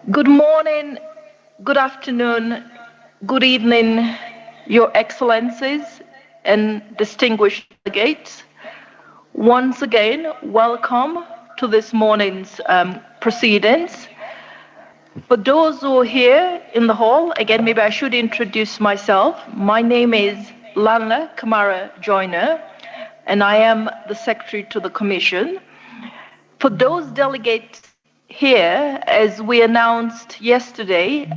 Good morning, good afternoon, good evening, Your Excellencies and distinguished delegates. Once again, welcome to this morning's proceedings. For those who are here in the hall, again, maybe I should introduce myself. My name is Lanla Kamara Joyner, and I am the Secretary to the Commission. For those delegates here, as we announced yesterday,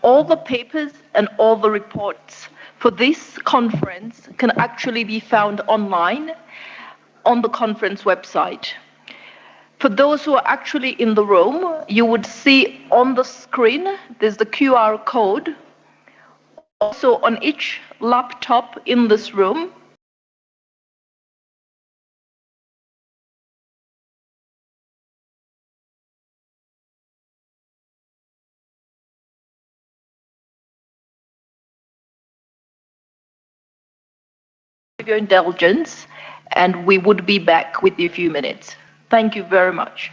all the papers and all the reports for this conference can actually be found online on the conference website. For those who are actually in the room, you would see on the screen, there's the QR code. Also on each laptop in this room, your indulgence, and we would be back with you in a few minutes. Thank you very much.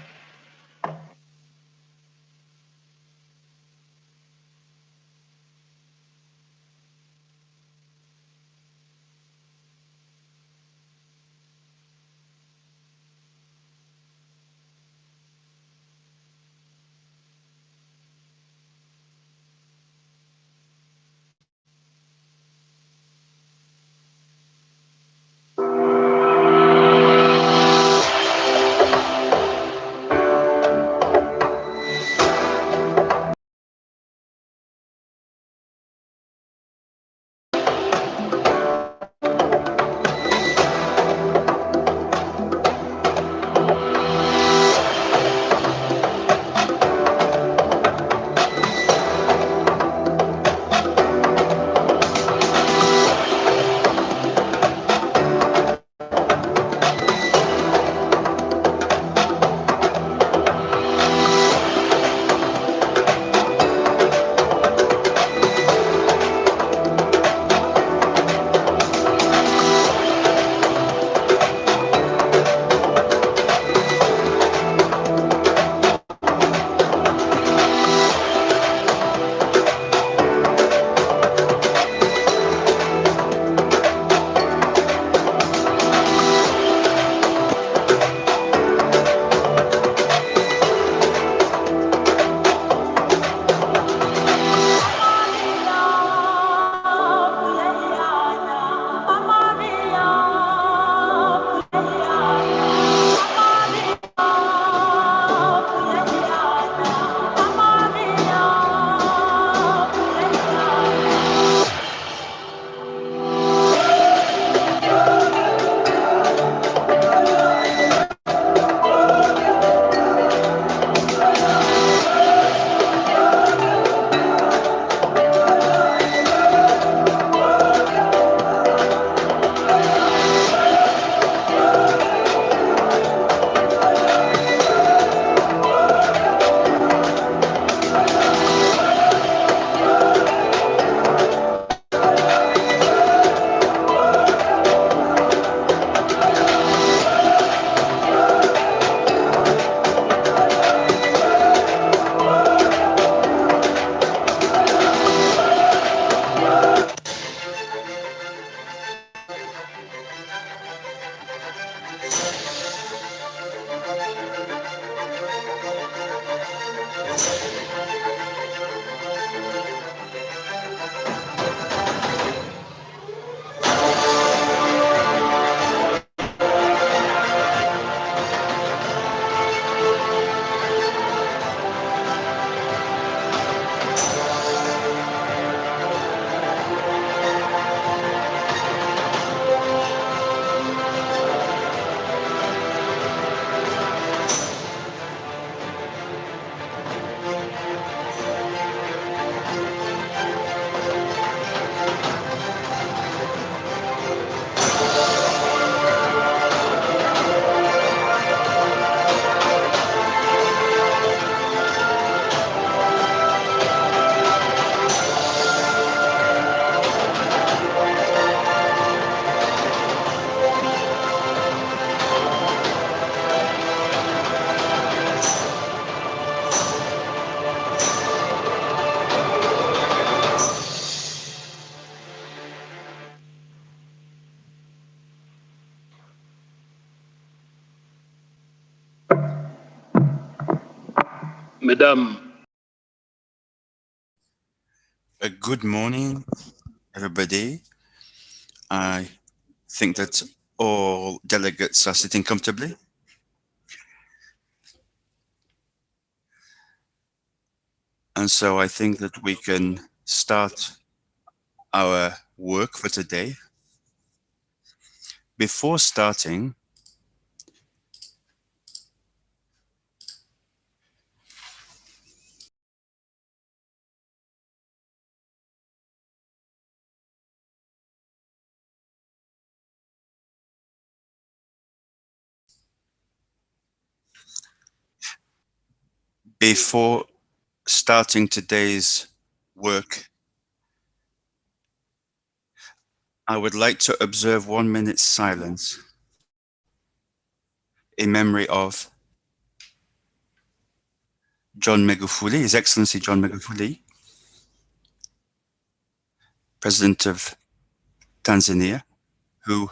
Mesdames, Good morning, everybody. I think that all delegates are sitting comfortably. And so I think that we can start our work for today. Before starting, before starting today's work, I would like to observe 1 minute's silence in memory of John Magufuli, His Excellency John Magufuli, President of Tanzania, who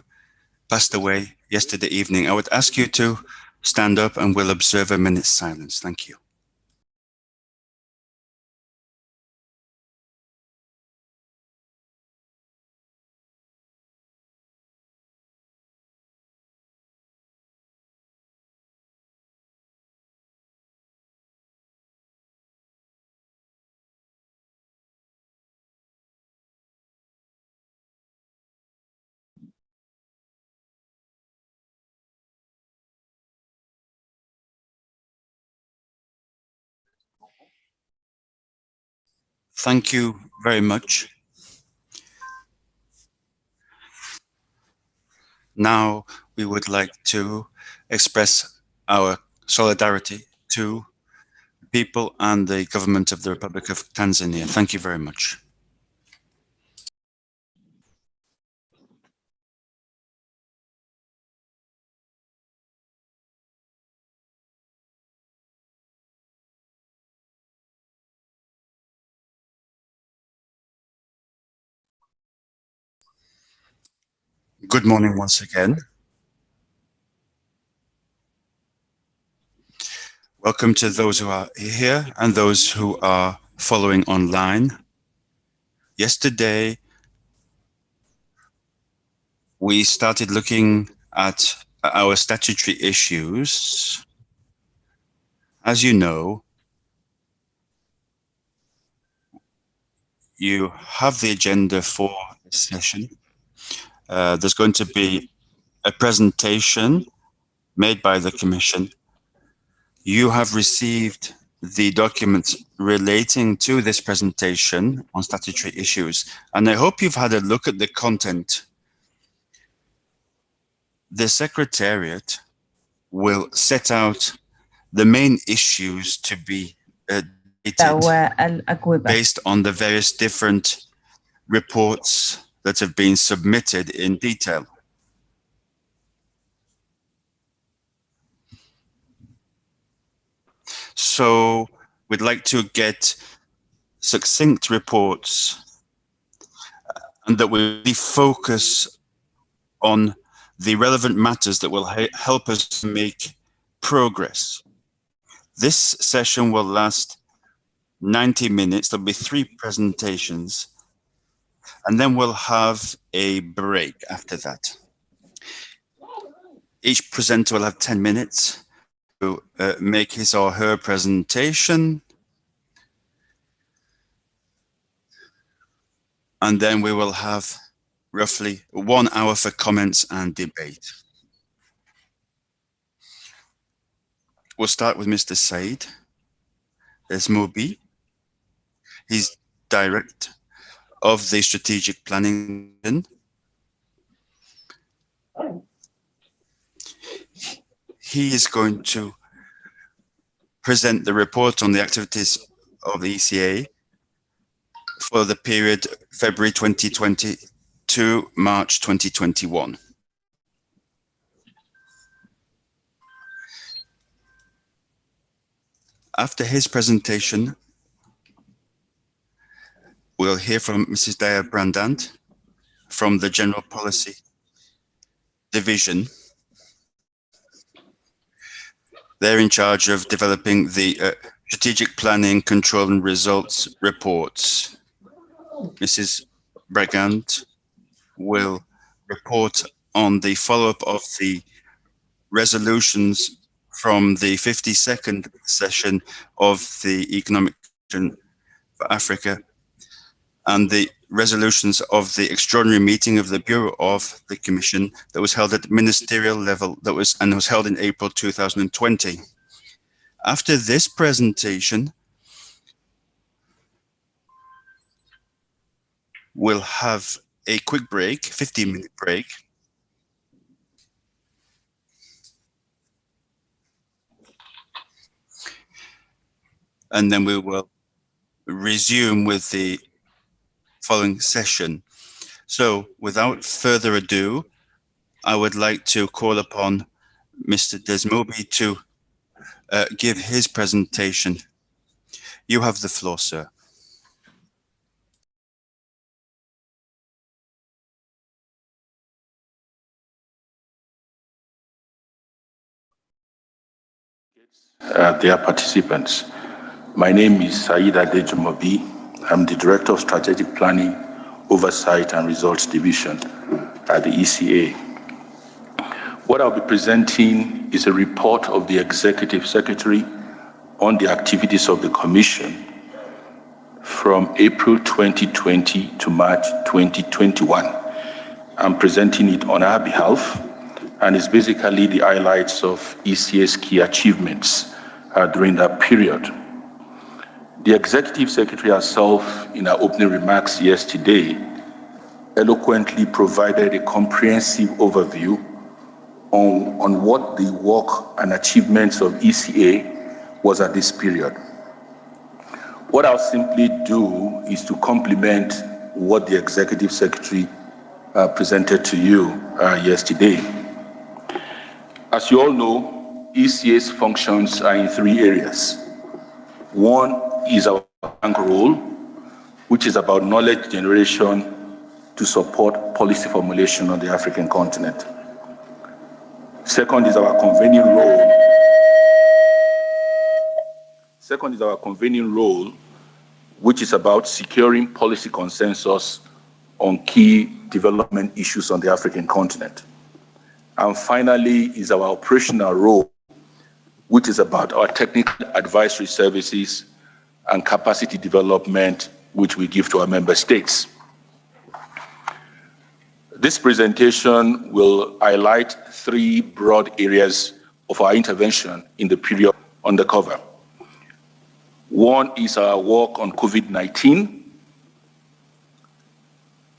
passed away yesterday evening. I would ask you to stand up and we'll observe 1 minute's silence. Thank you. Thank you very much. Now we would like to express our solidarity to people and the government of the Republic of Tanzania. Thank you very much. Good morning once again. Welcome to those who are here and those who are following online. Yesterday, we started looking at our statutory issues. As you know, you have the agenda for this session. There's going to be a presentation made by the Commission. You have received the documents relating to this presentation on statutory issues, and I hope you've had a look at the content. The Secretariat will set out the main issues to be debated based on the various different reports that have been submitted in detail. So we'd like to get succinct reports and that we really focus on the relevant matters that will help us to make progress. This session will last 90 minutes. There'll be 3 presentations, and then we'll have a break after that. Each presenter will have 10 minutes to make his or her presentation, and then we will have roughly 1 hour for comments and debate. We'll start with Mr. Said Esmobi. He's Director of the Strategic Planning Division. He is going to present the report on the activities of the ECA for the period February 2020 to March 2021. After his presentation, we'll hear from Mrs. Daya Brandant from the General Policy Division. They're in charge of developing the Strategic Planning, Control and Results reports. Mrs. Bragant will report on the follow-up of the resolutions from the 52nd session of the Economic Commission for Africa and the resolutions of the extraordinary meeting of the Bureau of the Commission that was held at ministerial level was held in April 2020. After this presentation, we'll have a quick break, 15-minute break. And then we will resume with the following session. So without further ado, I would like to call upon Mr. Desmoby to give his presentation. You have the floor, sir. Dear participants, my name is Saeed Adejumobi. I'm the Director of Strategic Planning, Oversight and Results Division at the ECA. What I'll be presenting is a report of the Executive Secretary on the activities of the Commission from April 2020 to March 2021. I'm presenting it on our behalf, and it's basically the highlights of ECA's key achievements during that period. The Executive Secretary herself, in her opening remarks yesterday, eloquently provided a comprehensive overview on what the work and achievements of ECA was at this period. What I'll simply do is to complement what the Executive Secretary presented to you yesterday. As you all know, ECA's functions are in three areas. One is our bank role, which is about knowledge generation to support policy formulation on the African continent. Second is our convening role. Which is about securing policy consensus on key development issues on the African continent. And finally is our operational role, which is about our technical advisory services and capacity development, which we give to our member states. This presentation will highlight three broad areas of our intervention in the period under cover. One is our work on COVID-19.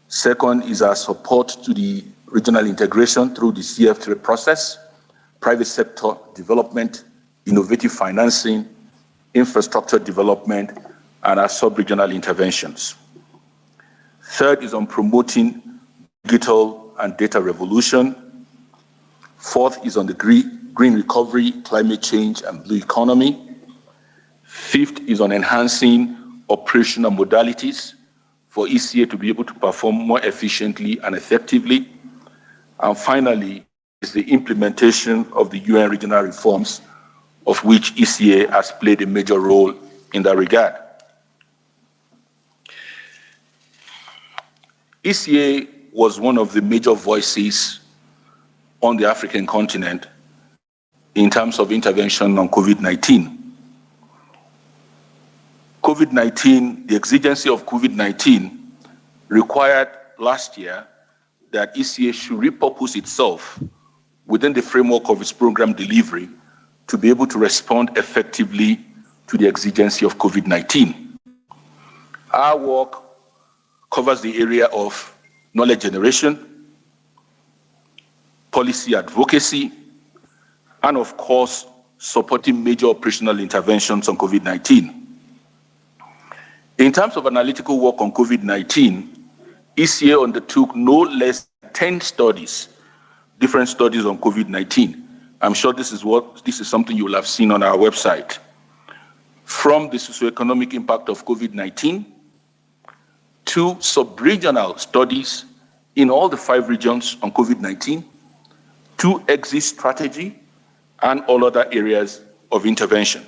Second is our support to the regional integration through the CF3 process, private sector development, innovative financing, infrastructure development, and our sub-regional interventions. Third is on promoting digital and data revolution. Fourth is on the green recovery, climate change, and blue economy. Fifth is on enhancing operational modalities for ECA to be able to perform more efficiently and effectively. And finally, is the implementation of the UN regional reforms, of which ECA has played a major role in that regard. ECA was one of the major voices on the African continent in terms of intervention on COVID-19. The exigency of COVID-19 required last year that ECA should repurpose itself within the framework of its program delivery to be able to respond effectively to the exigency of COVID-19. Our work covers the area of knowledge generation, policy advocacy, and of course, supporting major operational interventions on COVID-19. In terms of analytical work on COVID-19, ECA undertook no less than 10 studies, different studies on COVID-19. I'm sure this is something you will have seen on our website. From the socioeconomic impact of COVID-19 to sub-regional studies in all the 5 regions on COVID-19, to exit strategy and all other areas of intervention.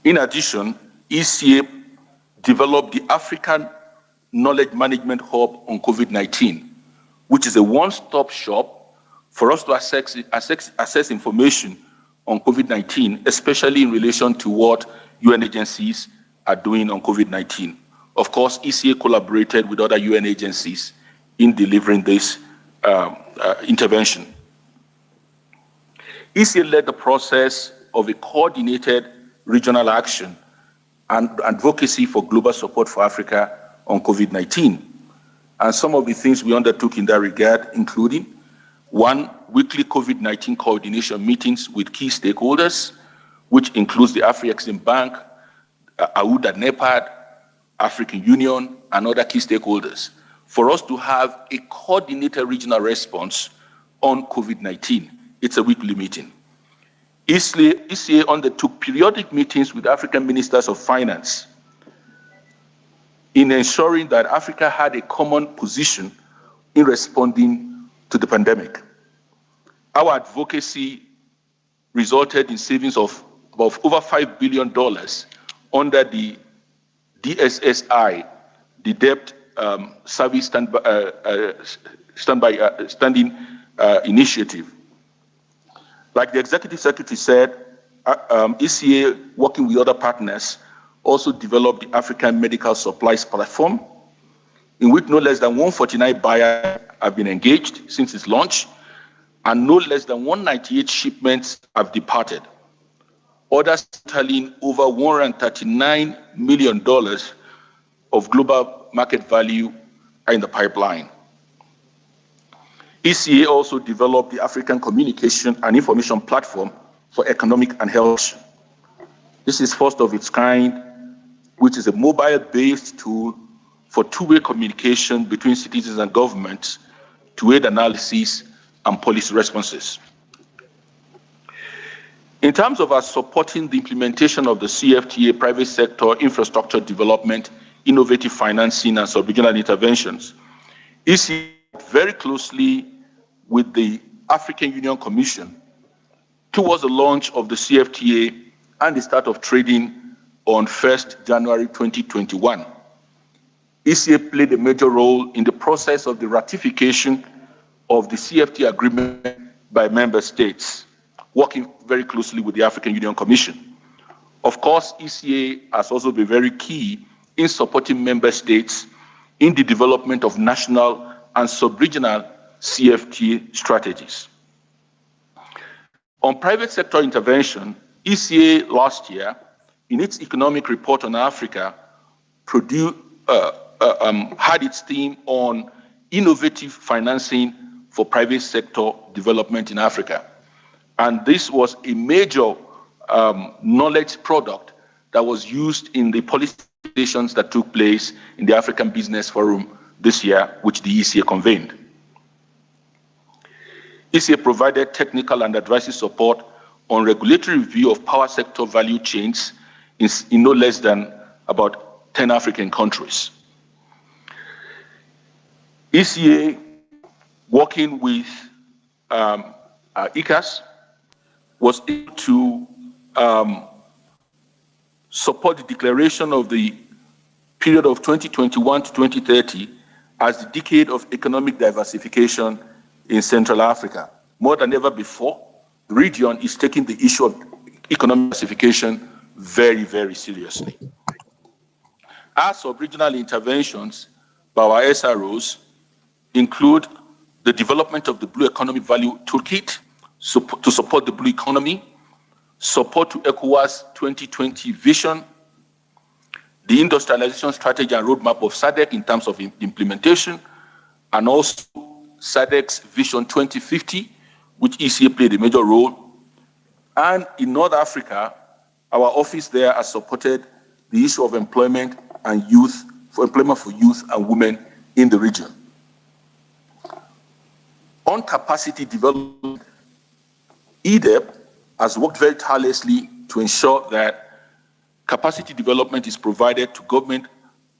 In addition, ECA developed the African Knowledge Management Hub on COVID-19, which is a one-stop shop for us to assess information on COVID-19, especially in relation to what UN agencies are doing on COVID-19. Of course, ECA collaborated with other UN agencies in delivering this intervention. ECA led the process of a coordinated regional action and advocacy for global support for Africa on COVID-19. And some of the things we undertook in that regard, including one, weekly COVID-19 coordination meetings with key stakeholders, which includes the Afrexim Bank, AUDA NEPAD, African Union, and other key stakeholders, for us to have a coordinated regional response on COVID-19. It's a weekly meeting. ECA undertook periodic meetings with African ministers of finance in ensuring that Africa had a common position in responding to the pandemic. Our advocacy resulted in savings of over $5 billion under the DSSI, the Debt Service Standing Initiative. Like the Executive Secretary said, ECA, working with other partners, also developed the African Medical Supplies Platform, in which no less than 149 buyers have been engaged since its launch, and no less than 198 shipments have departed. Orders totaling over $139 million of global market value are in the pipeline. ECA also developed the African Communication and Information Platform for Economic and Health. This is first of its kind, which is a mobile-based tool for two-way communication between citizens and governments to aid analysis and policy responses. In terms of our supporting the implementation of the CFTA private sector infrastructure development, innovative financing, and sub-regional interventions, ECA very closely with the African Union Commission towards the launch of the CFTA and the start of trading on 1st January 2021. ECA played a major role in the process of the ratification of the CFTA agreement by member states, working very closely with the African Union Commission. Of course, ECA has also been very key in supporting member states in the development of national and sub-regional CFTA strategies. On private sector intervention, ECA last year, in its economic report on Africa, had its theme on innovative financing for private sector development in Africa. And this was a major knowledge product that was used in the policy sessions that took place in the African Business Forum this year, which the ECA convened. ECA provided technical and advisory support on regulatory review of power sector value chains in no less than about 10 African countries. ECA, working with ICAS, was able to support the declaration of the period of 2021 to 2030 as the decade of economic diversification in Central Africa. More than ever before, the region is taking the issue of economic diversification very, very seriously. Our sub-regional interventions by our SROs include the development of the Blue Economy Value Toolkit to support the blue economy, support to ECOWAS 2020 vision, the industrialization strategy and roadmap of SADC in terms of implementation, and also SADC's Vision 2050, which ECA played a major role. And in North Africa, our office there has supported the issue of employment and youth, for employment for youth and women in the region. On capacity development, EDEP has worked very tirelessly to ensure that capacity development is provided to government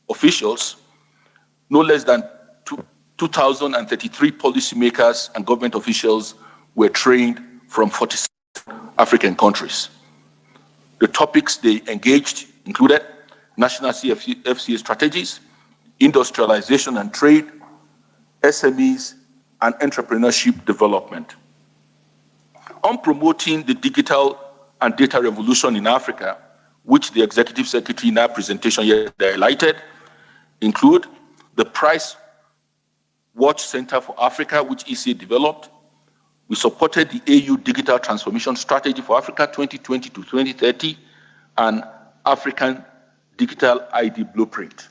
officials. No less than 2,033 policymakers and government officials were trained from 47 African countries. The topics they engaged included national FCA strategies, industrialization and trade, SMEs, and entrepreneurship development. On promoting the digital and data revolution in Africa, which the Executive Secretary in our presentation yesterday highlighted, include the Price Watch Center for Africa, which ECA developed. We supported the AU Digital Transformation Strategy for Africa 2020 to 2030 and African Digital ID Blueprint.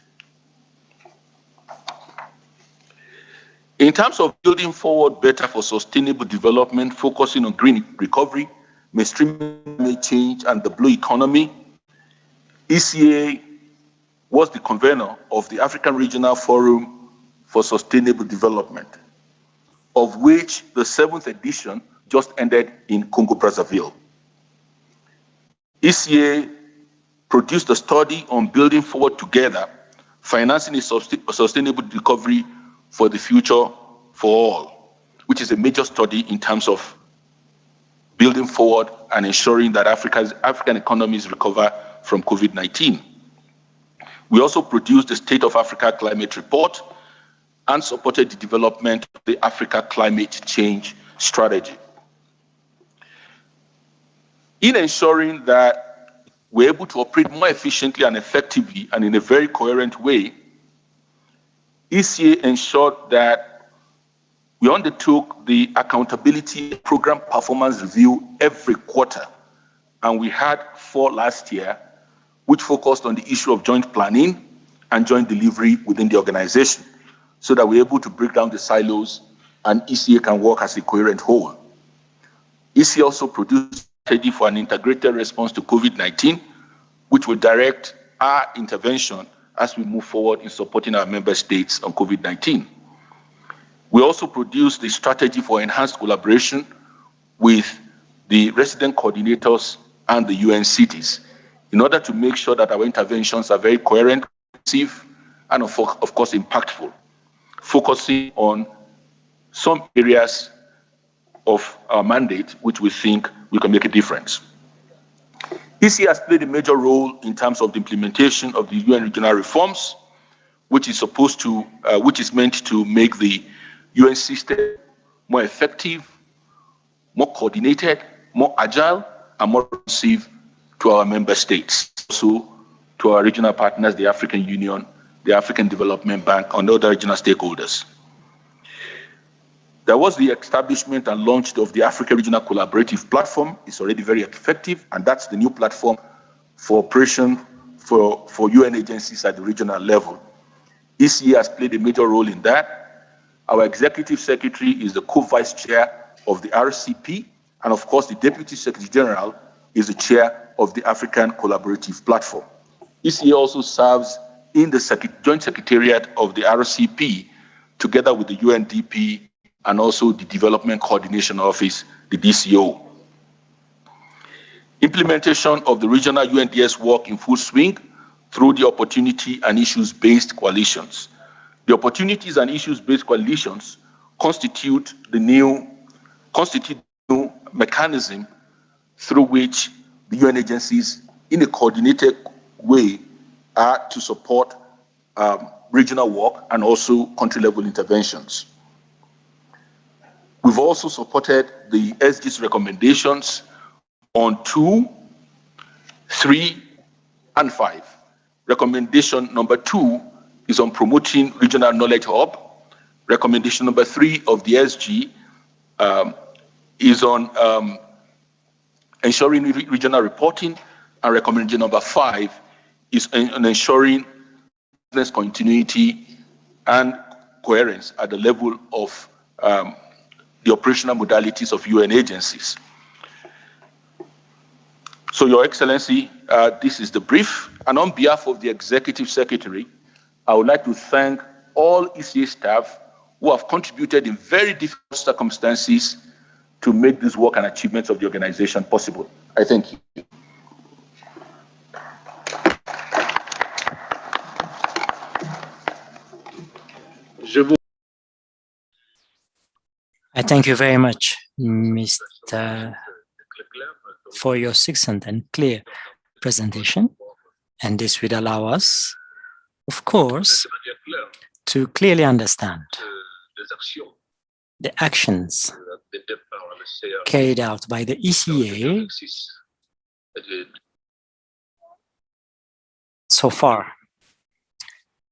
In terms of building forward better for sustainable development, focusing on green recovery, mainstreaming climate change, and the blue economy, ECA was the convener of the African Regional Forum for Sustainable Development, of which the 7th edition just ended in Congo-Brazzaville. ECA produced a study on building forward together, financing a sustainable recovery for the future for all, which is a major study in terms of building forward and ensuring that African economies recover from COVID-19. We also produced the State of Africa Climate Report and supported the development of the Africa Climate Change Strategy. In ensuring that we're able to operate more efficiently and effectively and in a very coherent way, ECA ensured that we undertook the accountability program performance review every quarter, and we had 4 last year, which focused on the issue of joint planning and joint delivery within the organization, so that we're able to break down the silos and ECA can work as a coherent whole. ECA also produced a strategy for an integrated response to COVID-19, which will direct our intervention as we move forward in supporting our member states on COVID-19. We also produced the strategy for enhanced collaboration with the resident coordinators and the UN cities in order to make sure that our interventions are very coherent, safe, and of course impactful, focusing on some areas of our mandate which we think we can make a difference. ECA has played a major role in terms of the implementation of the UN regional reforms, which is meant to make the UN system more effective, more coordinated, more agile, and more responsive to our member states, also to our regional partners, the African Union, the African Development Bank, and other regional stakeholders. There was the establishment and launch of the Africa Regional Collaborative Platform. It's already very effective, and that's the new platform for operation for UN agencies at the regional level. ECA has played a major role in that. Our Executive Secretary is the co-vice chair of the RCP, and of course, the Deputy Secretary General is the chair of the African Collaborative Platform. ECA also serves in the Joint Secretariat of the RCP, together with the UNDP and also the Development Coordination Office, the DCO. Implementation of the regional UNDS work in full swing through the opportunity and issues-based coalitions. The opportunities and issues-based coalitions constitute the new mechanism through which the UN agencies, in a coordinated way, are to support regional work and also country-level interventions. We've also supported the SDG's recommendations on 2, 3, and 5. Recommendation number 2 is on promoting regional knowledge hub. Recommendation number 3 of the SG is on ensuring regional reporting, and recommendation number 5 is on ensuring business continuity and coherence at the level of the operational modalities of UN agencies. So, Your Excellency, this is the brief. And on behalf of the Executive Secretary, I would like to thank all ECA staff who have contributed in very difficult circumstances to make this work and achievements of the organization possible. I thank you. I thank you very much, Mr. for your succinct and clear presentation, and this will allow us, of course, to clearly understand the actions carried out by the ECA so far,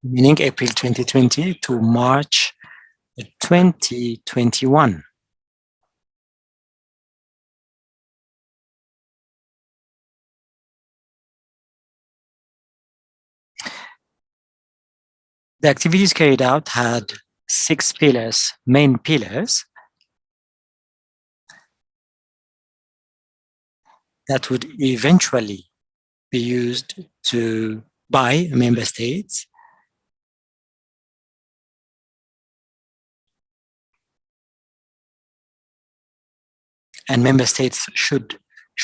meaning April 2020 to March 2021. The activities carried out had 6 pillars, main pillars, that would eventually be used by member states and member states should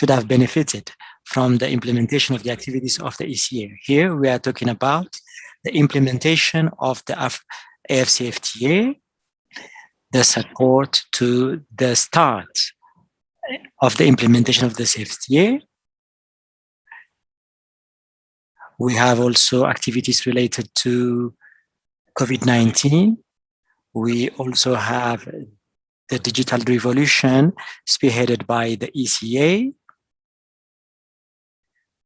have benefited from the implementation of the activities of the ECA. Here we are talking about the implementation of the AFCFTA, the support to the start of the implementation of the CFTA. We have also activities related to COVID-19. We also have the digital revolution spearheaded by the ECA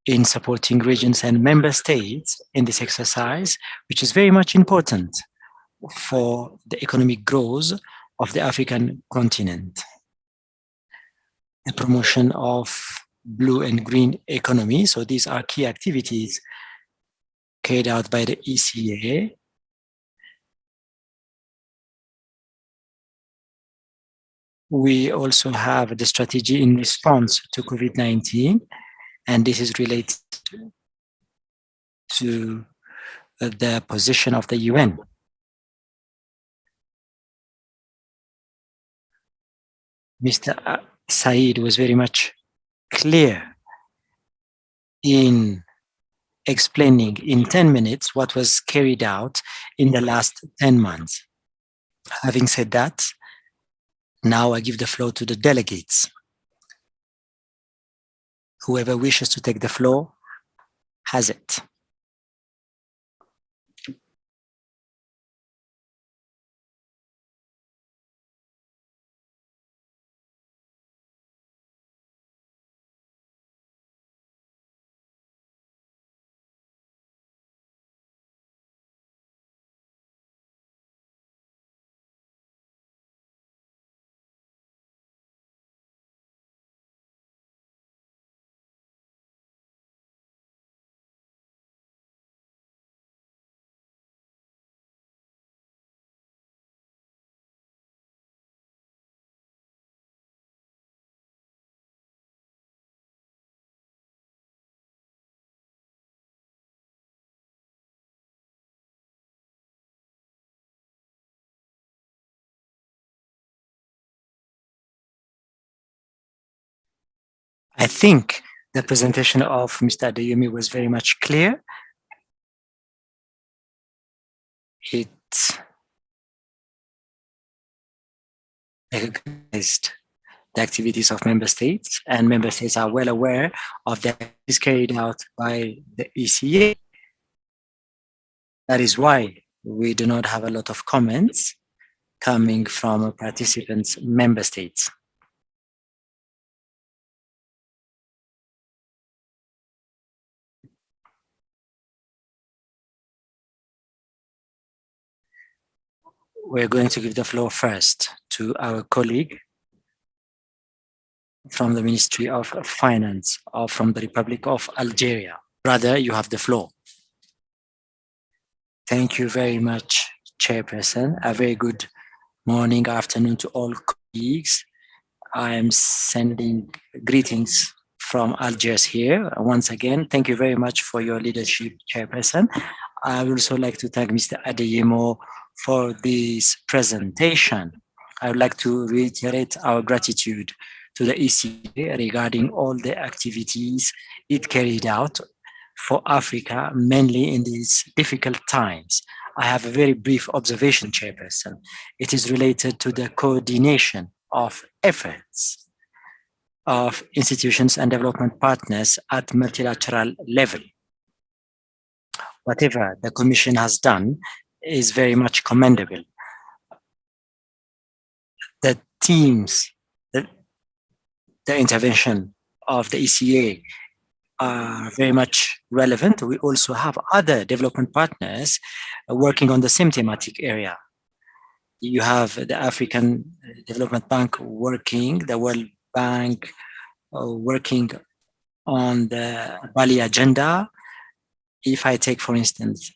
in supporting regions and member states in this exercise, which is very much important for the economic growth of the African continent. The promotion of blue and green economy. So these are key activities carried out by the ECA. We also have the strategy in response to COVID-19, and this is related to the position of the UN. Mr. Said was very much clear in explaining in 10 minutes what was carried out in the last 10 months. Having said that, now I give the floor to the delegates. Whoever wishes to take the floor has it. I think the presentation of Mr. Adeyemi was very much clear. It recognized the activities of member states, and member states are well aware of the activities carried out by the ECA. That is why we do not have a lot of comments coming from participants' member states. We're going to give the floor first to our colleague from the Ministry of Finance or from the Republic of Algeria. Brother, you have the floor. Thank you very much, Chairperson. A very good morning, afternoon to all colleagues. I am sending greetings from Algiers here. Once again, thank you very much for your leadership, Chairperson. I would also like to thank Mr. Adeyemo for this presentation. I would like to reiterate our gratitude to the ECA regarding all the activities it carried out for Africa, mainly in these difficult times. I have a very brief observation, Chairperson. It is related to the coordination of efforts of institutions and development partners at multilateral level. Whatever the Commission has done is very much commendable. The teams, the intervention of the ECA are very much relevant. We also have other development partners working on the same thematic area. You have the African Development Bank working, the World Bank working on the Bali agenda. If I take, for instance,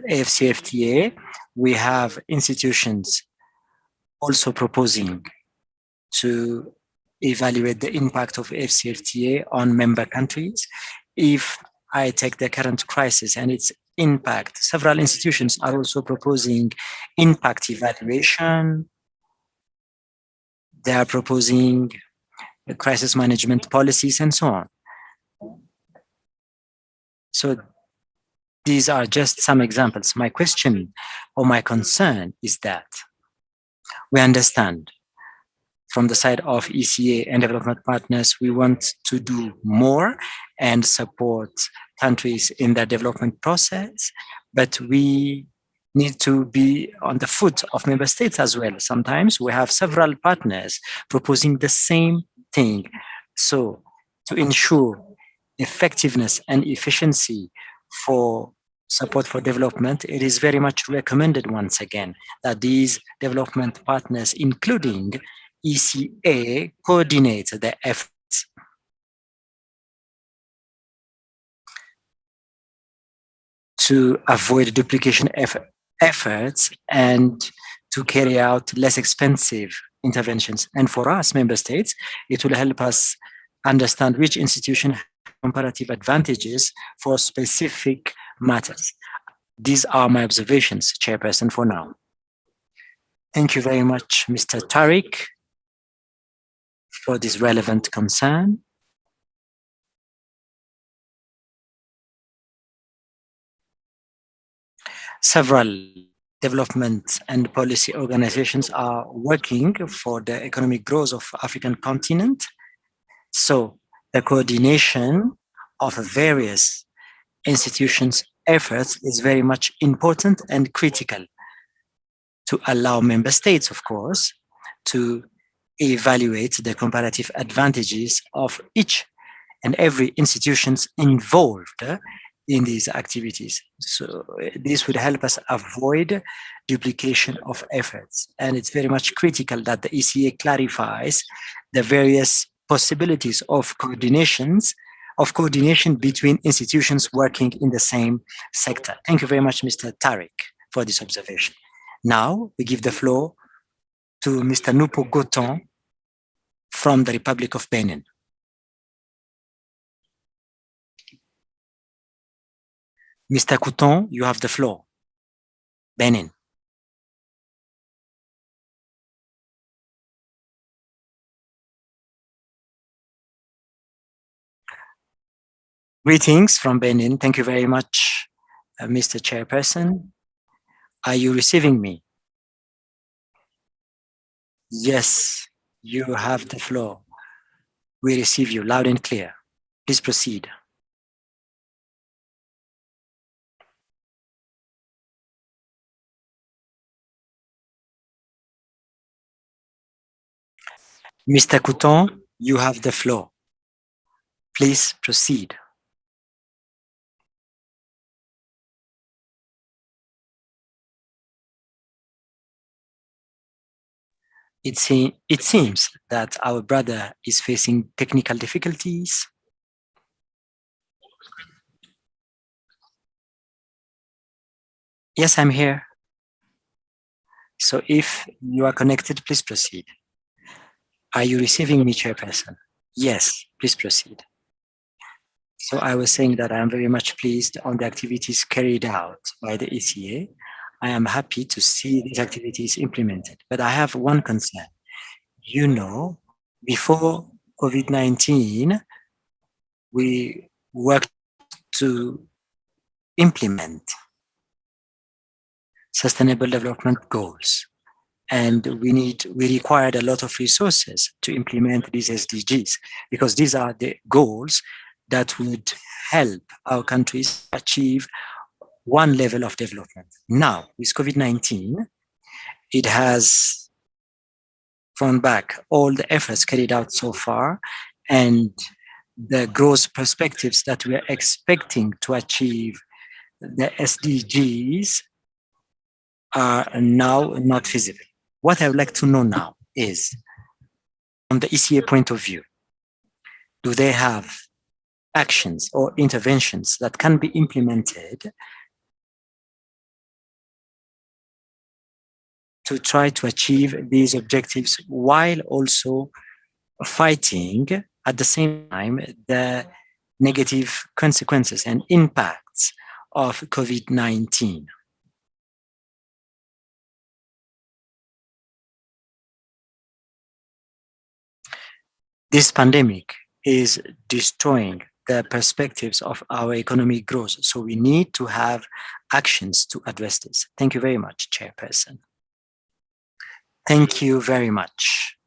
AFCFTA, we have institutions also proposing to evaluate the impact of AFCFTA on member countries. If I take the current crisis and its impact, several institutions are also proposing impact evaluation. They are proposing crisis management policies and so on. So these are just some examples. My question or my concern is that we understand from the side of ECA and development partners, we want to do more and support countries in their development process, but we need to be on the foot of member states as well. Sometimes we have several partners proposing the same thing. So to ensure effectiveness and efficiency for support for development, it is very much recommended once again that these development partners, including ECA, coordinate the efforts to avoid duplication efforts and to carry out less expensive interventions. And for us, member states, it will help us understand which institution have comparative advantages for specific matters. These are my observations, Chairperson, for now. Thank you very much, Mr. Tariq, for this relevant concern. Several development and policy organizations are working for the economic growth of African continent. So the coordination of various institutions' efforts is very much important and critical to allow member states, of course, to evaluate the comparative advantages of each and every institutions involved in these activities. So this would help us avoid duplication of efforts. And it's very much critical that the ECA clarifies the various possibilities of coordination between institutions working in the same sector. Thank you very much, Mr. Tariq, for this observation. Now we give the floor to Mr. Nupo Goton from the Republic of Benin. Mr. Couton, you have the floor. Benin. Greetings from Benin. Thank you very much, Mr. Chairperson. Are you receiving me? Yes, you have the floor. We receive you loud and clear. Please proceed. Mr. Couton, you have the floor. Please proceed. It seems that our brother is facing technical difficulties. Yes, I'm here. So if you are connected, please proceed. Are you receiving me, Chairperson? Yes, please proceed. So I was saying that I am very much pleased on the activities carried out by the ECA. I am happy to see these activities implemented, but I have one concern. You know, before COVID-19, we worked to implement sustainable development goals. And we required a lot of resources to implement these SDGs, because these are the goals that would help our countries achieve one level of development. Now, with COVID-19, it has thrown back all the efforts carried out so far, and the growth perspectives that we're expecting to achieve the SDGs are now not feasible. What I would like to know now is, from the ECA point of view, do they have actions or interventions that can be implemented to try to achieve these objectives while also fighting at the same time the negative consequences and impacts of COVID-19? This pandemic is destroying the perspectives of our economic growth, so we need to have actions to address this. Thank you very much, Chairperson. Thank you very much,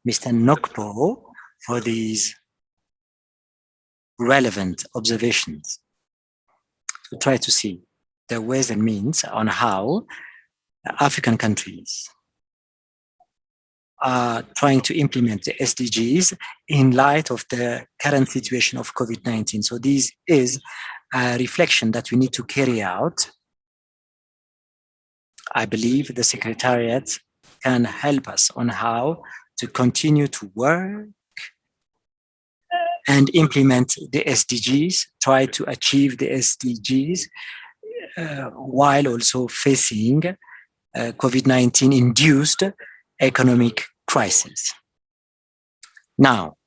Mr. Nokpo, for these relevant observations to try to see the ways and means on how African countries are trying to implement the SDGs in light of the current situation of COVID-19. So this is a reflection that we need to carry out. I believe the Secretariat can help us on how to continue to work and implement the SDGs, try to achieve the SDGs while also facing COVID-19 induced economic crisis. Now,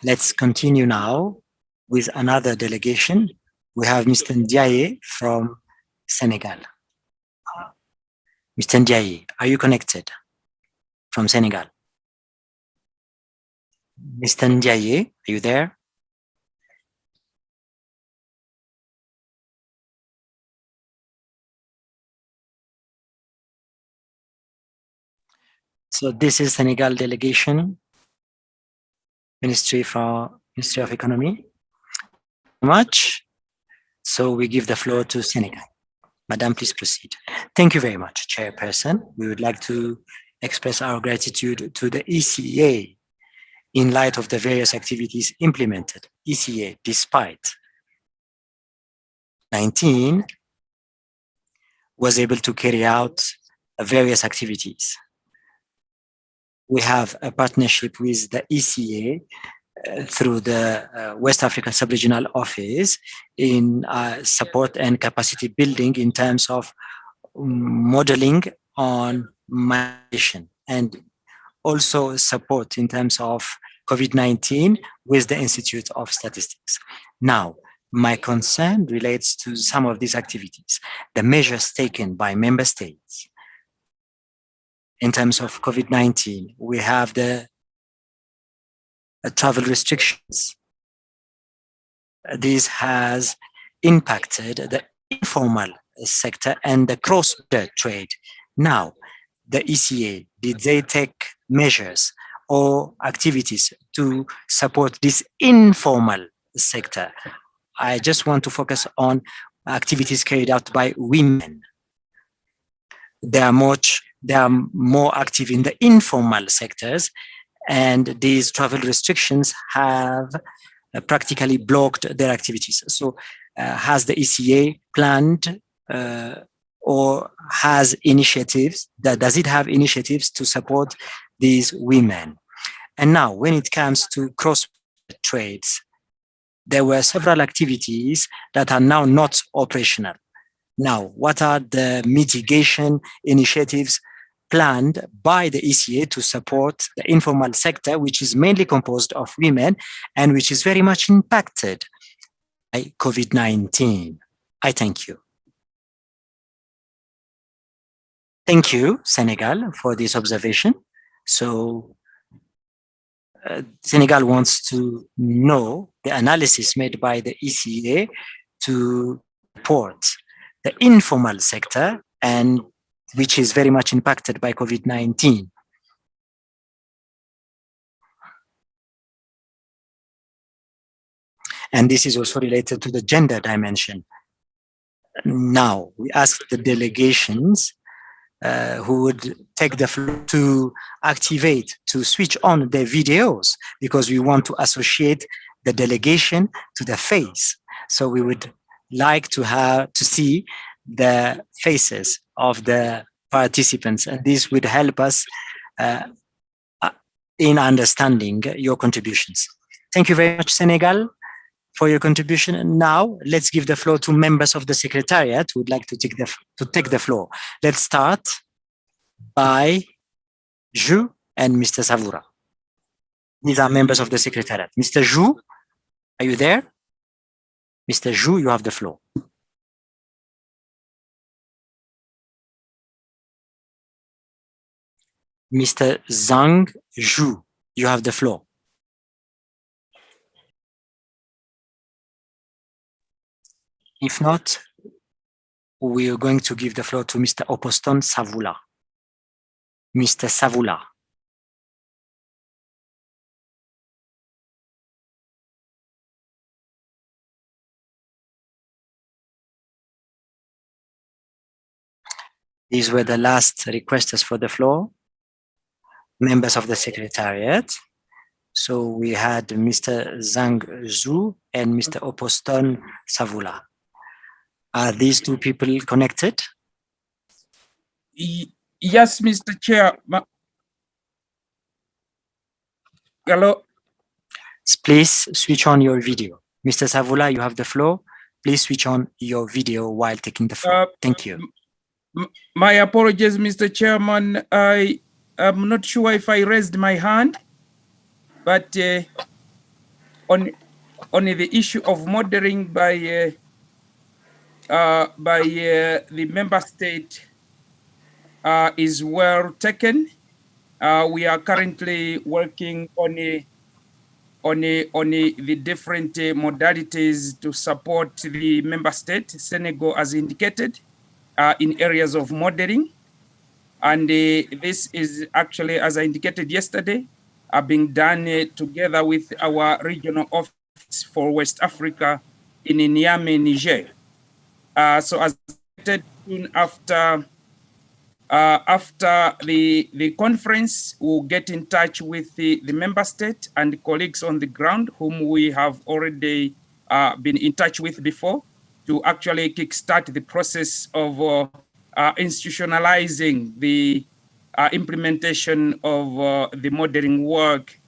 let's continue now with another delegation. We have Mr. Ndiaye from Senegal. Mr. Ndiaye, are you connected from Senegal? Mr. Ndiaye, are you there? So this is Senegal delegation, Ministry of Economy. Much. So we give the floor to Senegal. Madam, please proceed. Thank you very much, Chairperson. We would like to express our gratitude to the ECA in light of the various activities implemented. ECA, despite 19, was able to carry out various activities. We have a partnership with the ECA through the West African Sub-Regional Office in support and capacity building in terms of modeling on migration, and also support in terms of COVID-19 with the Institute of Statistics. Now, my concern relates to some of these activities, the measures taken by member states. In terms of COVID-19, we have the travel restrictions. This has impacted the informal sector and the cross-border trade. Now, the ECA, did they take measures or activities to support this informal sector? I just want to focus on activities carried out by women. They are more active in the informal sectors, and these travel restrictions have practically blocked their activities. So has the ECA planned or has initiatives, does it have initiatives to support these women? And now, when it comes to cross trades, there were several activities that are now not operational. Now, what are the mitigation initiatives planned by the ECA to support the informal sector, which is mainly composed of women and which is very much impacted by COVID-19? I thank you. Thank you, Senegal, for this observation. So Senegal wants to know the analysis made by the ECA to support the informal sector, and which is very much impacted by COVID-19. And this is also related to the gender dimension. Now, we ask the delegations who would take the floor to activate, to switch on their videos, because we want to associate the delegation to the face. So we would like to see the faces of the participants, and this would help us in understanding your contributions. Thank you very much, Senegal, for your contribution. And now let's give the floor to members of the Secretariat who would like to take the floor. Let's start by Jou and Mr. Savoura. These are members of the Secretariat. Mr. Jou, are you there? Mr. Jou, you have the floor. Mr. Zhang Jou, you have the floor. If not, we are going to give the floor to Mr. Oposton Savoula. Mr. Savoula. These were the last requesters for the floor, members of the Secretariat. So we had Mr. Zhang Zhu and Mr. Oposton Savoula. Are these two people connected? Yes, Mr. Chair. Hello. Please switch on your video. Mr. Savoula, you have the floor. Please switch on your video while taking the floor. Thank you. My apologies, Mr. Chairman. I am not sure if I raised my hand, but on the issue of monitoring by the member state is well taken. We are currently working on the different modalities to support the member state, Senegal as indicated, in areas of modeling. And this is actually, as I indicated yesterday, being done together with our regional office for West Africa in Niamey, Niger. So as soon after the conference, we'll get in touch with the member state and the colleagues on the ground whom we have already been in touch with before to actually kickstart the process of institutionalizing the implementation of the modeling work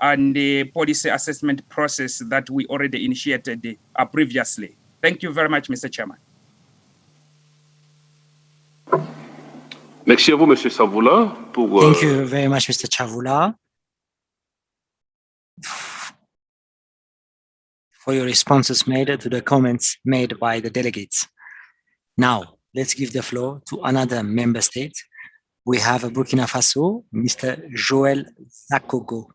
and the policy assessment process that we already initiated previously. Thank you very much, Mr. Chairman. Merci à vous, Monsieur Savoula, pour. Thank you very much, Mr. Savoula, for your responses made to the comments made by the delegates. Now, let's give the floor to another member state. We have a Burkina Faso, Mr. Joël Zakogo.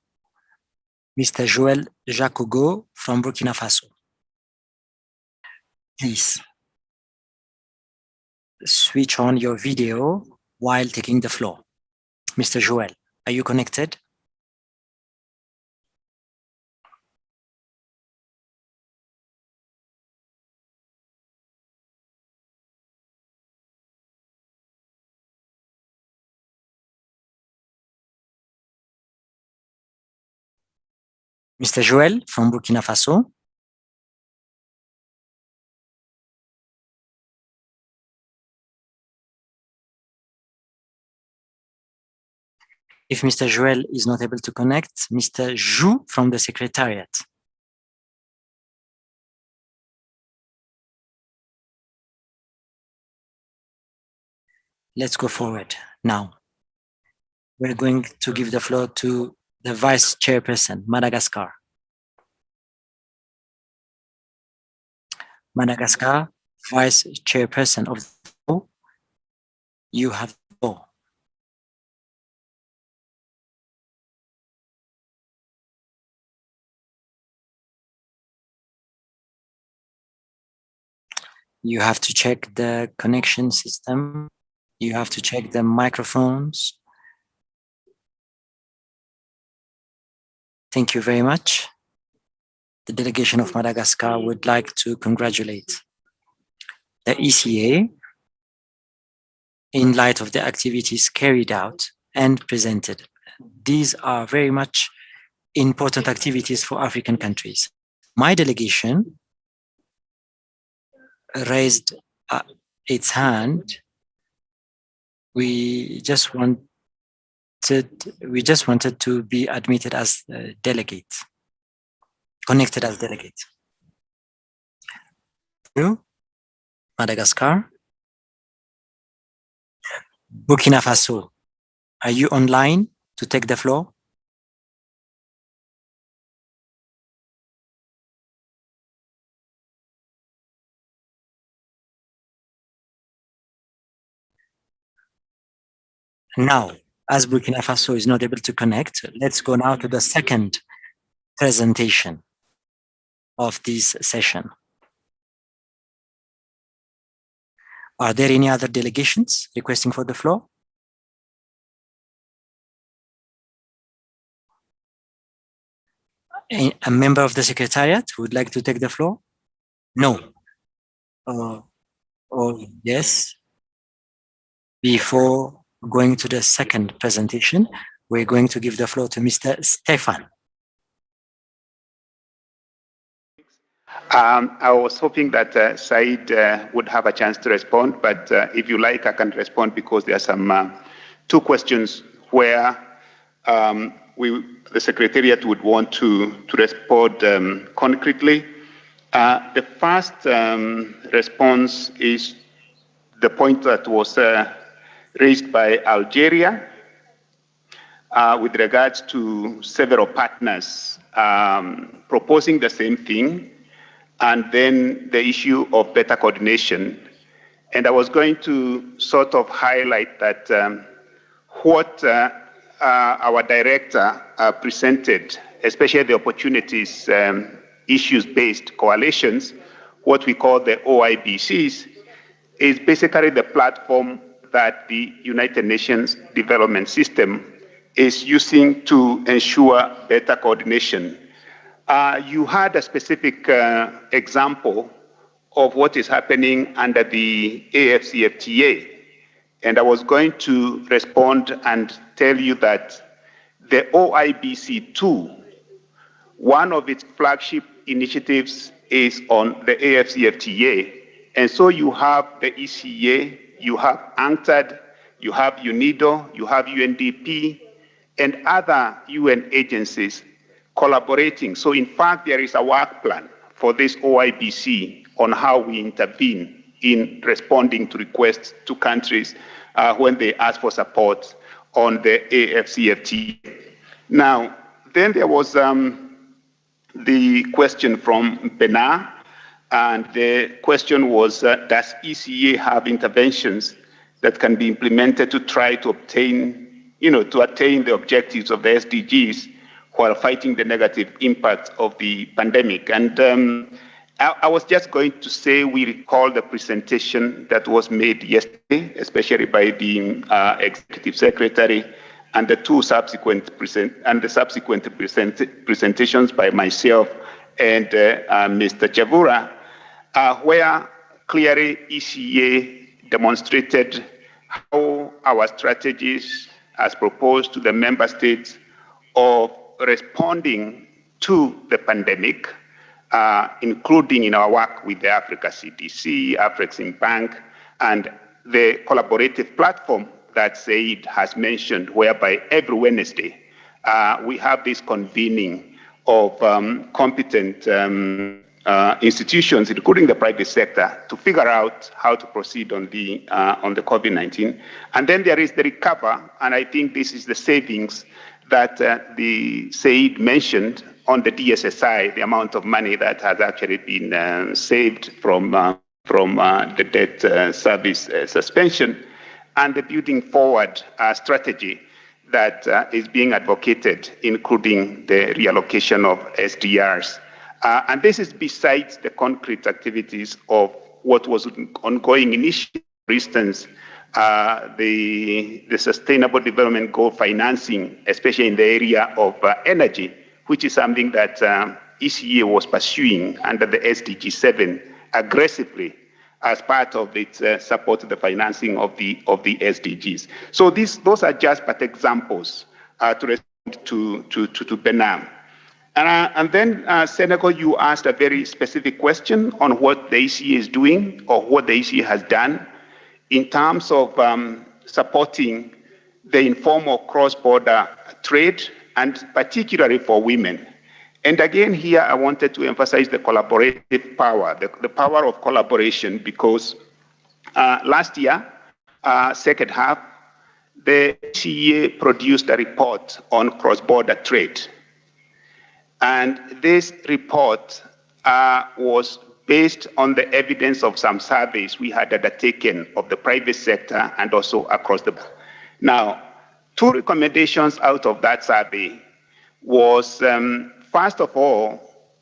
Mr. Joël Jacogo from Burkina Faso. Please switch on your video while taking the floor. Mr. Joël, are you connected? Mr. Joël from Burkina Faso. If Mr. Joël is not able to connect, Mr. Jou from the Secretariat. Let's go forward now. We're going to give the floor to the Vice Chairperson, Madagascar. Madagascar, Vice Chairperson of the floor, you have the floor. You have to check the connection system. You have to check the microphones. Thank you very much. The delegation of Madagascar would like to congratulate the ECA in light of the activities carried out and presented. These are very much important activities for African countries. My delegation raised its hand. We just wanted to be admitted as delegates, connected as delegates. Through Madagascar, Burkina Faso, are you online to take the floor? Now, as Burkina Faso is not able to connect, let's go now to the second presentation of this session. Are there any other delegations requesting for the floor? A member of the Secretariat would like to take the floor? No. Oh, yes. Before going to the second presentation, we're going to give the floor to Mr. Stefan. I was hoping that Said would have a chance to respond, but if you like, I can respond because there are some two questions where the Secretariat would want to respond concretely. The first response is the point that was raised by Algeria with regards to several partners proposing the same thing, and then the issue of better coordination. And I was going to sort of highlight that what our director presented, especially the opportunities, issues-based coalitions, what we call the OIBCs, is basically the platform that the United Nations Development System is using to ensure better coordination. You had a specific example of what is happening under the AFCFTA, and I was going to respond and tell you that the OIBC2, one of its flagship initiatives is on the AFCFTA, and so you have the ECA, you have UNCTAD, you have UNIDO, you have UNDP, and other UN agencies collaborating. So in fact, there is a work plan for this OIBC on how we intervene in responding to requests to countries when they ask for support on the AFCFTA. Now, then there was the question from Benar, and the question was, does ECA have interventions that can be implemented to try to obtain, to attain the objectives of the SDGs while fighting the negative impact of the pandemic? And I was just going to say we recall the presentation that was made yesterday, especially by the Executive Secretary, and the two subsequent presentations by myself and Mr. Chavura, where clearly ECA demonstrated how our strategies as proposed to the member states of responding to the pandemic, including in our work with the Africa CDC, Afrexim Bank, and the collaborative platform that Said has mentioned, whereby every Wednesday we have this convening of competent institutions, including the private sector, to figure out how to proceed on the COVID-19. And then there is the recover, and I think this is the savings that the Said mentioned on the DSSI, the amount of money that has actually been saved from the debt service suspension, and the building forward strategy that is being advocated, including the reallocation of SDRs. And this is besides the concrete activities of what was ongoing initially. For instance, the Sustainable Development Goal financing, especially in the area of energy, which is something that ECA was pursuing under the SDG 7 aggressively as part of its support to the financing of the SDGs. So those are just but examples to respond to Benam. And then Senegal, you asked a very specific question on what the ECA is doing or what the ECA has done in terms of supporting the informal cross-border trade, and particularly for women. And again, here I wanted to emphasize the collaborative power, the power of collaboration, because last year, second half, the ECA produced a report on cross-border trade. And this report was based on the evidence of some surveys we had undertaken of the private sector and also across the board. Now, two recommendations out of that survey was, first of all,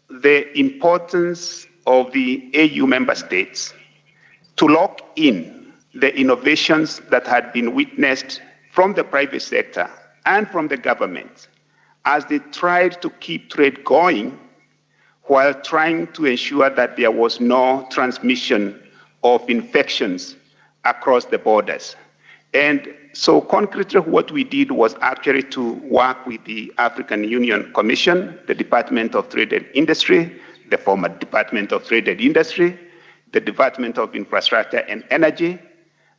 the importance of the AU member states to lock in the innovations that had been witnessed from the private sector and from the government as they tried to keep trade going while trying to ensure that there was no transmission of infections across the borders. And so concretely, what we did was actually to work with the African Union Commission, the Department of Trade and Industry, the former Department of Trade and Industry, the Department of Infrastructure and Energy,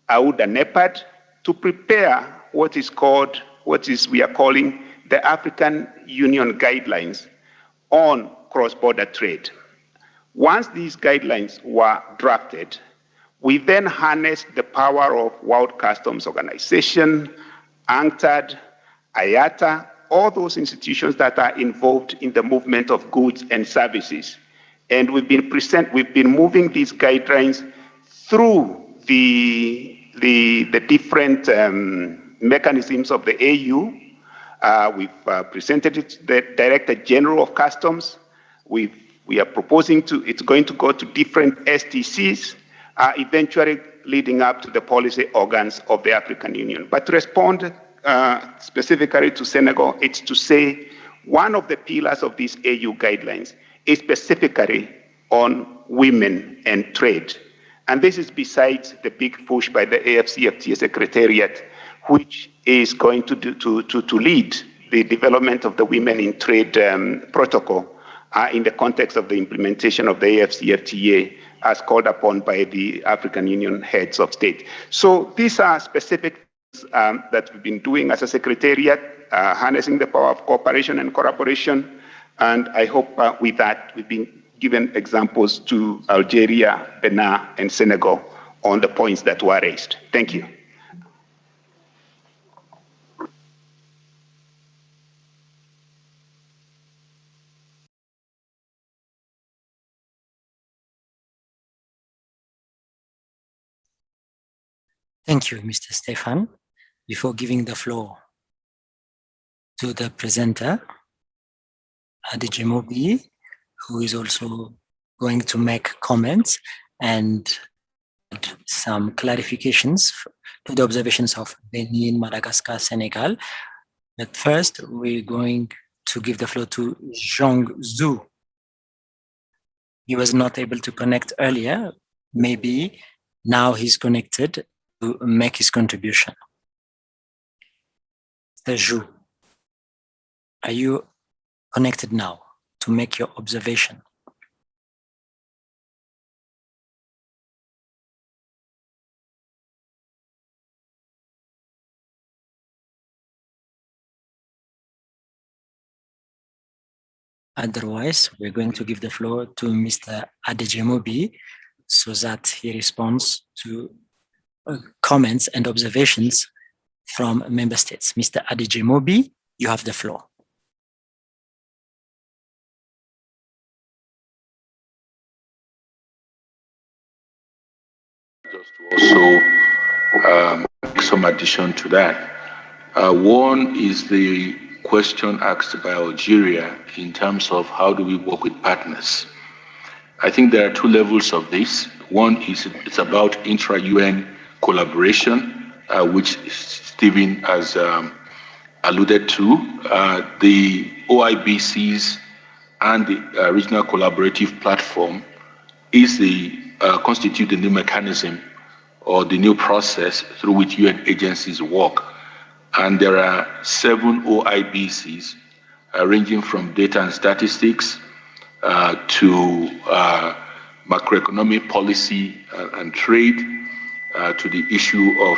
AUDA NEPAD, to prepare what we are calling the African Union guidelines on cross-border trade. Once these guidelines were drafted, we then harnessed the power of World Customs Organization, UNCTAD, IATA, all those institutions that are involved in the movement of goods and services. And we've been moving these guidelines through the different mechanisms of the AU. We've presented it to the Director General of Customs. We are proposing it's going to go to different STCs, eventually leading up to the policy organs of the African Union. But to respond specifically to Senegal, it's to say one of the pillars of these AU guidelines is specifically on women and trade. And this is besides the big push by the AFCFTA Secretariat, which is going to lead the development of the Women in Trade protocol in the context of the implementation of the AFCFTA as called upon by the African Union heads of state. So these are specific things that we've been doing as a secretariat, harnessing the power of cooperation and collaboration. And I hope with that, we've been given examples to Algeria, Benin, and Senegal on the points that were raised. Thank you. Thank you, Mr. Stefan. Before giving the floor to the presenter, Adejemobi, who is also going to make comments and some clarifications to the observations of Benin, Madagascar, Senegal. But first, we're going to give the floor to Zhang Zhu. He was not able to connect earlier. Maybe now he's connected to make his contribution. Zhu, are you connected now to make your observation? Otherwise, we're going to give the floor to Mr. Adejemobi so that he responds to comments and observations from member states. Mr. Adejemobi, you have the floor. Just to also make some addition to that. One is the question asked by Algeria in terms of how do we work with partners. I think there are two levels of this. One is it's about intra-UN collaboration, which Stephen has alluded to. The OIBCs and the Regional Collaborative Platform constitute the new mechanism or the new process through which UN agencies work. And there are 7 OIBCs ranging from data and statistics to macroeconomic policy and trade, to the issue of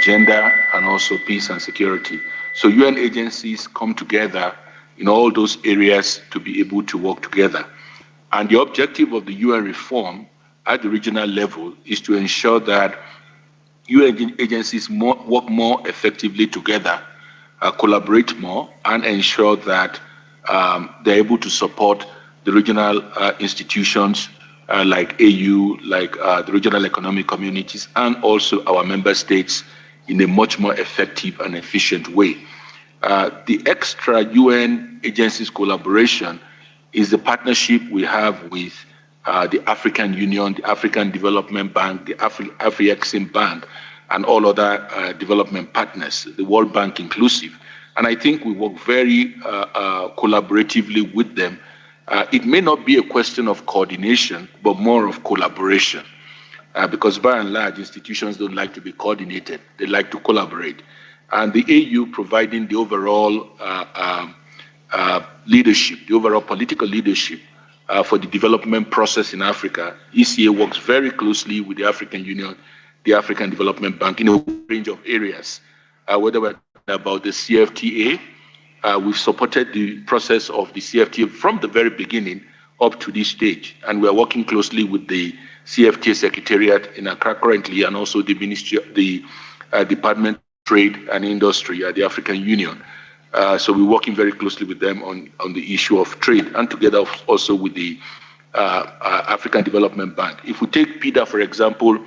gender and also peace and security. So UN agencies come together in all those areas to be able to work together. And the objective of the UN reform at the regional level is to ensure that UN agencies work more effectively together, collaborate more, and ensure that they're able to support the regional institutions like AU, like the regional economic communities, and also our member states in a much more effective and efficient way. The extra UN agencies collaboration is the partnership we have with the African Union, the African Development Bank, the Afri-Exim Bank, and all other development partners, the World Bank inclusive. And I think we work very collaboratively with them. It may not be a question of coordination, but more of collaboration. Because by and large, institutions don't like to be coordinated. They like to collaborate. And the AU providing the overall leadership, the overall political leadership for the development process in Africa. ECA works very closely with the African Union, the African Development Bank in a range of areas. Whether we're talking about the CFTA, we've supported the process of the CFTA from the very beginning up to this stage. And we're working closely with the CFTA Secretariat in Accra currently, and also the Department of Trade and Industry at the African Union. So we're working very closely with them on the issue of trade, and together also with the African Development Bank. If we take PIDA, for example,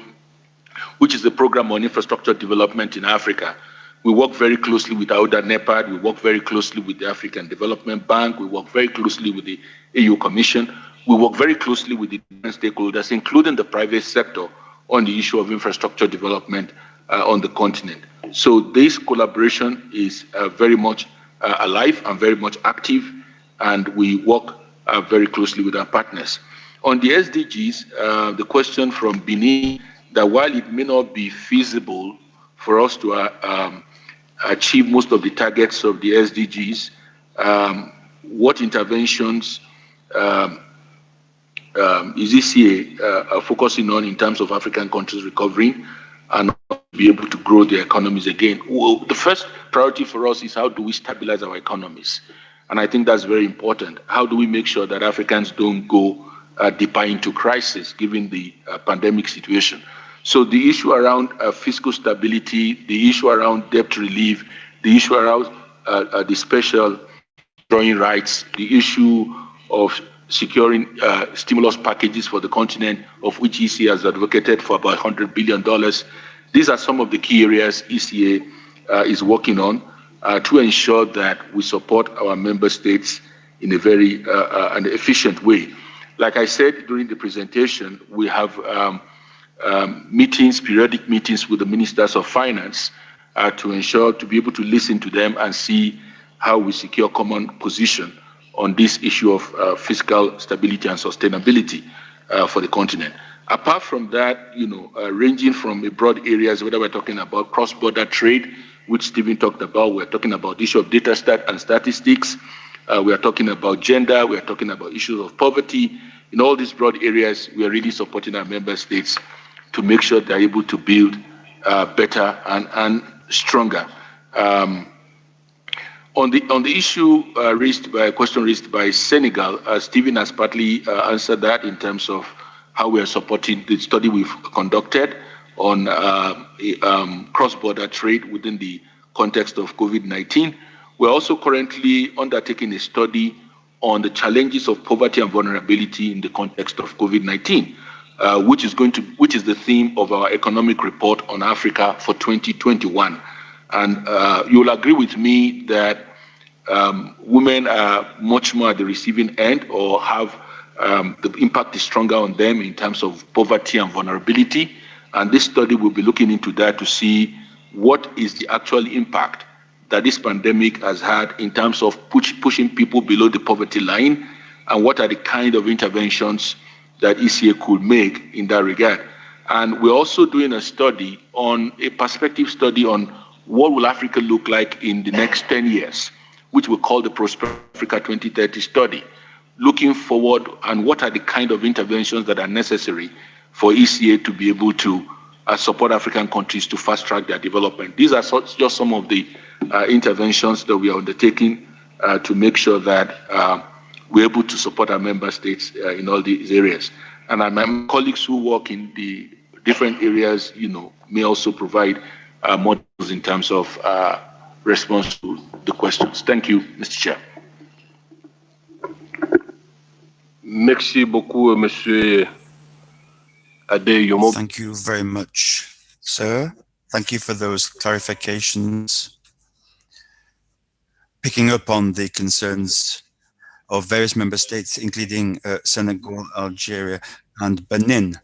which is the Program on Infrastructure Development in Africa, we work very closely with AUDA NEPAD, we work very closely with the African Development Bank, we work very closely with the AU Commission, we work very closely with the different stakeholders, including the private sector, on the issue of infrastructure development on the continent. So this collaboration is very much alive and very much active, and we work very closely with our partners. On the SDGs, the question from Benin, that while it may not be feasible for us to achieve most of the targets of the SDGs, what interventions is ECA focusing on in terms of African countries recovering and be able to grow their economies again? Well, the first priority for us is how do we stabilize our economies? And I think that's very important. How do we make sure that Africans don't go deeper into crisis given the pandemic situation? So the issue around fiscal stability, the issue around debt relief, the issue around the special drawing rights, the issue of securing stimulus packages for the continent, of which ECA has advocated for about $100 billion. These are some of the key areas ECA is working on to ensure that we support our member states in a very an efficient way. Like I said during the presentation, we have periodic meetings with the ministers of finance to be able to listen to them and see how we secure common position on this issue of fiscal stability and sustainability for the continent. Apart from that, ranging from broad areas, whether we're talking about cross-border trade, which Stephen talked about, we're talking about the issue of data and statistics, we are talking about gender, we are talking about issues of poverty. In all these broad areas, we are really supporting our member states to make sure they're able to build better and stronger. On the issue question raised by Senegal, Stephen has partly answered that in terms of how we are supporting the study we've conducted on cross-border trade within the context of COVID-19. We're also currently undertaking a study on the challenges of poverty and vulnerability in the context of COVID-19, which is the theme of our economic report on Africa for 2021. And you'll agree with me that women are much more at the receiving end or have the impact is stronger on them in terms of poverty and vulnerability. And this study will be looking into that to see what is the actual impact that this pandemic has had in terms of pushing people below the poverty line, and what are the kind of interventions that ECA could make in that regard. And we're also doing a study on a perspective study on what will Africa look like in the next 10 years, which we call the Prosper Africa 2030 study, looking forward and what are the kind of interventions that are necessary for ECA to be able to support African countries to fast track their development. These are just some of the interventions that we are undertaking to make sure that we're able to support our member states in all these areas. And my colleagues who work in the different areas, may also provide models in terms of response to the questions. Thank you, Mr. Chair. Merci beaucoup, Monsieur Adeyomo. Thank you very much, sir. Thank you for those clarifications, picking up on the concerns of various member states, including Senegal, Algeria, and Benin.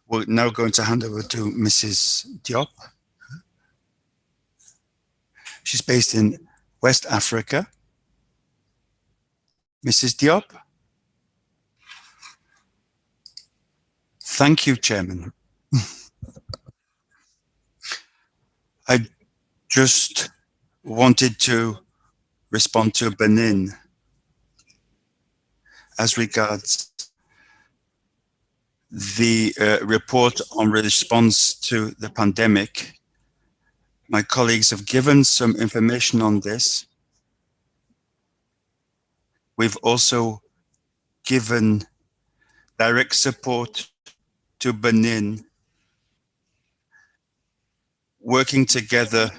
We're now going to hand over to Mrs. Diop. She's based in West Africa. Mrs. Diop? Thank you, Chairman. I just wanted to respond to Benin as regards the report on response to the pandemic. My colleagues have given some information on this. We've also given direct support to Benin, working together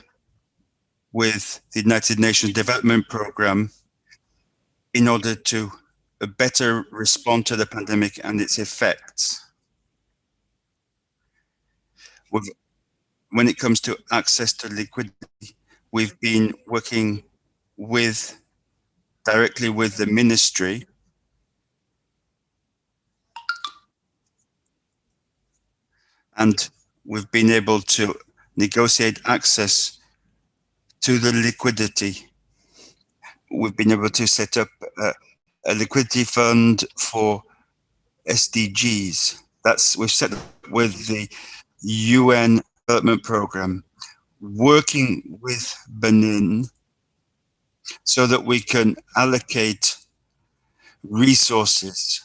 with the United Nations Development Programme in order to better respond to the pandemic and its effects. When it comes to access to liquidity, we've been working directly with the ministry and we've been able to negotiate access to the liquidity. We've been able to set up a liquidity fund for SDGs. We've set up with the UN Development Programme, working with Benin so that we can allocate resources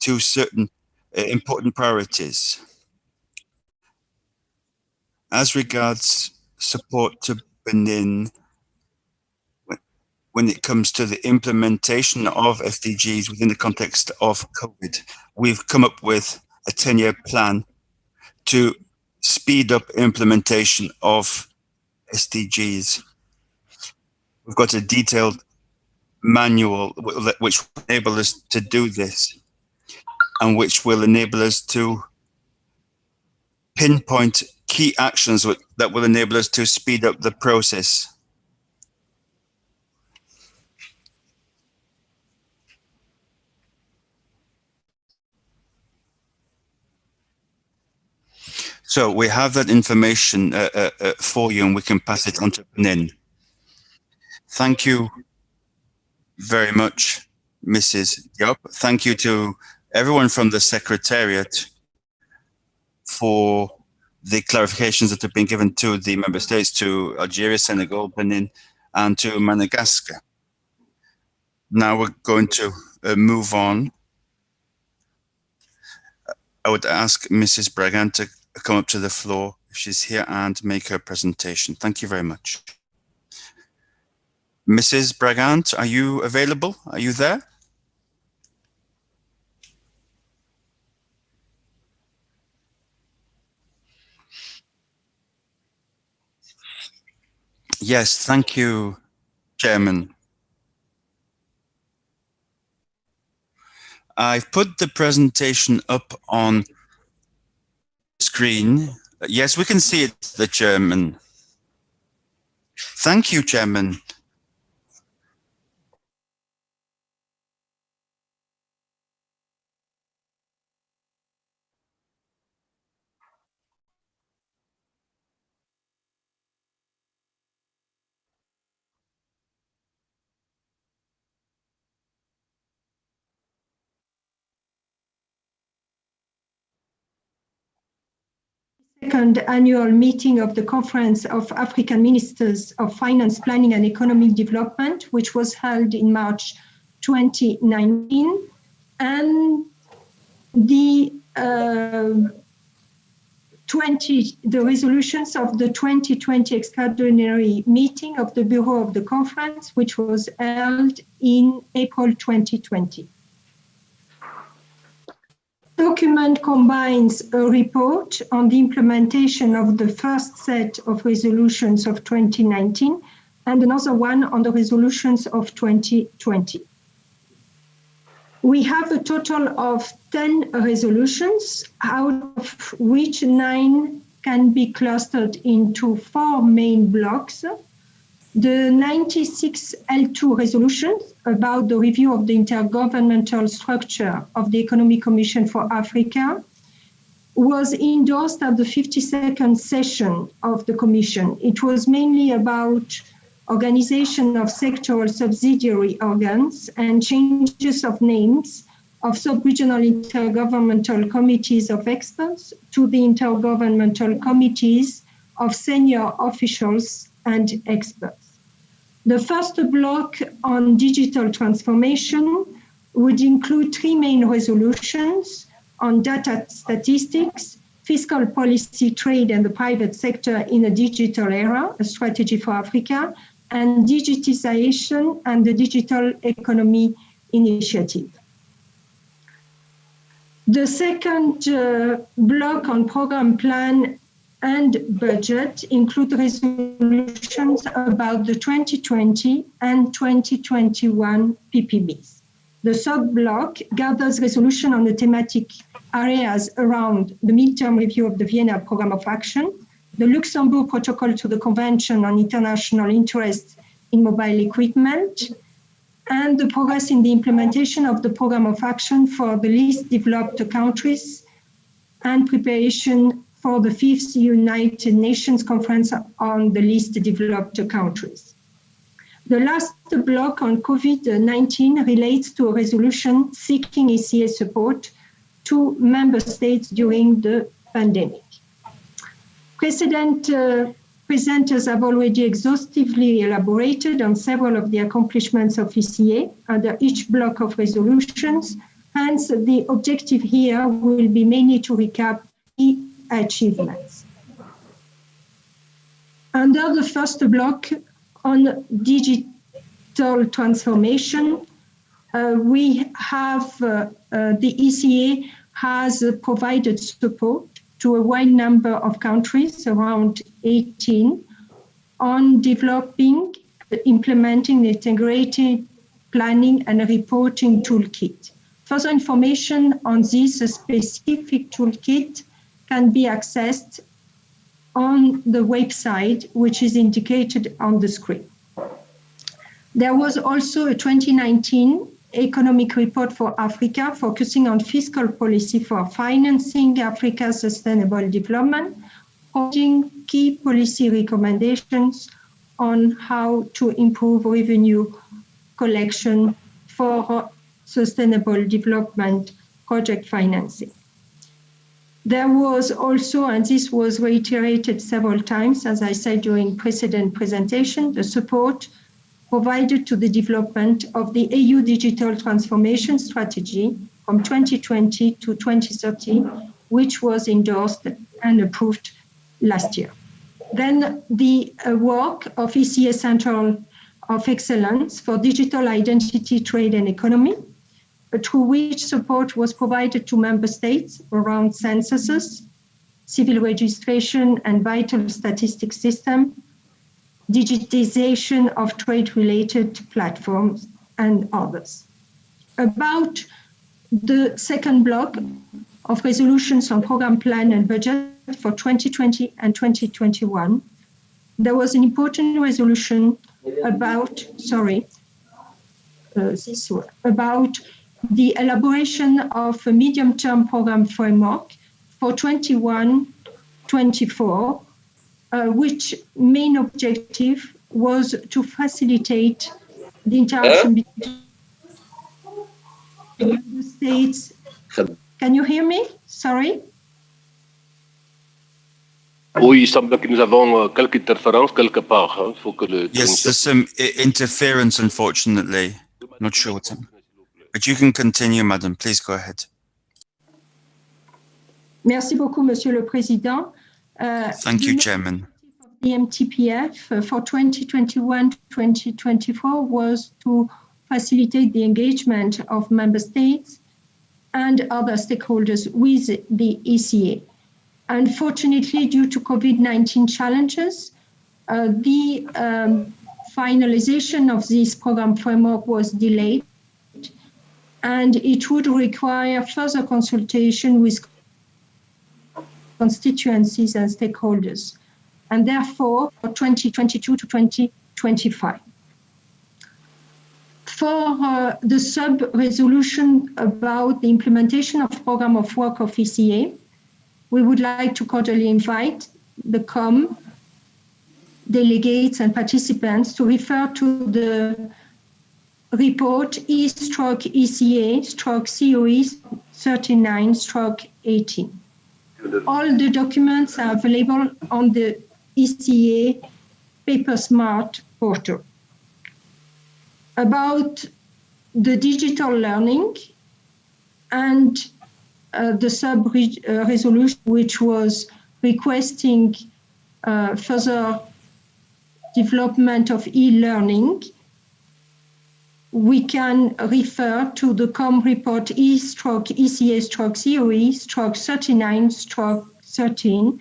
to certain important priorities. As regards support to Benin, when it comes to the implementation of SDGs within the context of COVID, we've come up with a 10-year plan to speed up implementation of SDGs. We've got a detailed manual which will enable us to do this and which will enable us to pinpoint key actions that will enable us to speed up the process. So we have that information for you and we can pass it on to Benin. Thank you very much, Mrs. Diop. Thank you to everyone from the Secretariat for the clarifications that have been given to the member states, to Algeria, Senegal, Benin, and to Madagascar. Now we're going to move on. I would ask Mrs. Bragan to come up to the floor if she's here and make her presentation. Thank you very much. Mrs. Bragant, are you available? Are you there? Yes, thank you, Chairman. I've put the presentation up on screen. Yes, we can see it, the Chairman. Thank you, Chairman. 22nd annual meeting of the Conference of African Ministers of Finance, Planning and Economic Development, which was held in March 2019, and the resolutions of the 2020 extraordinary meeting of the Bureau of the Conference, which was held in April 2020. The document combines a report on the implementation of the first set of resolutions of 2019 and another one on the resolutions of 2020. We have a total of 10 resolutions, out of which 9 can be clustered into 4 main blocks. The 96 L2 resolution about the review of the intergovernmental structure of the Economic Commission for Africa was endorsed at the 52nd session of the Commission. It was mainly about organization of sectoral subsidiary organs and changes of names of sub-regional intergovernmental committees of experts to the intergovernmental committees of senior officials and experts. The first block on digital transformation would include 3 main resolutions on data statistics, fiscal policy, trade, and the private sector in a digital era, a strategy for Africa, and digitization and the digital economy initiative. The second block on program plan and budget include resolutions about the 2020 and 2021 PPBs. The sub-block gathers resolution on the thematic areas around the midterm review of the Vienna Programme of Action, the Luxembourg Protocol to the Convention on International Interest in Mobile Equipment, and the progress in the implementation of the Programme of Action for the least developed countries and preparation for the 5th United Nations Conference on the least developed countries. The last block on COVID-19 relates to a resolution seeking ECA support to member states during the pandemic. Presenters have already exhaustively elaborated on several of the accomplishments of ECA under each block of resolutions. Hence, the objective here will be mainly to recap the achievements. Under the first block on digital transformation, we have the ECA has provided support to a wide number of countries, around 18, on developing, implementing the integrated planning and reporting toolkit. Further information on this specific toolkit can be accessed on the website, which is indicated on the screen. There was also a 2019 economic report for Africa, focusing on fiscal policy for financing Africa's sustainable development, holding key policy recommendations on how to improve revenue collection for sustainable development project financing. There was also, and this was reiterated several times, as I said during precedent presentation, the support provided to the development of the EU digital transformation strategy from 2020 to 2030, which was endorsed and approved last year. Then the work of ECA Central of Excellence for Digital Identity, Trade and Economy, through which support was provided to member states around censuses, civil registration and vital statistics system, digitization of trade-related platforms, and others. About the second block of resolutions on program plan and budget for 2020 and 2021, there was an important resolution about, about the elaboration of a medium-term program framework for 21-24, which main objective was to facilitate the interaction between the states. Can you hear me? Sorry. Oui, il semble que nous avons quelques interférences quelque part. Hein. Faut que le Yes, there's some interference, unfortunately. Not sure what's happening. But you can continue, madam. Please go ahead. Merci beaucoup, Monsieur le Président. Thank you, Chairman. The MTPF for 2021-2024 was to facilitate the engagement of member states and other stakeholders with the ECA. Unfortunately, due to COVID-19 challenges, the finalization of this program framework was delayed, and it would require further consultation with constituencies and stakeholders, and therefore 2022 to 2025. For the sub-resolution about the implementation of program of work of ECA, we would like to cordially invite the CoM delegates and participants to refer to the report E/ECA/COE 39/18. All the documents are available on the ECA PaperSmart portal. About the digital learning and the sub-resolution, which was requesting further development of e-learning, we can refer to the CoM report E/ECA/COE 39/13,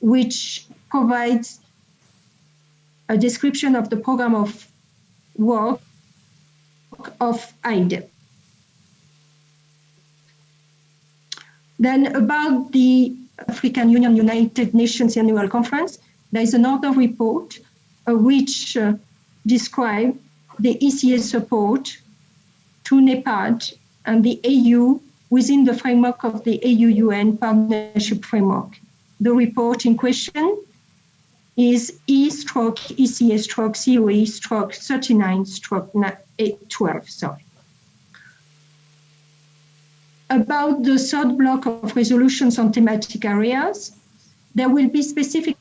which provides a description of the program of work of IDE. Then about the African Union United Nations Annual Conference, there is another report which describes the ECA support to NEPAD and the AU within the framework of the AU-UN Partnership Framework. The report in question is E/ECA/COE 39/12. About the third block of resolutions on thematic areas, there will be specific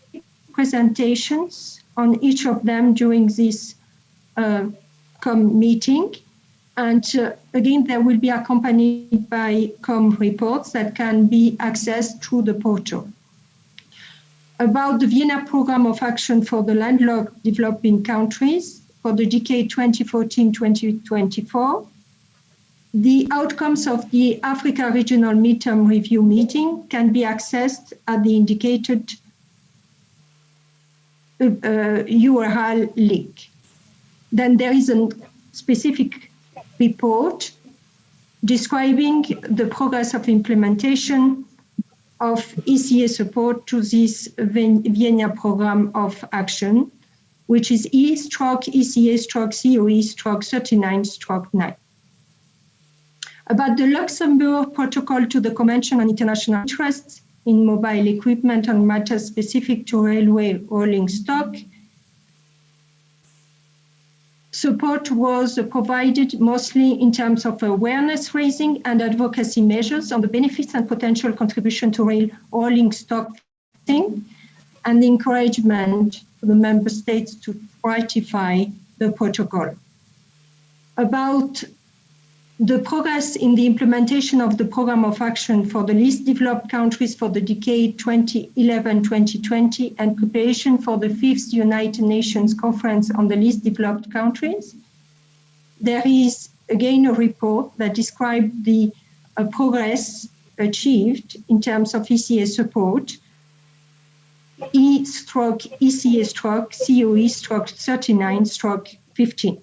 presentations on each of them during this CoM meeting. And again, they will be accompanied by CoM reports that can be accessed through the portal. About the Vienna Programme of Action for the Landlocked Developing Countries for the decade 2014-2024, the outcomes of the Africa Regional Midterm Review meeting can be accessed at the indicated URL link. Then there is a specific report describing the progress of implementation of ECA support to this Vienna Programme of Action, which is E/ECA/COE 39/9. About the Luxembourg Protocol to the Convention on International Interests in Mobile Equipment and matters specific to railway rolling stock, support was provided mostly in terms of awareness raising and advocacy measures on the benefits and potential contribution to rail rolling stock thing, and the encouragement for the member states to ratify the protocol. About the progress in the implementation of the Programme of Action for the least developed countries for the decade 2011-2020 and preparation for the 5th United Nations Conference on the least developed countries, there is again a report that describes the progress achieved in terms of ECA support, E/ECA/COE 39/15.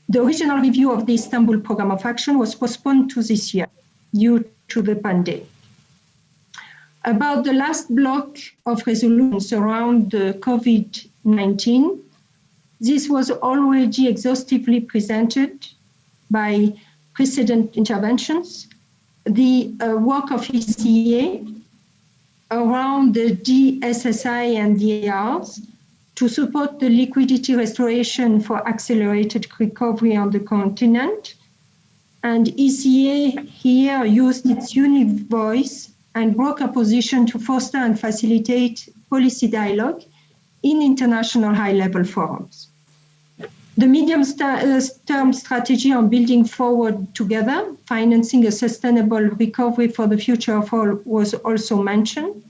The original review of the Istanbul Programme of Action was postponed to this year due to the pandemic. About the last block of resolutions around the COVID-19, this was already exhaustively presented by precedent interventions. The work of ECA around the DSSI and DARs to support the liquidity restoration for accelerated recovery on the continent. And ECA here used its unique voice and broker position to foster and facilitate policy dialogue in international high-level forums. The medium-term strategy on building forward together, financing a sustainable recovery for the future of all, was also mentioned,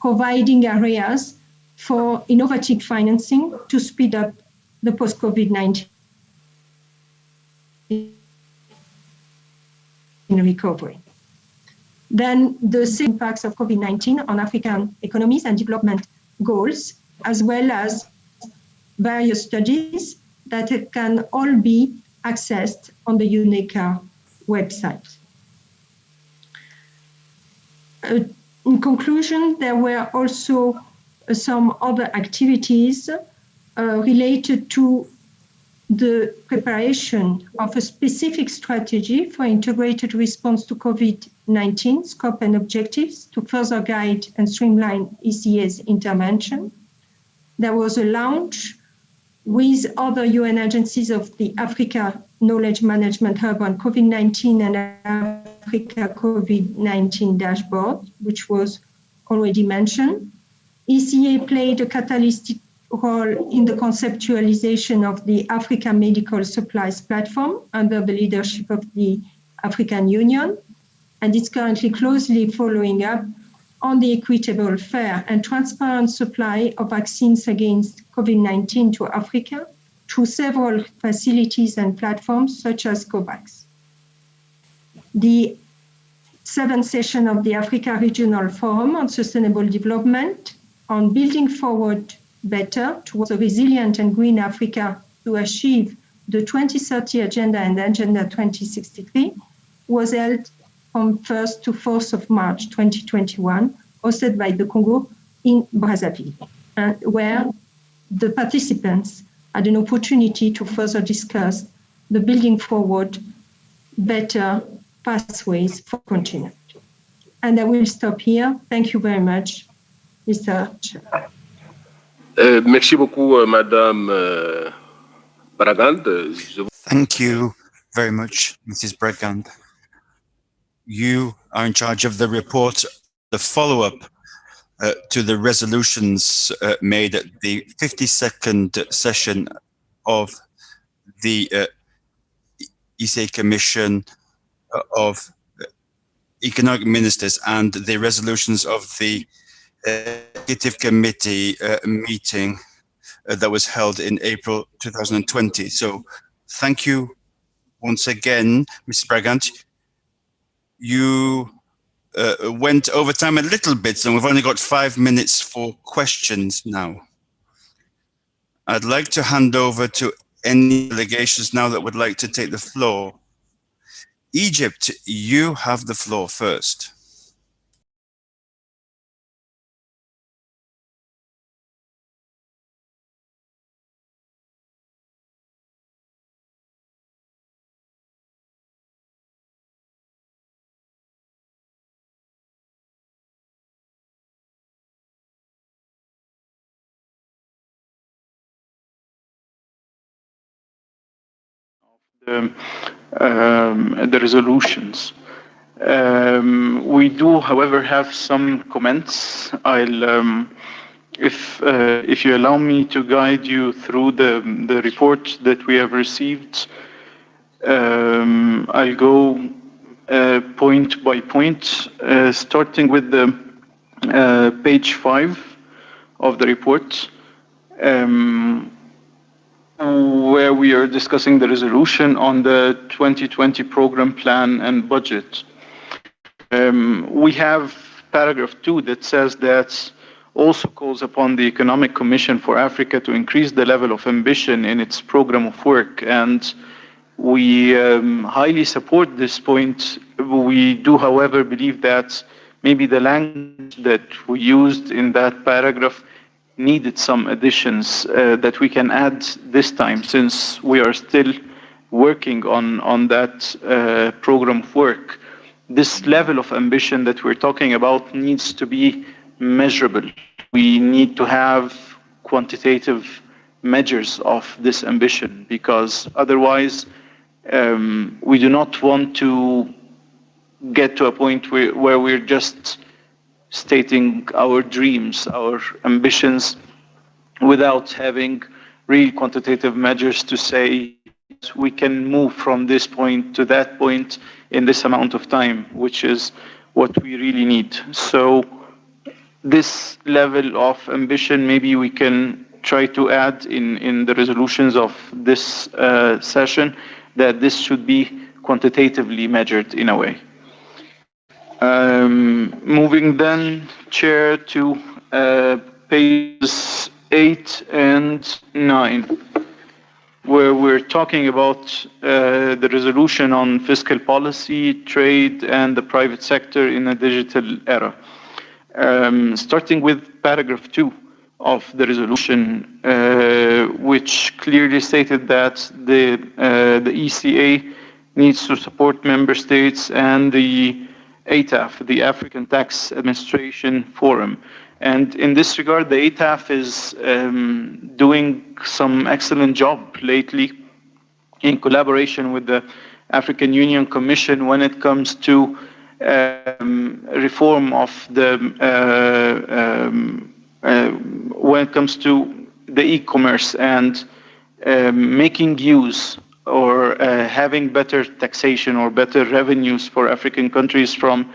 providing areas for innovative financing to speed up the post-COVID-19 recovery. Then the impacts of COVID-19 on African economies and development goals, as well as various studies that can all be accessed on the UNECA website. In conclusion, there were also some other activities related to the preparation of a specific strategy for integrated response to COVID-19, scope and objectives to further guide and streamline ECA's intervention. There was a launch with other UN agencies of the Africa Knowledge Management Hub on COVID-19 and Africa COVID-19 dashboard, which was already mentioned. ECA played a catalytic role in the conceptualization of the Africa Medical Supplies Platform under the leadership of the African Union, and it's currently closely following up on the equitable, fair, and transparent supply of vaccines against COVID-19 to Africa through several facilities and platforms such as COVAX. The 7th session of the Africa Regional Forum on Sustainable Development on building forward better towards a resilient and green Africa to achieve the 2030 Agenda and Agenda 2063 was held from 1st to 4th of March 2021, hosted by the Congo in Brazzaville, where the participants had an opportunity to further discuss the building forward better pathways for continent. And I will stop here. Thank you very much, Mr. Chair. Merci beaucoup, Madame Bragand. Thank you very much, Mrs. Bragand. You are in charge of the report, the follow-up to the resolutions made at the 52nd session of the ECA Commission of Economic Ministers and the resolutions of the Executive Committee meeting that was held in April 2020. So thank you once again, Mrs. Bragand. You went over time a little bit, and we've only got 5 minutes for questions now. I'd like to hand over to any delegations now that would like to take the floor. Egypt, you have the floor first. The resolutions. We do, however, have some comments. If you allow me to guide you through the report that we have received, I'll go point by point, starting with the page 5 of the report. Where we are discussing the resolution on the 2020 program plan and budget. We have paragraph 2 that says that also calls upon the Economic Commission for Africa to increase the level of ambition in its program of work. And we highly support this point. We do, however, believe that maybe the language that we used in that paragraph needed some additions that we can add this time, since we are still working on that program of work. This level of ambition that we're talking about needs to be measurable. We need to have quantitative measures of this ambition, because otherwise we do not want to get to a point where we're just stating our dreams, our ambitions, without having real quantitative measures to say we can move from this point to that point in this amount of time, which is what we really need. So this level of ambition, maybe we can try to add in the resolutions of this session, that this should be quantitatively measured in a way. Moving then, Chair, to pages 8 and 9, where we're talking about the resolution on fiscal policy, trade, and the private sector in a digital era. Starting with paragraph 2 of the resolution, which clearly stated that the ECA needs to support member states and the ATAF, the African Tax Administration Forum. And in this regard, the ATAF is doing some excellent job lately in collaboration with the African Union Commission when it comes to reform of the when it comes to the e-commerce and making use or having better taxation or better revenues for African countries from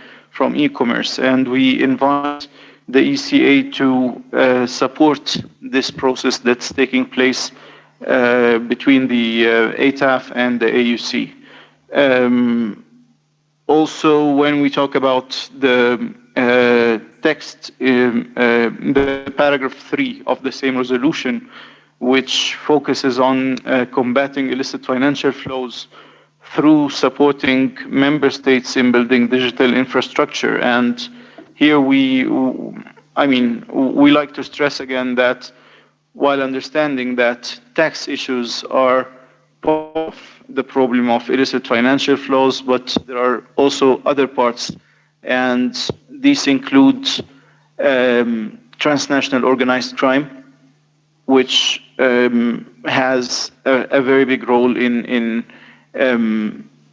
e-commerce. And we invite the ECA to support this process that's taking place between the ATAF and the AUC. Also, when we talk about the text, the paragraph 3 of the same resolution, which focuses on combating illicit financial flows through supporting member states in building digital infrastructure. And here we like to stress again that while understanding that tax issues are part of the problem of illicit financial flows, but there are also other parts, and these include transnational organized crime, which has a very big role in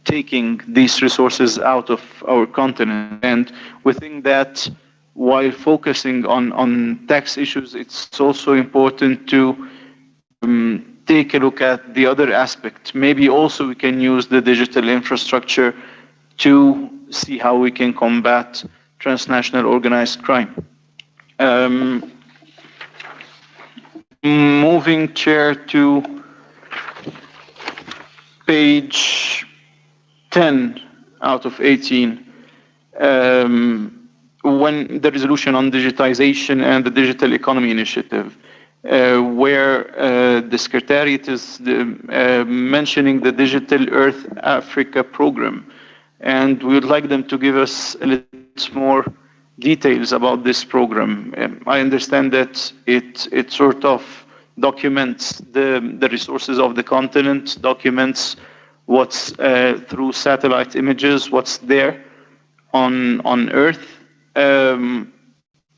taking these resources out of our continent. And we think that while focusing on tax issues, it's also important to take a look at the other aspect. Maybe also we can use the digital infrastructure to see how we can combat transnational organized crime. Moving, Chair, to page 10 out of 18, when the resolution on digitization and the digital economy initiative, where the Secretariat is mentioning the Digital Earth Africa program. And we would like them to give us a little bit more details about this program. I understand that it sort of documents the resources of the continent, documents what's through satellite images, what's there on Earth.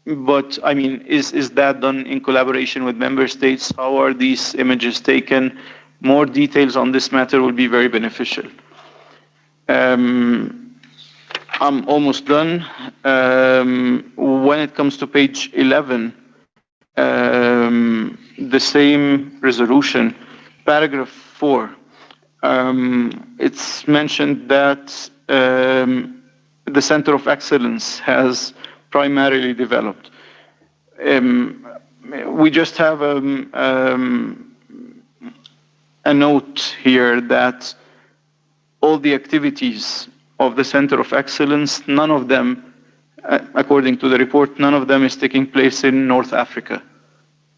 But I mean, is that done in collaboration with member states? How are these images taken? More details on this matter will be very beneficial. I'm almost done. When it comes to page 11, the same resolution, paragraph 4, it's mentioned that the Center of Excellence has primarily developed. We just have a note here that all the activities of the Center of Excellence, none of them, according to the report, none of them is taking place in North Africa.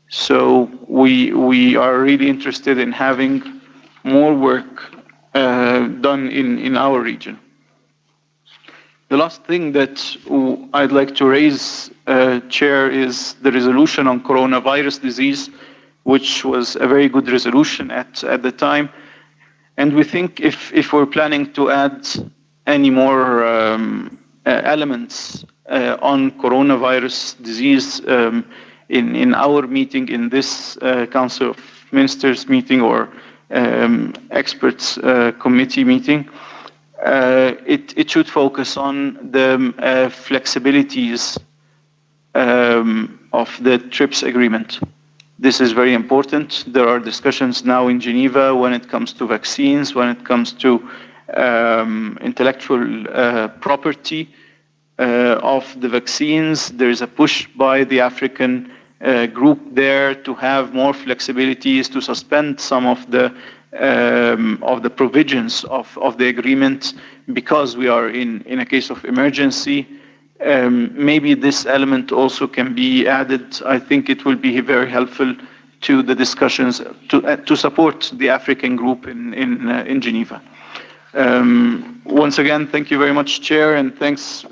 So we are really interested in having more work done in our region. The last thing that I'd like to raise, Chair, is the resolution on coronavirus disease, which was a very good resolution at the time. And we think if we're planning to add any more elements on coronavirus disease in our meeting, in this Council of Ministers meeting or experts committee meeting, it should focus on the flexibilities of the TRIPS agreement. This is very important. There are discussions now in Geneva when it comes to vaccines, when it comes to intellectual property of the vaccines. There is a push by the African group there to have more flexibilities, to suspend some of the provisions of the agreement because we are in a case of emergency. Maybe this element also can be added. I think it will be very helpful to the discussions to support the African group in Geneva. Once again, thank you very much, Chair, and thanks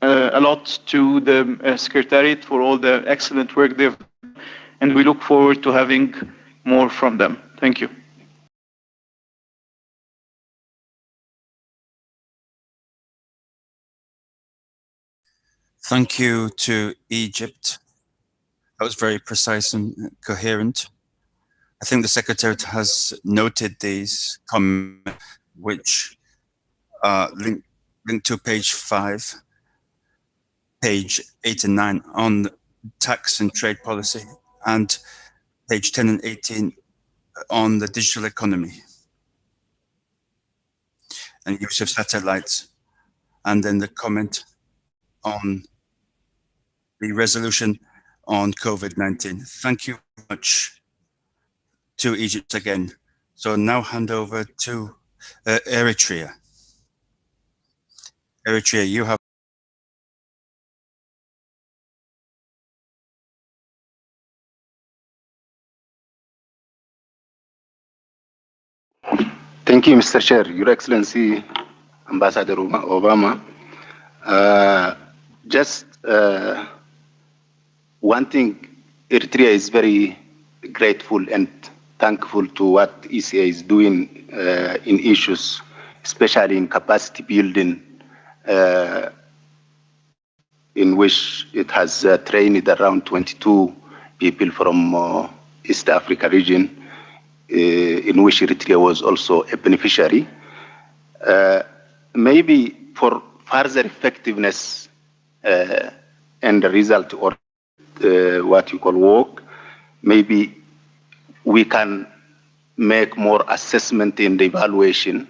a lot to the Secretariat for all the excellent work they've done, and we look forward to having more from them. Thank you. Thank you to Egypt. That was very precise and coherent. I think the Secretariat has noted these comments, which are linked to page 5, page 8 and 9 on tax and trade policy, and page 10 and 18 on the digital economy and use of satellites, and then the comment on the resolution on COVID-19. Thank you very much to Egypt again. So now hand over to Eritrea. Eritrea, you have. Thank you, Mr. Chair. Your Excellency, Ambassador Obama. Just one thing, Eritrea is very grateful and thankful to what ECA is doing in issues, especially in capacity building, in which it has trained around 22 people from East Africa region, in which Eritrea was also a beneficiary. Maybe for further effectiveness and the result or what you call work, maybe we can make more assessment in the evaluation,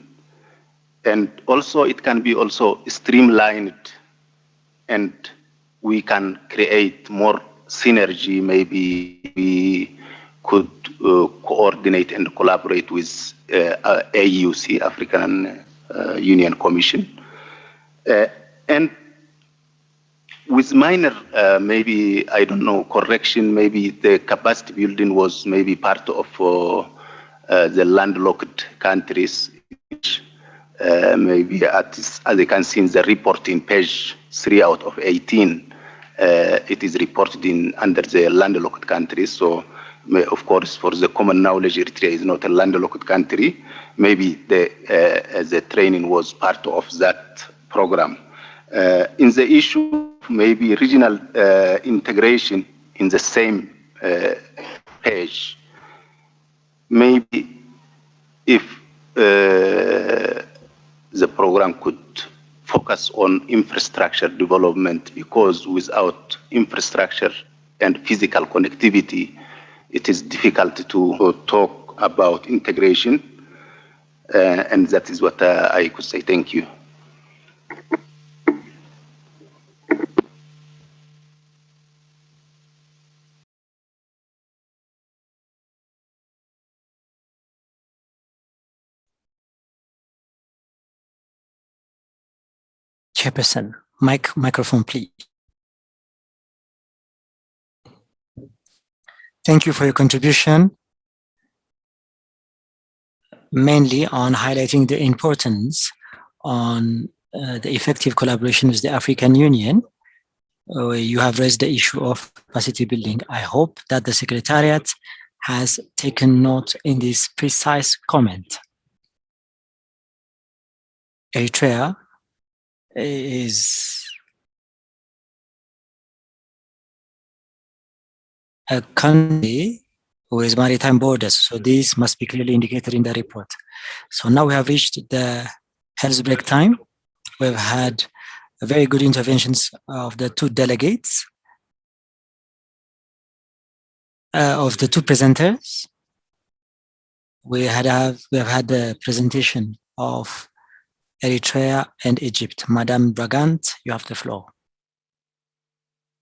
and also it can be also streamlined, and we can create more synergy. Maybe we could coordinate and collaborate with AUC, African Union Commission, and with minor, maybe, I don't know, correction, maybe the capacity building was maybe part of the landlocked countries, which maybe as you can see in the report in page 3 out of 18, it is reported in under the landlocked countries. So, of course, for the common knowledge, Eritrea is not a landlocked country. Maybe the training was part of that program. In the issue, maybe regional integration in the same page, maybe if the program could focus on infrastructure development, because without infrastructure and physical connectivity, it is difficult to talk about integration, and that is what I could say. Thank you. Chairperson, microphone, please. Thank you for your contribution, mainly on highlighting the importance on the effective collaboration with the African Union. You have raised the issue of capacity building. I hope that the Secretariat has taken note in this precise comment. Eritrea is a country with maritime borders, so this must be clearly indicated in the report. So now we have reached the health break time. We've had very good interventions of the two delegates. of the two presenters. We have had the presentation of Eritrea and Egypt. Madame Bragant, you have the floor.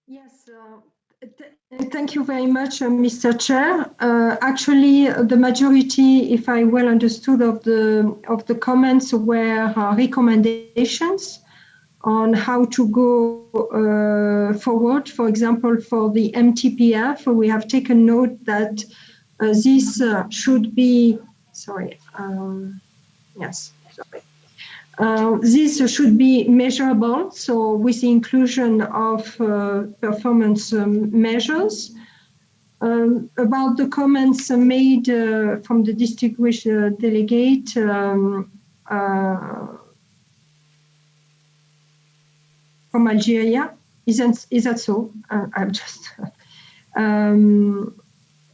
Yes, thank you very much, Mr. Chair. Actually, the majority, if I well understood, of the comments were recommendations on how to go forward. For example, for the MTPF, we have taken note that this should be, this should be measurable, so with the inclusion of performance measures. About the comments made from the distinguished delegate, from Algeria, is that so? I'm just.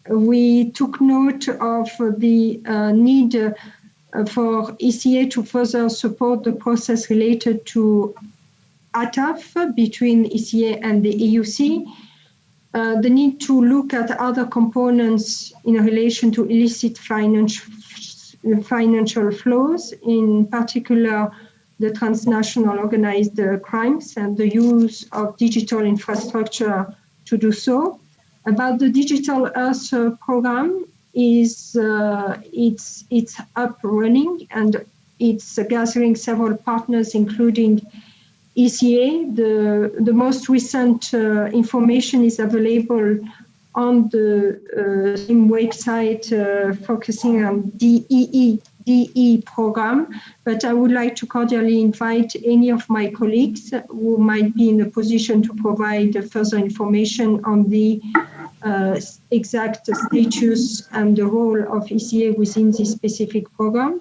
We took note of the need for ECA to further support the process related to ATAF between ECA and the EUC. The need to look at other components in relation to illicit financial flows, in particular the transnational organized crimes and the use of digital infrastructure to do so. About the Digital Earth program, it's up running and it's gathering several partners, including ECA. The most recent information is available on the same website focusing on DE program, but I would like to cordially invite any of my colleagues who might be in a position to provide further information on the exact status and the role of ECA within this specific program.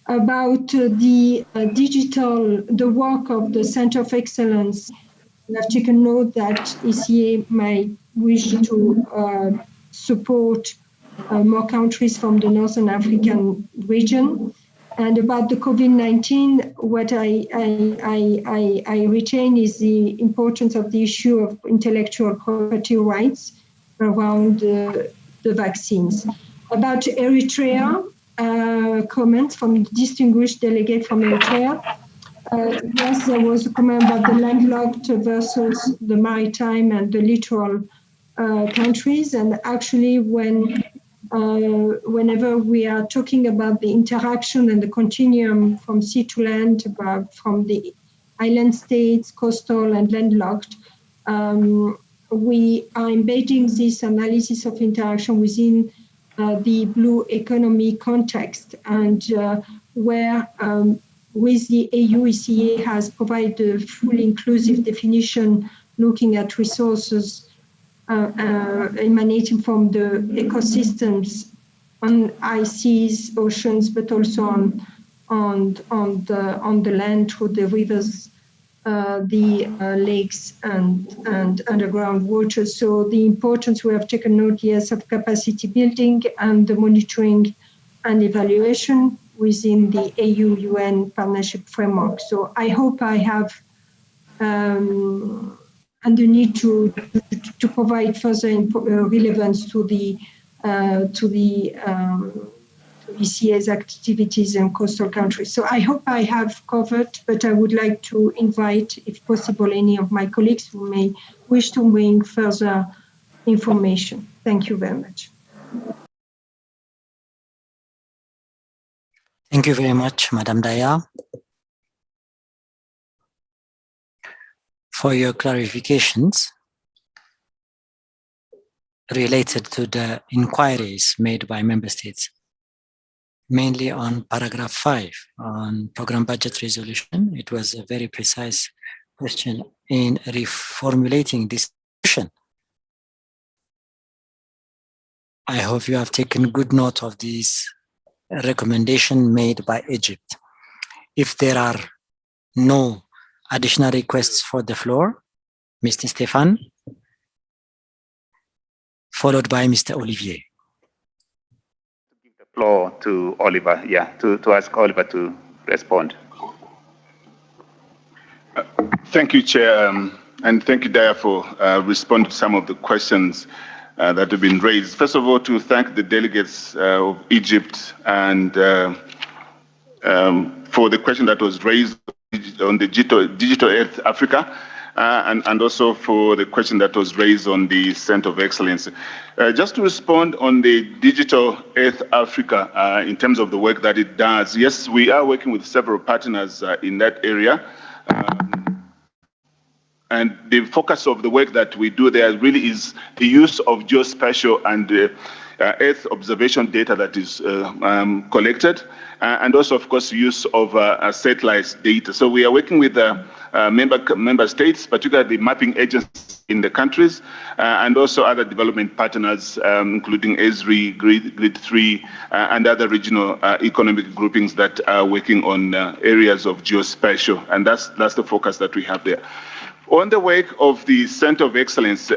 About the the work of the Center of Excellence, we have taken note that ECA might wish to support more countries from the Northern African region. And about the COVID-19, what I retain is the importance of the issue of intellectual property rights around the vaccines. About Eritrea, comments from the distinguished delegate from Eritrea. Yes, there was a comment about the landlocked versus the maritime and the littoral countries. And actually, whenever we are talking about the interaction and the continuum from sea to land, from the island states, coastal and landlocked, we are embedding this analysis of interaction within the blue economy context, and where with the AU, ECA has provided a fully inclusive definition looking at resources emanating from the ecosystems on seas, oceans, but also on the land through the rivers, the lakes and underground water. So the importance, we have taken note, yes, of capacity building and the monitoring and evaluation within the AU-UN partnership framework. So I hope I have and the need to provide further relevance to the ECA's activities in coastal countries. So I hope I have covered, but I would like to invite, if possible, any of my colleagues who may wish to bring further information. Thank you very much. Thank you very much, Madame Daya, for your clarifications related to the inquiries made by member states, mainly on paragraph 5 on program budget resolution. It was a very precise question in reformulating this question. I hope you have taken good note of this recommendation made by Egypt. If there are no additional requests for the floor, Mr. Stéphane, followed by Mr. Olivier. Give the floor to Oliver, to ask Oliver to respond. Thank you, Chair, and thank you, Daya, for responding to some of the questions. that have been raised. First of all, to thank the delegates of Egypt and for the question that was raised on the Digital Earth Africa, and also for the question that was raised on the Center of Excellence. Just to respond on the Digital Earth Africa in terms of the work that it does, yes, we are working with several partners in that area. And the focus of the work that we do there really is the use of geospatial and Earth observation data that is collected, and also, of course, use of satellite data. So we are working with member states, particularly the mapping agencies in the countries, and also other development partners, including ESRI, Grid3, and other regional economic groupings that are working on areas of geospatial, and that's the focus that we have there. On the work of the Center of Excellence,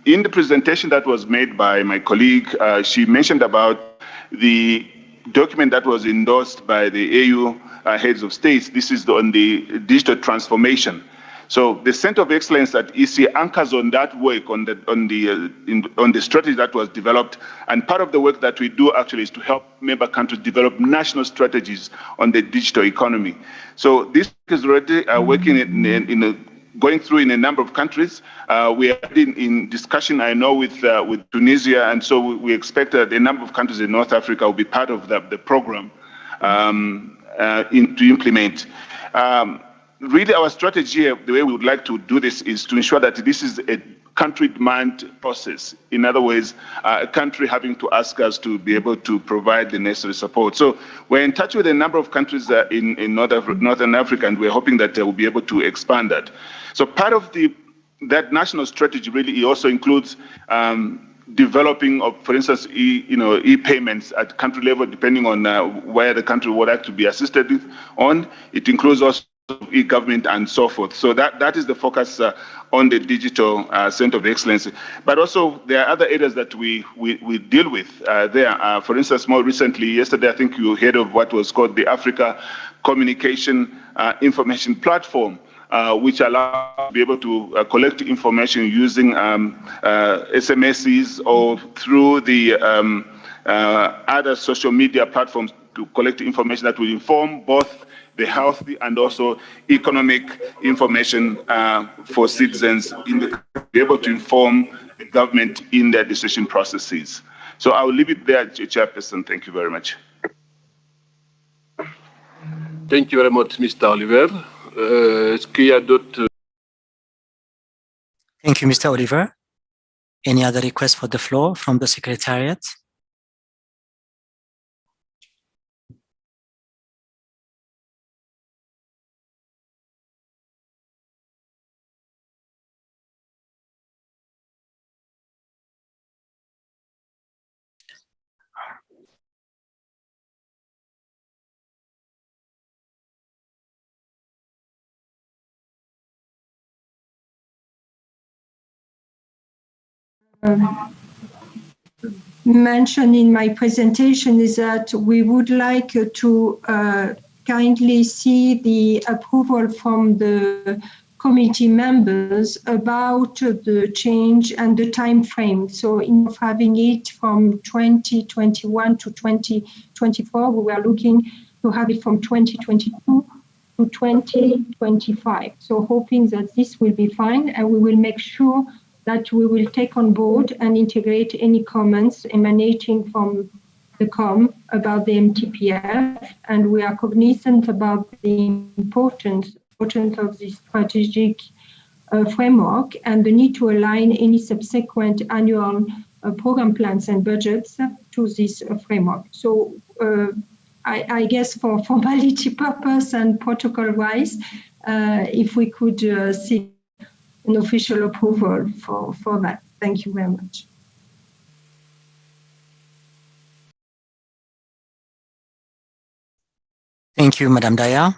in the presentation that was made by my colleague, she mentioned about the document that was endorsed by the AU heads of states. This is on the digital transformation. So the Center of Excellence at EC anchors on that work, on the strategy that was developed. And part of the work that we do actually is to help member countries develop national strategies on the digital economy. So this is already working going through in a number of countries. We are in discussion, I know, with Tunisia, and so we expect that a number of countries in North Africa will be part of the program to implement. Really, our strategy, the way we would like to do this, is to ensure that this is a country demand process. In other words, a country having to ask us to be able to provide the necessary support. So we're in touch with a number of countries in Northern Africa, and we're hoping that we'll be able to expand that. So part of that national strategy really also includes developing of, for instance, e-payments at country level, depending on where the country would like to be assisted on. It includes also e-government and so forth. So that is the focus on the Digital Center of Excellence. But also there are other areas that we deal with there. For instance, more recently, yesterday, I think you heard of what was called the Africa Communication Information Platform, which allows us to be able to collect information using SMSs or through the other social media platforms to collect information that will inform both the healthy and also economic information for citizens in the country, be able to inform the government in their decision processes. So I will leave it there, Chairperson. Thank you very much. Thank you very much, Mr. Oliver. Est-ce qu'il y a d'autres? Thank you, Mr. Oliver. Any other requests for the floor from the Secretariat? Mentioned in my presentation is that we would like to kindly see the approval from the committee members about the change and the time frame. So instead of having it from 2021 to 2024, we are looking to have it from 2022 to 2025. So hoping that this will be fine, and we will make sure that we will take on board and integrate any comments emanating from the CoM about the MTPF, and we are cognizant about the importance of this strategic framework and the need to align any subsequent annual program plans and budgets to this framework. So I guess for formality purpose and protocol-wise, if we could see an official approval for that. Thank you very much. Thank you, Madam Daya.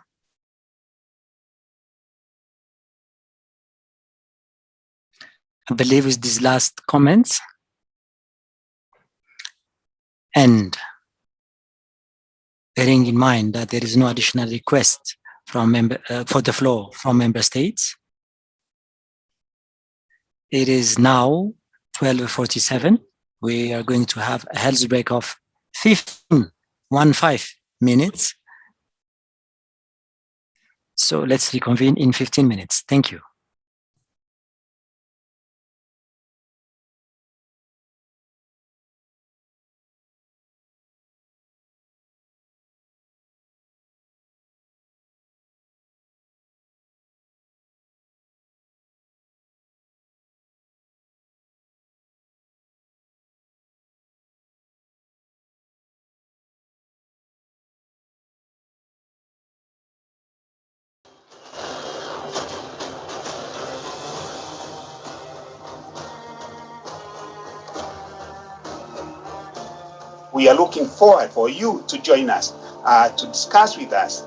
I believe with these last comments, and bearing in mind that there is no additional request from for the floor from member states, it is now 12:47. We are going to have a health break of 15 minutes. So let's reconvene in 15 minutes. Thank you. We are looking forward for you to join us to discuss with us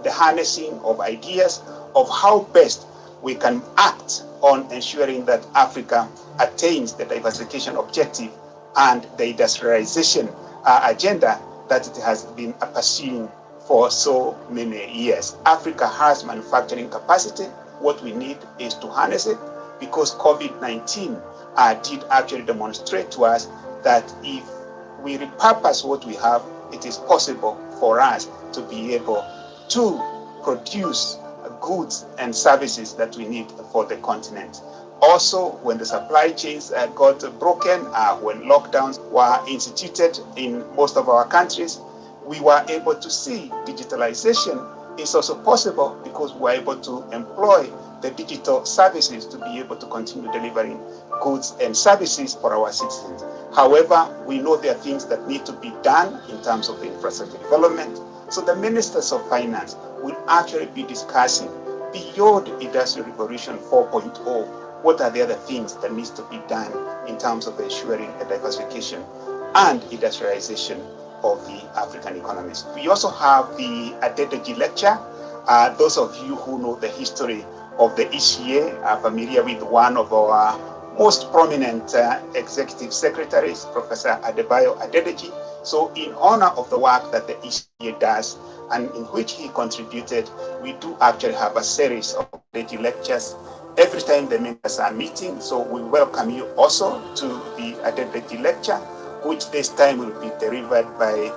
the harnessing of ideas of how best we can act on ensuring that Africa attains the diversification objective and the industrialization agenda that it has been pursuing for so many years. Africa has manufacturing capacity. What we need is to harness it, because COVID-19 did actually demonstrate to us that if we repurpose what we have, it is possible for us to be able to produce goods and services that we need for the continent. Also, when the supply chains got broken, when lockdowns were instituted in most of our countries, we were able to see digitalization is also possible, because we were able to employ the digital services to be able to continue delivering goods and services for our citizens. However, we know there are things that need to be done in terms of the infrastructure development. So the ministers of finance will actually be discussing beyond Industrial Revolution 4.0, what are the other things that needs to be done in terms of ensuring a diversification and industrialization of the African economies. We also have the Adedeji lecture. Those of you who know the history of the ECA are familiar with one of our most prominent executive secretaries, Professor Adebayo Adedeji. So in honor of the work that the ECA does and in which he contributed, we do actually have a series of Adedeji lectures every time the members are meeting. So we welcome you also to the Adedeji lecture, which this time will be delivered by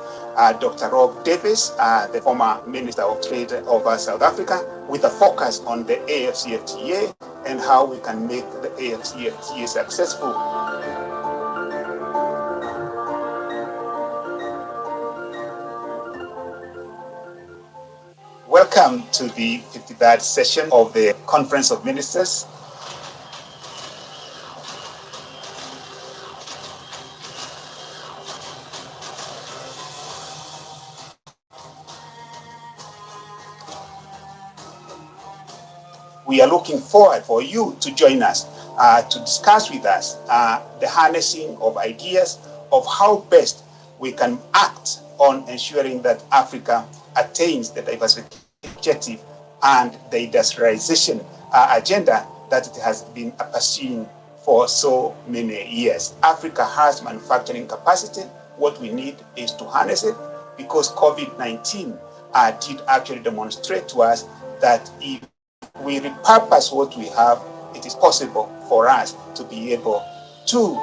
Dr. Rob Davis, the former Minister of Trade of South Africa, with a focus on the AFCFTA and how we can make the AFCFTA successful. Welcome to the 53rd session of the Conference of Ministers. We are looking forward for you to join us to discuss with us the harnessing of ideas of how best we can act on ensuring that Africa attains the diversification objective and the industrialization agenda that it has been pursuing for so many years. Africa has manufacturing capacity. What we need is to harness it, because COVID-19 did actually demonstrate to us that if we repurpose what we have, it is possible for us to be able to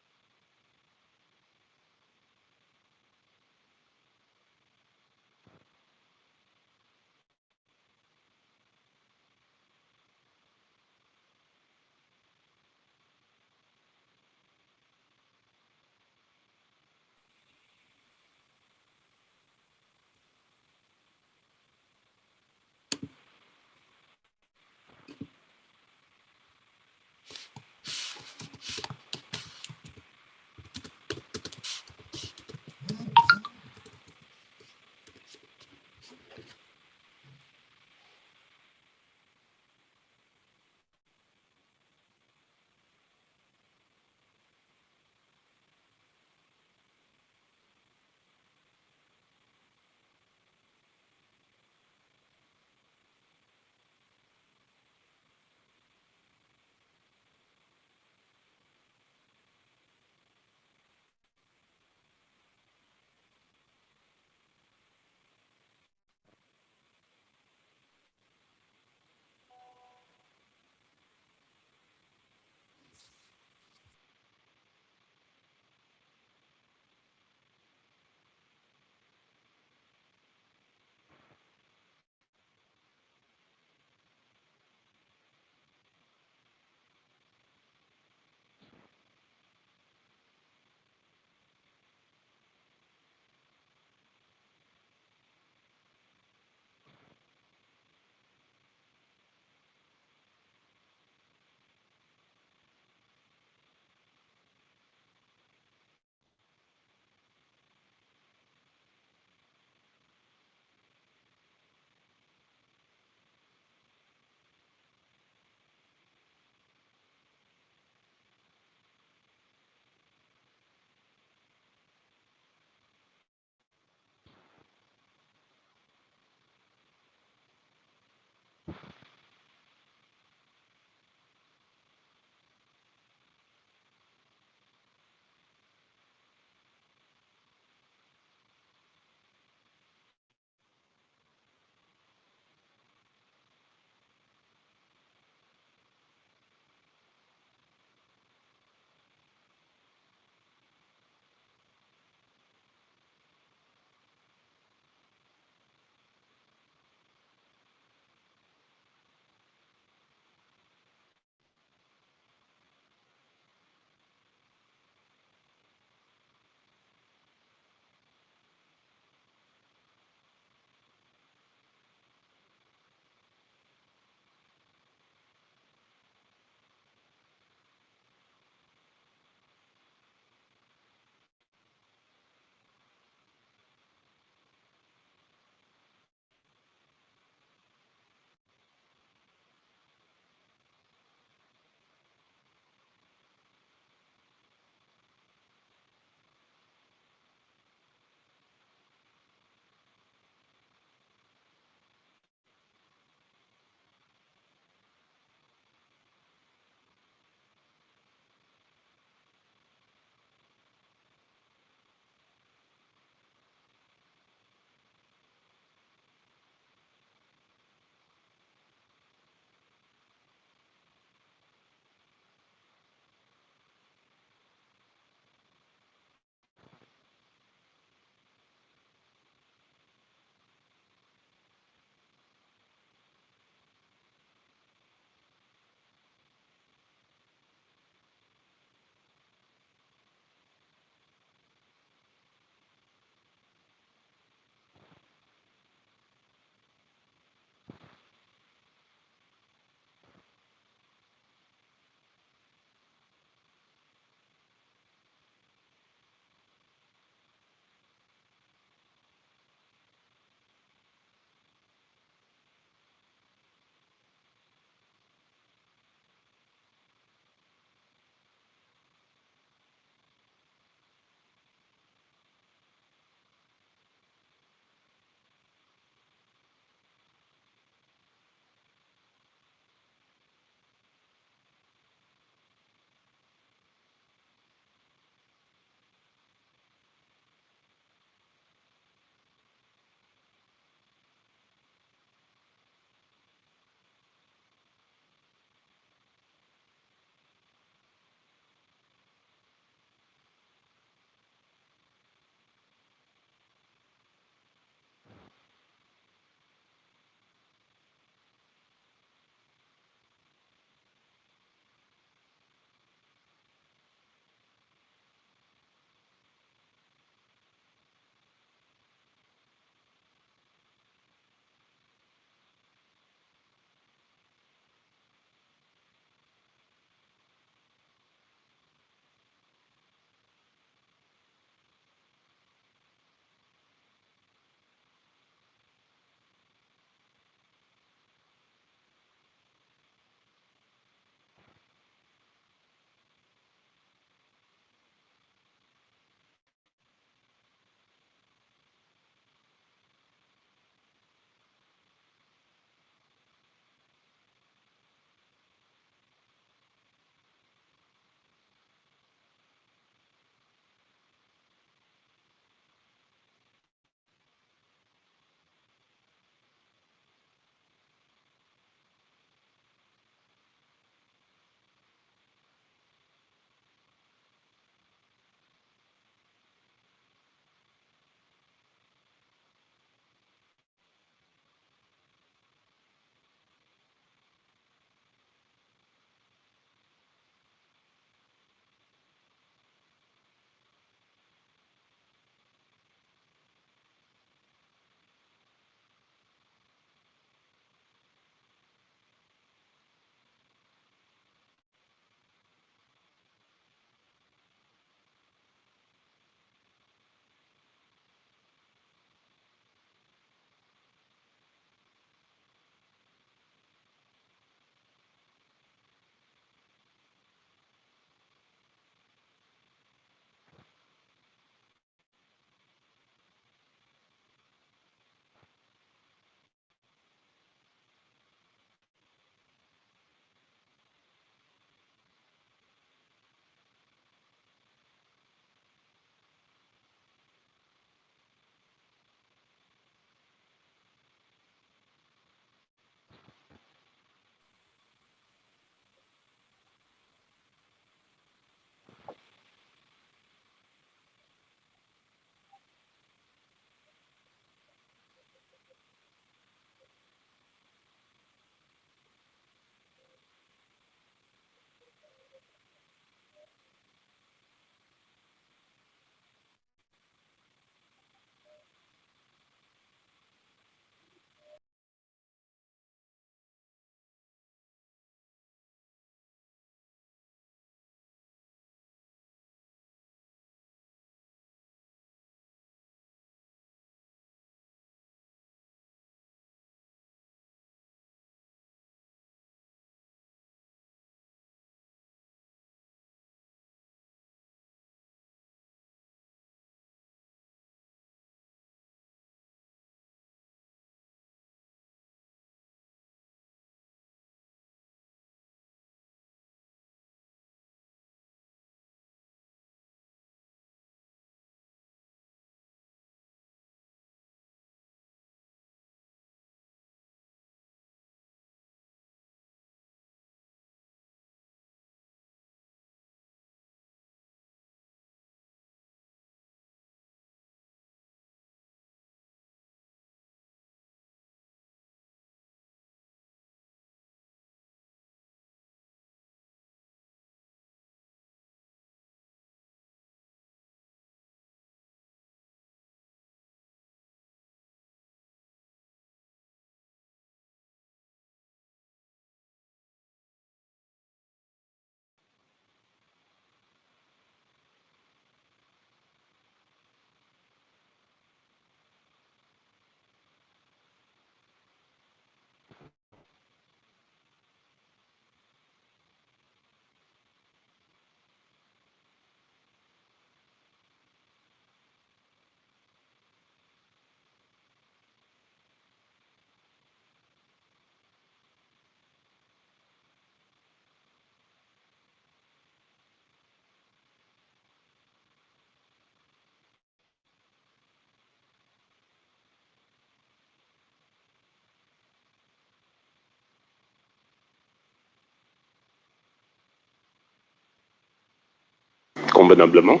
convenablement.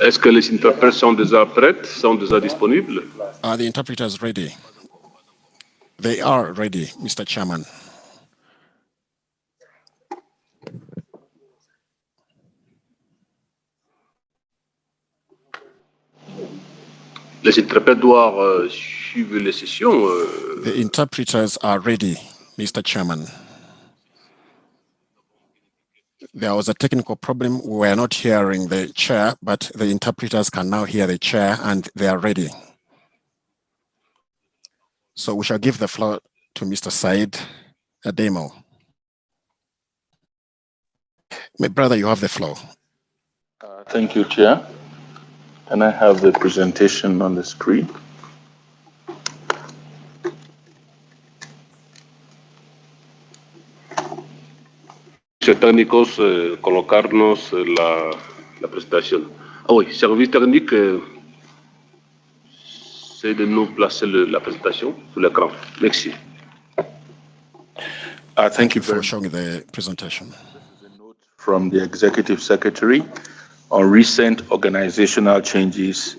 Est-ce que les interprètes sont déjà prêts, sont déjà disponibles? Are the interpreters ready? They are ready, Mr. Chairman. Les interprètes doivent suivre les sessions. The interpreters are ready, Mr. Chairman. There was a technical problem. We were not hearing the chair, but the interpreters can now hear the chair and they are ready. So we shall give the floor to Mr. Said Ademo. My brother, you have the floor. Thank you, Chair. Can I have the presentation on the screen? Técnicos, colocarnos la presentación. Ah oui, service technique, c'est de nous placer la présentation sur l'écran. Merci. Thank you for showing the presentation. This is a note from the Executive Secretary on recent organizational changes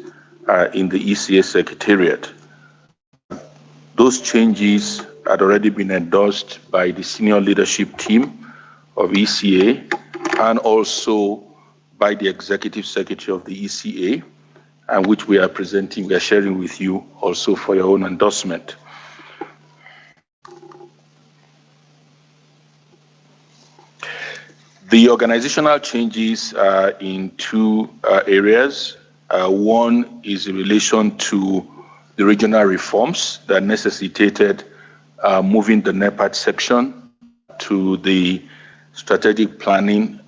in the ECA Secretariat. Those changes had already been endorsed by the senior leadership team of ECA and also by the Executive Secretary of the ECA, and which we are sharing with you also for your own endorsement. The organizational changes are in two areas. One is in relation to the regional reforms that necessitated moving the NEPAD section to the strategic planning,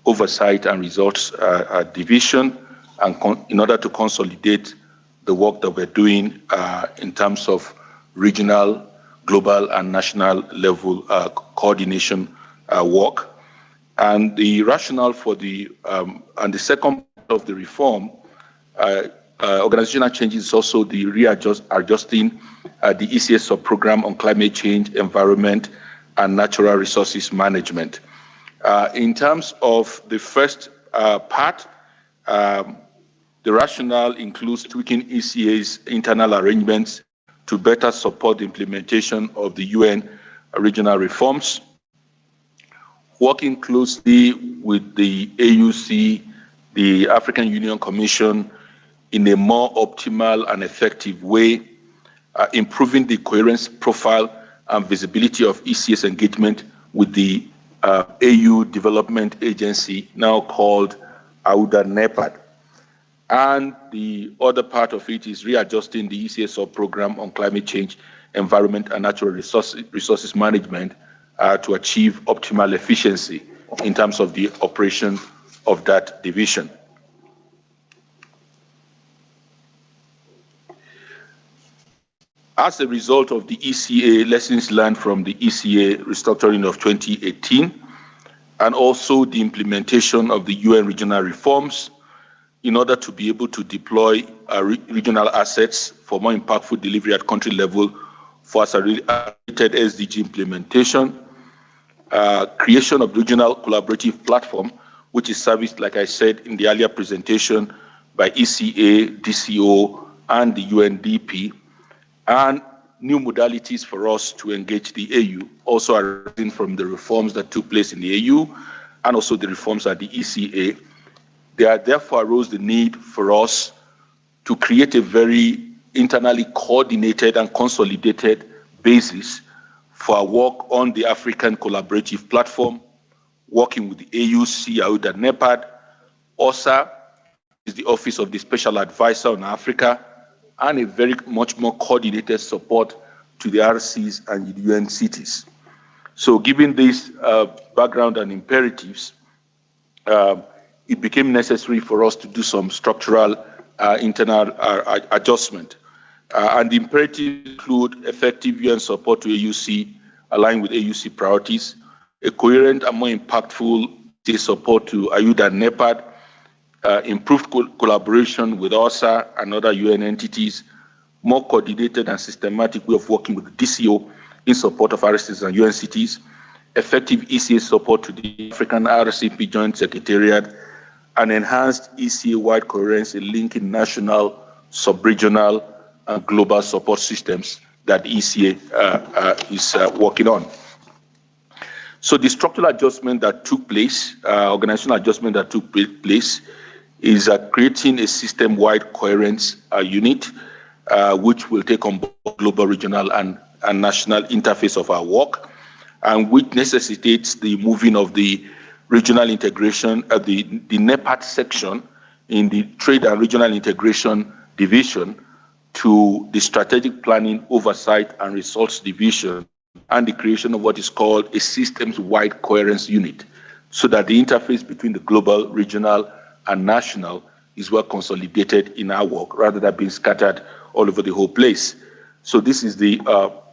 oversight and results division, and in order to consolidate the work that we're doing in terms of regional, global, and national level coordination work. And the rationale for and the second part of the reform, organizational changes is also the adjusting the ECA sub-program on climate change, environment, and natural resources management. In terms of the first part, the rationale includes tweaking ECA's internal arrangements to better support the implementation of the UN regional reforms, working closely with the AUC, the African Union Commission, in a more optimal and effective way, improving the coherence profile and visibility of ECA's engagement with the AU Development Agency, now called AUDA NEPAD. And the other part of it is readjusting the ECA sub-program on climate change, environment, and natural resources management to achieve optimal efficiency in terms of the operation of that division. As a result of the ECA, lessons learned from the ECA restructuring of 2018, and also the implementation of the UN regional reforms, in order to be able to deploy regional assets for more impactful delivery at country level for accelerated SDG implementation, creation of regional collaborative platform, which is serviced, like I said in the earlier presentation, by ECA, DCO, and the UNDP, and new modalities for us to engage the AU, also arising from the reforms that took place in the AU, and also the reforms at the ECA. There therefore arose the need for us to create a very internally coordinated and consolidated basis for our work on the African Collaborative Platform, working with the AUC, AUDA NEPAD, OSA is the Office of the Special Advisor on Africa, and a very much more coordinated support to the RCs and the UN cities. So given this background and imperatives, it became necessary for us to do some structural internal adjustment. And the imperatives include effective UN support to AUC, aligned with AUC priorities, a coherent and more impactful support to AYUD and NEPAD, improved collaboration with OSA and other UN entities, more coordinated and systematic way of working with the DCO in support of RSCs and UNCTs, effective ECA support to the African RCP Joint Secretariat, and enhanced ECA-wide coherence in linking national, sub-regional, and global support systems that ECA is working on. So the structural adjustment that took place, organizational adjustment that took place, is creating a system-wide coherence unit, which will take on board global, regional, and national interface of our work, and which necessitates the moving of the regional integration, the NEPAD section in the Trade and Regional Integration Division to the Strategic Planning, Oversight, and Results Division, and the creation of what is called a systems-wide coherence unit, so that the interface between the global, regional, and national is well consolidated in our work, rather than being scattered all over the whole place. So this is the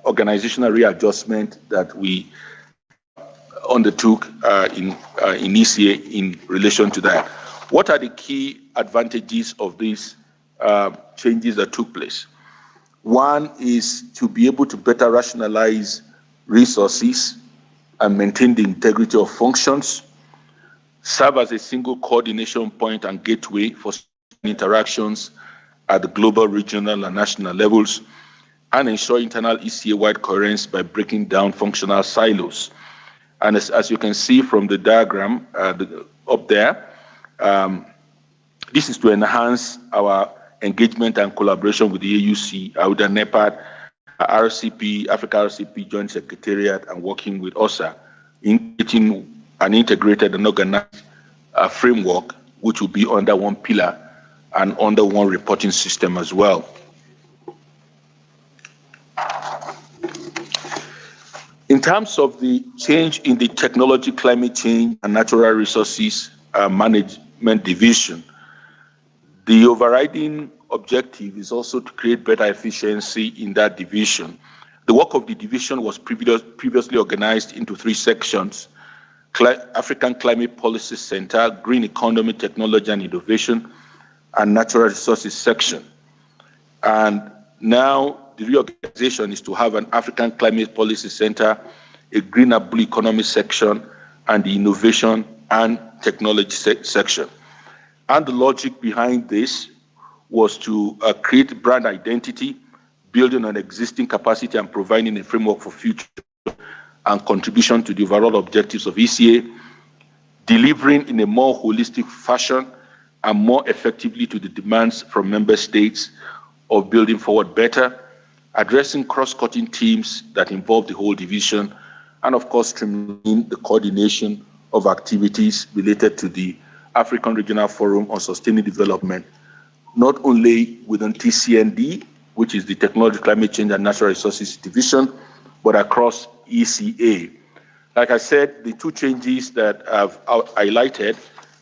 organizational readjustment that we undertook in ECA in relation to that. What are the key advantages of these changes that took place? One is to be able to better rationalize resources and maintain the integrity of functions, serve as a single coordination point and gateway for interactions at the global, regional, and national levels, and ensure internal ECA-wide coherence by breaking down functional silos. And as you can see from the diagram up there, this is to enhance our engagement and collaboration with the AUC, AUDA, NEPAD, RCP, Africa RCP Joint Secretariat, and working with OSA in creating an integrated and organized framework, which will be under one pillar and under one reporting system as well. In terms of the change in the Technology, Climate Change, and Natural Resources Management Division, the overriding objective is also to create better efficiency in that division. The work of the division was previously organized into three sections: African Climate Policy Center, Green Economy, Technology and Innovation, and Natural Resources section. And now the reorganization is to have an African Climate Policy Center, a Green and Blue Economy section, and the Innovation and Technology section. And the logic behind this was to create brand identity, building on existing capacity and providing a framework for future and contribution to the overall objectives of ECA, delivering in a more holistic fashion and more effectively to the demands from member states of building forward better, addressing cross-cutting themes that involve the whole division, and of course, streamlining the coordination of activities related to the African Regional Forum on Sustainable Development, not only within TCND, which is the Technology, Climate Change and Natural Resources Division, but across ECA. Like I said, the two changes that I've highlighted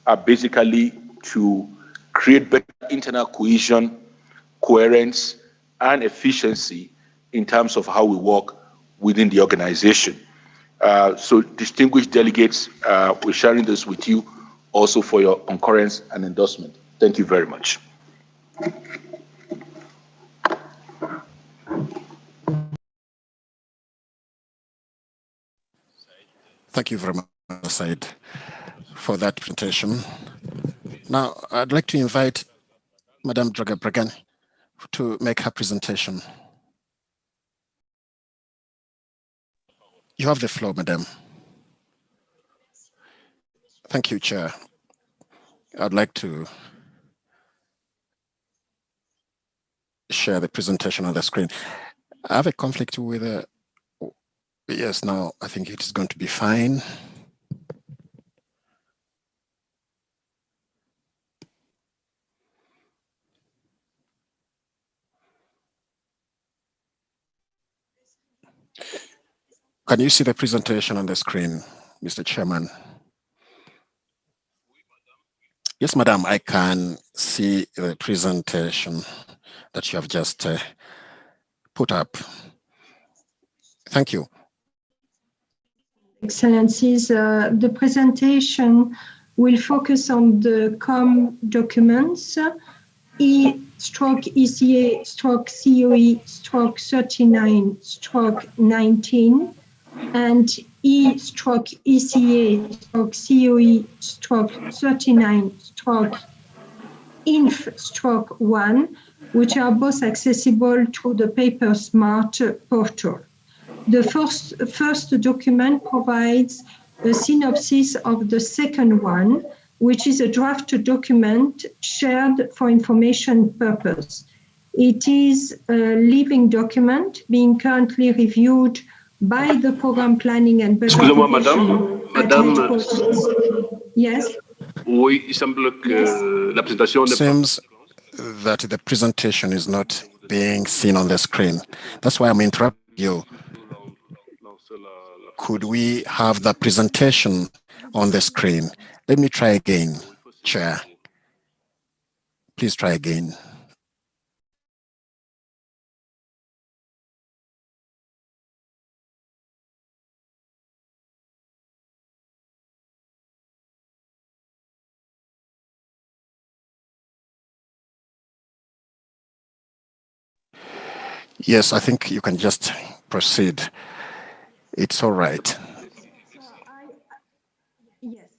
are basically to create better internal cohesion, coherence, and efficiency in terms of how we work within the organization. So distinguished delegates, we're sharing this with you also for your concurrence and endorsement. Thank you very much. Thank you very much, Said, for that presentation. Now, I'd like to invite Madame Draga-Bragan to make her presentation. You have the floor, Madam. Thank you, Chair. I'd like to share the presentation on the screen. I have a conflict with yes, now I think it is going to be fine. Can you see the presentation on the screen, Mr. Chairman? Yes, madam, I can see the presentation that you have just put up. Thank you. Excellencies, the presentation will focus on the CoM documents, E/ECA/39/19 and E/ECA/39/INF/1, which are both accessible through the Paper Smart portal. The first document provides a synopsis of the second one, which is a draft document shared for information purpose. It is a living document being currently reviewed by the program planning and budget. Excusez-moi, madame. Yes. Oui, il semble que la présentation n'est pas... Seems that the presentation is not being seen on the screen. That's why I'm interrupting you. Could we have the presentation on the screen? Let me try again, Chair. Please try again. Yes, I think you can just proceed. It's all right. Yes.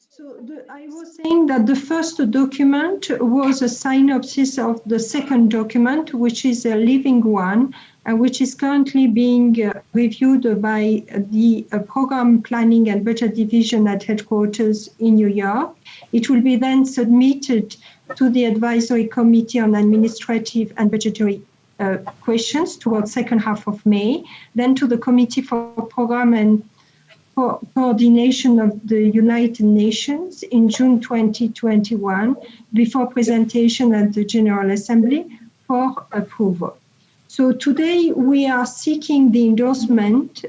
So I was saying that the first document was a synopsis of the second document, which is a living one, and which is currently being reviewed by the Program Planning and Budget Division at headquarters in New York. It will be then submitted to the Advisory Committee on Administrative and Budgetary Questions towards second half of May, then to the Committee for Program and Coordination of the United Nations in June 2021, before presentation at the General Assembly for approval. So today we are seeking the endorsement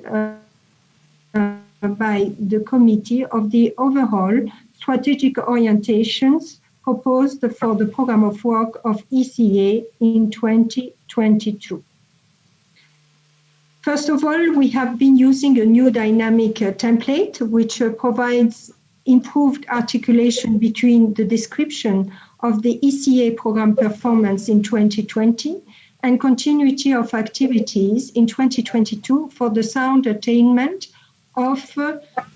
by the committee of the overall strategic orientations proposed for the program of work of ECA in 2022. First of all, we have been using a new dynamic template, which provides improved articulation between the description of the ECA program performance in 2020 and continuity of activities in 2022 for the sound attainment of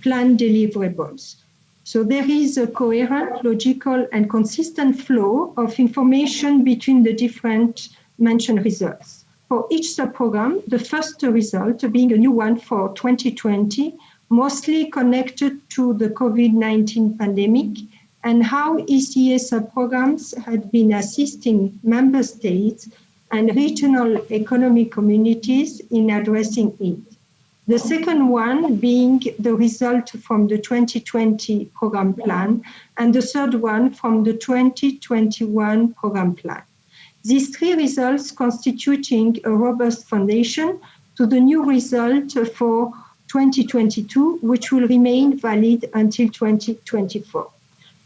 planned deliverables. So there is a coherent, logical, and consistent flow of information between the different mentioned results. For each subprogram, the first result being a new one for 2020, mostly connected to the COVID-19 pandemic and how ECA subprograms had been assisting member states and regional economic communities in addressing it. The second one being the result from the 2020 program plan, and the third one from the 2021 program plan. These three results constituting a robust foundation to the new result for 2022, which will remain valid until 2024.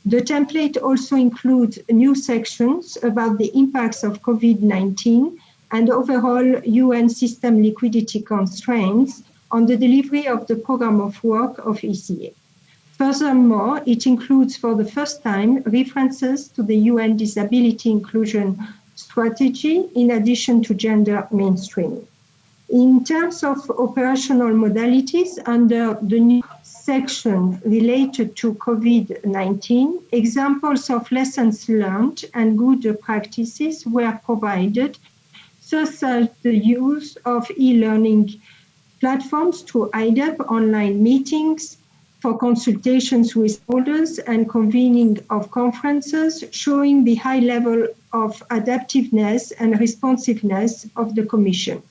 The template also includes new sections about the impacts of COVID-19 and overall UN system liquidity constraints on the delivery of the program of work of ECA. Furthermore, it includes for the first time references to the UN Disability Inclusion Strategy in addition to gender mainstreaming. In terms of operational modalities, under the new section related to COVID-19, examples of lessons learned and good practices were provided, such as the use of e-learning platforms through IDEP online meetings for consultations with holders and convening of conferences, showing the high level of adaptiveness and responsiveness of the Commission.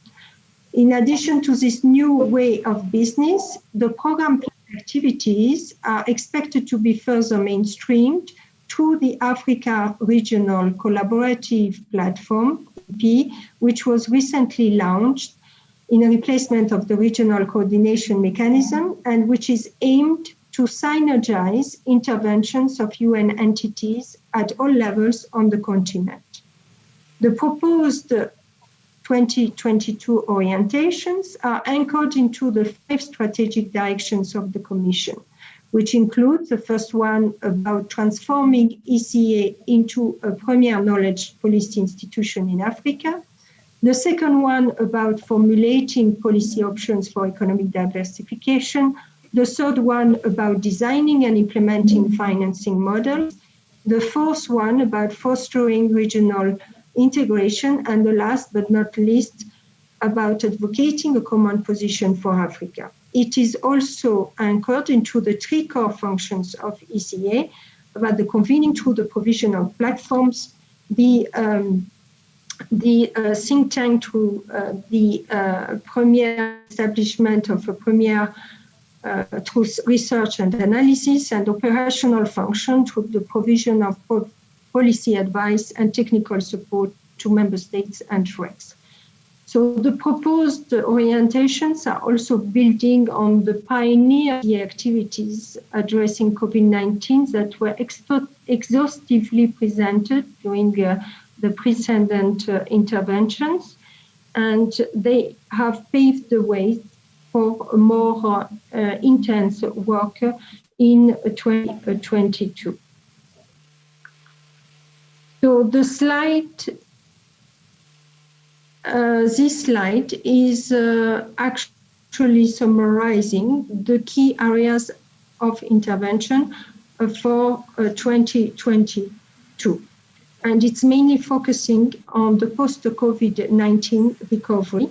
In addition to this new way of business, the program activities are expected to be further mainstreamed through the Africa Regional Collaborative Platform, EP, which was recently launched in a replacement of the regional coordination mechanism and which is aimed to synergize interventions of UN entities at all levels on the continent. The proposed 2022 orientations are anchored into the 5 strategic directions of the Commission, which include the first one about transforming ECA into a premier knowledge policy institution in Africa, the second one about formulating policy options for economic diversification, the third one about designing and implementing financing models, the fourth one about fostering regional integration, and the last but not least, about advocating a common position for Africa. It is also anchored into the 3 core functions of ECA about the convening through the provision of platforms, the think tank through the premier establishment of a premier through research and analysis, and operational function through the provision of policy advice and technical support to member states and RECs. So the proposed orientations are also building on the pioneer activities addressing COVID-19 that were exhaustively presented during the precedent interventions, and they have paved the way for a more intense work in 2022. So the slide, this slide is actually summarizing the key areas of intervention for 2022. And it's mainly focusing on the post-COVID-19 recovery,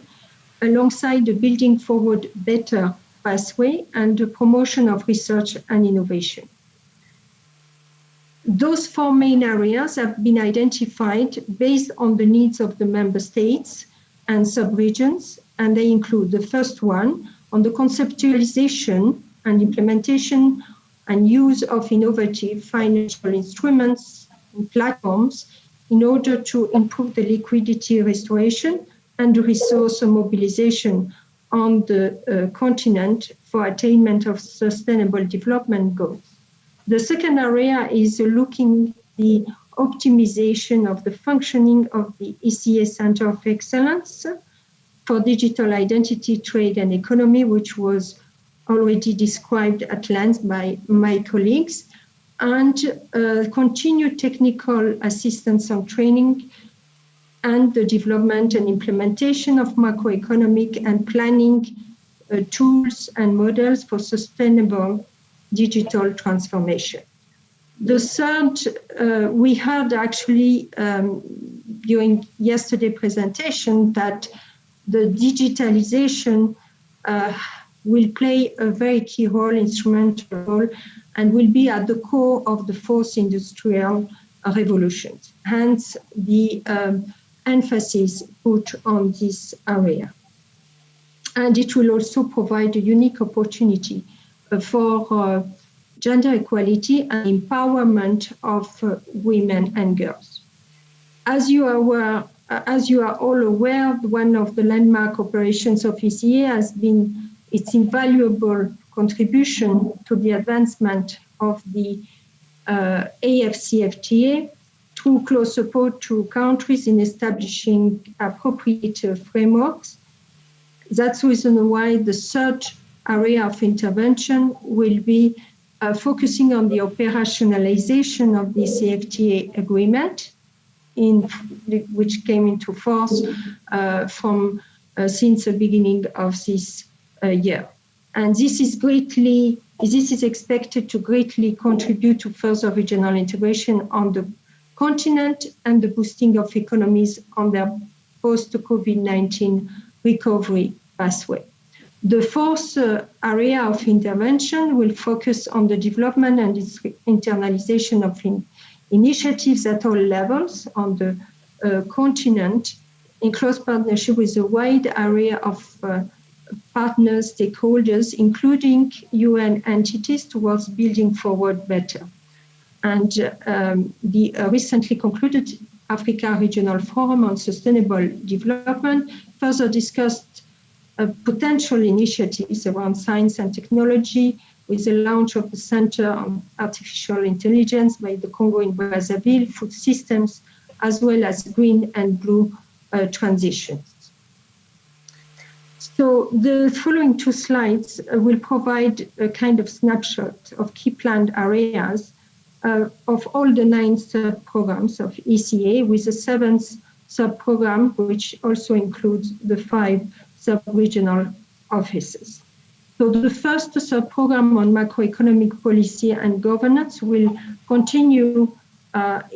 alongside the building forward better pathway and the promotion of research and innovation. Those 4 main areas have been identified based on the needs of the member states and sub-regions, and they include the first one on the conceptualization and implementation and use of innovative financial instruments and platforms in order to improve the liquidity restoration and the resource mobilization on the continent for attainment of sustainable development goals. The second area is looking at the optimization of the functioning of the ECA Center of Excellence for Digital Identity, Trade and Economy, which was already described at length by my colleagues, and continued technical assistance on training and the development and implementation of macroeconomic and planning tools and models for sustainable digital transformation. The third, we heard actually during yesterday's presentation that the digitalization will play a very key role, instrumental role, and will be at the core of the 4th industrial revolution. Hence, the emphasis put on this area. And it will also provide a unique opportunity for gender equality and empowerment of women and girls. As you are all aware, one of the landmark operations of ECA has been its invaluable contribution to the advancement of the AFCFTA through close support to countries in establishing appropriate frameworks. That's the reason why the third area of intervention will be focusing on the operationalization of the CFTA agreement, which came into force since the beginning of this year. And this is expected to greatly contribute to further regional integration on the continent and the boosting of economies on their post-COVID-19 recovery pathway. The fourth area of intervention will focus on the development and internalization of initiatives at all levels on the continent, in close partnership with a wide array of partners, stakeholders, including UN entities, towards building forward better. And the recently concluded Africa Regional Forum on Sustainable Development further discussed potential initiatives around science and technology, with the launch of the Center on Artificial Intelligence by the Congo in Brazzaville, food systems, as well as green and blue transitions. So the following two slides will provide a kind of snapshot of key planned areas of all the 9 sub-programs of ECA, with the 7th sub-program, which also includes the 5 sub-regional offices. So the first sub-program on macroeconomic policy and governance will continue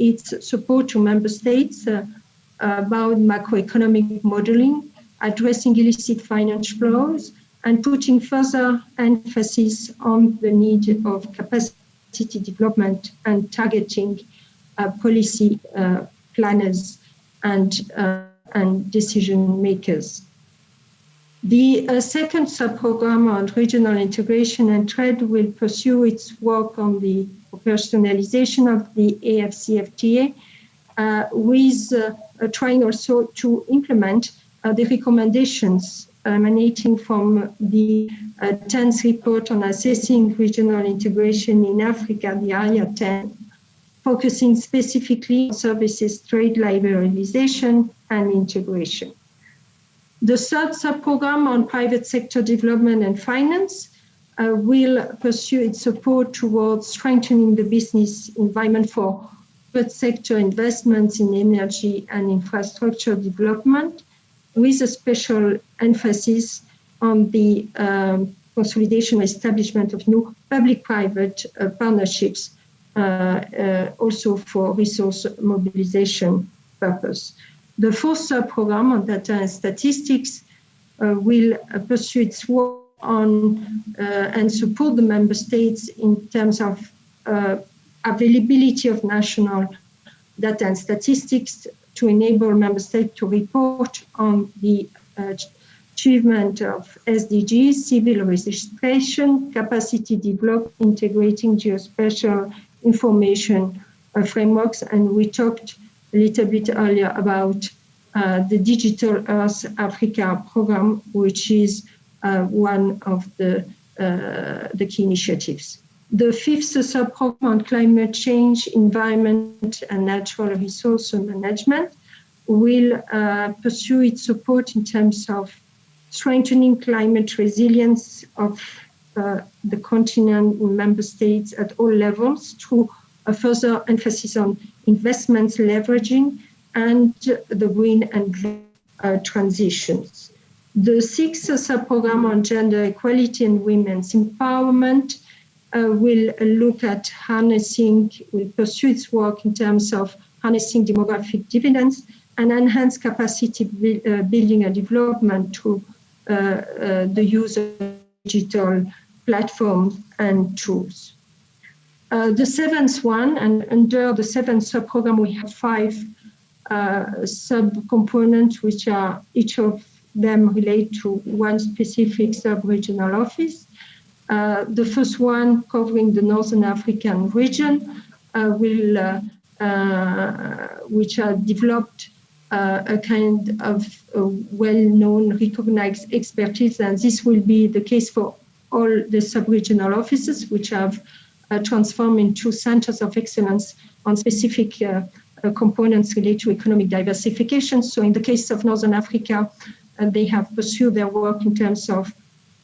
its support to member states about macroeconomic modeling, addressing illicit financial flows, and putting further emphasis on the need of capacity development and targeting policy planners and decision makers. The second sub-program on regional integration and trade will pursue its work on the operationalization of the AFCFTA, with trying also to implement the recommendations emanating from the 10th report on assessing regional integration in Africa, the Area 10, focusing specifically on services, trade liberalization, and integration. The third sub-program on private sector development and finance will pursue its support towards strengthening the business environment for private sector investments in energy and infrastructure development, with a special emphasis on the consolidation and establishment of new public-private partnerships, also for resource mobilization purpose. The fourth sub-program on data and statistics will pursue its work on and support the member states in terms of availability of national data and statistics to enable member states to report on the achievement of SDGs, civil registration, capacity development, integrating geospatial information frameworks, and we talked a little bit earlier about the Digital Earth Africa program, which is one of the key initiatives. The fifth sub-program on climate change, environment, and natural resource management will pursue its support in terms of strengthening climate resilience of the continent in member states at all levels through a further emphasis on investments leveraging and the green and blue transitions. The sixth sub-program on gender equality and women's empowerment will look at will pursue its work in terms of harnessing demographic dividends and enhance capacity building and development through the use of digital platforms and tools. The seventh one, and under the seventh sub-program, we have 5 sub-components, which are each of them relate to one specific sub-regional office. The first one, covering the Northern African region, which are developed a kind of well-known, recognized expertise, and this will be the case for all the sub-regional offices, which have transformed into centers of excellence on specific components related to economic diversification. So in the case of Northern Africa, they have pursued their work in terms of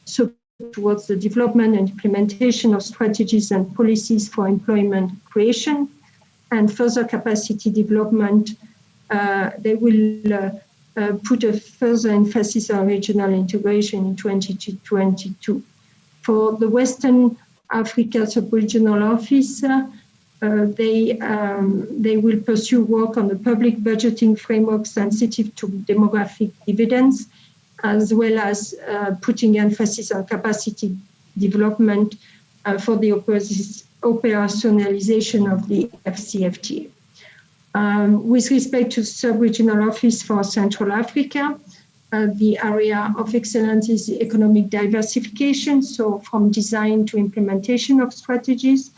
support towards the development and implementation of strategies and policies for employment creation and further capacity development. They will put a further emphasis on regional integration in 2022. For the Western Africa Sub-Regional Office, they will pursue work on the public budgeting framework sensitive to demographic dividends, as well as putting emphasis on capacity development for the operationalization of the FCFTA. With respect to Sub-Regional Office for Central Africa, the area of excellence is economic diversification, so from design to implementation of strategies,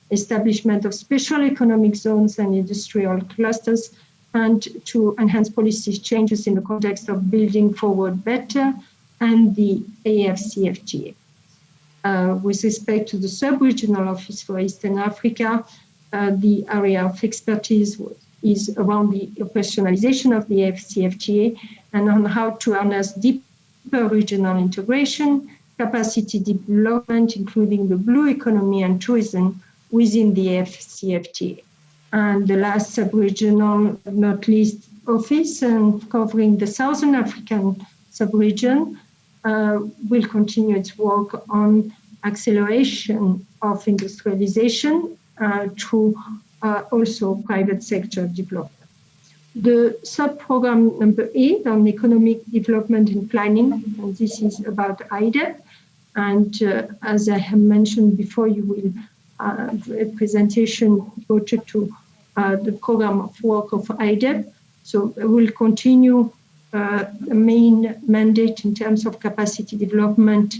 establishment of special economic zones and industrial clusters, and to enhance policy changes in the context of building forward better and the AFCFTA. With respect to the sub-regional office for Eastern Africa, the area of expertise is around the operationalization of the FCFTA and on how to harness deeper regional integration, capacity development, including the blue economy and tourism within the FCFTA. And the last sub-regional, not least, office and covering the Southern African sub-region will continue its work on acceleration of industrialization through also private sector development. The sub-program number 8 on economic development and planning, and this is about IDEP. And as I have mentioned before, you will have a presentation devoted to the program of work of IDEP. So we'll continue the main mandate in terms of capacity development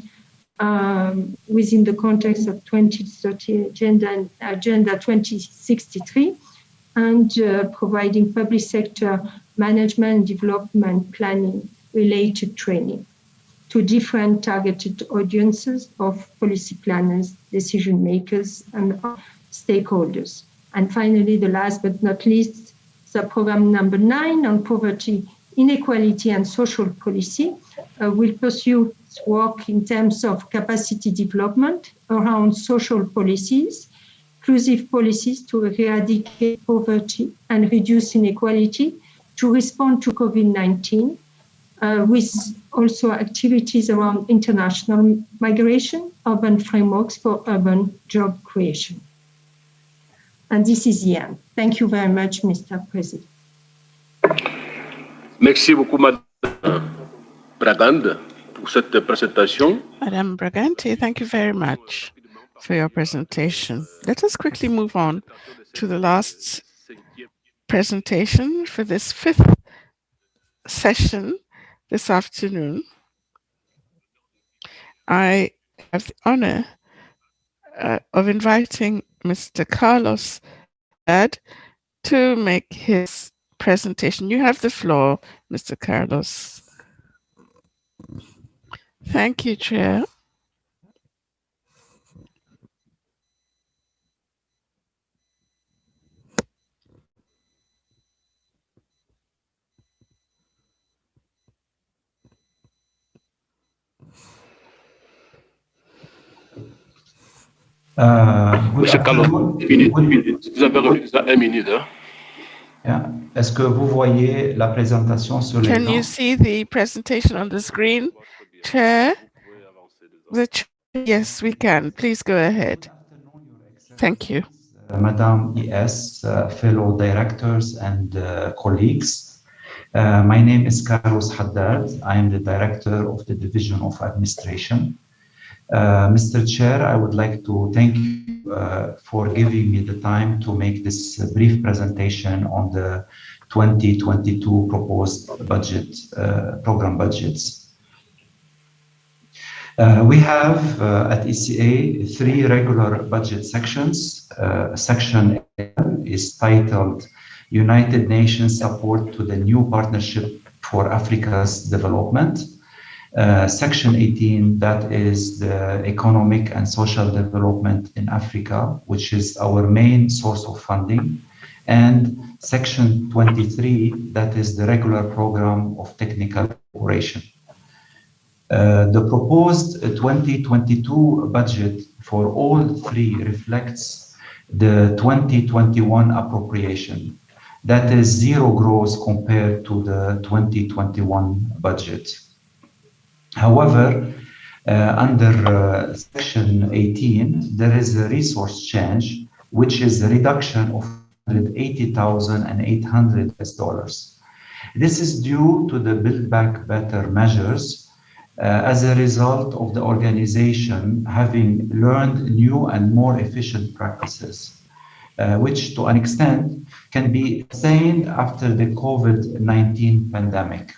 within the context of 2030 Agenda and Agenda 2063, and providing public sector management and development planning related training to different targeted audiences of policy planners, decision makers, and stakeholders. And finally, the last but not least, sub-program number 9 on poverty, inequality, and social policy will pursue its work in terms of capacity development around social policies, inclusive policies to eradicate poverty and reduce inequality, to respond to COVID-19, with also activities around international migration, urban frameworks for urban job creation. And this is the end. Thank you very much, Mr. President. Merci beaucoup, Madame Bragande, pour cette présentation. Madame Bragante, thank you very much for your presentation. Let us quickly move on to the last presentation for this 5th session this afternoon. I have the honor of inviting Mr. Carlos Haddad to make his presentation. You have the floor, Mr. Carlos. Thank you, Chair. Monsieur Carlos, vous avez 1 minute. Hein? Est-ce que vous voyez la présentation sur l'écran? Can you see the presentation on the screen, Chair? Yes, we can. Please go ahead. Thank you. Madam ES, fellow directors and colleagues. My name is Carlos Haddad. I am the director of the Division of Administration. Mr. Chair, I would like to thank you for giving me the time to make this brief presentation on the 2022 proposed budget, program budgets. We have at ECA 3 regular budget sections. Section 11 is titled United Nations Support to the New Partnership for Africa's Development. Section 18, that is the economic and social development in Africa, which is our main source of funding. And Section 23, that is the regular program of technical cooperation. The proposed 2022 budget for all 3 reflects the 2021 appropriation. That is 0 growth compared to the 2021 budget. However, under Section 18, there is a resource change, which is a reduction of $180,800. This is due to the Build Back Better measures as a result of the organization having learned new and more efficient practices, which to an extent can be sustained after the COVID-19 pandemic.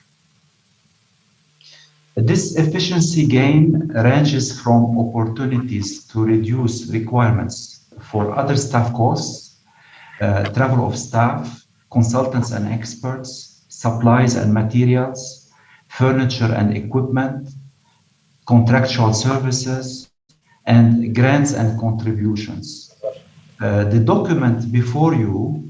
This efficiency gain ranges from opportunities to reduce requirements for other staff costs, travel of staff, consultants and experts, supplies and materials, furniture and equipment, contractual services, and grants and contributions. The document before you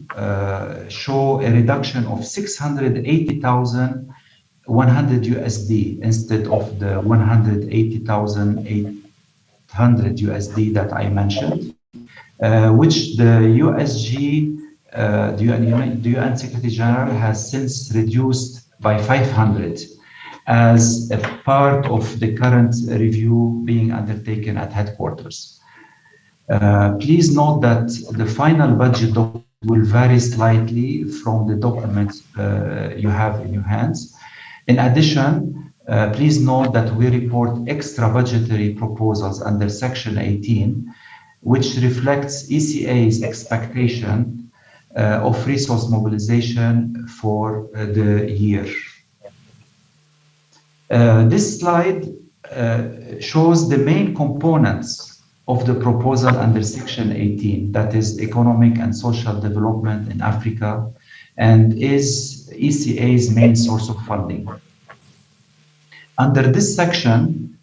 show a reduction of 680,100 USD instead of the 180,800 USD that I mentioned, which the USG, the UN Secretary General, has since reduced by 500 as a part of the current review being undertaken at headquarters. Please note that the final budget document will vary slightly from the documents you have in your hands. In addition, please note that we report extra budgetary proposals under Section 18, which reflects ECA's expectation of resource mobilization for the year. This slide shows the main components of the proposal under Section 18, that is economic and social development in Africa, and is ECA's main source of funding. Under this section,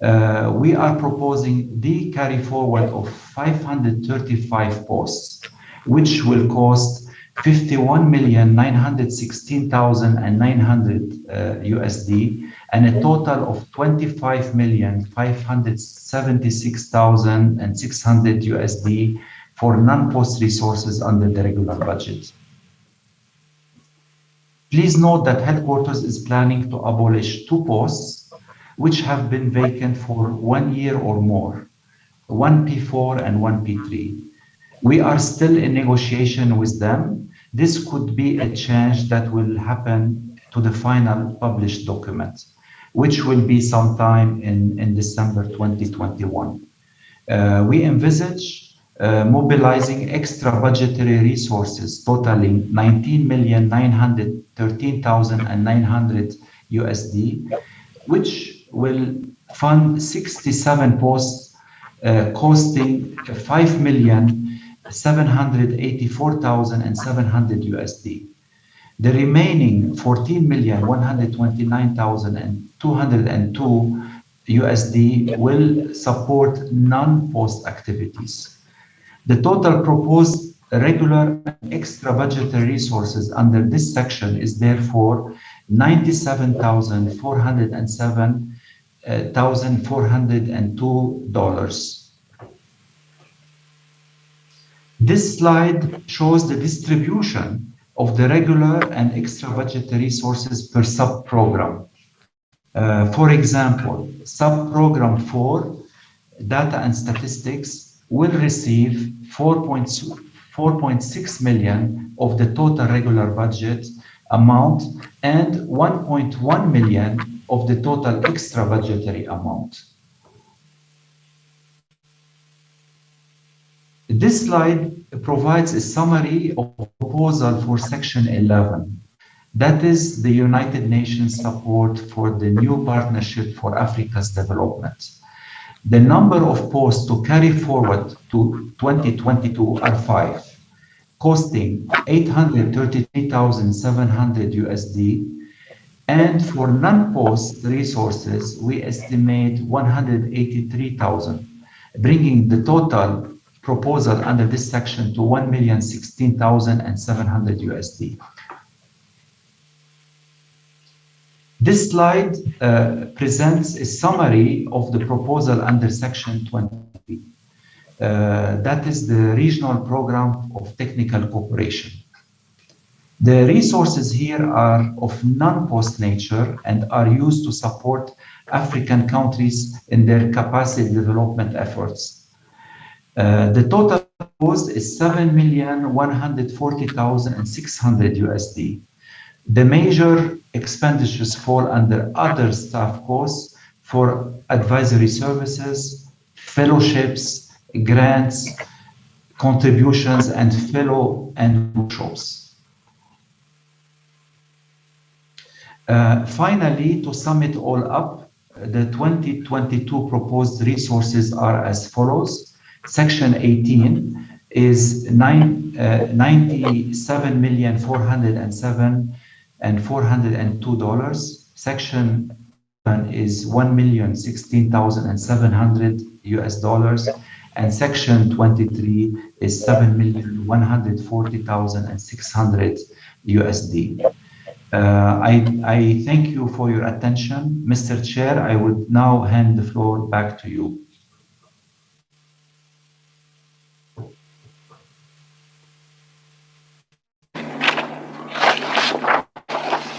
we are proposing the carry forward of 535 posts, which will cost 51,916,900 USD, and a total of 25,576,600 USD for non-post resources under the regular budget. Please note that headquarters is planning to abolish 2 posts which have been vacant for 1 year or more, one P4 and one P3. We are still in negotiation with them. This could be a change that will happen to the final published document, which will be sometime in December 2021. We envisage mobilizing extra budgetary resources totaling 19,913,900 USD, which will fund 67 posts costing 5,784,700 USD. The remaining 14,129,202 USD will support non-post activities. The total proposed regular and extra budgetary resources under this section is therefore $97,407,402. This slide shows the distribution of the regular and extra budgetary resources per sub-program. For example, sub-program 4, data and statistics, will receive 4.6 million of the total regular budget amount and 1.1 million of the total extra budgetary amount. This slide provides a summary of the proposal for Section 11. That is the United Nations support for the new partnership for Africa's development. The number of posts to carry forward to 2022 are 5, costing 833,700 USD. And for non-post resources, we estimate 183,000, bringing the total proposal under this section to 1,016,700 USD. This slide presents a summary of the proposal under Section 20. That is the Regional Program of Technical Cooperation. The resources here are of non-post nature and are used to support African countries in their capacity development efforts. The total proposed is 7,140,600 USD. The major expenditures fall under other staff costs for advisory services, fellowships, grants, contributions, and fellow and workshops. Finally, to sum it all up, the 2022 proposed resources are as follows. Section 18 is 97,407,402. Section is 1,016,700 US dollars, and section 23 is 7,140,600 USD. I thank you for your attention. Mr. Chair, I would now hand the floor back to you.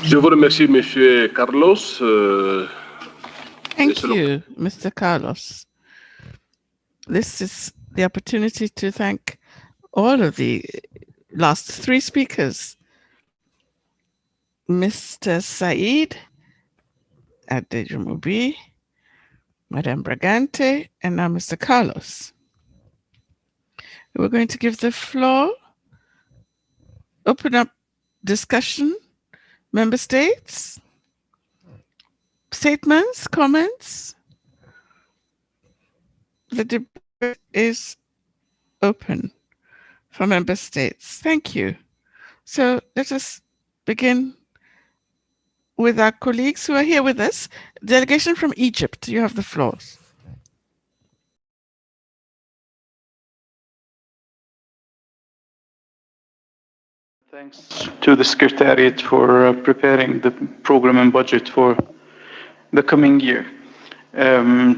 Je vous remercie, Monsieur Carlos. Thank you, Mr. Carlos. This is the opportunity to thank all of the last three speakers, Mr. Said Adejumobi, Madame Bragante, and now Mr. Carlos. We're going to give the floor, open up discussion, member states, statements, comments. The debate is open for member states. Thank you. So let us begin with our colleagues who are here with us. Delegation from Egypt, you have the floor. Thanks to the Secretariat for preparing the program and budget for the coming year.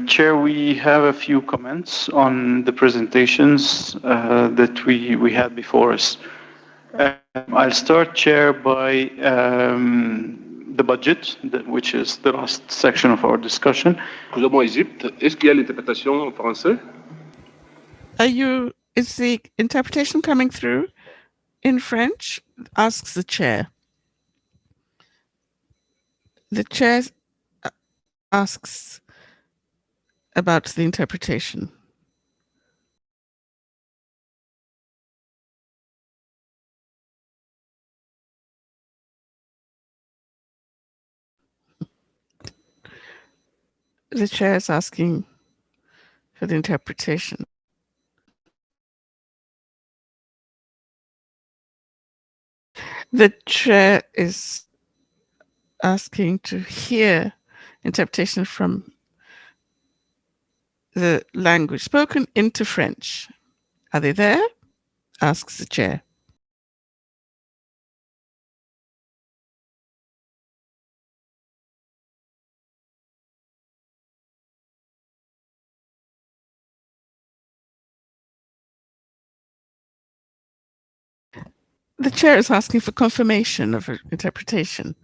Chair, we have a few comments on the presentations that we had before us. I'll start, Chair, by the budget, which is the last section of our discussion. Est-ce qu'il y a l'interprétation en français? Is the interpretation coming through in French? Asks the chair. The chair asks about the interpretation. The chair is asking for the interpretation. The chair is asking to hear interpretation from the language spoken into French. Are they there? Asks the chair. The chair is asking for confirmation of interpretation.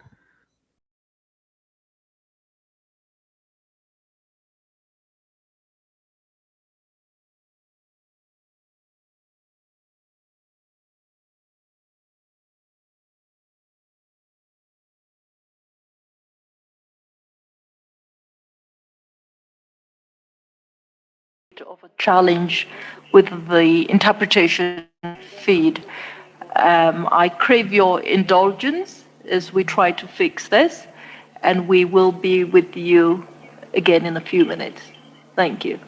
Of a challenge with the interpretation feed. I crave your indulgence as we try to fix this, and we will be with you again in a few minutes. Thank you.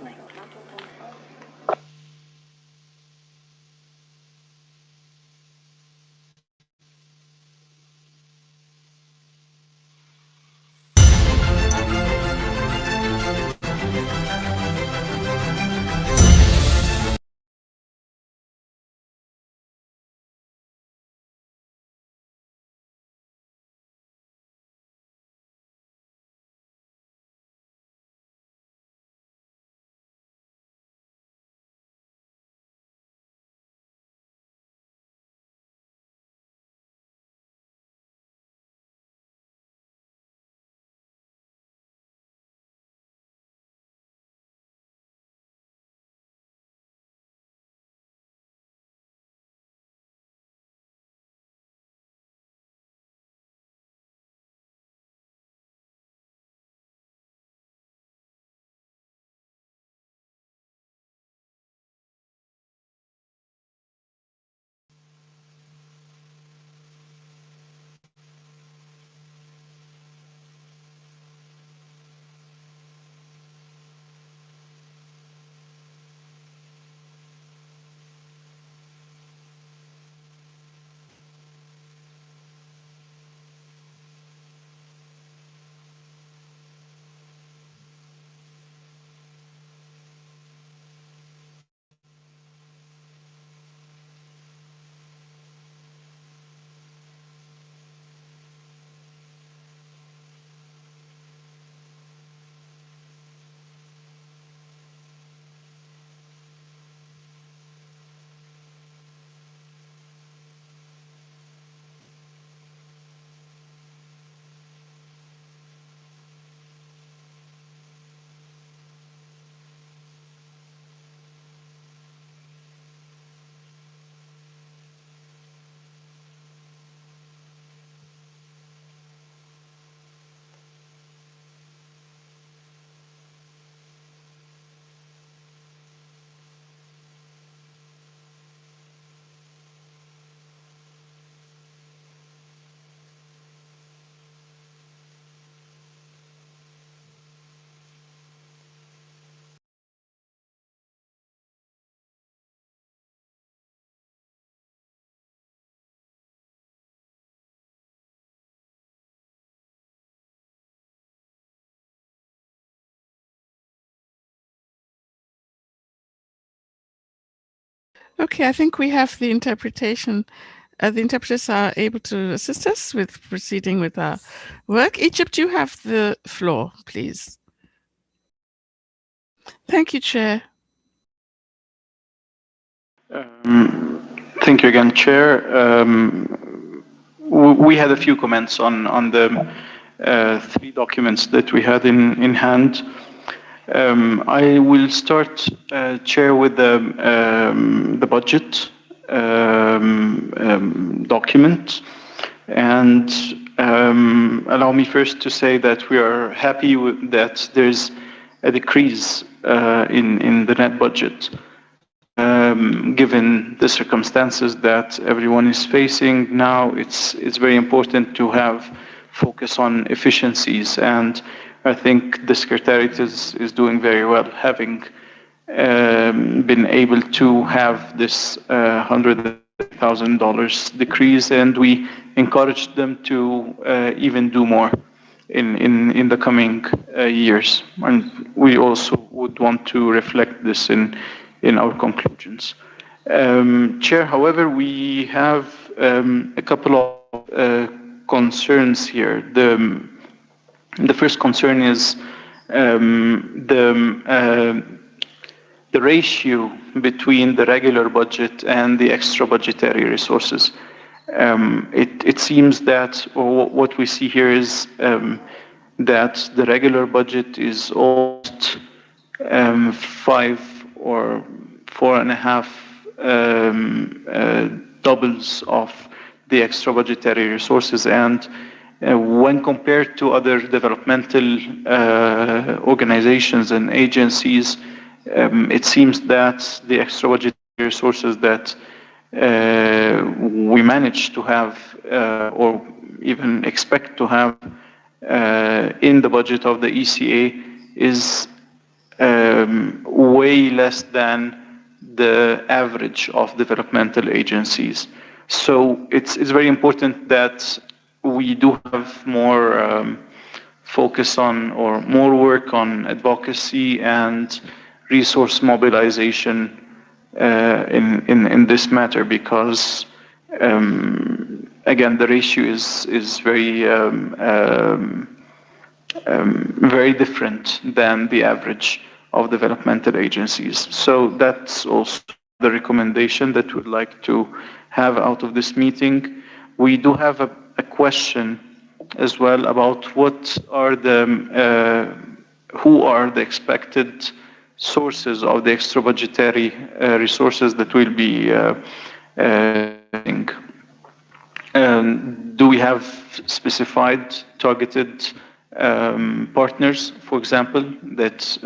Okay, I think we have the interpretation. The interpreters are able to assist us with proceeding with our work. Egypt, you have the floor, please. Thank you, Chair. Thank you again, Chair. We had a few comments on the three documents that we had in hand. I will start, Chair, with the budget document. And allow me first to say that we are happy that there's a decrease in the net budget. Given the circumstances that everyone is facing now, it's very important to have focus on efficiencies, and I think the Secretariat is doing very well, having been able to have this $100,000 decrease, and we encourage them to even do more in the coming years. And we also would want to reflect this in our conclusions. Chair, however, we have a couple of concerns here. The first concern is the ratio between the regular budget and the extra budgetary resources. It seems that, or what we see here is that the regular budget is almost 5 or 4.5 doubles of the extra budgetary resources, and when compared to other developmental organizations and agencies, it seems that the extra budgetary resources that we manage to have or even expect to have in the budget of the ECA is way less than the average of developmental agencies. So it's very important that we do have more focus on, or more work on, advocacy and resource mobilization in this matter, because again, the ratio is very very different than the average of developmental agencies. So that's also the recommendation that we'd like to have out of this meeting. We do have a question as well about what are the who are the expected sources of the extra budgetary resources that will be do we have specified targeted partners, for example, that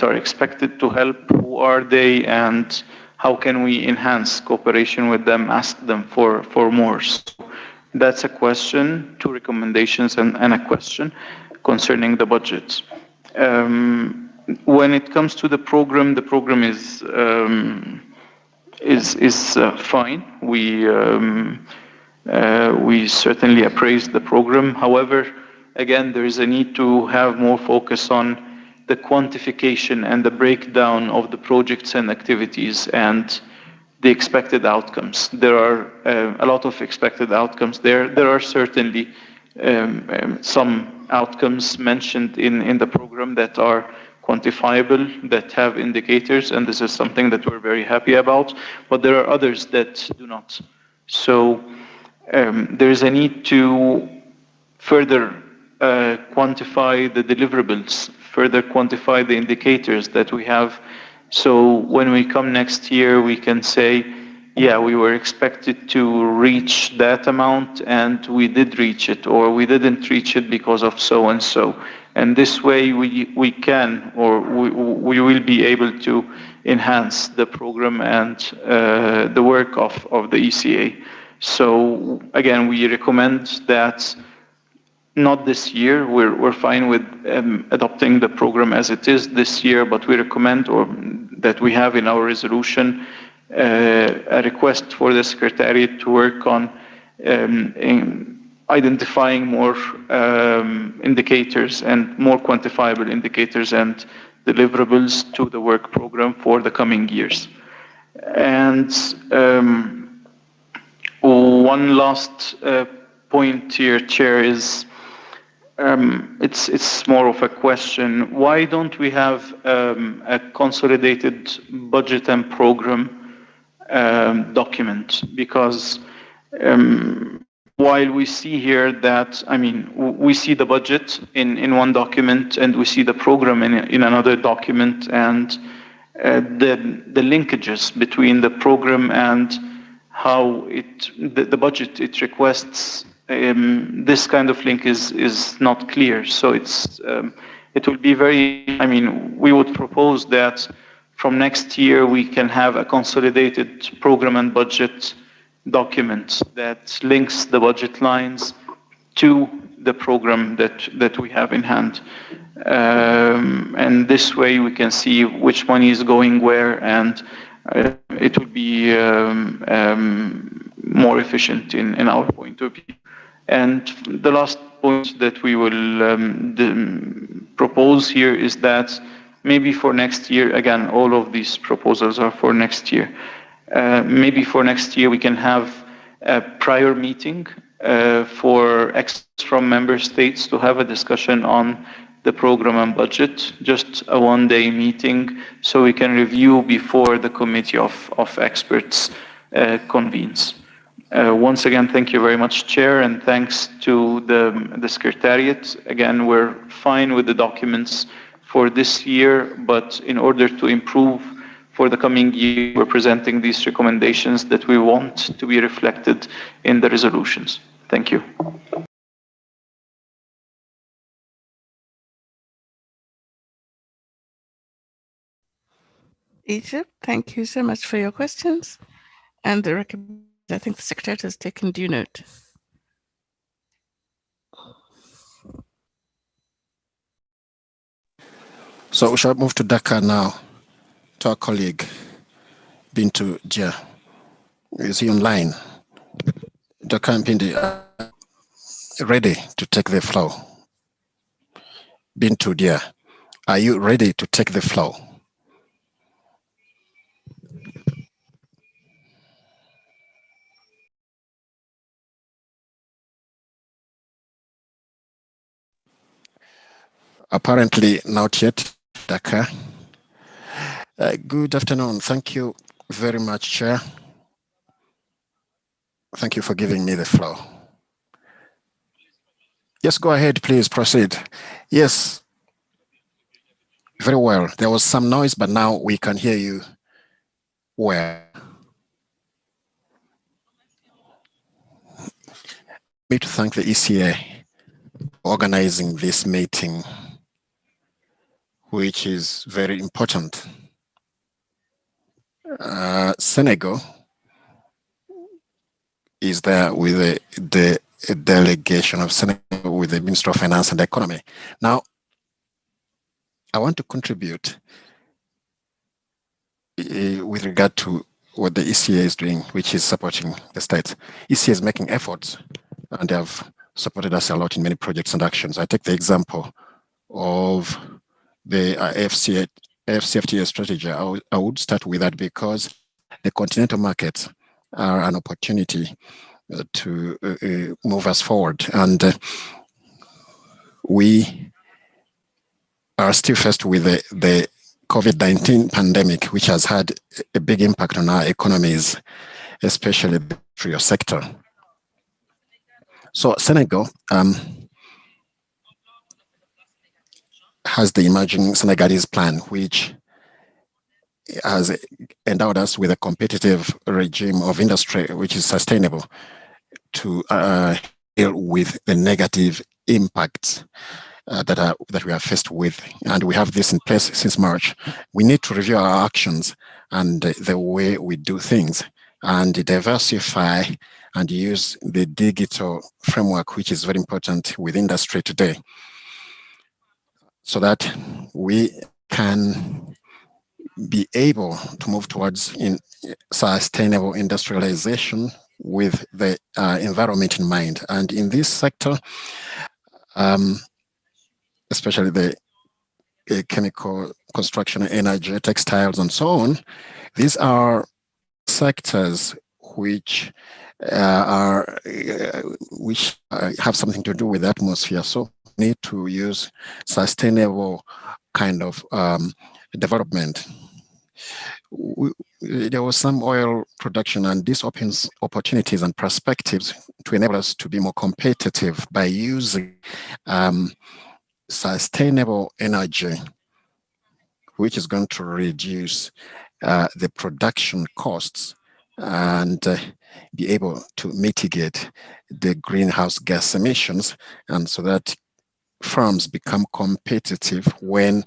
are expected to help? Who are they, and how can we enhance cooperation with them, ask them for more? So that's a question, 2 recommendations, and a question concerning the budget. When it comes to the program is fine. We certainly appraise the program. However, again, there is a need to have more focus on the quantification and the breakdown of the projects and activities and the expected outcomes. There are a lot of expected outcomes there. There are certainly some outcomes mentioned in the program that are quantifiable, that have indicators, and this is something that we're very happy about, but there are others that do not. So there is a need to further quantify the deliverables, further quantify the indicators that we have. So when we come next year, we can say, yeah, we were expected to reach that amount and we did reach it, or we didn't reach it because of so and so. And this way we can, or we will be able to enhance the program and the work of the ECA. So again, we recommend that not this year. We're fine with adopting the program as it is this year, but we recommend, or that we have in our resolution, a request for the Secretariat to work on identifying more indicators and more quantifiable indicators and deliverables to the work program for the coming years. And one last point here, Chair, is it's more of a question. Why don't we have a consolidated budget and program document? Because while we see here that, I mean, we see the budget in one document and we see the program in another document, and the linkages between the program and how the budget it requests, this kind of link is not clear. So it will be very, I mean, we would propose that from next year we can have a consolidated program and budget document that links the budget lines to the program that we have in hand. And this way we can see which money is going where, and it will be more efficient in our point of view. And the last point that we will propose here is that maybe for next year, again, all of these proposals are for next year. Maybe for next year we can have a prior meeting for experts from member states to have a discussion on the program and budget, just a one-day meeting, so we can review before the committee of experts convenes. Once again, thank you very much, Chair, and thanks to the Secretariat. Again, we're fine with the documents for this year, but in order to improve for the coming year, we're presenting these recommendations that we want to be reflected in the resolutions. Thank you. Egypt, thank you so much for your questions and the recommendations. I think the Secretary has taken due note. So we shall move to Dakar now, to our colleague, Bintu Dia. Is he online? Dr. Mpindi, ready to take the floor? Bintu Dia, are you ready to take the floor? Apparently not yet, Dakar. Good afternoon. Thank you very much, Chair. Thank you for giving me the floor. Yes, go ahead, please proceed. Yes, very well. There was some noise, but now we can hear you well. Me to thank the ECA for organizing this meeting, which is very important. Senegal is there with the delegation of Senegal with the Minister of Finance and Economy. Now, I want to contribute with regard to what the ECA is doing, which is supporting the states. ECA is making efforts, and they have supported us a lot in many projects and actions. I take the example of the AFCFTA strategy. I would start with that because the continental markets are an opportunity to move us forward. And we are still faced with the COVID-19 pandemic, which has had a big impact on our economies, especially the industrial sector. So Senegal has the Emerging Senegalese Plan, which has endowed us with a competitive regime of industry which is sustainable to deal with the negative impacts that we are faced with. And we have this in place since March. We need to review our actions and the way we do things and diversify and use the digital framework, which is very important with industry today, so that we can be able to move towards sustainable industrialization with the environment in mind. And in this sector, especially the chemical, construction, energy, textiles, and so on, these are sectors which have something to do with the atmosphere. So we need to use sustainable kind of development. There was some oil production, and this opens opportunities and perspectives to enable us to be more competitive by using sustainable energy, which is going to reduce the production costs and be able to mitigate the greenhouse gas emissions, and so that firms become competitive when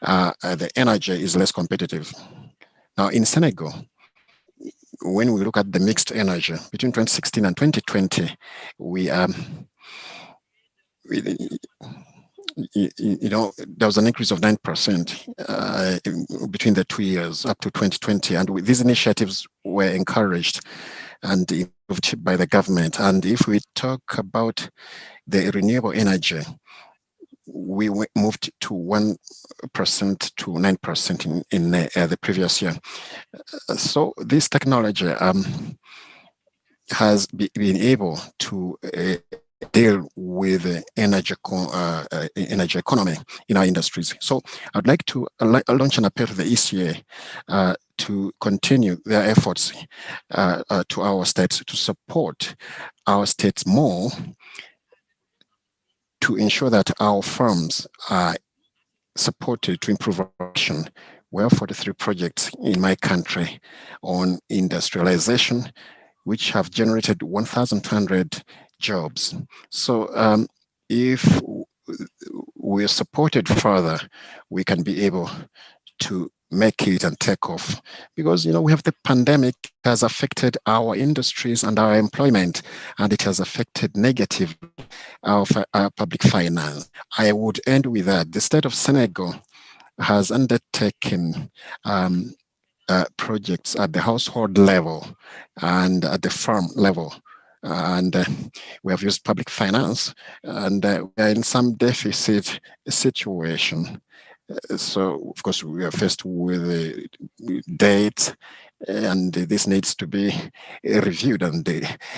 the energy is less competitive. Now, in Senegal, when we look at the mixed energy between 2016 and 2020, there was an increase of 9% between the 2 years up to 2020, and these initiatives were encouraged and improved by the government. And if we talk about the renewable energy, we moved to 1% to 9% in the previous year. So this technology has been able to deal with energy economy in our industries. So I'd like to launch an appeal to the ECA to continue their efforts to our states, to support our states more, to ensure that our firms are supported to improve action. We have 43 projects in my country on industrialization, which have generated 1,200 jobs. So if we're supported further, we can be able to make it and take off, because we have the pandemic has affected our industries and our employment, and it has affected negatively our public finance. I would end with that. The state of Senegal has undertaken projects at the household level and at the farm level, and we have used public finance, and we are in some deficit situation. So, of course, we are faced with debt, and this needs to be reviewed. And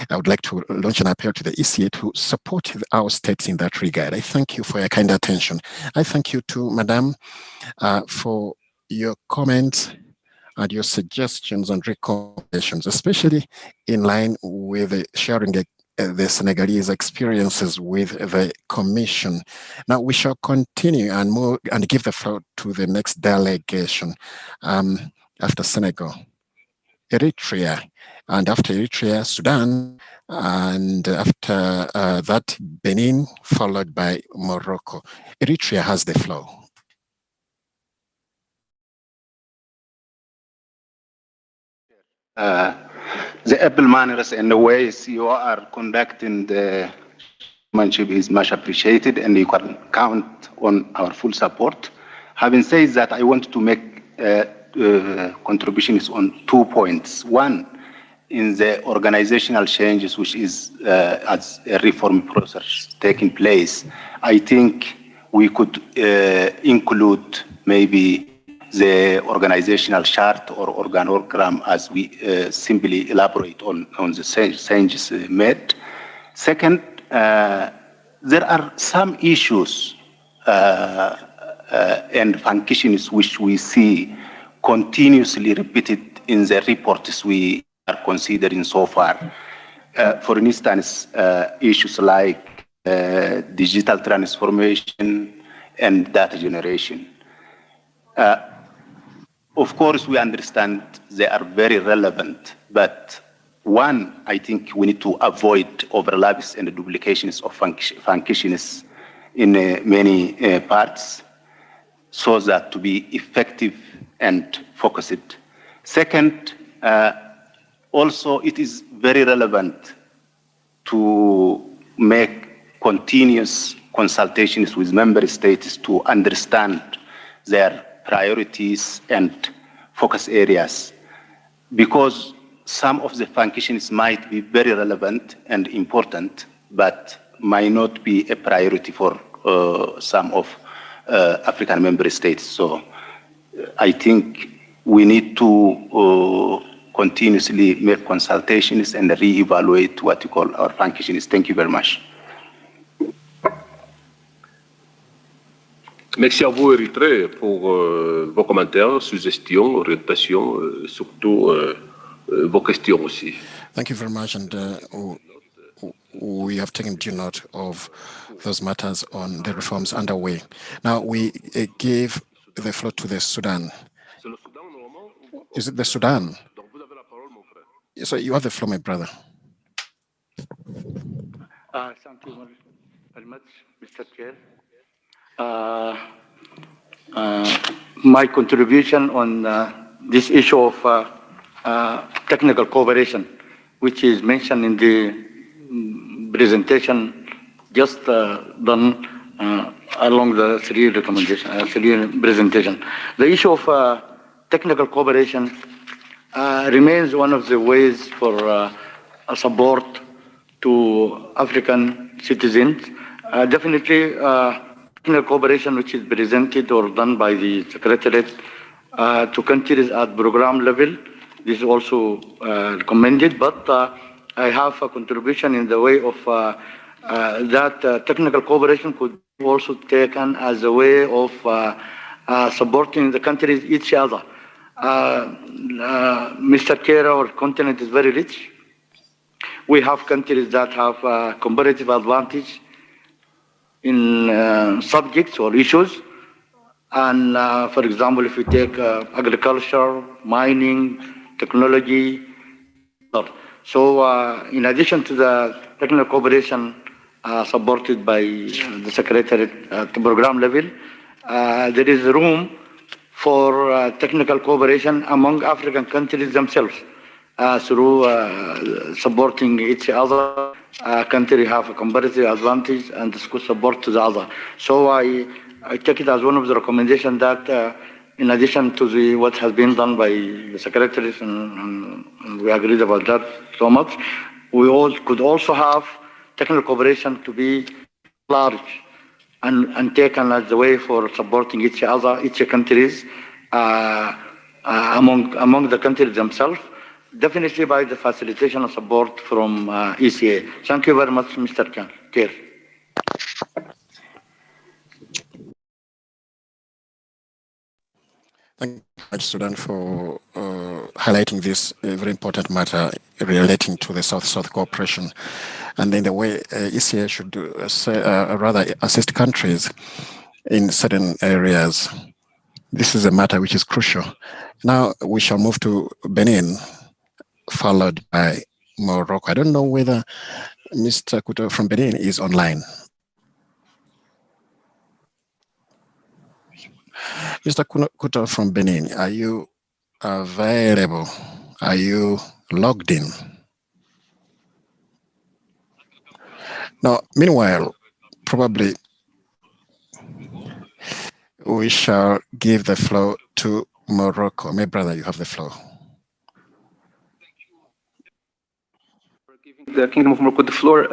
I would like to launch an appeal to the ECA to support our states in that regard. I thank you for your kind attention. I thank you too, Madam, for your comments and your suggestions and recommendations, especially in line with sharing the Senegalese experiences with the Commission. Now we shall continue and move and give the floor to the next delegation after Senegal, Eritrea, and after Eritrea, Sudan, and after that, Benin, followed by Morocco. Eritrea has the floor. The able manners and the ways you are conducting the chairmanship is much appreciated, and you can count on our full support. Having said that, I want to make contributions on 2 points. One, in the organizational changes, which is as a reform process taking place, I think we could include maybe the organizational chart or organogram as we simply elaborate on the changes made. Second, there are some issues and functions which we see continuously repeated in the reports we are considering so far. For instance, issues like digital transformation and data generation. Of course, we understand they are very relevant, but one, I think we need to avoid overlaps and duplications of functions in many parts, so that to be effective and focused. Second, also it is very relevant to make continuous consultations with member states to understand their priorities and focus areas, because some of the functions might be very relevant and important, but might not be a priority for some of African member states. So I think we need to continuously make consultations and re-evaluate what you call our functions. Thank you very much. Merci à vous, Eritré, pour vos commentaires, suggestions, orientations, surtout vos questions aussi. Thank you very much, and we have taken due note of those matters on the reforms underway. Now we give the floor to the Sudan. Is it the Sudan? So you have the floor, my brother. Thank you very much, Mr. Chair. My contribution on this issue of technical cooperation, which is mentioned in the presentation just done along the three recommendations, three presentation. The issue of technical cooperation remains one of the ways for support to African citizens. Definitely, technical cooperation which is presented or done by the Secretariat to countries at program level, this is also recommended, but I have a contribution in the way of that technical cooperation could also be taken as a way of supporting the countries each other. Mr. Kera, our continent is very rich. We have countries that have comparative advantage in subjects or issues. And for example, if we take agriculture, mining, technology. So in addition to the technical cooperation supported by the Secretariat at the program level, there is room for technical cooperation among African countries themselves through supporting each other. Country have a comparative advantage and this could support to the other. So I take it as one of the recommendations that in addition to what has been done by the secretaries, and we agreed about that so much, we all could also have technical cooperation to be large and taken as the way for supporting each other, each countries among the countries themselves, definitely by the facilitation and support from ECA. Thank you very much, Mr. Chair. Thank you very much, Sudan, for highlighting this very important matter relating to the South-South cooperation and in the way ECA should rather assist countries in certain areas. This is a matter which is crucial. Now we shall move to Benin, followed by Morocco. I don't know whether Mr. Kuto from Benin is online. Mr. Kuto from Benin, are you available? Are you logged in? Now, meanwhile, probably we shall give the floor to Morocco. My brother, you have the floor. The Kingdom of Morocco the floor.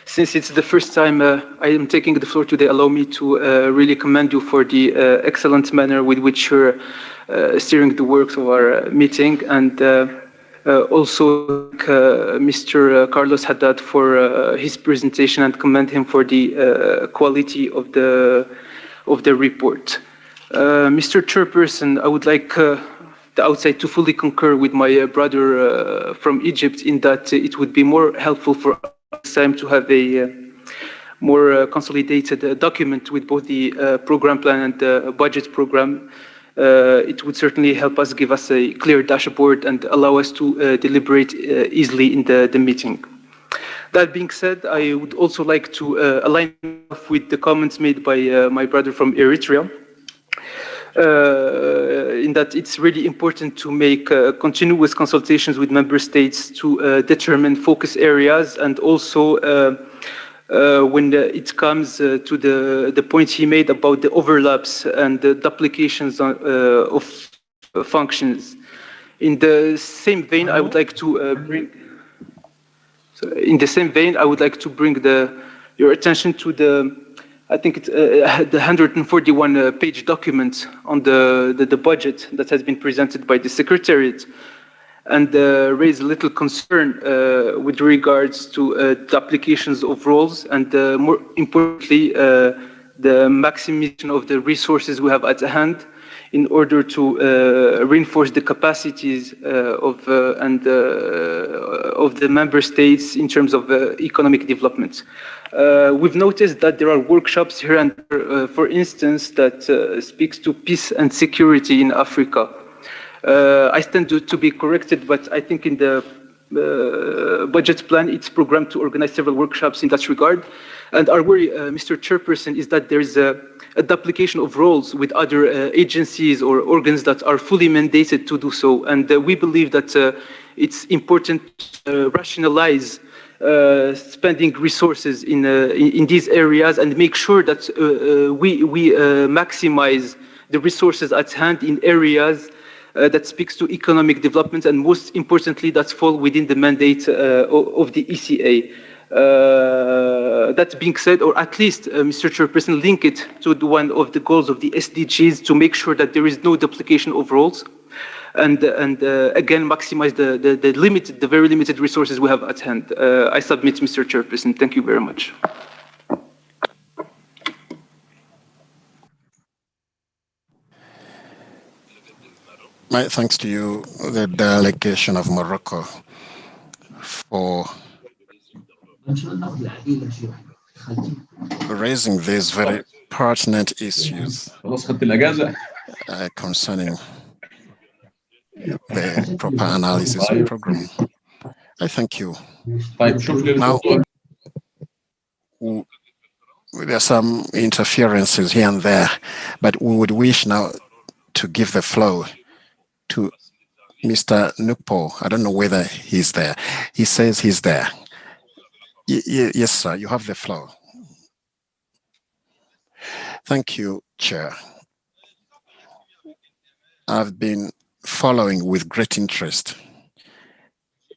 Since it's the first time I am taking the floor today, allow me to really commend you for the excellent manner with which you're steering the works of our meeting, and also Mr. Carlos Haddad for his presentation, and commend him for the quality of the report. Mr. Chairperson, I would like the outside to fully concur with my brother from Egypt in that it would be more helpful for us time to have a more consolidated document with both the program plan and the budget program. It would certainly help us, give us a clear dashboard and allow us to deliberate easily in the meeting. That being said, I would also like to align with the comments made by my brother from Eritrea, in that it's really important to make continuous consultations with member states to determine focus areas, and also when it comes to the point he made about the overlaps and the duplications of functions. In the same vein, I would like to bring your attention to I think it's the 141-page document on the budget that has been presented by the Secretariat. and raise a little concern with regards to the applications of roles and more importantly, the maximization of the resources we have at hand in order to reinforce the capacities of the member states in terms of economic development. We've noticed that there are workshops here and there, for instance, that speaks to peace and security in Africa. I stand to be corrected, but I think in the budget plan, it's programmed to organize several workshops in that regard. And our worry, Mr. Chairperson, is that there's a duplication of roles with other agencies or organs that are fully mandated to do so. And we believe that it's important to rationalize spending resources in these areas and make sure that we maximize the resources at hand in areas that speaks to economic development and most importantly that fall within the mandate of the ECA. That being said, or at least, Mr. Chairperson, link it to one of the goals of the SDGs to make sure that there is no duplication of roles and again maximize the very limited resources we have at hand. I submit, Mr. Chairperson. Thank you very much. My thanks to you, the delegation of Morocco, for raising these very pertinent issues concerning the proper analysis of the program. I thank you. Now, there are some interferences here and there, but we would wish now to give the floor to Mr. Nukpo. I don't know whether he's there. He says he's there. Yes, sir, you have the floor. Thank you, Chair. I've been following with great interest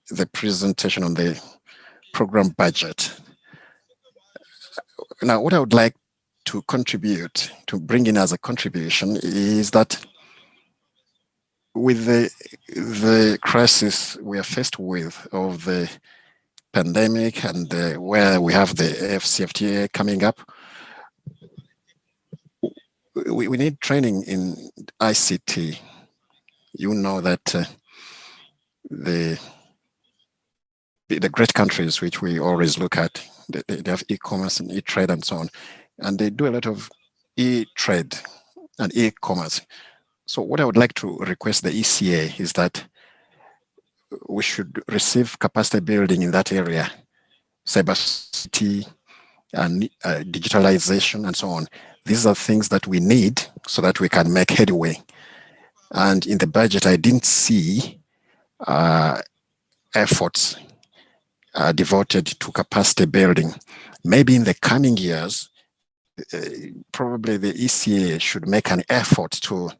the presentation on the program budget. Now, what I would like to contribute, to bring in as a contribution, is that with the crisis we are faced with of the pandemic and where we have the FCFTA coming up, we need training in ICT. You know that the great countries which we always look at, they have e-commerce and e-trade and so on, and they do a lot of e-trade and e-commerce. So what I would like to request the ECA is that we should receive capacity building in that area, cybersecurity and digitalization and so on. These are things that we need so that we can make headway. And in the budget, I didn't see efforts devoted to capacity building. Maybe in the coming years, probably the ECA should make an effort to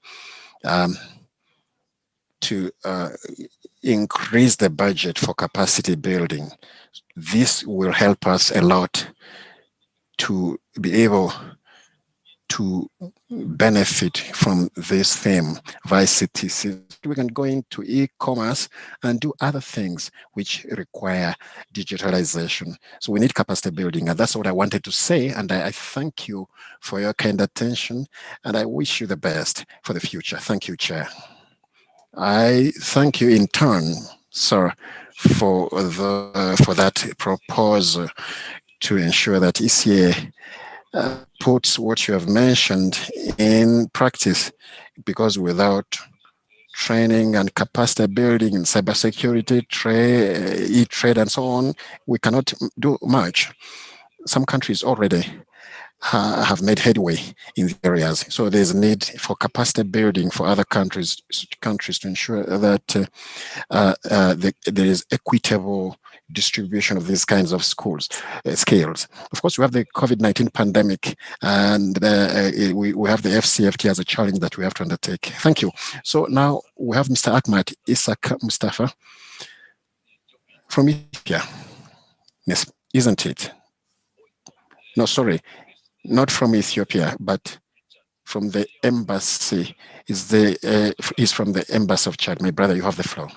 increase the budget for capacity building. This will help us a lot to be able to benefit from this theme of ICT. We can go into e-commerce and do other things which require digitalization. So we need capacity building, and that's what I wanted to say. And I thank you for your kind attention, and I wish you the best for the future. Thank you, Chair. I thank you in turn, sir, for that proposal to ensure that ECA puts what you have mentioned in practice, because without training and capacity building in cybersecurity, e-trade and so on, we cannot do much. Some countries already have made headway in the areas. So there's a need for capacity building for other countries to ensure that there is equitable distribution of these kinds of scales. Of course, we have the COVID-19 pandemic, and we have the FCFT as a challenge that we have to undertake. Thank you. So now we have Mr. Ahmad Isaac Mustafa from Ethiopia. Yes, isn't it? No, sorry, not from Ethiopia, but from the embassy. Is from the embassy of Chad. My brother, you have the floor.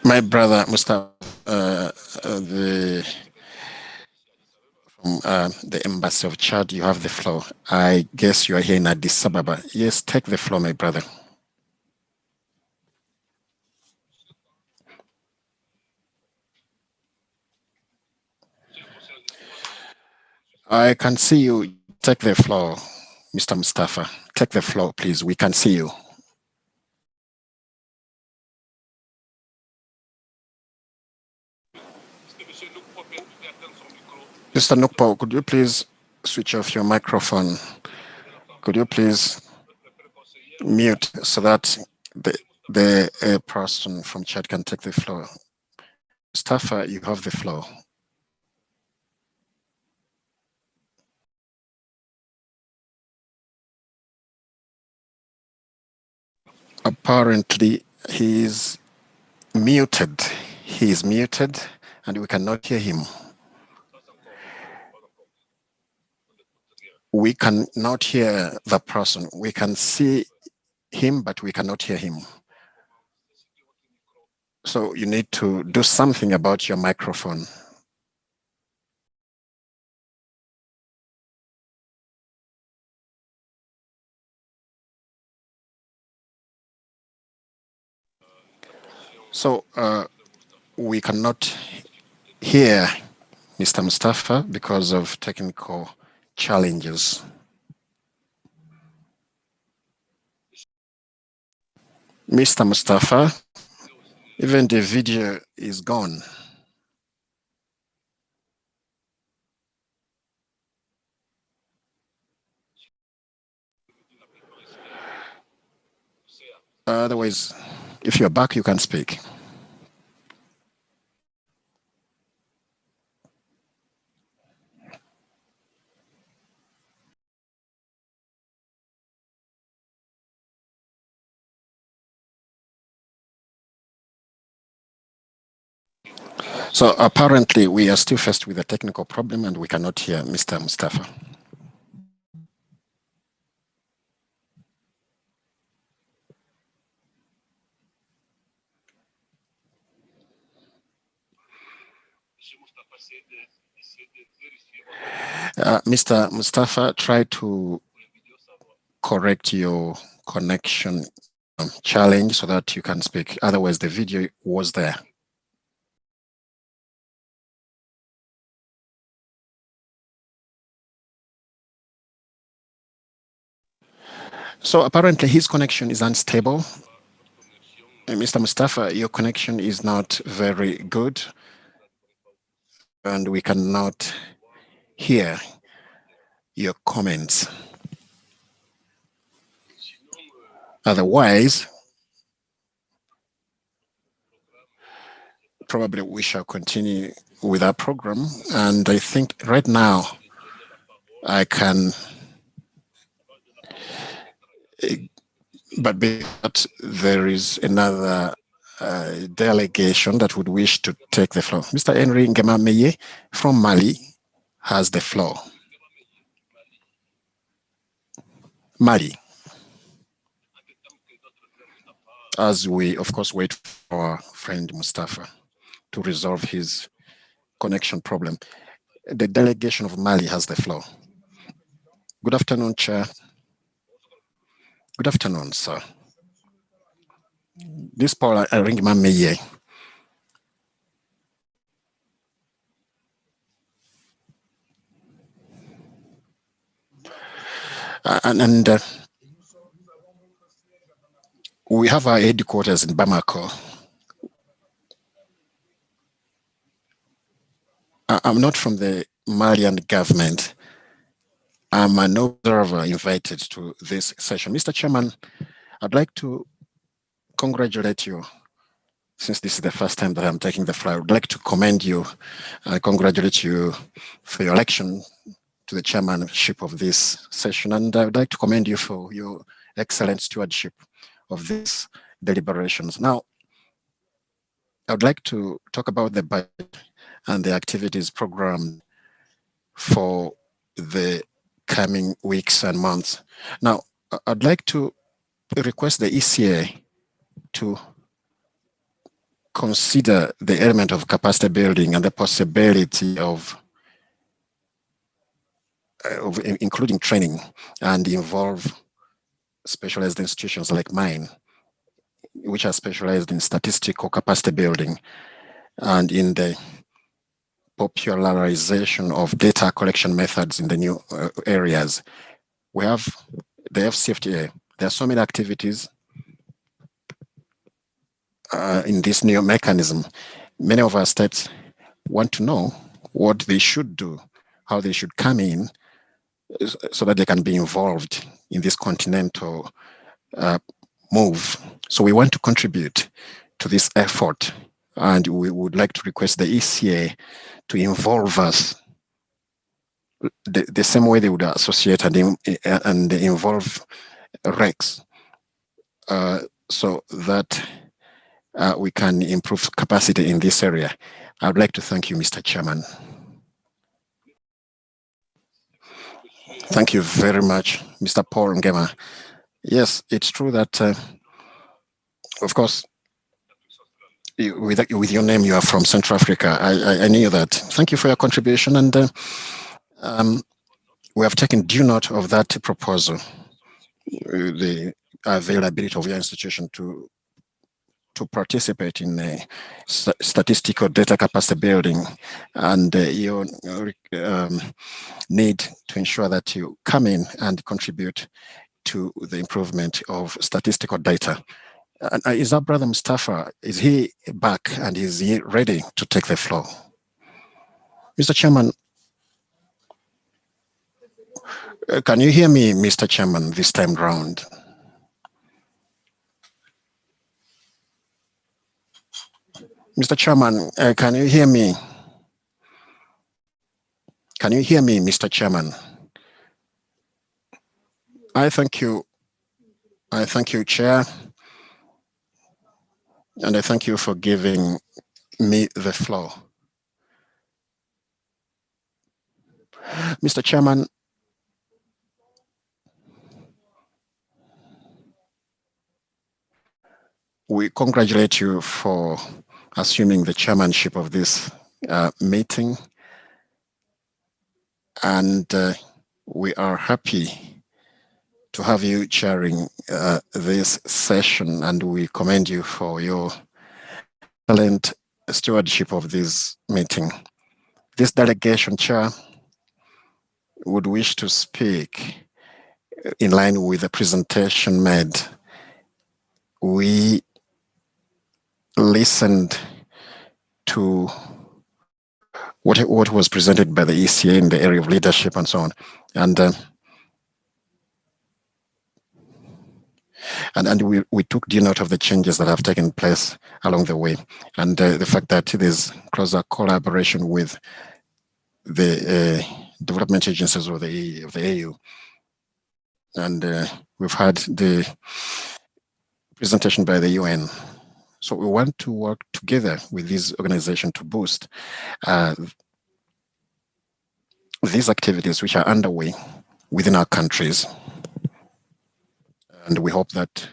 My brother Mustafa, from the Embassy of Chad, you have the floor. I guess you are here in Addis Ababa. Yes, take the floor, my brother. I can see you. Take the floor, Mr. Mustafa. Take the floor, please. We can see you. Mr. Nukpo, could you please switch off your microphone? Could you please mute so that the person from chat can take the floor? Mustafa, you have the floor. Apparently, he is muted. He is muted and we cannot hear him. We cannot hear the person. We can see him, but we cannot hear him. So you need to do something about your microphone. So we cannot hear Mr. Mustafa because of technical challenges. Mr. Mustafa, even the video is gone. Otherwise, if you're back, you can speak. So apparently we are still faced with a technical problem and we cannot hear Mr. Mustafa. Mr. Mustafa, try to correct your connection challenge so that you can speak. Otherwise, the video was there. So apparently his connection is unstable. Mr. Mustafa, your connection is not very good and we cannot hear your comments. Otherwise, probably we shall continue with our program. And I think right now I can, but there is another delegation that would wish to take the floor. Mr. Henry Ngemameye from Mali has the floor. Mali. As we, of course, wait for our friend Mustafa to resolve his connection problem. The delegation of Mali has the floor. Good afternoon, Chair. Good afternoon, sir. This Paul Ngemameye. And we have our headquarters in Bamako. I'm not from the Malian government. I'm an observer invited to this session. Mr. Chairman, I'd like to congratulate you. Since this is the first time that I'm taking the floor, I would like to commend you, congratulate you for your election to the chairmanship of this session. And I would like to commend you for your excellent stewardship of these deliberations. Now, I would like to talk about the budget and the activities programmed for the coming weeks and months. Now, I'd like to request the ECA to consider the element of capacity building and the possibility of including training and involve specialized institutions like mine, which are specialized in statistical capacity building and in the popularization of data collection methods in the new areas. We have the FCFTA. There are so many activities in this new mechanism. Many of our states want to know what they should do, how they should come in, so that they can be involved in this continental move. So we want to contribute to this effort, and we would like to request the ECA to involve us the same way they would associate and involve REX, so that we can improve capacity in this area. I would like to thank you, Mr. Chairman. Thank you very much, Mr. Paul Ngema. Yes, it's true that, of course, with your name, you are from Central Africa. I knew that. Thank you for your contribution, and we have taken due note of that proposal, the availability of your institution to participate in statistical data capacity building, and your need to ensure that you come in and contribute to the improvement of statistical data. Is our brother Mustafa, is he back and is he ready to take the floor? Mr. Chairman, can you hear me, Mr. Chairman, this time round? Mr. Chairman, can you hear me? Can you hear me, Mr. Chairman? I thank you. I thank you, Chair. And I thank you for giving me the floor. Mr. Chairman, we congratulate you for assuming the chairmanship of this meeting. And we are happy to have you chairing this session, and we commend you for your excellent stewardship of this meeting. This delegation chair would wish to speak in line with the presentation made. We listened to what was presented by the ECA in the area of leadership and so on. And we took due note of the changes that have taken place along the way, and the fact that there's closer collaboration with the development agencies of the AU. And we've had the presentation by the UN. So we want to work together with this organization to boost these activities which are underway within our countries. And we hope that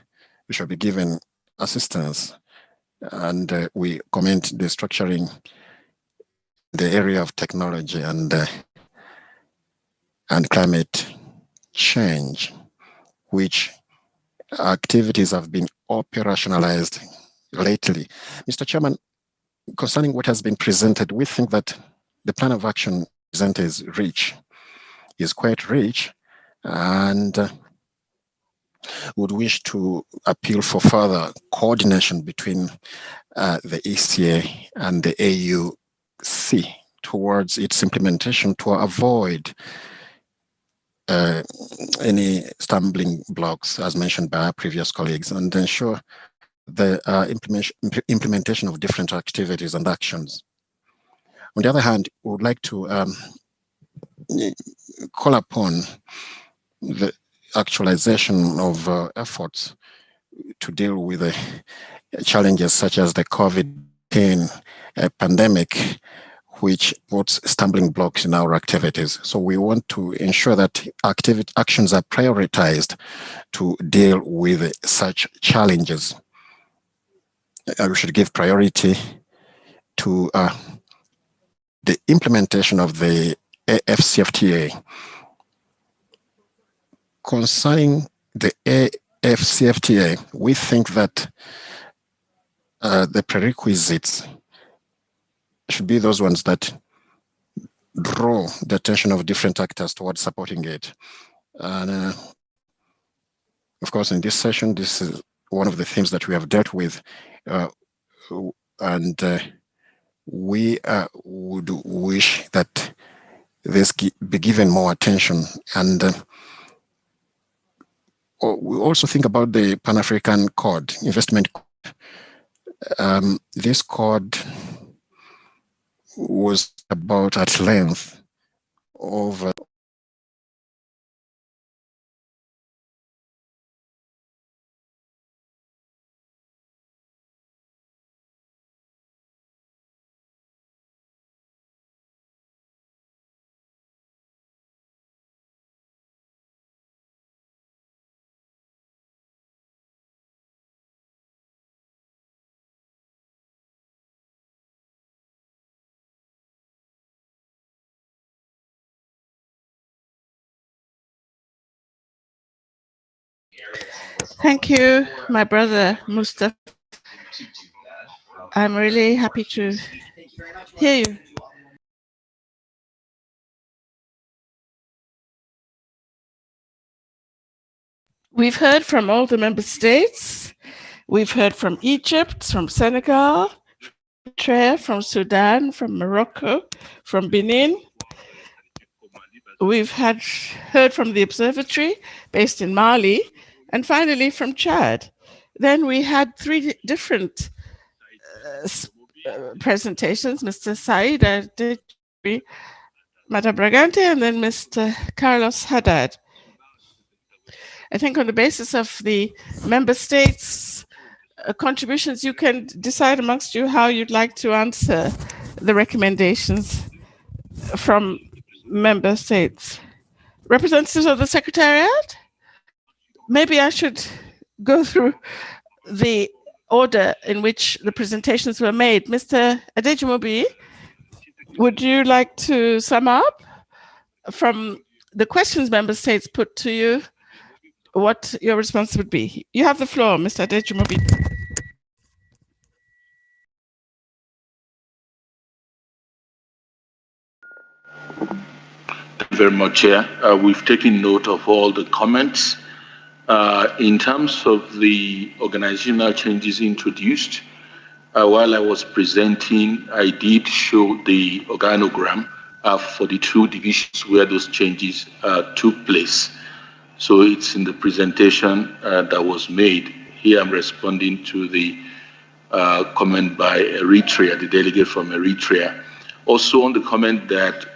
we shall be given assistance, and we commend the structuring the area of technology and climate change, which activities have been operationalized lately. Mr. Chairman, concerning what has been presented, we think that the plan of action presented is quite rich, and would wish to appeal for further coordination between the ECA and the AUC towards its implementation to avoid any stumbling blocks, as mentioned by our previous colleagues, and ensure the implementation of different activities and actions. On the other hand, we would like to call upon the actualization of efforts to deal with the challenges such as the COVID-19 pandemic, which puts stumbling blocks in our activities. So we want to ensure that actions are prioritized to deal with such challenges. we should give priority to the implementation of the AFCFTA. Concerning the AFCFTA, we think that the prerequisites should be those ones that draw the attention of different actors towards supporting it. And of course, in this session, this is one of the themes that we have dealt with, and we would wish that this be given more attention. And we also think about the Pan-African Code, investment code. This code was about at length over Thank you, my brother Mustafa. I'm really happy to hear you. We've heard from all the member states. We've heard from Egypt, from Senegal, Eritrea, from Sudan, from Morocco, from Benin. We've heard from the observatory based in Mali, and finally from Chad. Then we had three different presentations, Mr. Said, Madame Bragante, and then Mr. Carlos Haddad. I think on the basis of the member states' contributions, you can decide amongst you how you'd like to answer the recommendations from member states. Representatives of the Secretariat? Maybe I should go through the order in which the presentations were made. Mr. Adejumobi, would you like to sum up from the questions member states put to you what your response would be? You have the floor, Mr. Adejumobi. Thank you very much, Chair. We've taken note of all the comments. In terms of the organizational changes introduced, while I was presenting, I did show the organogram for the two divisions where those changes took place. So it's in the presentation that was made. Here I'm responding to the comment by Eritrea, the delegate from Eritrea. Also on the comment that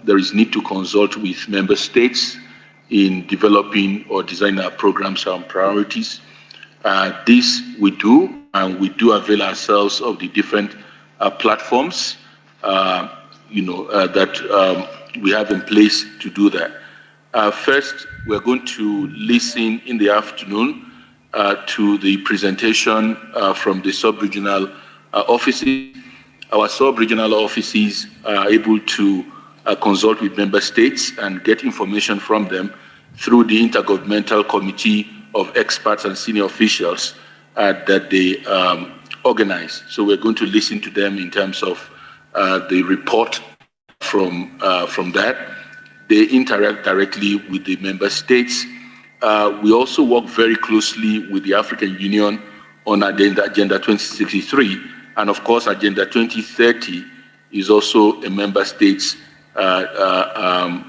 there is need to consult with member states in developing or designing our programs and priorities. This we do, and we do avail ourselves of the different platforms, that we have in place to do that. First, we're going to listen in the afternoon to the presentation from the sub-regional offices. Our sub-regional offices are able to consult with member states and get information from them through the Intergovernmental Committee of Experts and Senior Officials that they organize. So we're going to listen to them in terms of the report from that. They interact directly with the member states. We also work very closely with the African Union on Agenda 2063, and of course Agenda 2030 is also a member states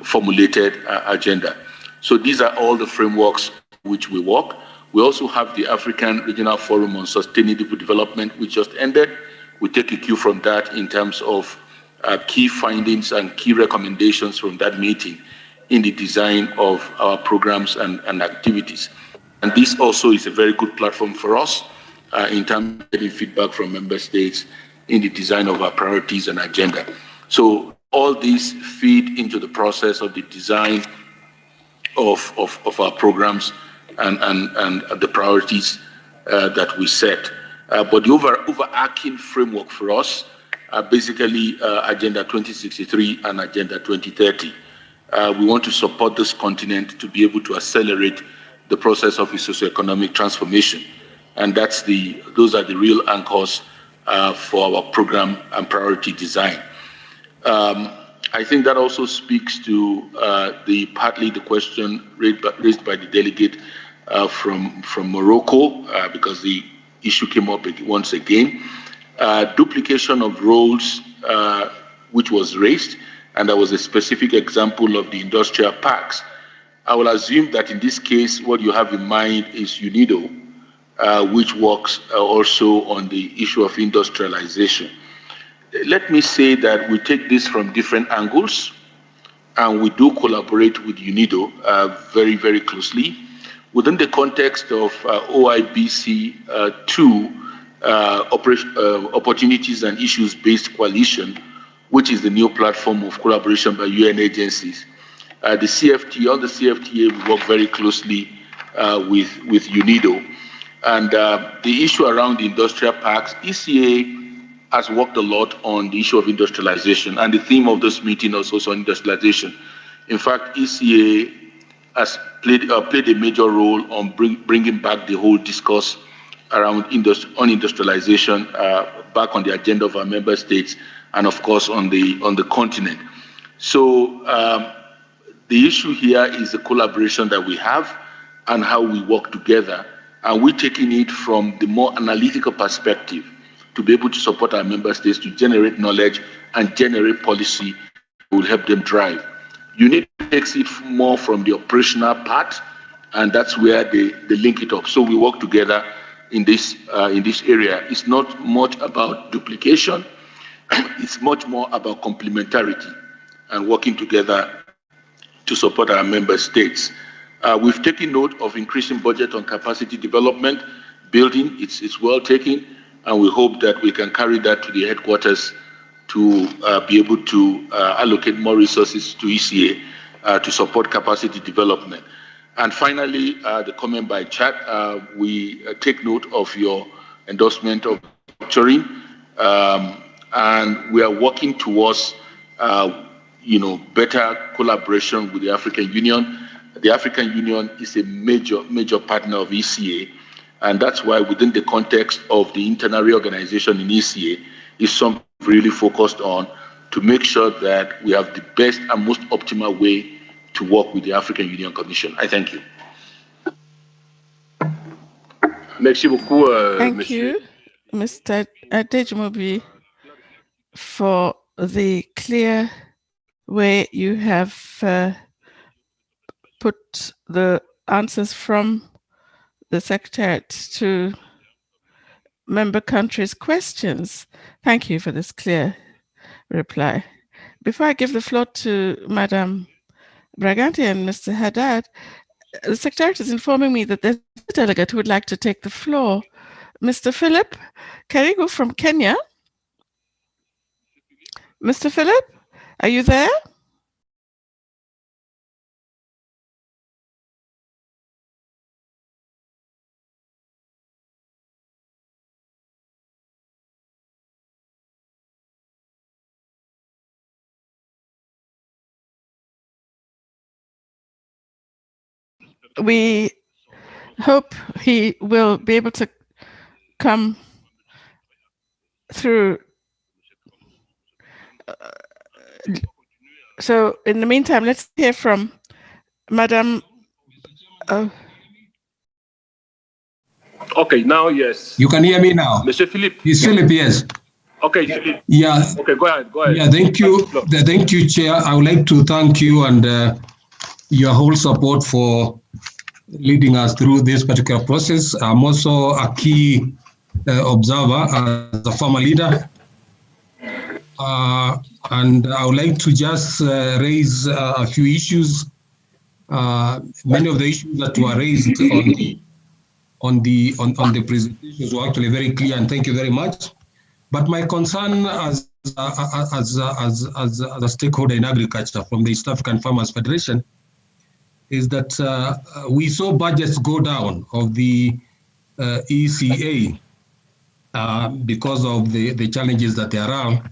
formulated agenda. So these are all the frameworks which we work. We also have the African Regional Forum on Sustainable Development, which just ended. We take a cue from that in terms of key findings and key recommendations from that meeting in the design of our programs and activities. And this also is a very good platform for us in terms of getting feedback from member states in the design of our priorities and agenda. So all these feed into the process of the design of our programs and the priorities that we set. But the overarching framework for us are basically Agenda 2063 and Agenda 2030. We want to support this continent to be able to accelerate the process of its socioeconomic transformation. And those are the real anchors for our program and priority design. I think that also speaks to partly the question raised by the delegate from Morocco, because the issue came up once again. Duplication of roles, which was raised, and there was a specific example of the industrial parks. I will assume that in this case, what you have in mind is UNIDO, which works also on the issue of industrialization. Let me say that we take this from different angles, and we do collaborate with UNIDO very, very closely. Within the context of OIBC 2, Opportunities and Issues-Based Coalition, which is the new platform of collaboration by UN agencies. On the CFTA, we work very closely with UNIDO. And the issue around the industrial parks, ECA has worked a lot on the issue of industrialization, and the theme of this meeting is also industrialization. In fact, ECA has played a major role on bringing back the whole discourse around industrialization back on the agenda of our member states, and of course on the continent. So the issue here is the collaboration that we have and how we work together, and we're taking it from the more analytical perspective to be able to support our member states to generate knowledge and generate policy that will help them drive. UNIT takes it more from the operational part, and that's where they link it up. So we work together in this area. It's not much about duplication, it's much more about complementarity and working together to support our member states. We've taken note of increasing budget on capacity development, building, it's well taken, and we hope that we can carry that to the headquarters to be able to allocate more resources to ECA to support capacity development. And finally, the comment by chat, we take note of your endorsement of structuring, and we are working towards better collaboration with the African Union. The African Union is a major partner of ECA, and that's why within the context of the internal reorganization in ECA is something really focused on to make sure that we have the best and most optimal way to work with the African Union Commission. I thank you. Merci beaucoup, Thank you, Mr. Adejimobi, for the clear way you have put the answers from the Secretariat to member countries' questions. Thank you for this clear reply. Before I give the floor to Madam Bragante and Mr. Haddad, the Secretariat is informing me that there's a delegate who would like to take the floor. Mr. Philip Karigo from Kenya. Mr. Philip, are you there? We hope he will be able to come through. So in the meantime, let's hear from Madam. Okay, now yes. You can hear me now. Monsieur Philippe. It's Philip, yes. Okay, Philippe. Yeah. Okay, go ahead. Yeah, thank you. Thank you, Chair. I would like to thank you and your whole support for leading us through this particular process. I'm also a key observer as a former leader. And I would like to just raise a few issues. Many of the issues that were raised on the presentations were actually very clear, and thank you very much. But my concern as a stakeholder in agriculture from the East African Farmers Federation is that we saw budgets go down of the ECA, because of the challenges that there are,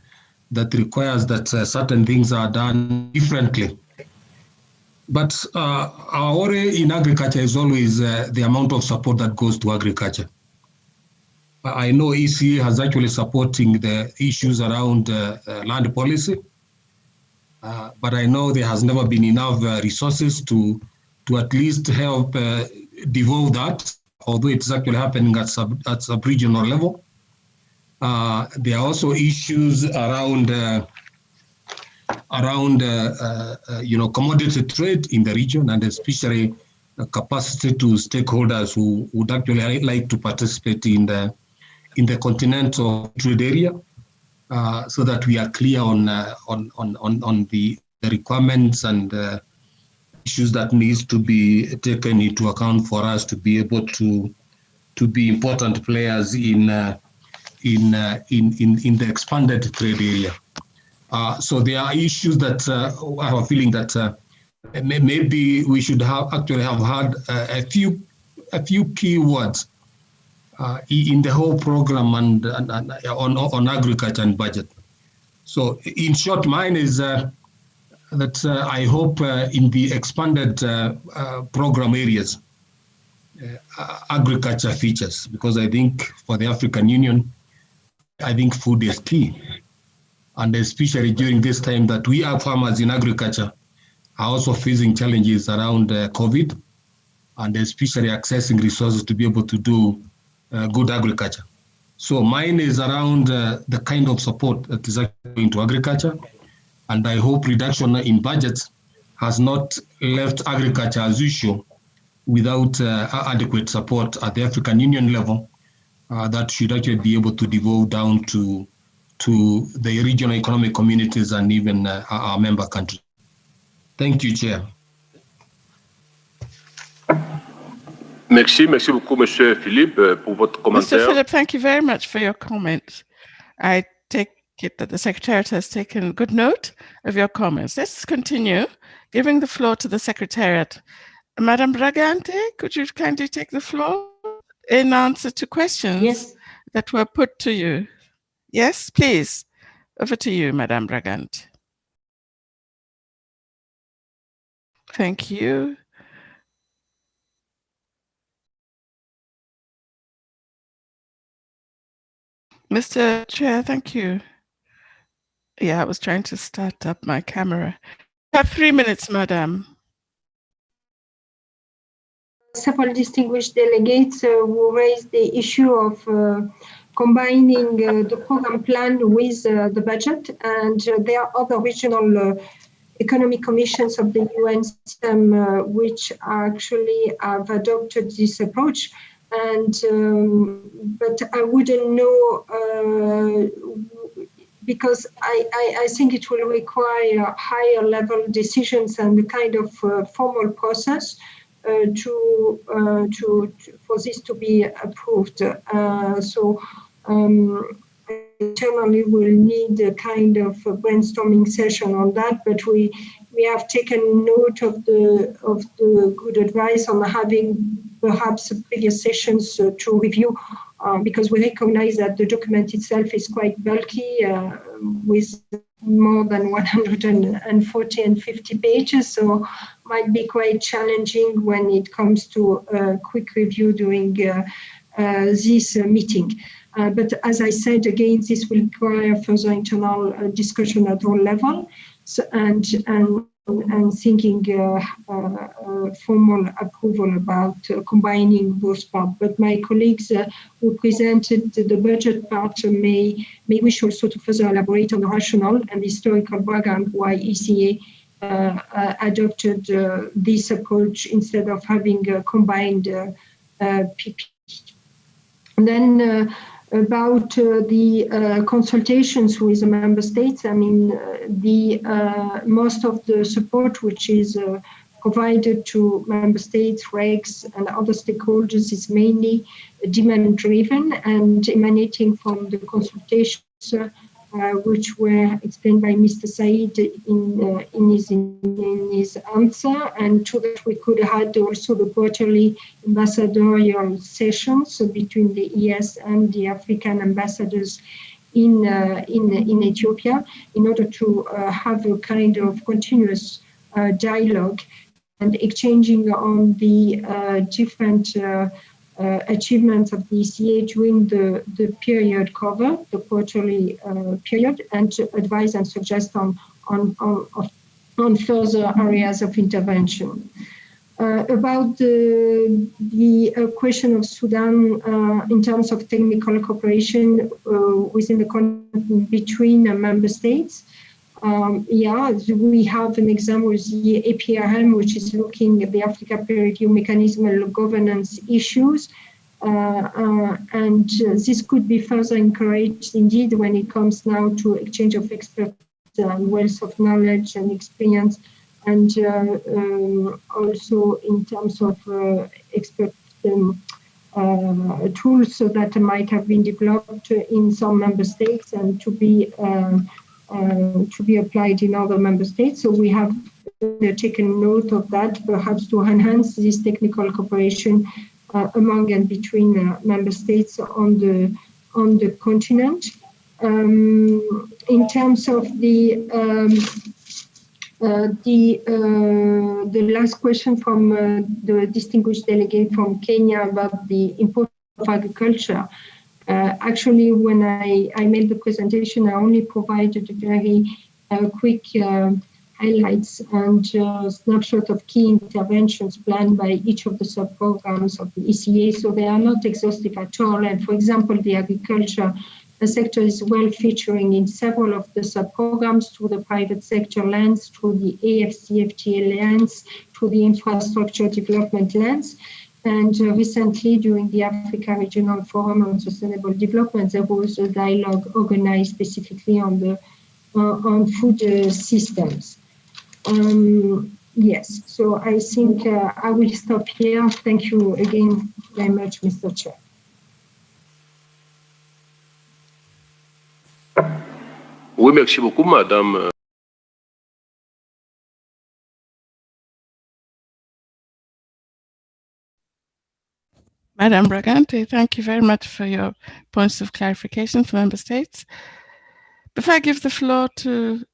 that requires that certain things are done differently. But our worry in agriculture is always the amount of support that goes to agriculture. I know ECA has actually supporting the issues around land policy, but I know there has never been enough resources to at least help devolve that, although it's actually happening at sub-regional level. There are also issues around commodity trade in the region, and especially capacity to stakeholders who would actually like to participate in the continental trade area, so that we are clear on the requirements and issues that needs to be taken into account for us to be able to be important players in the expanded trade area. So there are issues that I have a feeling that maybe we should have had a few key words in the whole program and on agriculture and budget. So in short, mine is that I hope in the expanded program areas, agriculture features, because I think for the African Union, I think food is key. And especially during this time that we are farmers in agriculture are also facing challenges around COVID, and especially accessing resources to be able to do good agriculture. So mine is around the kind of support that is actually going to agriculture, and I hope reduction in budgets has not left agriculture as usual without adequate support at the African Union level. That should actually be able to devolve down to the regional economic communities and even our member countries. Thank you, Chair. Merci beaucoup, Monsieur Philippe, pour votre commentaire. Mr. Philip, thank you very much for your comment. I take it that the Secretariat has taken good note of your comments. Let's continue giving the floor to the Secretariat. Madam Bragante, could you kindly take the floor in answer to questions that were put to you? Yes, please. Over to you, Madam Bragante. Thank you. Mr. Chair, thank you. Yeah, I was trying to start up my camera. You have 3 minutes, Madam. Several distinguished delegates who raised the issue of combining the program plan with the budget, and there are other regional economic commissions of the UN system which actually have adopted this approach. And but I wouldn't know because I think it will require higher level decisions and a kind of formal process for this to be approved. Internally we'll need a kind of a brainstorming session on that, but we have taken note of the good advice on having perhaps previous sessions to review, because we recognize that the document itself is quite bulky with more than 140 and 50 pages, so might be quite challenging when it comes to a quick review during this meeting. But as I said, again, this will require further internal discussion at all levels, and thinking formal approval about combining both parts. But my colleagues who presented the budget part may wish also to further elaborate on the rationale and historical background why ECA adopted this approach instead of having a combined PP. And then about the consultations with the member states, I mean, the most of the support which is provided to member states, regs, and other stakeholders is mainly demand-driven and emanating from the consultations which were explained by Mr. Said in his answer. And to that, we could add also the quarterly ambassadorial sessions between the ES and the African ambassadors in Ethiopia, in order to have a kind of continuous dialogue and exchanging on the different achievements of the ECA during the period cover, the quarterly period, and to advise and suggest on further areas of intervention. About the question of Sudan in terms of technical cooperation within the between member states. We have an example with the APRM, which is looking at the Africa peer review mechanism and governance issues. And this could be further encouraged indeed when it comes now to exchange of experts and wealth of knowledge and experience, and also in terms of expert tools that might have been developed in some member states and to be applied in other member states. So we have taken note of that, perhaps to enhance this technical cooperation among and between member states on the continent. In terms of the last question from the distinguished delegate from Kenya about the importance of agriculture. Actually, when I made the presentation, I only provided a very quick highlights and snapshot of key interventions planned by each of the sub-programs of the ECA, so they are not exhaustive at all. And for example, the agriculture sector is well featuring in several of the sub-programs through the private sector lens, through the AFCFTA lens, through the infrastructure development lens. And recently, during the Africa Regional Forum on Sustainable Development, there was a dialogue organized specifically on food systems. Yes, so I think I will stop here. Thank you again very much, Mr. Chair. Oui, merci beaucoup, Madame. Madam Bragante, thank you very much for your points of clarification for member states. Before I give the floor to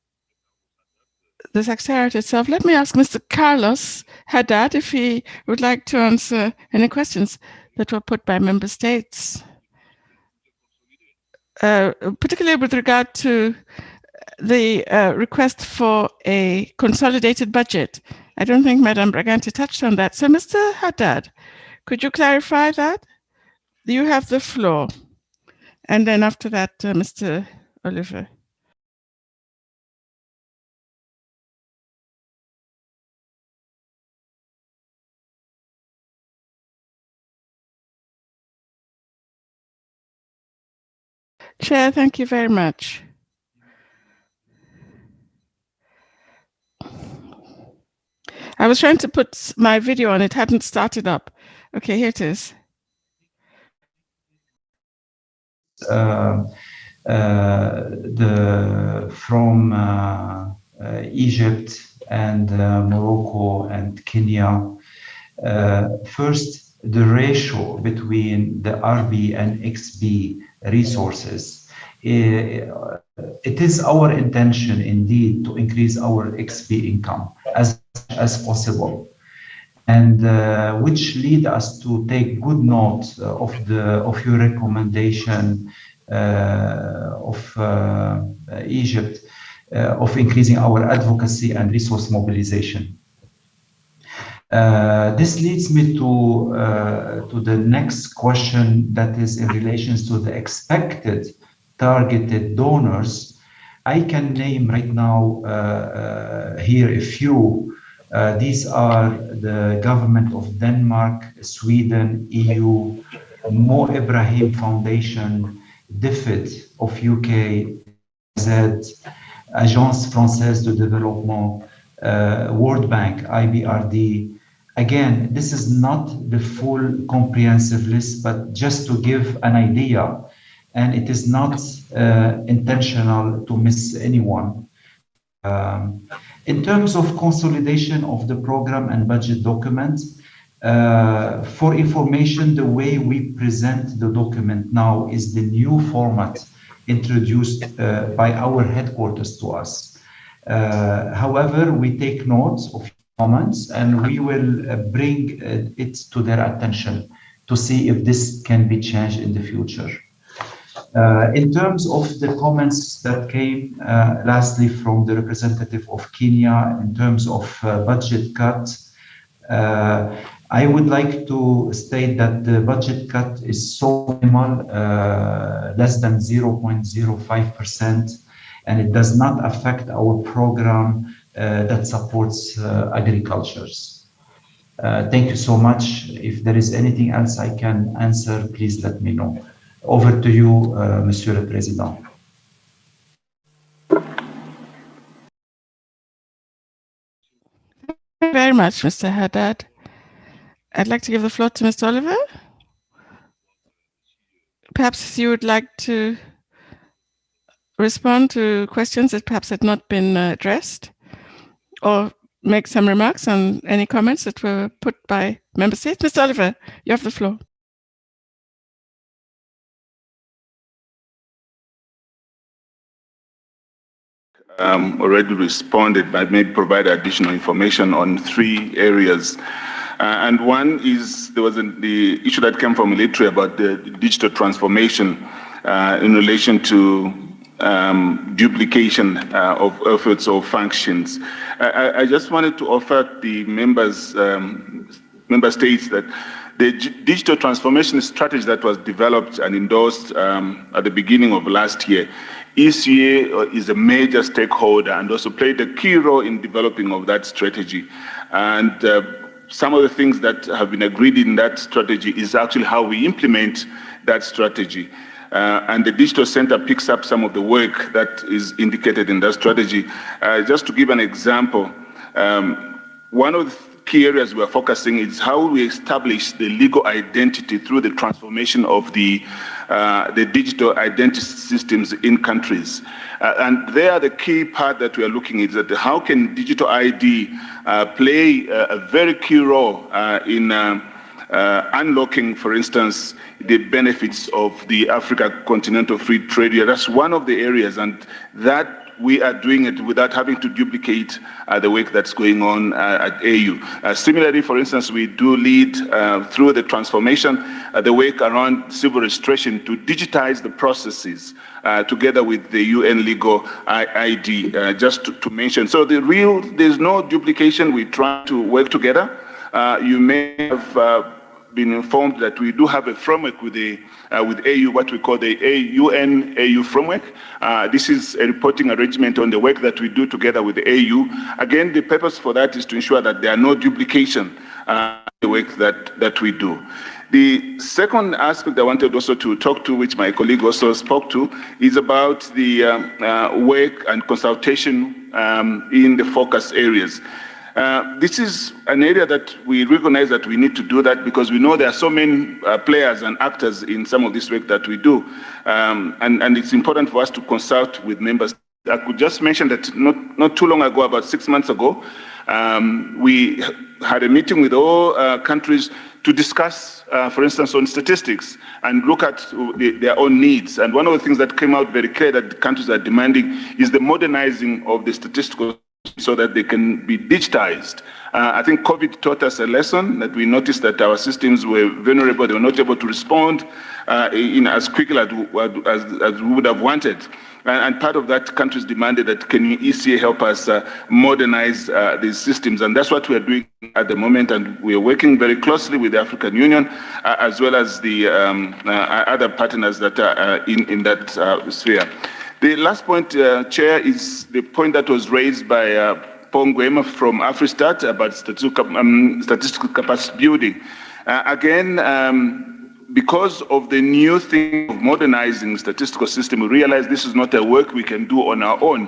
the Secretariat itself, let me ask Mr. Carlos Haddad if he would like to answer any questions that were put by member states, particularly with regard to the request for a consolidated budget. I don't think Madam Bragante touched on that. So, Mr. Haddad, could you clarify that? You have the floor. And then after that, Mr. Oliver. Chair, thank you very much. I was trying to put my video on, it hadn't started up. Okay, here it is. From Egypt and Morocco and Kenya. First, the ratio between the RB and XB resources. It is our intention indeed to increase our XB income as much as possible, and which lead us to take good note of your recommendation of Egypt of increasing our advocacy and resource mobilization. This leads me to the next question, that is in relation to the expected targeted donors. I can name right now here a few. These are the government of Denmark, Sweden, EU, Mo Ibrahim Foundation, DFID of UK, Z, Agence Française de Développement, World Bank, IBRD. Again, this is not the full comprehensive list, but just to give an idea. and it is not intentional to miss anyone. In terms of consolidation of the program and budget document, for information, the way we present the document now is the new format introduced by our headquarters to us. However, we take notes of comments and we will bring it to their attention to see if this can be changed in the future. In terms of the comments that came lastly from the representative of Kenya in terms of budget cut, I would like to state that the budget cut is so minimal, less than 0.05%, and it does not affect our program that supports agriculture. Thank you so much. If there is anything else I can answer, please let me know. Over to you, Monsieur le Président. Thank you very much, Mr. Haddad. I'd like to give the floor to Mr. Oliver. Perhaps you would like to respond to questions that perhaps had not been addressed, or make some remarks on any comments that were put by member states. Mr. Oliver, you have the floor. Already responded, but maybe provide additional information on 3 areas. And one is, there was the issue that came from military about the digital transformation in relation to duplication of efforts or functions. I just wanted to offer the member states that the digital transformation strategy that was developed and endorsed at the beginning of last year, ECA is a major stakeholder and also played a key role in developing of that strategy. And some of the things that have been agreed in that strategy is actually how we implement that strategy. And the Digital Center picks up some of the work that is indicated in that strategy. Just to give an example, one of the key areas we're focusing is how we establish the legal identity through the transformation of the digital identity systems in countries. And there, the key part that we are looking at is that how can digital ID play a very key role in unlocking, for instance, the benefits of the Africa Continental Free Trade Area. That's one of the areas, and that we are doing it without having to duplicate the work that's going on at AU. Similarly, for instance, we do lead through the transformation, the work around civil registration to digitize the processes together with the UN legal ID, just to mention. So there's no duplication. We try to work together. You may have been informed that we do have a framework with AU, what we call the UN-AU framework. This is a reporting arrangement on the work that we do together with the AU. Again, the purpose for that is to ensure that there are no duplication in the work that we do. The second aspect I wanted also to talk to, which my colleague also spoke to, is about the work and consultation in the focus areas. This is an area that we recognize that we need to do that because we know there are so many players and actors in some of this work that we do. And it's important for us to consult with members. I could just mention that not too long ago, about 6 months ago, we had a meeting with all countries to discuss, for instance, on statistics and look at their own needs. And one of the things that came out very clear that the countries are demanding is the modernizing of the statistical so that they can be digitized. I think COVID taught us a lesson that we noticed that our systems were vulnerable. They were not able to respond as quickly as we would have wanted. And part of that, countries demanded that can ECA help us modernize these systems. And that's what we are doing at the moment. And we are working very closely with the African Union, as well as the other partners that are in that sphere. The last point, Chair, is the point that was raised by Paul Ngwema from AfriStat about statistical capacity building. Because of the new thing of modernizing statistical system, we realize this is not a work we can do on our own.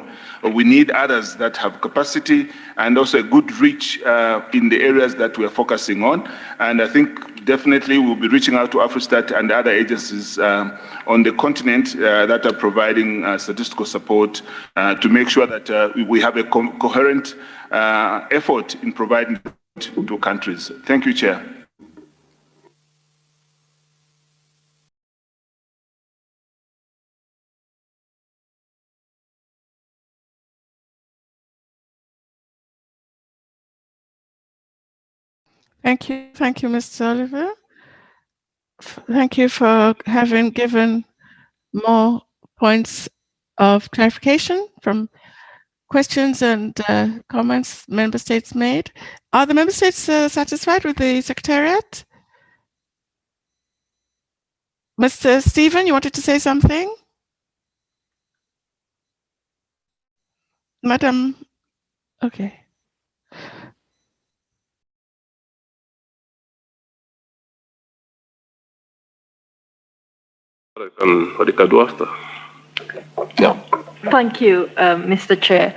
We need others that have capacity and also a good reach in the areas that we're focusing on. And I think definitely we'll be reaching out to Afrostat and other agencies on the continent that are providing statistical support to make sure that we have a coherent effort in providing to countries. Thank you, Chair. Thank you, Mr. Oliver. Thank you for having given more points of clarification from questions and comments member states made. Are the member states satisfied with the Secretariat? Mr. Stephen, you wanted to say something? Madam, okay. Yeah. Thank you, Mr. Chair.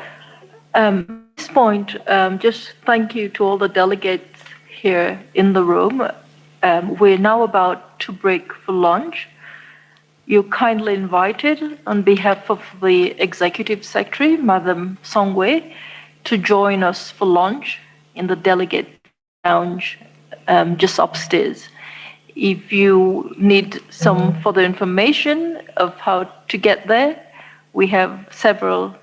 At this point, just thank you to all the delegates here in the room. We're now about to break for lunch. You're kindly invited on behalf of the Executive Secretary, Madam Songwe, to join us for lunch in the delegate lounge just upstairs. If you need some further information of how to get there, we have several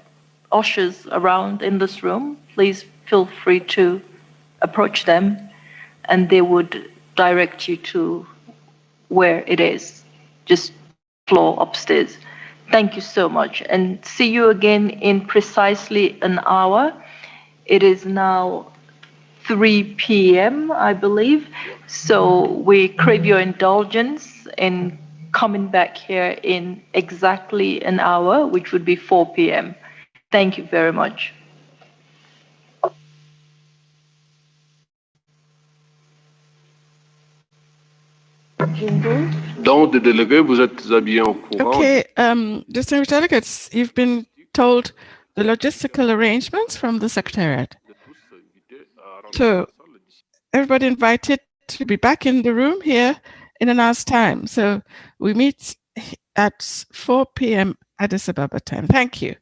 ushers around in this room. Please feel free to approach them and they would direct you to where it is, just floor upstairs. Thank you so much and see you again in precisely an hour. It is now 3 p.m., I believe. So we crave your indulgence in coming back here in exactly an hour, which would be 4 p.m. Thank you very much. Donc, des délégués, vous êtes habillés en courant. Okay, distinguished delegates, you've been told the logistical arrangements from the Secretariat. So everybody invited to be back in the room here in an hour's time. So we meet at 4 p.m. Addis Ababa time. Thank you.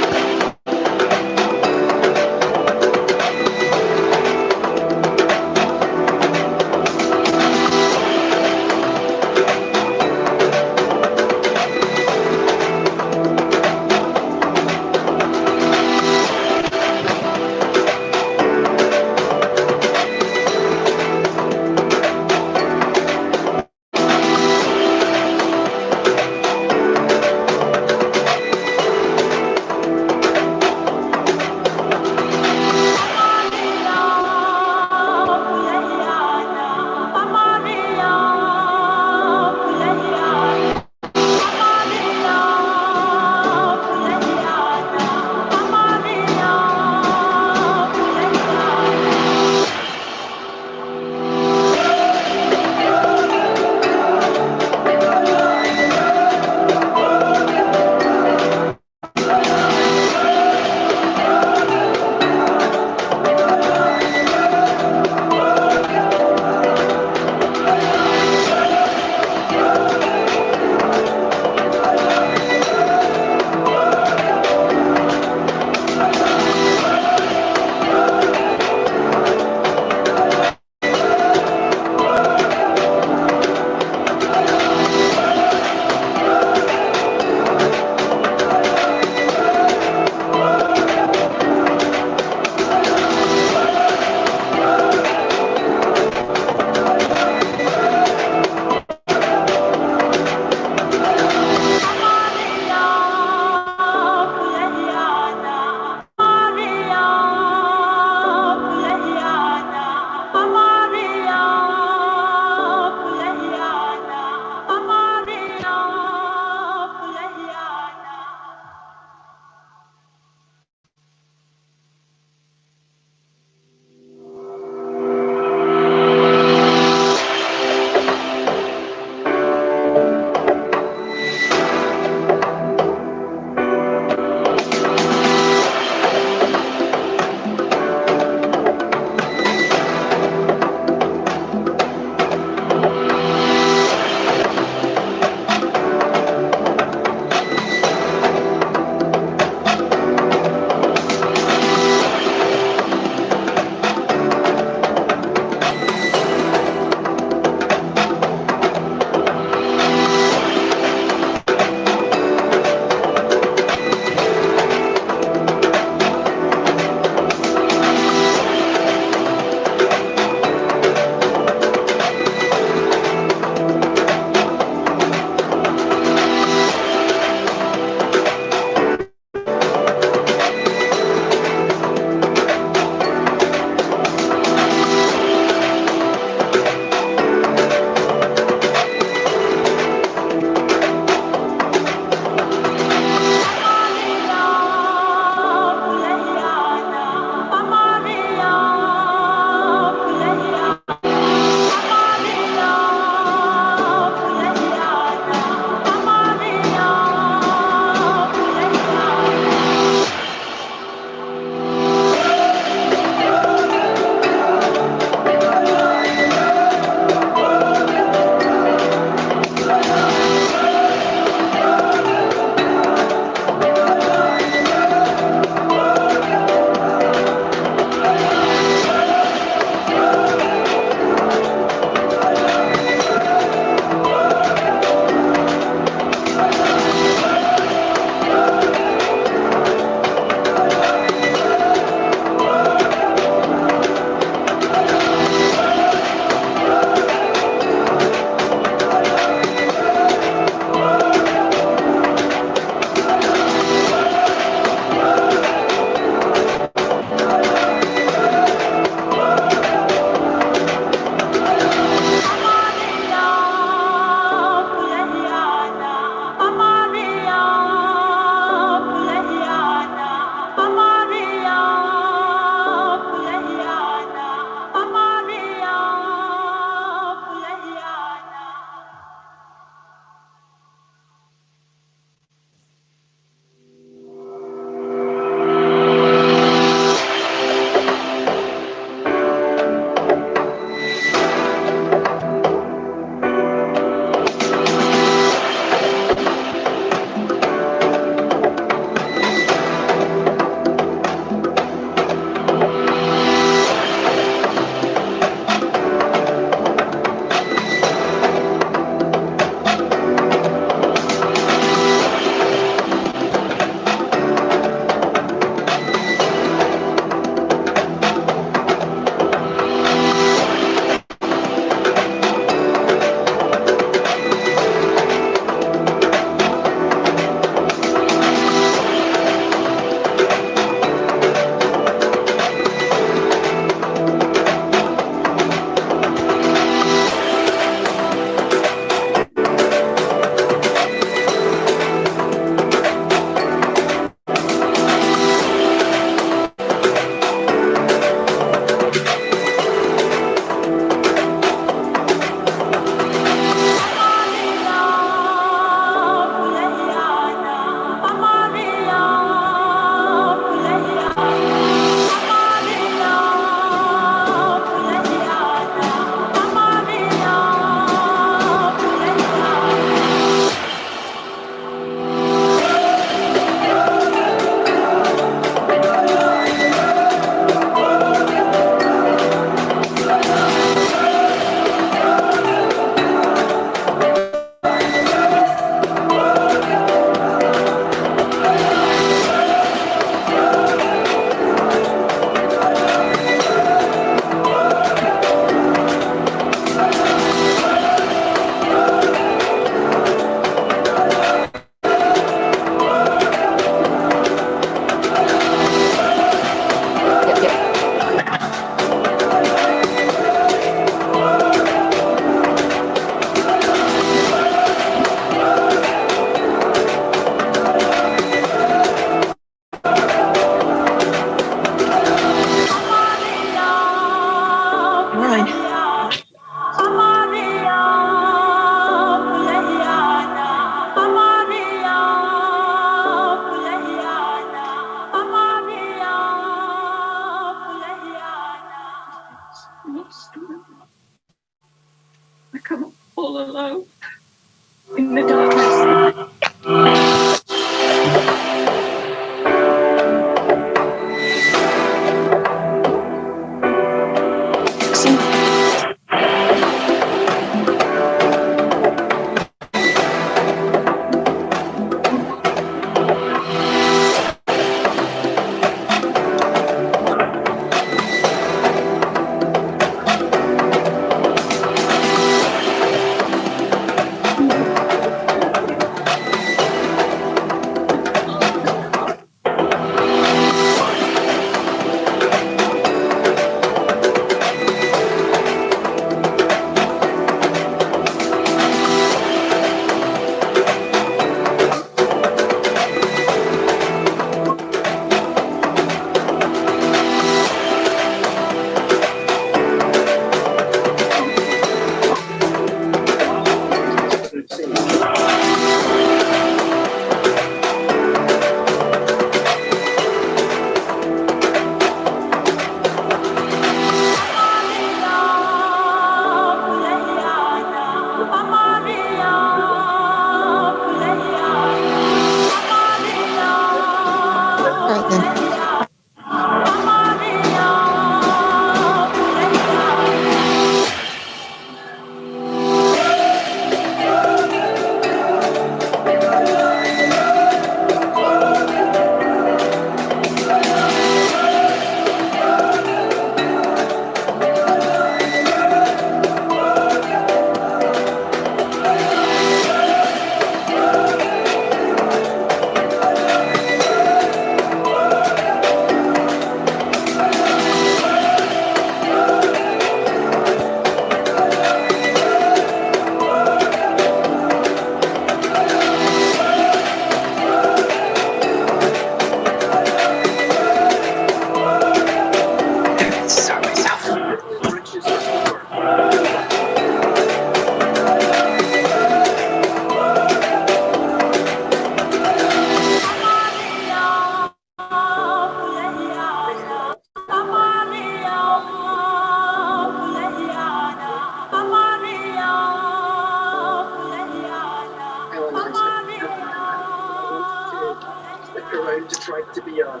going to try to be a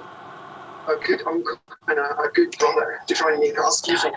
good uncle and a good brother to try and make us easier.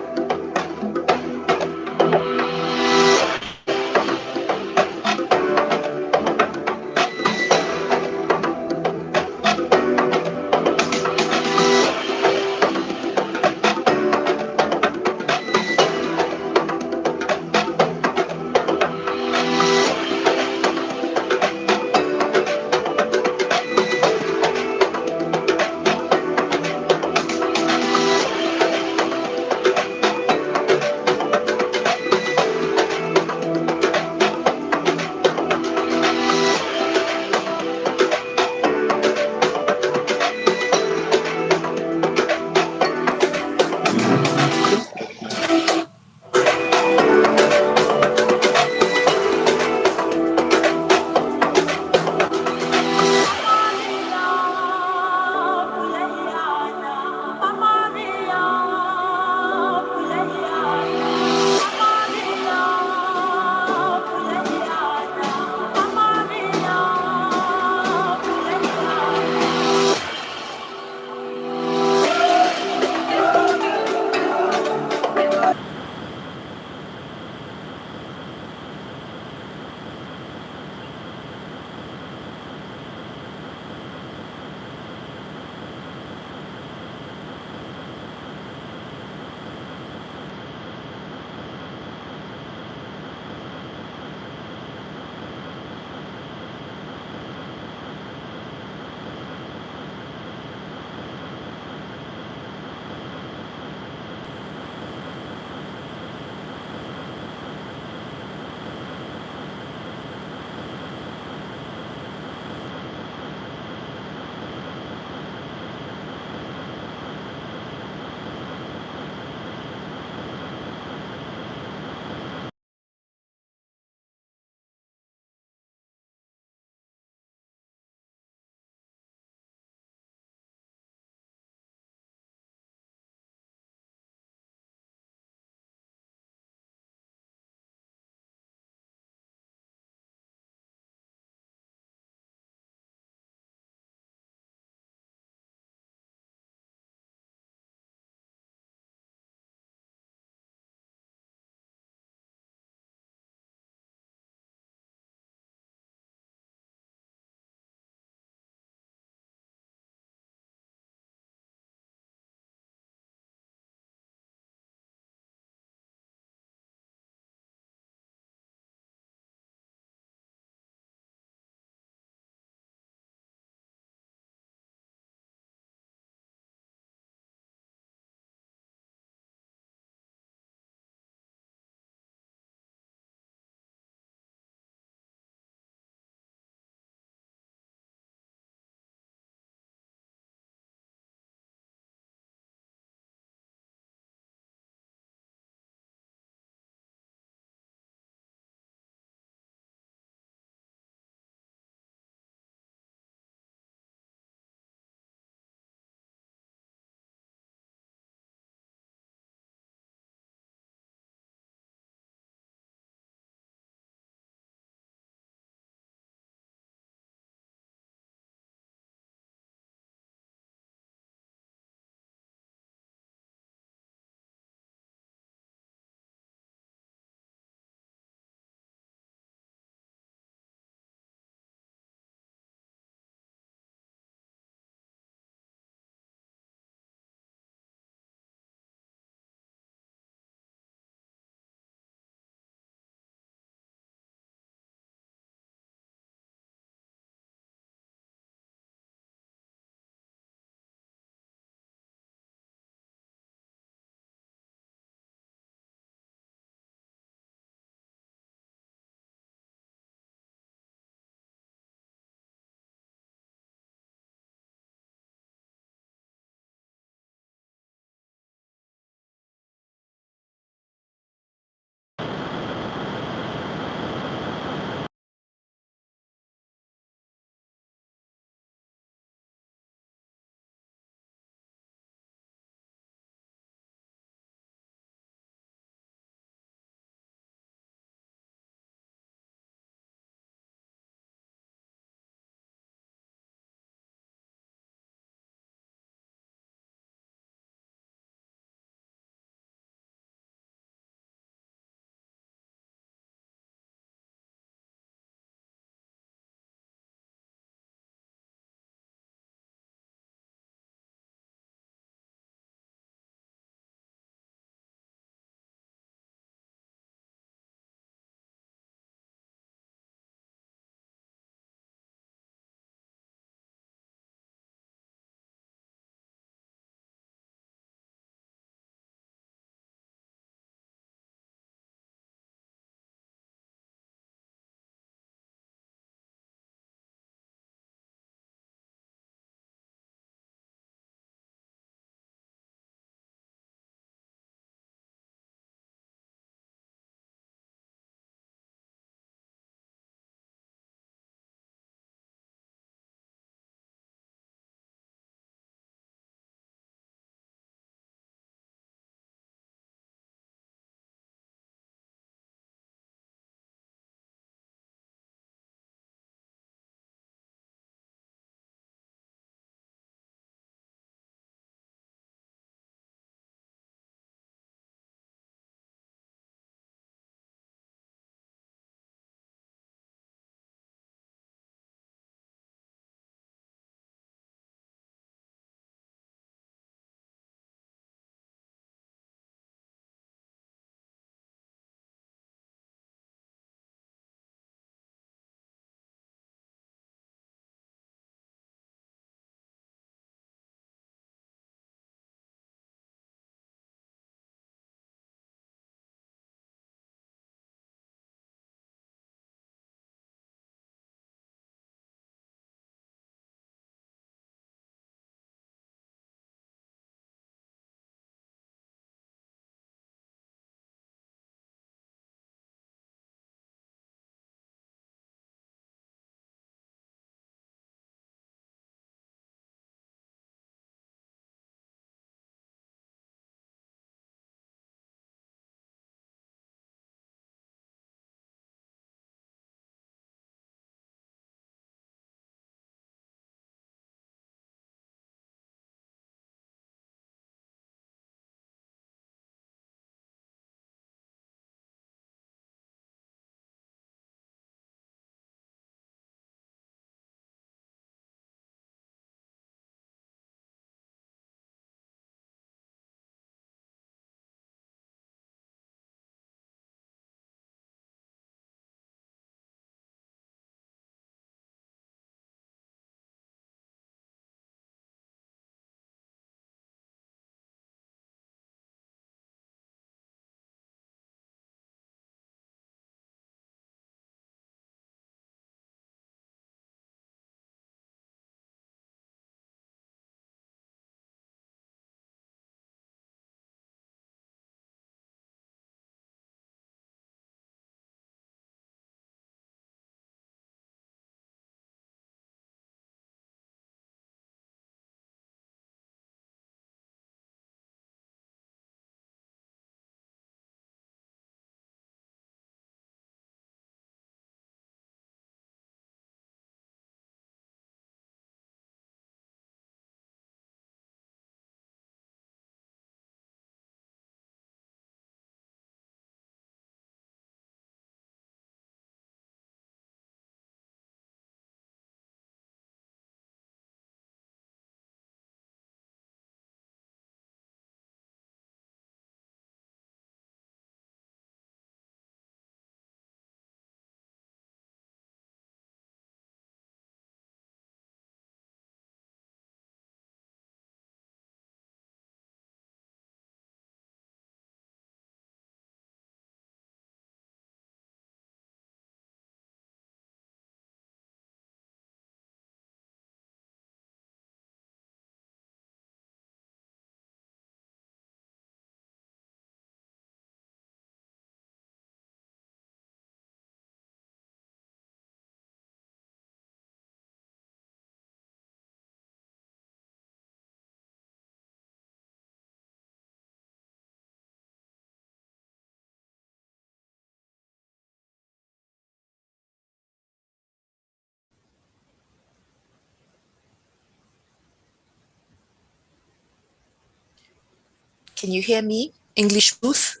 Can you hear me? English booth?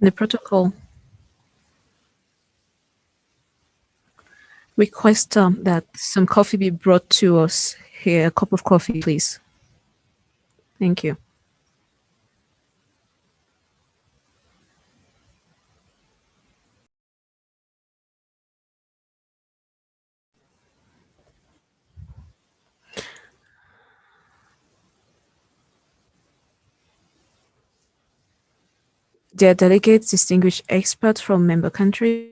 The protocol request that some coffee be brought to us here. A cup of coffee, please. Thank you. Dear delegates, distinguished experts from member countries,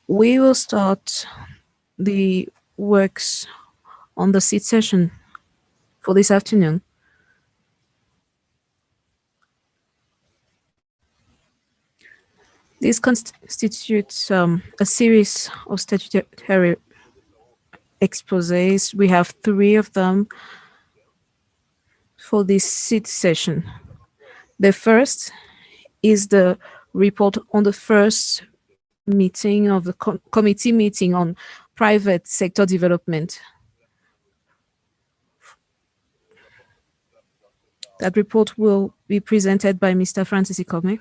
we will start the works on the seat session for this afternoon. This constitutes a series of statutory exposés. We have 3 of them for this seat session. The first is the report on the first meeting of the committee meeting on private sector development. That report will be presented by Mr. Francis Ikome,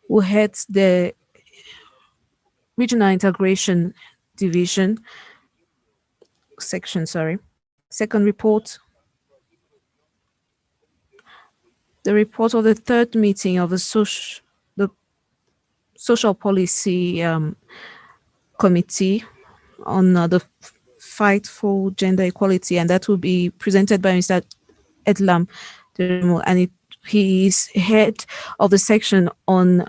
who heads the Regional Integration Division section, sorry. Second report, the report of the third meeting of the Social Policy Committee on the fight for gender equality, and that will be presented by Mr. Edlam, and he is head of the section on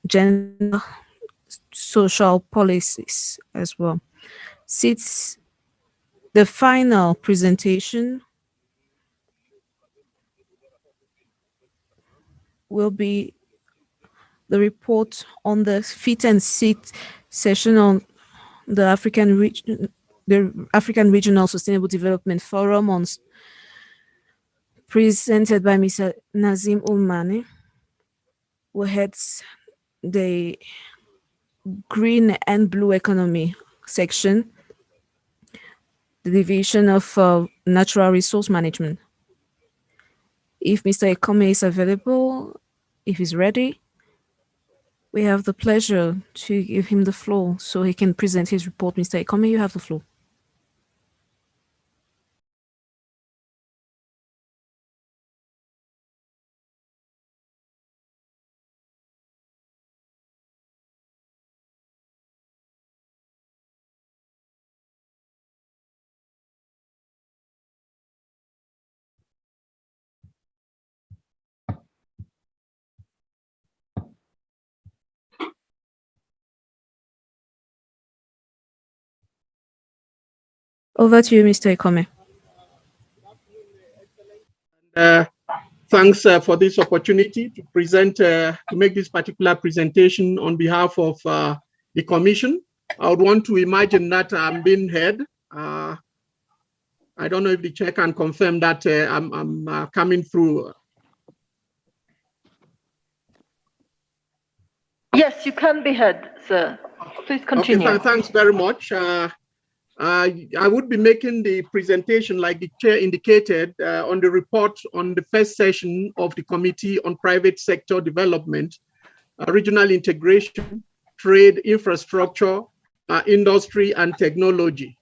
gender social policies as well. Since the final presentation will be the report on the fit and sit session on the African Regional Sustainable Development Forum on presented by Mr. Nazim Ulmani, who heads the green and blue economy section, the division of natural resource management. If Mr. Ikome is available, if he's ready, we have the pleasure to give him the floor so he can present his report. Mr. Ikome, you have the floor. Over to you, Mr. Ikome. Thanks for this opportunity to present, to make this particular presentation on behalf of the Commission. I would want to imagine that I'm being heard. I don't know if the chair can confirm that I'm coming through. Yes, you can be heard, sir. Please continue. Okay, thanks very much. I would be making the presentation, like the chair indicated, on the report on the first session of the Committee on Private Sector Development, Regional Integration, Trade, Infrastructure, Industry, and Technology.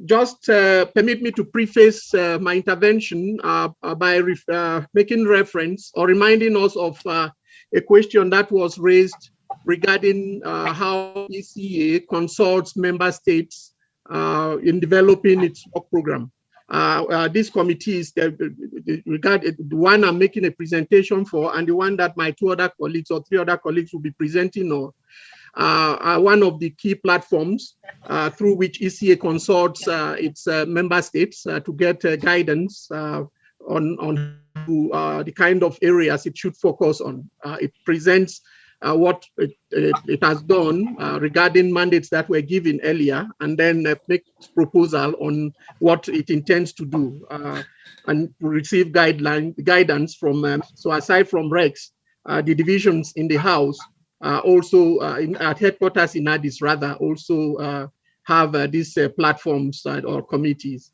Just permit me to preface my intervention by making reference or reminding us of a question that was raised regarding how ECA consults member states in developing its work program. This committee is the one I'm making a presentation for, and the one that my 2 other colleagues or 3 other colleagues will be presenting on. Are one of the key platforms through which ECA consults its member states to get guidance on the kind of areas it should focus on. It presents what it has done regarding mandates that were given earlier, and then make proposal on what it intends to do, and receive guidance from. So aside from Rex, the divisions in the House also at headquarters in Addis, rather, also have these platforms or committees.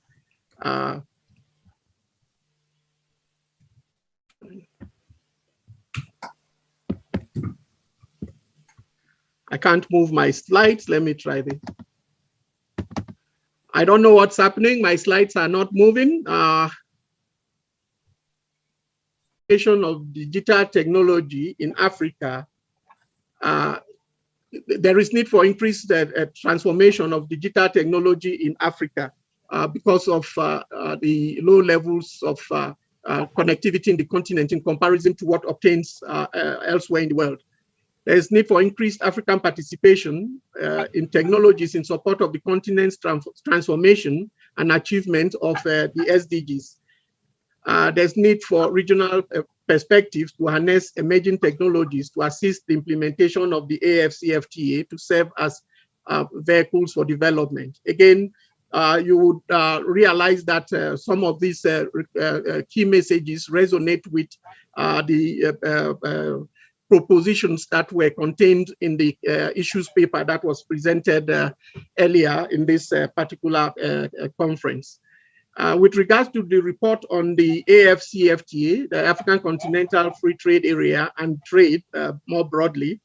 I can't move my slides. Let me try this. I don't know what's happening. My slides are not moving. Of digital technology in Africa, there is need for increased transformation of digital technology in Africa because of the low levels of connectivity in the continent in comparison to what obtains elsewhere in the world. There is need for increased African participation in technologies in support of the continent's transformation and achievement of the SDGs. There's need for regional perspectives to harness emerging technologies to assist the implementation of the AFCFTA to serve as vehicles for development. Again, you would realize that some of these key messages resonate with the propositions that were contained in the issues paper that was presented earlier in this particular conference. With regards to the report on the AFCFTA, the African Continental Free Trade Area, and trade more broadly,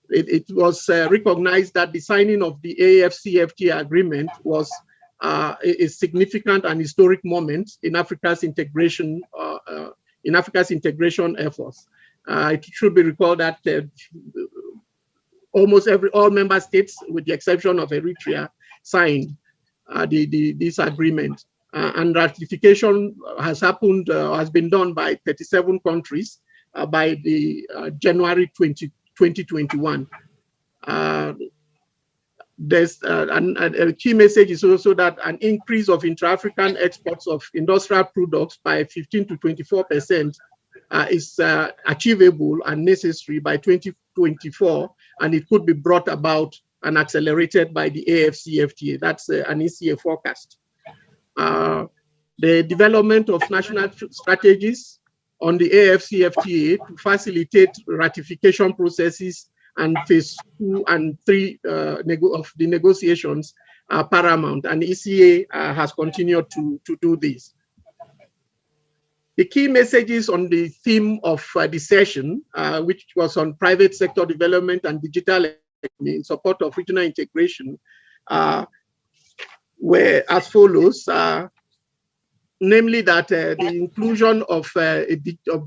it was recognized that the signing of the AFCFTA agreement was a significant and historic moment in Africa's integration efforts. It should be recalled that almost all member states, with the exception of Eritrea, signed this agreement, and ratification has happened, has been done by 37 countries by the January 2021. There's a key message is also that an increase of intra-African exports of industrial products by 15 to 24% is achievable and necessary by 2024, and it could be brought about and accelerated by the AFCFTA. That's an ECA forecast. The development of national strategies on the AFCFTA to facilitate ratification processes and phase 2 and 3 of the negotiations are paramount, and ECA has continued to do this. The key messages on the theme of the session, which was on private sector development and digital in support of regional integration, were as follows. Namely that the inclusion of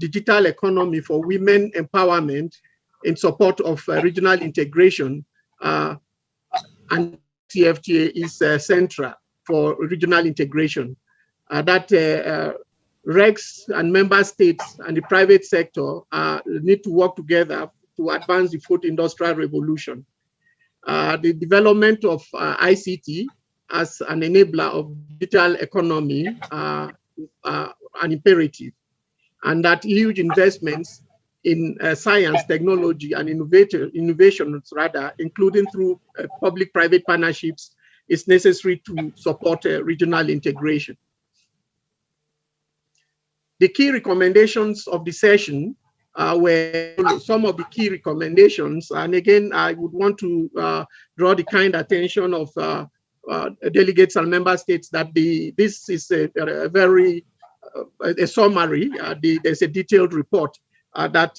digital economy for women empowerment in support of regional integration and CFTA is central for regional integration. That REX and member states and the private sector need to work together to advance the fourth industrial revolution. The development of ICT as an enabler of digital economy an imperative, and that huge investments in science, technology, and innovations, rather, including through public-private partnerships, is necessary to support regional integration. The key recommendations of the session were some of the key recommendations, and again, I would want to draw the kind attention of delegates and member states that this is a very summary. There's a detailed report that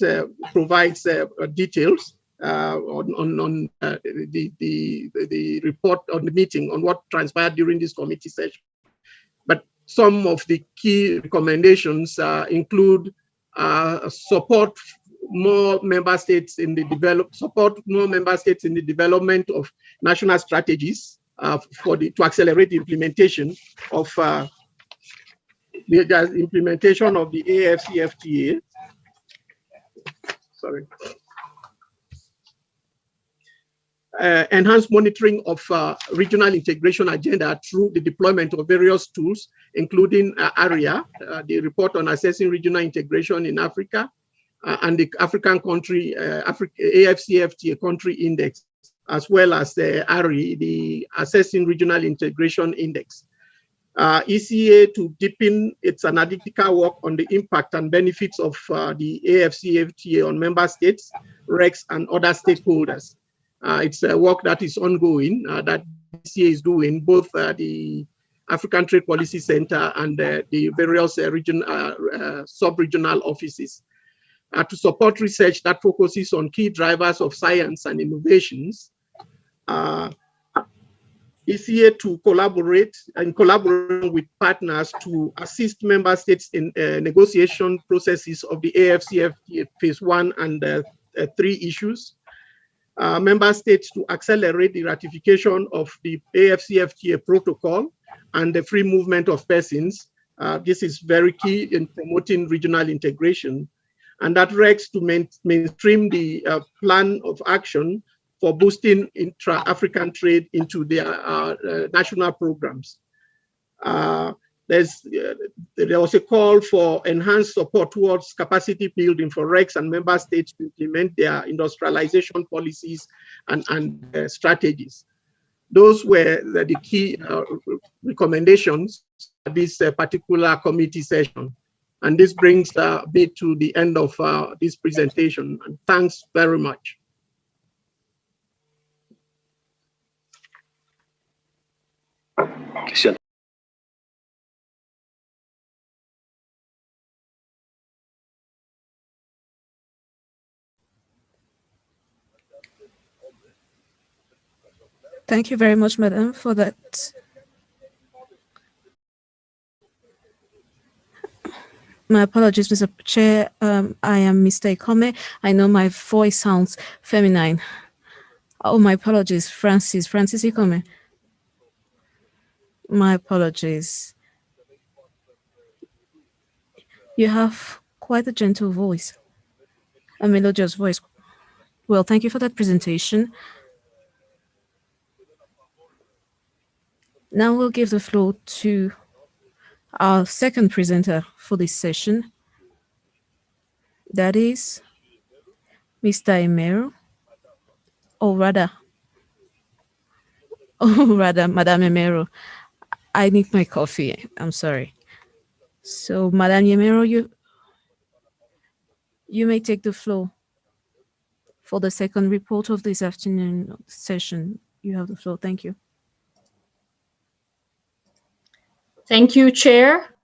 provides details on the report on the meeting on what transpired during this committee session. But some of the key recommendations include support more member states in the development of national strategies to accelerate the implementation of the AFCFTA. Sorry. Enhanced monitoring of regional integration agenda through the deployment of various tools, including ARIA, the report on assessing regional integration in Africa, and the African country, AFCFTA country index, as well as the ARI, the Assessing Regional Integration Index. ECA to deepen its analytical work on the impact and benefits of the AFCFTA on member states, RECs, and other stakeholders. It's a work that is ongoing, that ECA is doing, both the African Trade Policy Center and the various sub-regional offices. To support research that focuses on key drivers of science and innovations, ECA to collaborate with partners to assist member states in negotiation processes of the AFCFTA phase 1 and 3 issues. Member states to accelerate the ratification of the AFCFTA protocol and the free movement of persons. This is very key in promoting regional integration. And that RECs to mainstream the plan of action for boosting intra-African trade into their national programs. There was a call for enhanced support towards capacity building for RECs and member states to implement their industrialization policies and strategies. Those were the key recommendations at this particular committee session. And this brings me to the end of this presentation. And thanks very much. Thank you very much, Madam, for that. My apologies, Mr. Chair. I am Mr. CoM. I know my voice sounds feminine. Oh, my apologies, Francis CoM. My apologies. You have quite a gentle voice, a melodious voice. Well, thank you for that presentation. Now we'll give the floor to our second presenter for this session. That is Mr. Emero, or rather, Madame Emero. I need my coffee. I'm sorry. So, Madame Emero, you may take the floor for the second report of this afternoon session. You have the floor. Thank you. Thank you, Chair.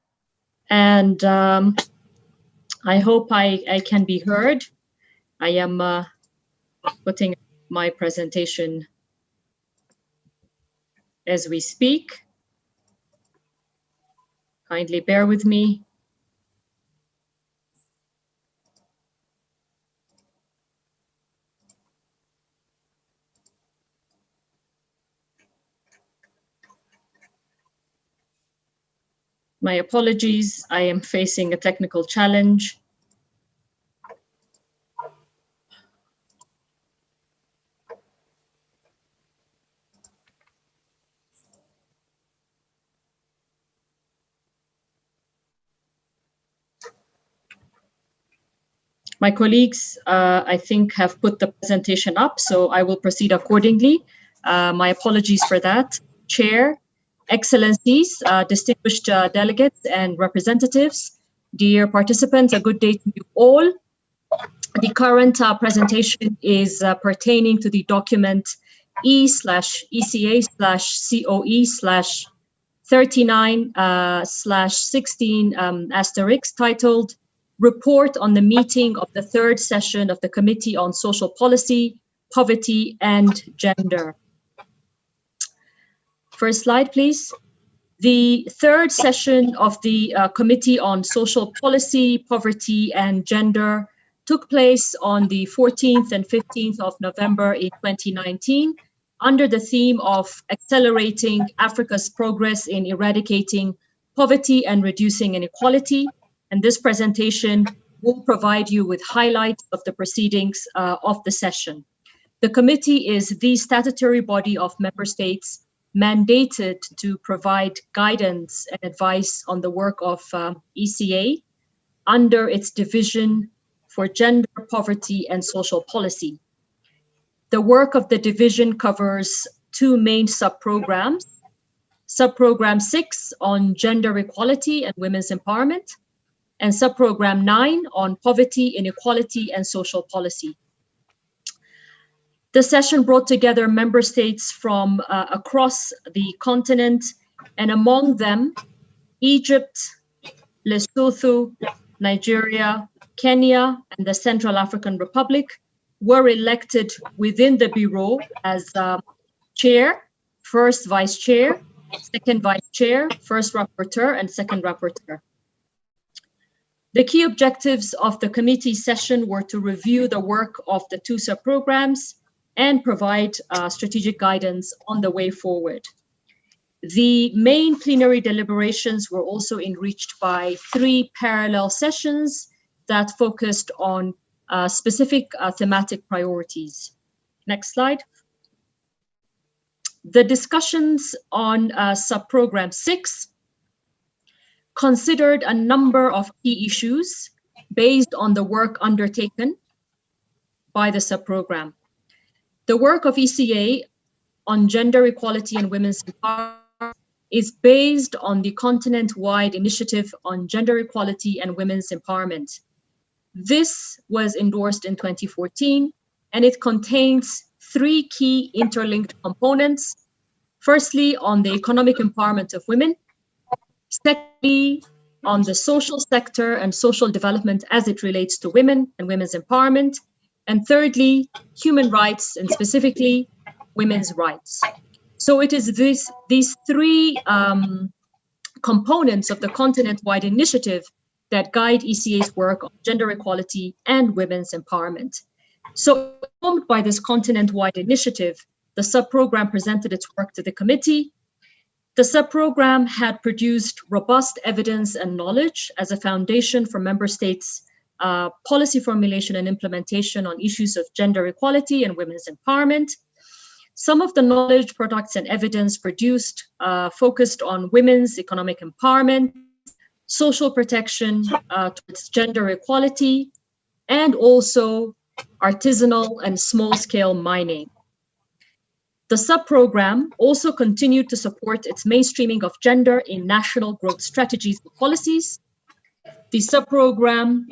And I hope I can be heard. I am putting my presentation as we speak. Kindly bear with me. My apologies, I am facing a technical challenge. My colleagues, I think, have put the presentation up, so I will proceed accordingly. My apologies for that. Chair, Excellencies, distinguished delegates and representatives, dear participants, a good day to you all. The current presentation is pertaining to the document E/ECA/COE/39/16 titled Report on the Meeting of the Third Session of the Committee on Social Policy, Poverty and Gender. First slide, please. The third session of the Committee on Social Policy, Poverty and Gender took place on the 14th and 15th of November in 2019 under the theme of Accelerating Africa's Progress in Eradicating Poverty and Reducing Inequality. And this presentation will provide you with highlights of the proceedings of the session. The committee is the statutory body of member states mandated to provide guidance and advice on the work of ECA under its division for Gender, Poverty, and Social Policy. The work of the division covers two main sub-programs. Sub-program 6 on gender equality and women's empowerment, and sub-program 9 on poverty, inequality, and social policy. The session brought together member states from across the continent, and among them, Egypt, Lesotho, Nigeria, Kenya, and the Central African Republic were elected within the Bureau as chair, first vice chair, second vice chair, first rapporteur, and second rapporteur. The key objectives of the committee session were to review the work of the two sub-programs and provide strategic guidance on the way forward. The main plenary deliberations were also enriched by 3 parallel sessions that focused on specific thematic priorities. Next slide. The discussions on sub-program 6 considered a number of key issues based on the work undertaken by the sub-program. The work of ECA on gender equality and women's empowerment is based on the continent-wide initiative on gender equality and women's empowerment. This was endorsed in 2014, and it contains 3 key interlinked components. Firstly, on the economic empowerment of women. Secondly, on the social sector and social development as it relates to women and women's empowerment. And thirdly, human rights, and specifically women's rights. So it is these 3 components of the continent-wide initiative that guide ECA's work on gender equality and women's empowerment. So informed by this continent-wide initiative, the sub-program presented its work to the committee. The sub-program had produced robust evidence and knowledge as a foundation for member states' policy formulation and implementation on issues of gender equality and women's empowerment. Some of the knowledge, products, and evidence produced focused on women's economic empowerment, social protection towards gender equality, and also artisanal and small-scale mining. The sub-program also continued to support its mainstreaming of gender in national growth strategies and policies. The sub-program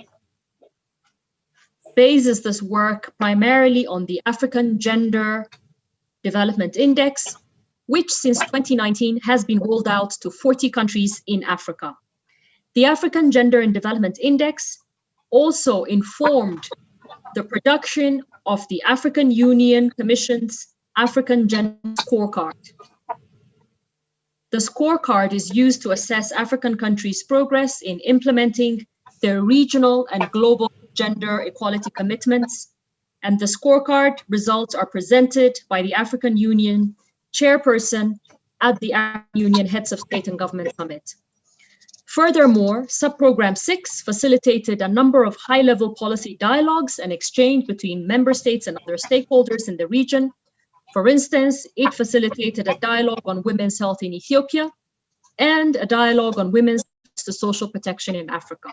bases this work primarily on the African Gender Development Index, which since 2019 has been rolled out to 40 countries in Africa. The African Gender and Development Index also informed the production of the African Union Commission's African Gender Scorecard. The scorecard is used to assess African countries' progress in implementing their regional and global gender equality commitments, and the scorecard results are presented by the African Union chairperson at the African Union Heads of State and Government Summit. Furthermore, sub-program 6 facilitated a number of high-level policy dialogues and exchange between member states and other stakeholders in the region. For instance, it facilitated a dialogue on women's health in Ethiopia and a dialogue on women's access to social protection in Africa.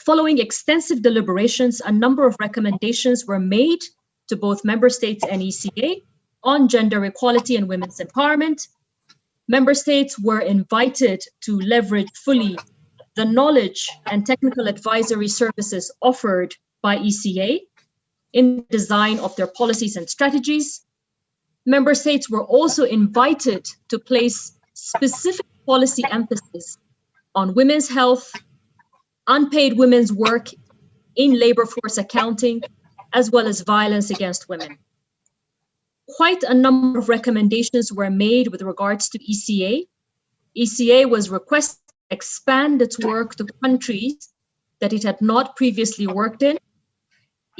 Following extensive deliberations, a number of recommendations were made to both member states and ECA on gender equality and women's empowerment. Member states were invited to leverage fully the knowledge and technical advisory services offered by ECA in the design of their policies and strategies. Member states were also invited to place specific policy emphasis on women's health, unpaid women's work in labor force accounting, as well as violence against women. Quite a number of recommendations were made with regards to ECA. ECA was requested to expand its work to countries that it had not previously worked in.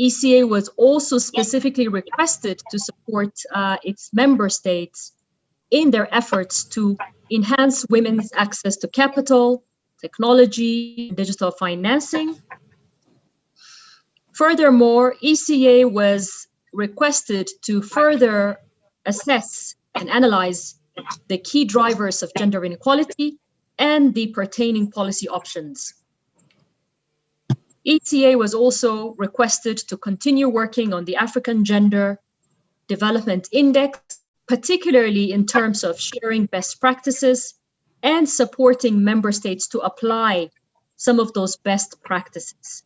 ECA was also specifically requested to support its member states in their efforts to enhance women's access to capital, technology, and digital financing. Furthermore, ECA was requested to further assess and analyze the key drivers of gender inequality and the pertaining policy options. ECA was also requested to continue working on the African Gender Development Index, particularly in terms of sharing best practices and supporting member states to apply some of those best practices.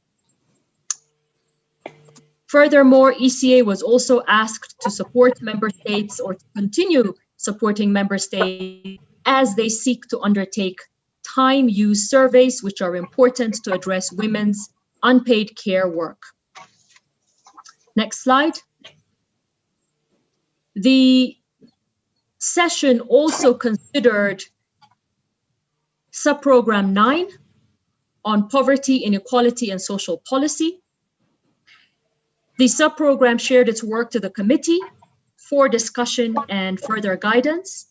Furthermore, ECA was also asked to support member states or to continue supporting member states as they seek to undertake time use surveys, which are important to address women's unpaid care work. Next slide. The session also considered subprogram 9 on poverty, inequality, and social policy. The subprogram shared its work to the committee for discussion and further guidance.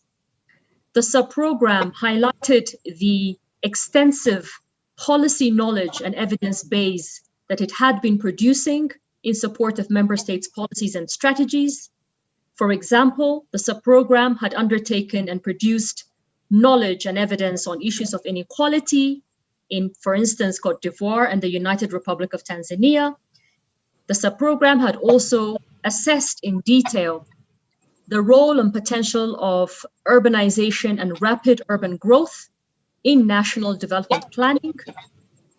The subprogram highlighted the extensive policy knowledge and evidence base that it had been producing in support of member states' policies and strategies. For example, the subprogram had undertaken and produced knowledge and evidence on issues of inequality in, for instance, Cote d'Ivoire and the United Republic of Tanzania. The subprogram had also assessed in detail the role and potential of urbanization and rapid urban growth in national development planning.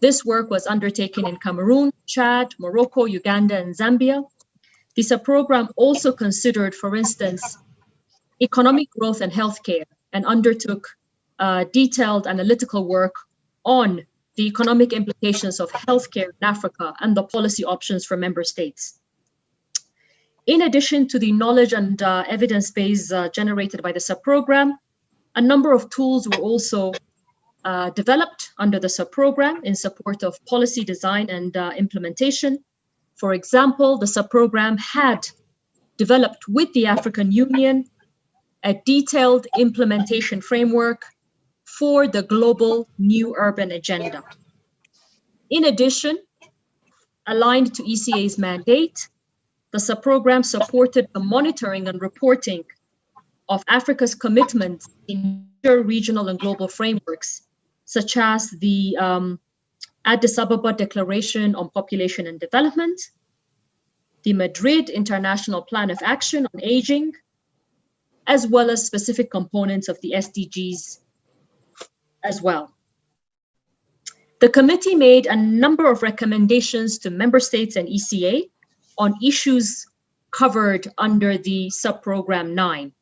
This work was undertaken in Cameroon, Chad, Morocco, Uganda, and Zambia. The subprogram also considered, for instance, economic growth and healthcare, and undertook detailed analytical work on the economic implications of healthcare in Africa and the policy options for member states. In addition to the knowledge and evidence base generated by the subprogram, a number of tools were also developed under the subprogram in support of policy design and implementation. For example, the subprogram had developed with the African Union a detailed implementation framework for the global new urban agenda. In addition, aligned to ECA's mandate, the subprogram supported the monitoring and reporting of Africa's commitments in regional and global frameworks, such as the Addis Ababa Declaration on Population and Development, the Madrid International Plan of Action on Aging, as well as specific components of the SDGs as well. The committee made a number of recommendations to member states and ECA on issues covered under the subprogram 9.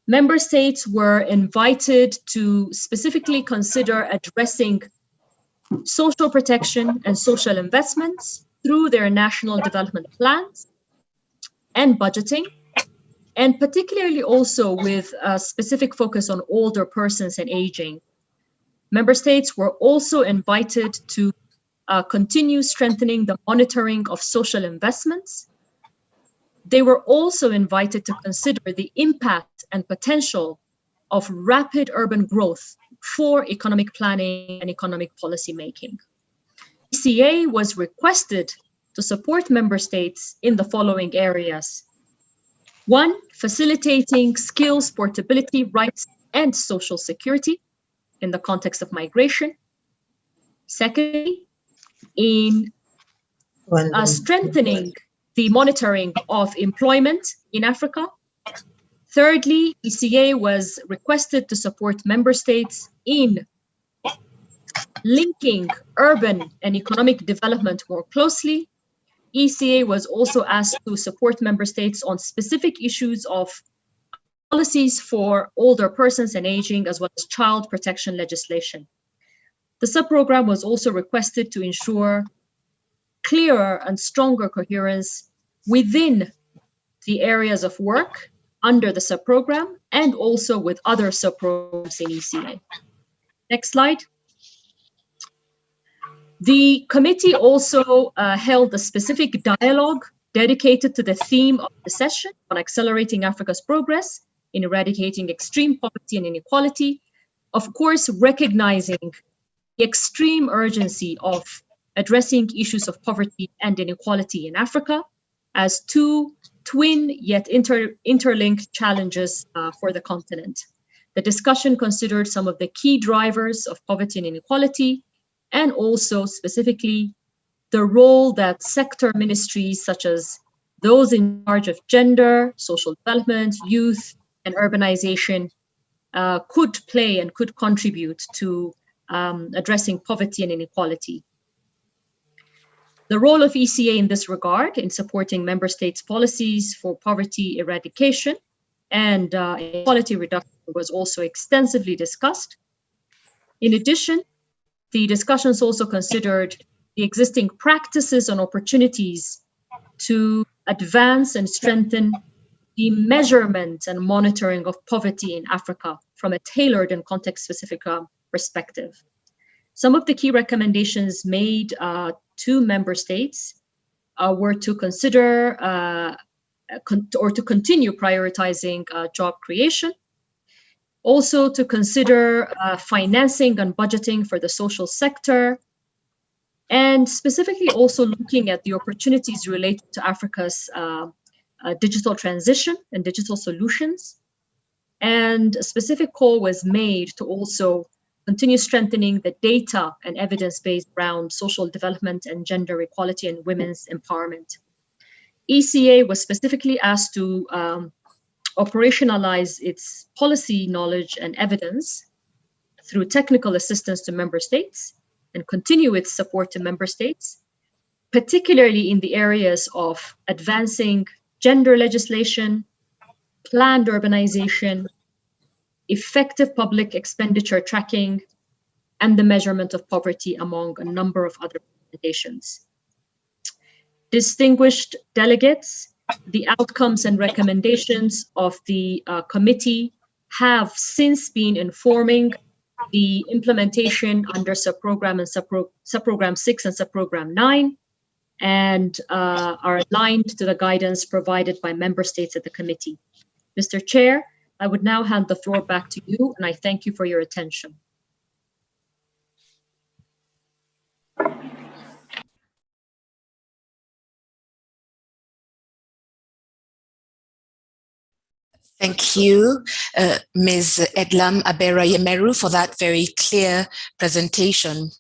Member states were invited to specifically consider addressing social protection and social investments through their national development plans and budgeting, and particularly also with a specific focus on older persons and aging. Member states were also invited to continue strengthening the monitoring of social investments. They were also invited to consider the impact and potential of rapid urban growth for economic planning and economic policy making. ECA was requested to support member states in the following areas. 1, facilitating skills, portability, rights, and social security in the context of migration. Secondly, in strengthening the monitoring of employment in Africa. Thirdly, ECA was requested to support member states in linking urban and economic development more closely. ECA was also asked to support member states on specific issues of policies for older persons and aging, as well as child protection legislation. The subprogram was also requested to ensure clearer and stronger coherence within the areas of work under the subprogram and also with other subprograms in ECA. Next slide. The committee also held a specific dialogue dedicated to the theme of the session on accelerating Africa's progress in eradicating extreme poverty and inequality, of course, recognizing the extreme urgency of addressing issues of poverty and inequality in Africa as two twin yet interlinked challenges for the continent. The discussion considered some of the key drivers of poverty and inequality, and also specifically the role that sector ministries such as those in charge of gender, social development, youth, and urbanization could play and could contribute to addressing poverty and inequality. The role of ECA in this regard in supporting member states' policies for poverty eradication and inequality reduction was also extensively discussed. In addition, the discussions also considered the existing practices and opportunities to advance and strengthen the measurement and monitoring of poverty in Africa from a tailored and context-specific perspective. Some of the key recommendations made to member states were to consider or to continue prioritizing job creation, also to consider financing and budgeting for the social sector, and specifically also looking at the opportunities related to Africa's digital transition and digital solutions. And a specific call was made to also continue strengthening the data and evidence base around social development and gender equality and women's empowerment. ECA was specifically asked to operationalize its policy knowledge and evidence through technical assistance to member states and continue its support to member states, particularly in the areas of advancing gender legislation, planned urbanization, effective public expenditure tracking, and the measurement of poverty, among a number of other recommendations. Distinguished delegates, the outcomes and recommendations of the committee have since been informing the implementation under subprogram and subprogram 6 and subprogram 9, and are aligned to the guidance provided by member states at the committee. Mr. Chair, I would now hand the floor back to you, and I thank you for your attention. Thank you, Ms. Edlam Abera-Yemeru, for that very clear presentation.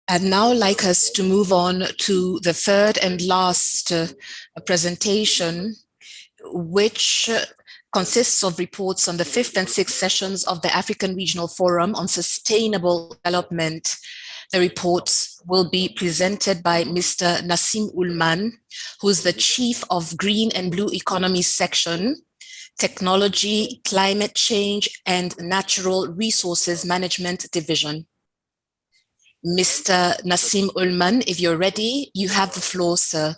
I'd now like us to move on to the third and last presentation, which consists of reports on the 5th and 6th sessions of the African Regional Forum on Sustainable Development. The reports will be presented by Mr. Nassim Ulman, who's the Chief of Green and Blue Economy Section, Technology, Climate Change, and Natural Resources Management Division. Mr. Nassim Ulman, if you're ready, you have the floor, sir.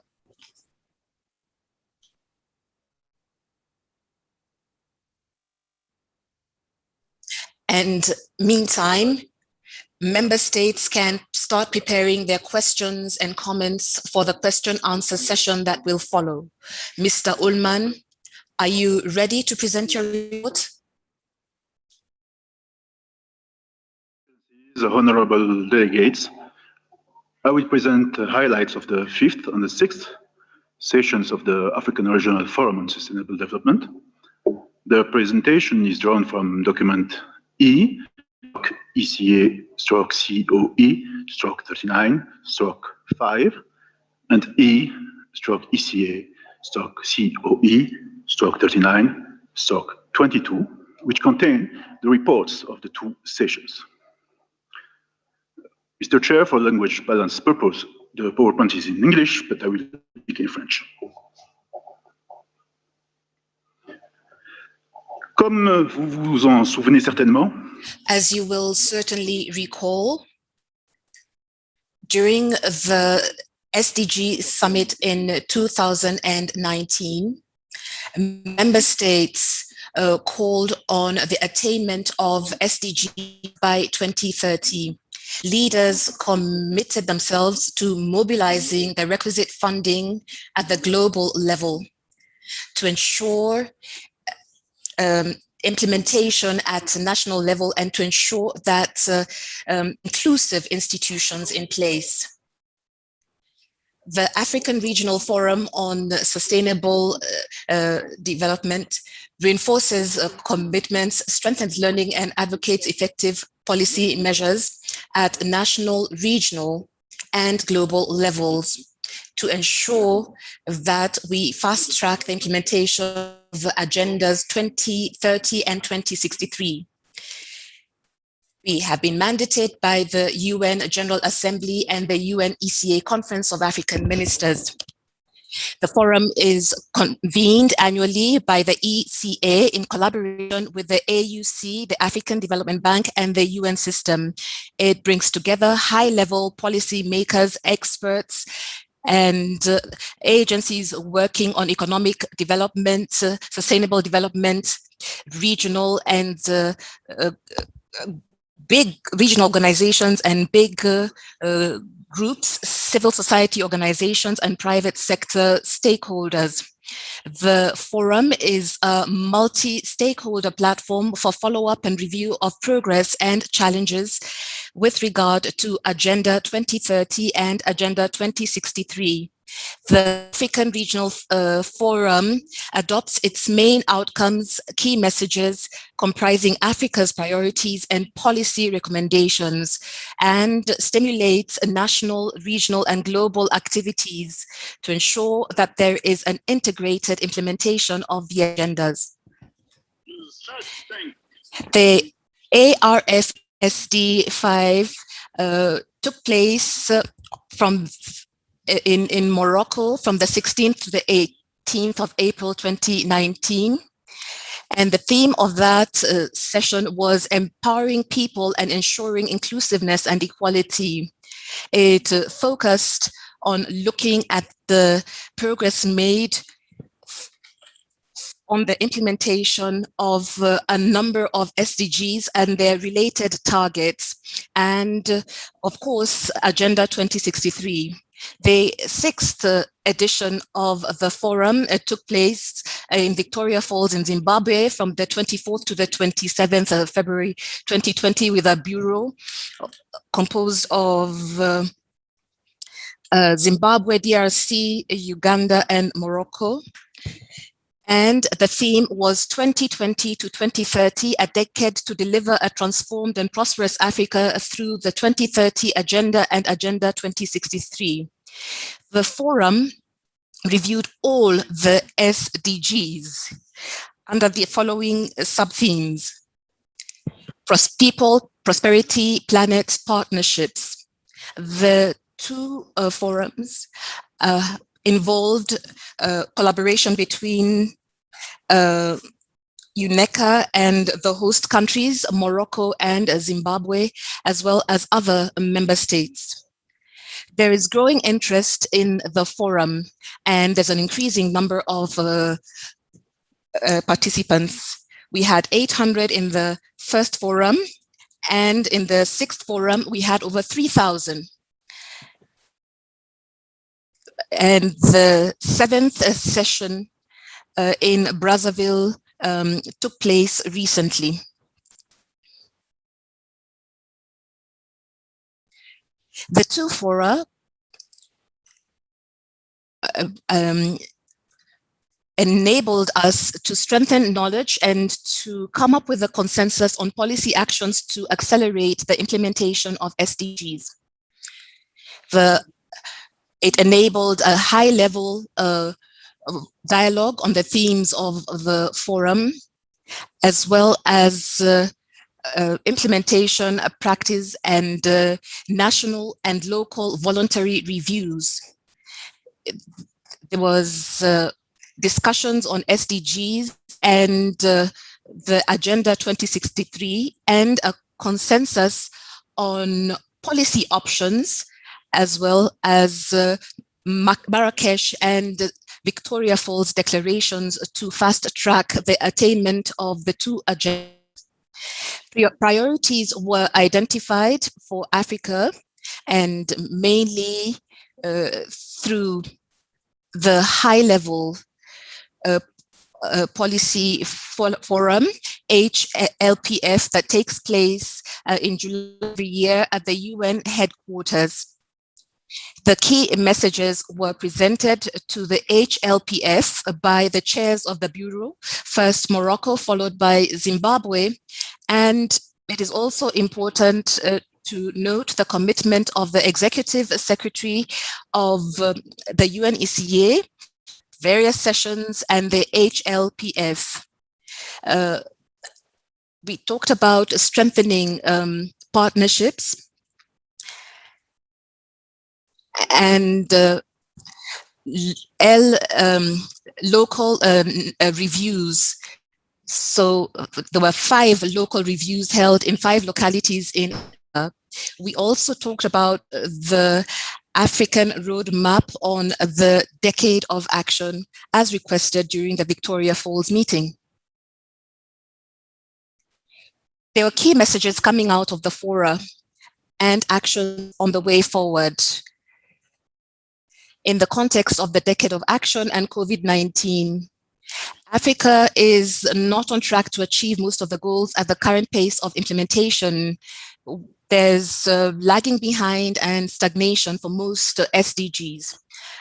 And meantime, member states can start preparing their questions and comments for the question-answer session that will follow. Mr. Ulman, are you ready to present your report? The honorable delegates, I will present the highlights of the 5th and the 6th sessions of the African Regional Forum on Sustainable Development. The presentation is drawn from document E, ECA/COE/39/5 and E/ECA/COE/39/22, which contain the reports of the two sessions. Mr. Chair, for language balance purpose, the PowerPoint is in English, but I will speak in French. Comme vous vous en souvenez certainement, as you will certainly recall, during the SDG Summit in 2019, member states called on the attainment of SDG by 2030. Leaders committed themselves to mobilizing the requisite funding at the global level to ensure implementation at national level and to ensure that inclusive institutions in place. The African Regional Forum on Sustainable Development reinforces commitments, strengthens learning, and advocates effective policy measures at national, regional, and global levels to ensure that we fast track the implementation of Agendas 2030 and 2063. We have been mandated by the UN General Assembly and the UN ECA Conference of African Ministers. The forum is convened annually by the ECA in collaboration with the AUC, the African Development Bank, and the UN system. It brings together high-level policy makers, experts, and agencies working on economic development, sustainable development, regional and big regional organizations and big groups, civil society organizations, and private sector stakeholders. The forum is a multi-stakeholder platform for follow-up and review of progress and challenges with regard to Agenda 2030 and Agenda 2063. The African Regional Forum adopts its main outcomes, key messages comprising Africa's priorities and policy recommendations, and stimulates national, regional, and global activities to ensure that there is an integrated implementation of the agendas. The ARFSD 5 took place in Morocco from the 16th to the 18th of April 2019. And the theme of that session was empowering people and ensuring inclusiveness and equality. It focused on looking at the progress made on the implementation of a number of SDGs and their related targets, and of course, Agenda 2063. The 6th edition of the forum took place in Victoria Falls in Zimbabwe from the 24th to the 27th of February 2020 with a bureau composed of Zimbabwe, DRC, Uganda, and Morocco. And the theme was 2020 to 2030, a decade to deliver a transformed and prosperous Africa through the 2030 Agenda and Agenda 2063. The forum reviewed all the SDGs under the following sub-themes: people, prosperity, planet, partnerships. The two forums involved collaboration between UNECA and the host countries, Morocco and Zimbabwe, as well as other member states. There is growing interest in the forum, and there's an increasing number of participants. We had 800 in the first forum, and in the 6th forum, we had over 3,000. And the 7th session in Brazzaville took place recently. The two fora enabled us to strengthen knowledge and to come up with a consensus on policy actions to accelerate the implementation of SDGs. It enabled a high-level dialogue on the themes of the forum, as well as implementation, practice, and national and local voluntary reviews. There was discussions on SDGs and the Agenda 2063, and a consensus on policy options, as well as Marrakesh and Victoria Falls declarations to fast track the attainment of the two agendas. Priorities were identified for Africa, and mainly through the high-level policy forum, HLPF, that takes place in July every year at the UN headquarters. The key messages were presented to the HLPF by the chairs of the Bureau, first Morocco, followed by Zimbabwe. And it is also important to note the commitment of the Executive Secretary of the UNECA, various sessions, and the HLPF. We talked about strengthening partnerships and local reviews. So there were 5 local reviews held in 5 localities in we also talked about the African roadmap on the decade of action as requested during the Victoria Falls meeting. There were key messages coming out of the fora and action on the way forward. In the context of the decade of action and COVID-19, Africa is not on track to achieve most of the goals at the current pace of implementation. There's lagging behind and stagnation for most SDGs.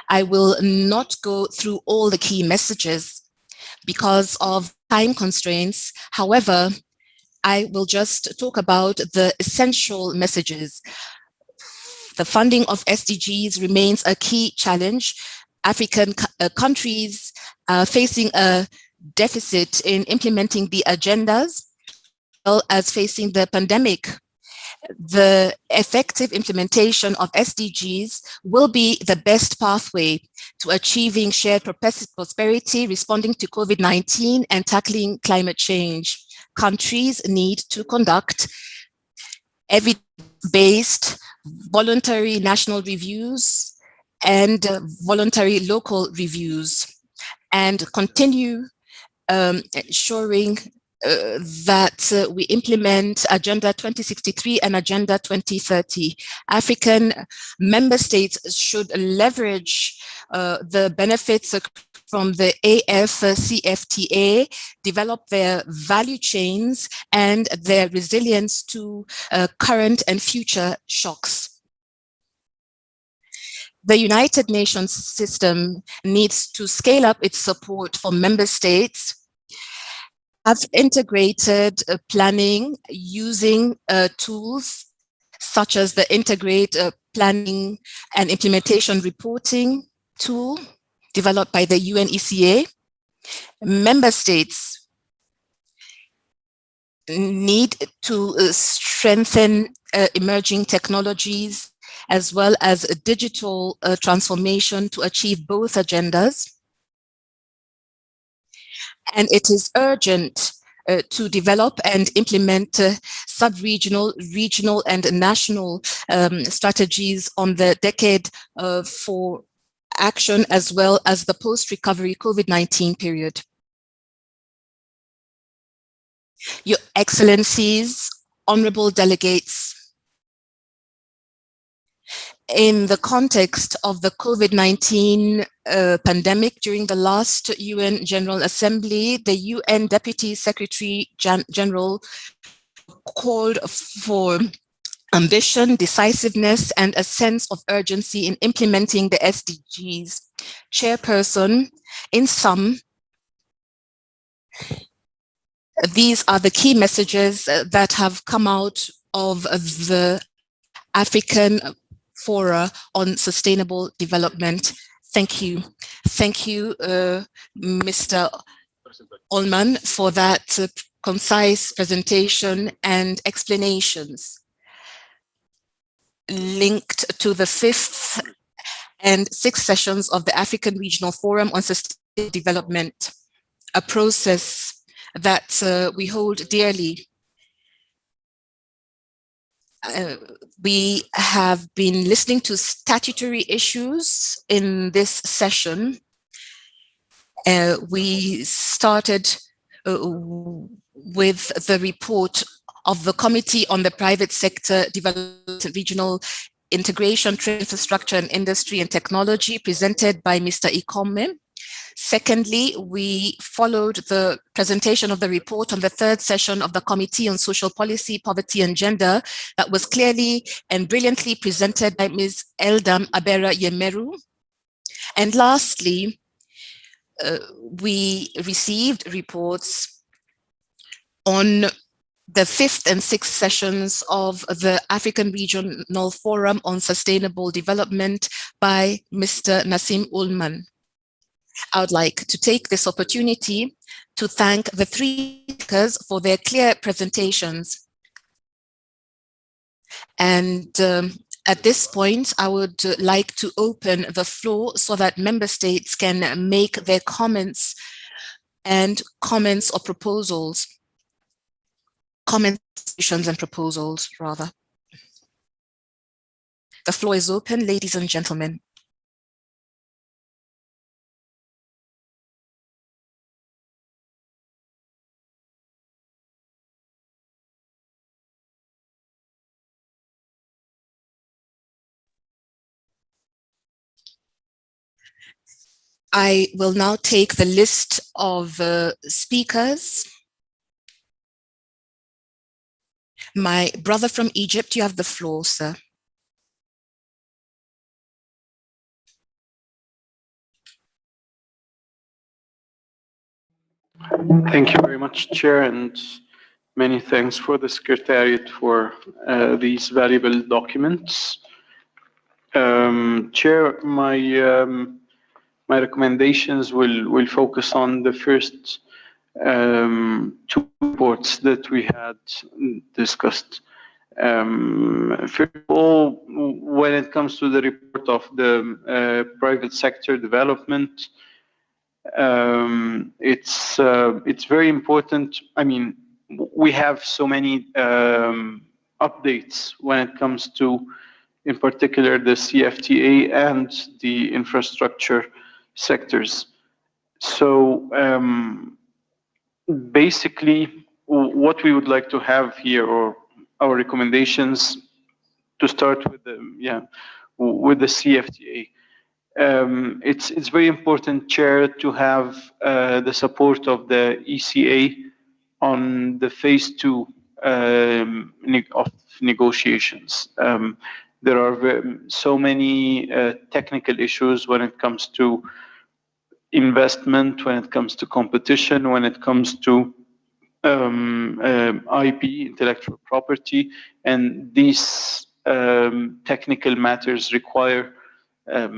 I will not go through all the key messages because of time constraints. However, I will just talk about the essential messages. The funding of SDGs remains a key challenge. African countries are facing a deficit in implementing the agendas, as well as facing the pandemic. The effective implementation of SDGs will be the best pathway to achieving shared prosperity, responding to COVID-19, and tackling climate change. Countries need to conduct evidence-based voluntary national reviews and voluntary local reviews, and continue ensuring that we implement Agenda 2063 and Agenda 2030. African member states should leverage the benefits from the AFCFTA, develop their value chains and their resilience to current and future shocks. The United Nations system needs to scale up its support for member states, have integrated planning using tools such as the Integrate Planning and Implementation Reporting tool developed by the UNECA. Member states need to strengthen emerging technologies as well as digital transformation to achieve both agendas. And it is urgent to develop and implement sub-regional, regional, and national strategies on the decade for action, as well as the post-recovery COVID-19 period. Your Excellencies, honorable delegates, in the context of the COVID-19 pandemic during the last UN General Assembly, the UN Deputy Secretary General called for ambition, decisiveness, and a sense of urgency in implementing the SDGs. Chairperson, in sum, these are the key messages that have come out of the African Fora on Sustainable Development. Thank you. Thank you, Mr. Ullman, for that concise presentation and explanations linked to the 5th and 6th sessions of the African Regional Forum on Sustainable Development, a process that we hold dearly. We have been listening to statutory issues in this session. We started with the report of the Committee on the Private Sector Development, Regional Integration, Trade, Infrastructure, and Industry and Technology, presented by Mr. CoM. Secondly, we followed the presentation of the report on the 3rd session of the Committee on Social Policy, Poverty and Gender that was clearly and brilliantly presented by Ms. Eldam Abera Yemeru. And lastly, we received reports on the 5th and 6th sessions of the African Regional Forum on Sustainable Development by Mr. Nassim Ullman. I would like to take this opportunity to thank the 3 speakers for their clear presentations. And at this point, I would like to open the floor so that member states can make their comments or proposals. Comments and proposals, rather. The floor is open, ladies and gentlemen. I will now take the list of speakers. My brother from Egypt, you have the floor, sir. Thank you very much, Chair, and many thanks for the Secretariat for these valuable documents. Chair, my recommendations will focus on the first 2 reports that we had discussed. First of all, when it comes to the report of the private sector development, it's very important. I mean, we have so many updates when it comes to, in particular, the CFTA and the infrastructure sectors. So basically, what we would like to have here, or our recommendations, to start with the CFTA. It's very important, Chair, to have the support of the ECA on the phase 2 of negotiations. There are so many technical issues when it comes to investment, when it comes to competition, when it comes to IP, intellectual property, and these technical matters require a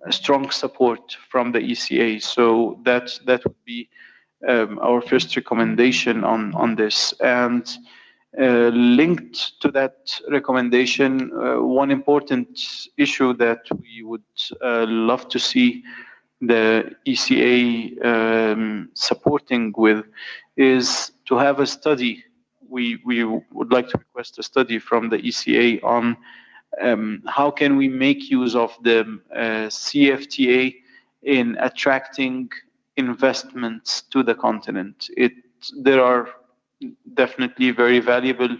strong support from the ECA. So that would be our first recommendation on this. And linked to that recommendation, one important issue that we would love to see the ECA supporting with is to have a study. We would like to request a study from the ECA on how can we make use of the CFTA in attracting investments to the continent. There are definitely very valuable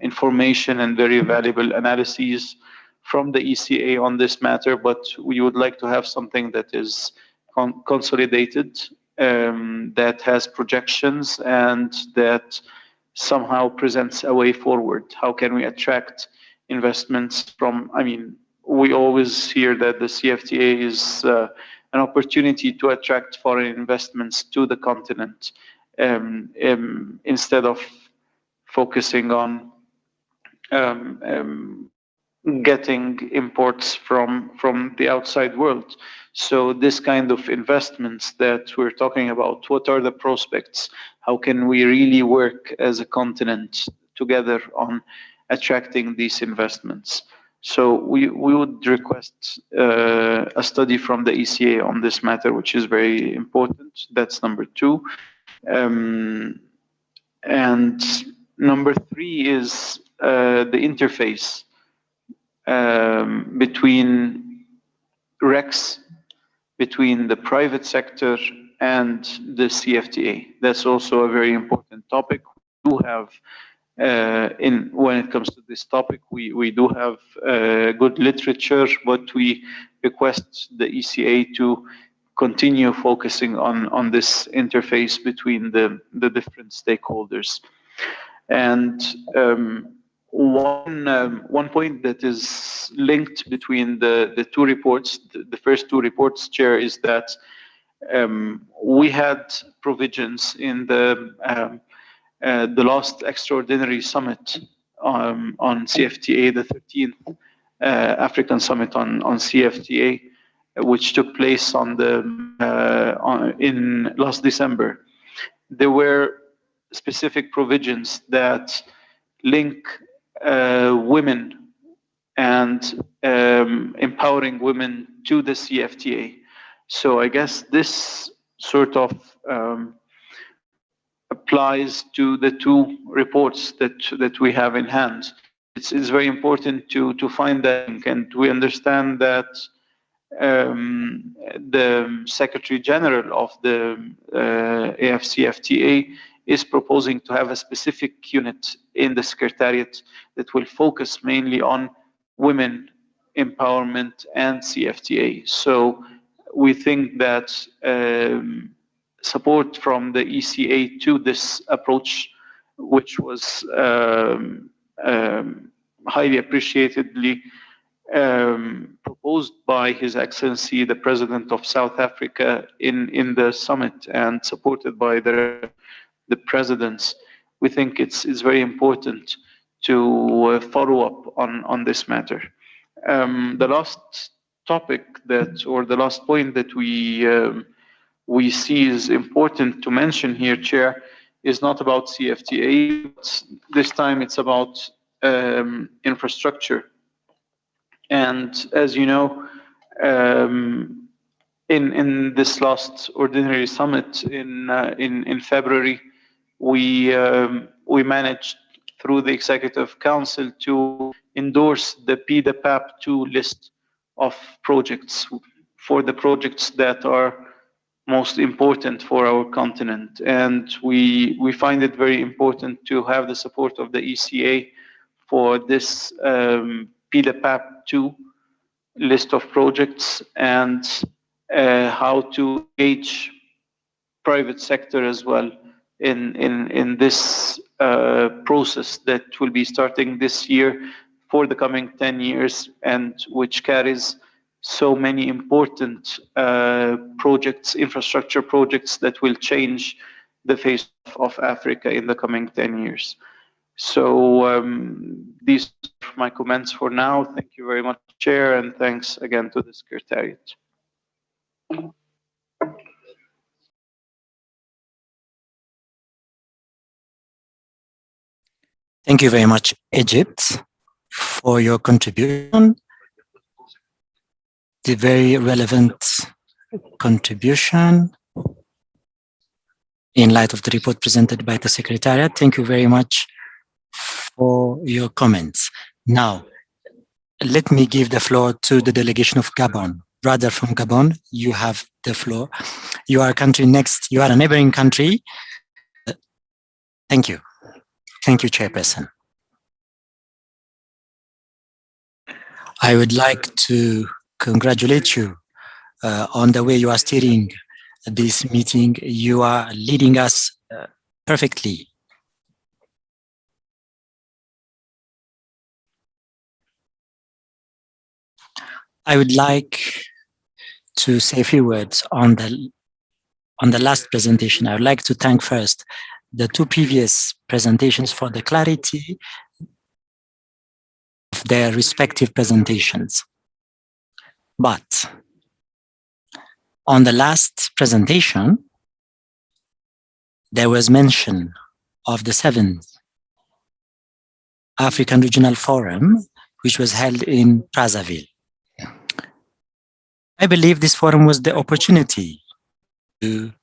information and very valuable analyses from the ECA on this matter, but we would like to have something that is consolidated, that has projections, and that somehow presents a way forward. How can we attract investments from, I mean, we always hear that the CFTA is an opportunity to attract foreign investments to the continent, instead of focusing on getting imports from the outside world. So this kind of investments that we're talking about, what are the prospects? How can we really work as a continent together on attracting these investments? So we would request a study from the ECA on this matter, which is very important. That's number 2. And number 3 is the interface between REX, between the private sector and the CFTA. That's also a very important topic. We do have, when it comes to this topic, we do have good literature, but we request the ECA to continue focusing on this interface between the different stakeholders. And one point that is linked between the 2 reports, the first 2 reports, Chair, is that we had provisions in the the last extraordinary summit on CFTA, the 13th African Summit on CFTA, which took place in last December. There were specific provisions that link women and empowering women to the CFTA. So I guess this sort of applies to the two reports that we have in hand. It's very important to find that link, and we understand that the Secretary General of the AFCFTA is proposing to have a specific unit in the Secretariat that will focus mainly on women empowerment and CFTA. So we think that support from the ECA to this approach, which was highly appreciatedly proposed by His Excellency the President of South Africa in the summit and supported by the presidents. We think it's very important to follow up on this matter. The last topic or the last point that we see is important to mention here, Chair, is not about CFTA. But this time it's about infrastructure. And as you know, in this last ordinary summit in February, we managed through the Executive Council to endorse the PDPAP2 list of projects for the projects that are most important for our continent. And we find it very important to have the support of the ECA for this PDPAP2 list of projects and how to engage private sector as well in this process that will be starting this year for the coming 10 years and which carries so many important projects, infrastructure projects that will change the face of Africa in the coming 10 years. So these are my comments for now. Thank you very much, Chair, and thanks again to the Secretariat. Thank you very much, Egypt, for your contribution, the very relevant contribution in light of the report presented by the Secretariat. Thank you very much for your comments. Now, let me give the floor to the delegation of Gabon. Brother from Gabon, you have the floor. You are a country next, you are a neighboring country. Thank you. Thank you, Chairperson. I would like to congratulate you on the way you are steering this meeting. You are leading us perfectly. I would like to say a few words on the last presentation. I would like to thank first the two previous presentations for the clarity of their respective presentations. But on the last presentation, there was mention of the 7th African Regional Forum, which was held in Brazzaville. I believe this forum was the opportunity to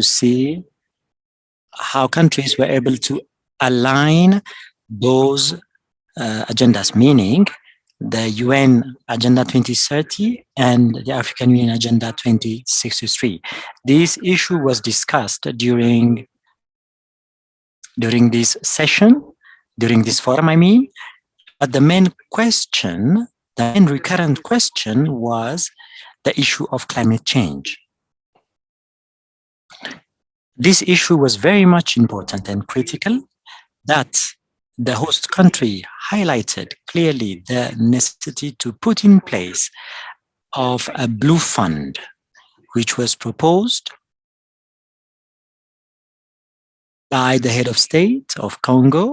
see how countries were able to align those agendas, meaning the UN Agenda 2030 and the African Union Agenda 2063. This issue was discussed during this session, during this forum, I mean, but the main question, the main recurrent question was the issue of climate change. This issue was very much important and critical, that the host country highlighted clearly the necessity to put in place of a blue fund, which was proposed by the head of state of Congo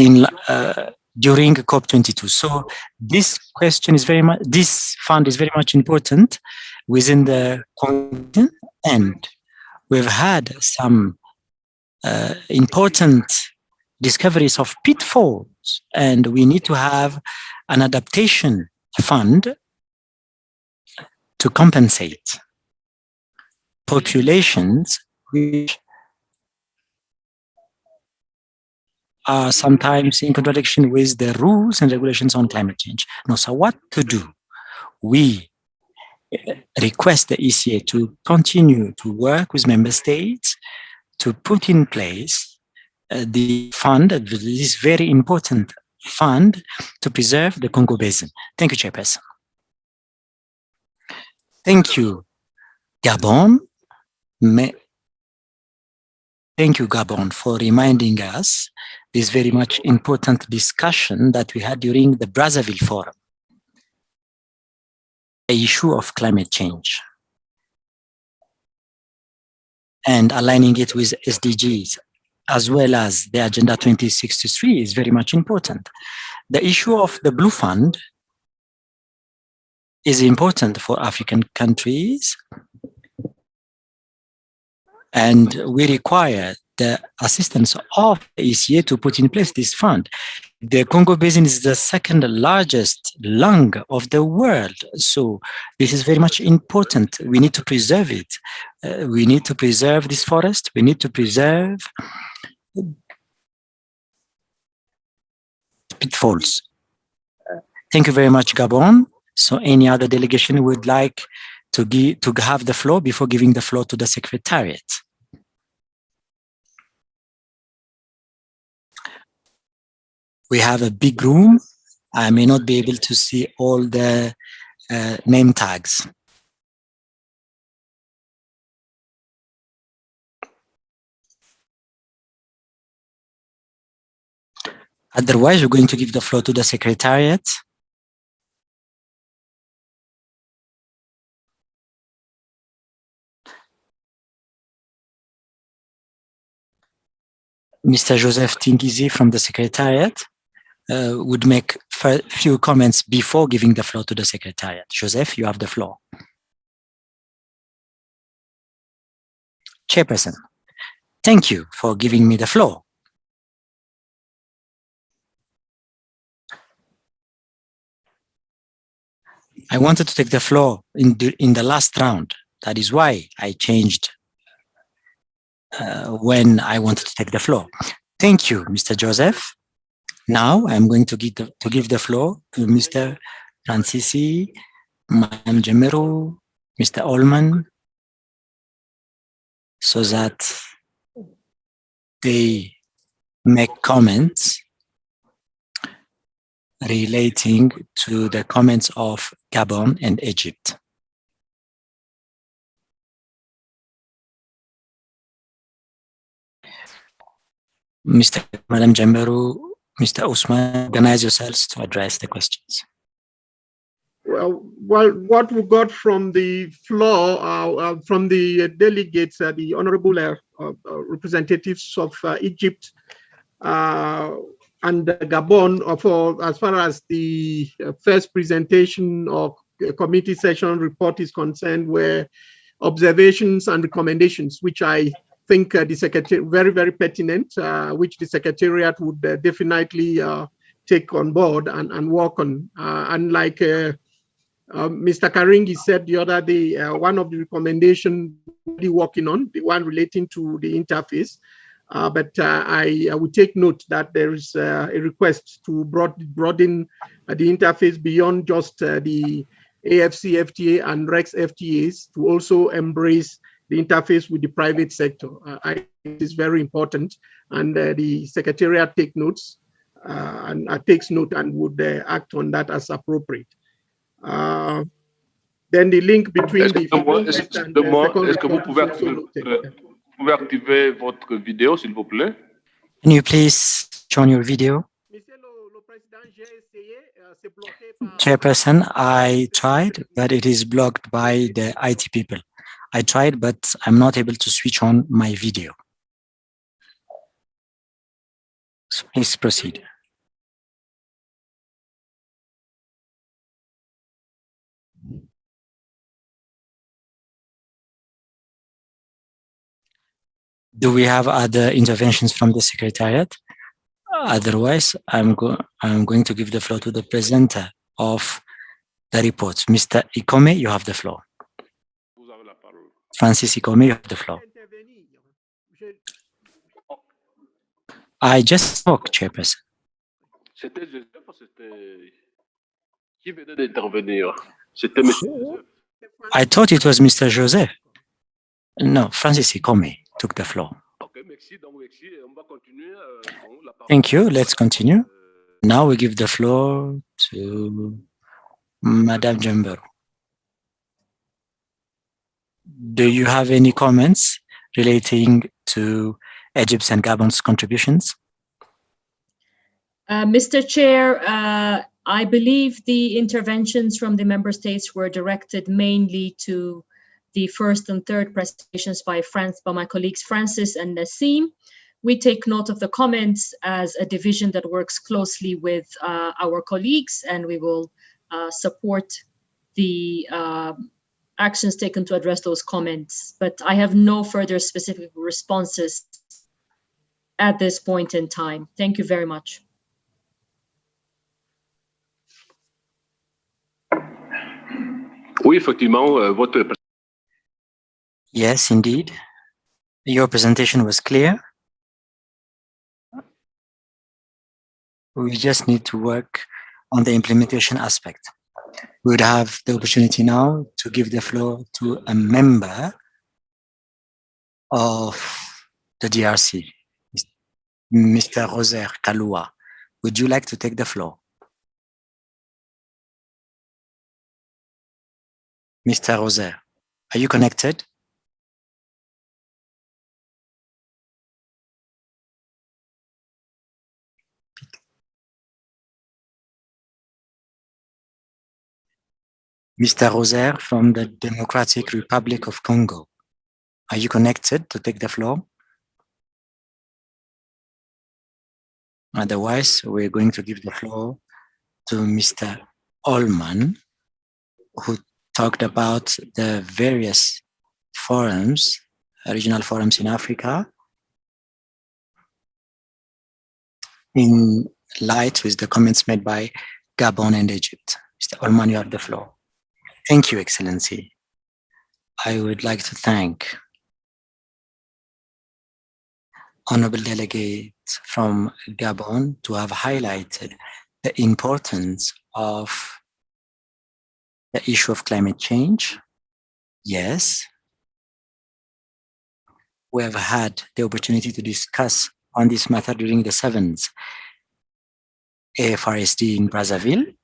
in during COP22. So this question is very much, this fund is very much important within the Congo, and we've had some important discoveries of pitfalls, and we need to have an adaptation fund to compensate populations which are sometimes in contradiction with the rules and regulations on climate change. No, so what to do? We request the ECA to continue to work with member states to put in place the fund, this very important fund, to preserve the Congo Basin. Thank you, Chairperson. Thank you, Gabon. Thank you, Gabon, for reminding us this very much important discussion that we had during the Brazzaville Forum, the issue of climate change and aligning it with SDGs, as well as the Agenda 2063 is very much important. The issue of the Blue Fund is important for African countries, and we require the assistance of the ECA to put in place this fund. The Congo Basin is the second largest lung of the world, so this is very much important. We need to preserve it. We need to preserve this forest. We need to preserve pitfalls. Thank you very much, Gabon. So any other delegation would like to have the floor before giving the floor to the Secretariat? We have a big room. I may not be able to see all the name tags. Otherwise, we're going to give the floor to the Secretariat. Mr. Joseph Tingizi from the Secretariat would make a few comments before giving the floor to the Secretariat. Joseph, you have the floor. Chairperson, thank you for giving me the floor. I wanted to take the floor in the last round. That is why I changed when I wanted to take the floor. Thank you, Mr. Joseph. Now I'm going to give the floor to Mr. Francisi, Madam Gemero, Mr. Allman, so that they make comments relating to the comments of Gabon and Egypt. Madam Jamberu, Mr. Usman, organize yourselves to address the questions. Well, what we got from the floor, from the delegates, the honorable representatives of Egypt and Gabon, as far as the first presentation of committee session report is concerned, were observations and recommendations, which I think the secretary very pertinent, which the secretariat would definitely take on board and work on. And like Mr. Karingi said the other day, one of the recommendations we're working on, the one relating to the interface. But I would take note that there is a request to broaden the interface beyond just the AFC FTA and REX FTAs to also embrace the interface with the private sector. I think it is very important, and the Secretariat takes notes and would act on that as appropriate. Then the link between Est-ce que vous pouvez activer votre vidéo, s'il vous plaît? Can you please turn your video? Chairperson, I tried, but it is blocked by the IT people. I tried, but I'm not able to switch on my video. So please proceed. Do we have other interventions from the Secretariat? Otherwise, I'm going to give the floor to the presenter of the reports. Mr. Ikome, you have the floor. Francis Ikome, you have the floor. I just spoke, Chairperson. C'était Joseph ou c'était... Qui venait d'intervenir? C'était Monsieur Joseph. I thought it was Mr. Joseph. No, Francis Ikome took the floor. Okay, merci. Donc, merci. On va continuer. Thank you. Let's continue. Now we give the floor to Madame Jambero. Do you have any comments relating to Egypt's and Gabon's contributions? Mr. Chair, I believe the interventions from the member states were directed mainly to the first and third presentations by my colleagues Francis and Nassim. We take note of the comments as a division that works closely with our colleagues, and we will support the actions taken to address those comments. But I have no further specific responses at this point in time. Thank you very much. Oui, effectivement, votre... Yes, indeed. Your presentation was clear. We just need to work on the implementation aspect. We would have the opportunity now to give the floor to a member of the DRC, Mr. Roser Kalua. Would you like to take the floor? Mr. Roser, are you connected? Mr. Roser from the Democratic Republic of Congo. Are you connected to take the floor? Otherwise, we're going to give the floor to Mr. Allman, who talked about the various forums, regional forums in Africa, in light with the comments made by Gabon and Egypt. Mr. Allman, you have the floor. Thank you, Excellency. I would like to thank honorable delegates from Gabon to have highlighted the importance of the issue of climate change. Yes, we have had the opportunity to discuss on this matter during the 7th AFRSD in Brazzaville.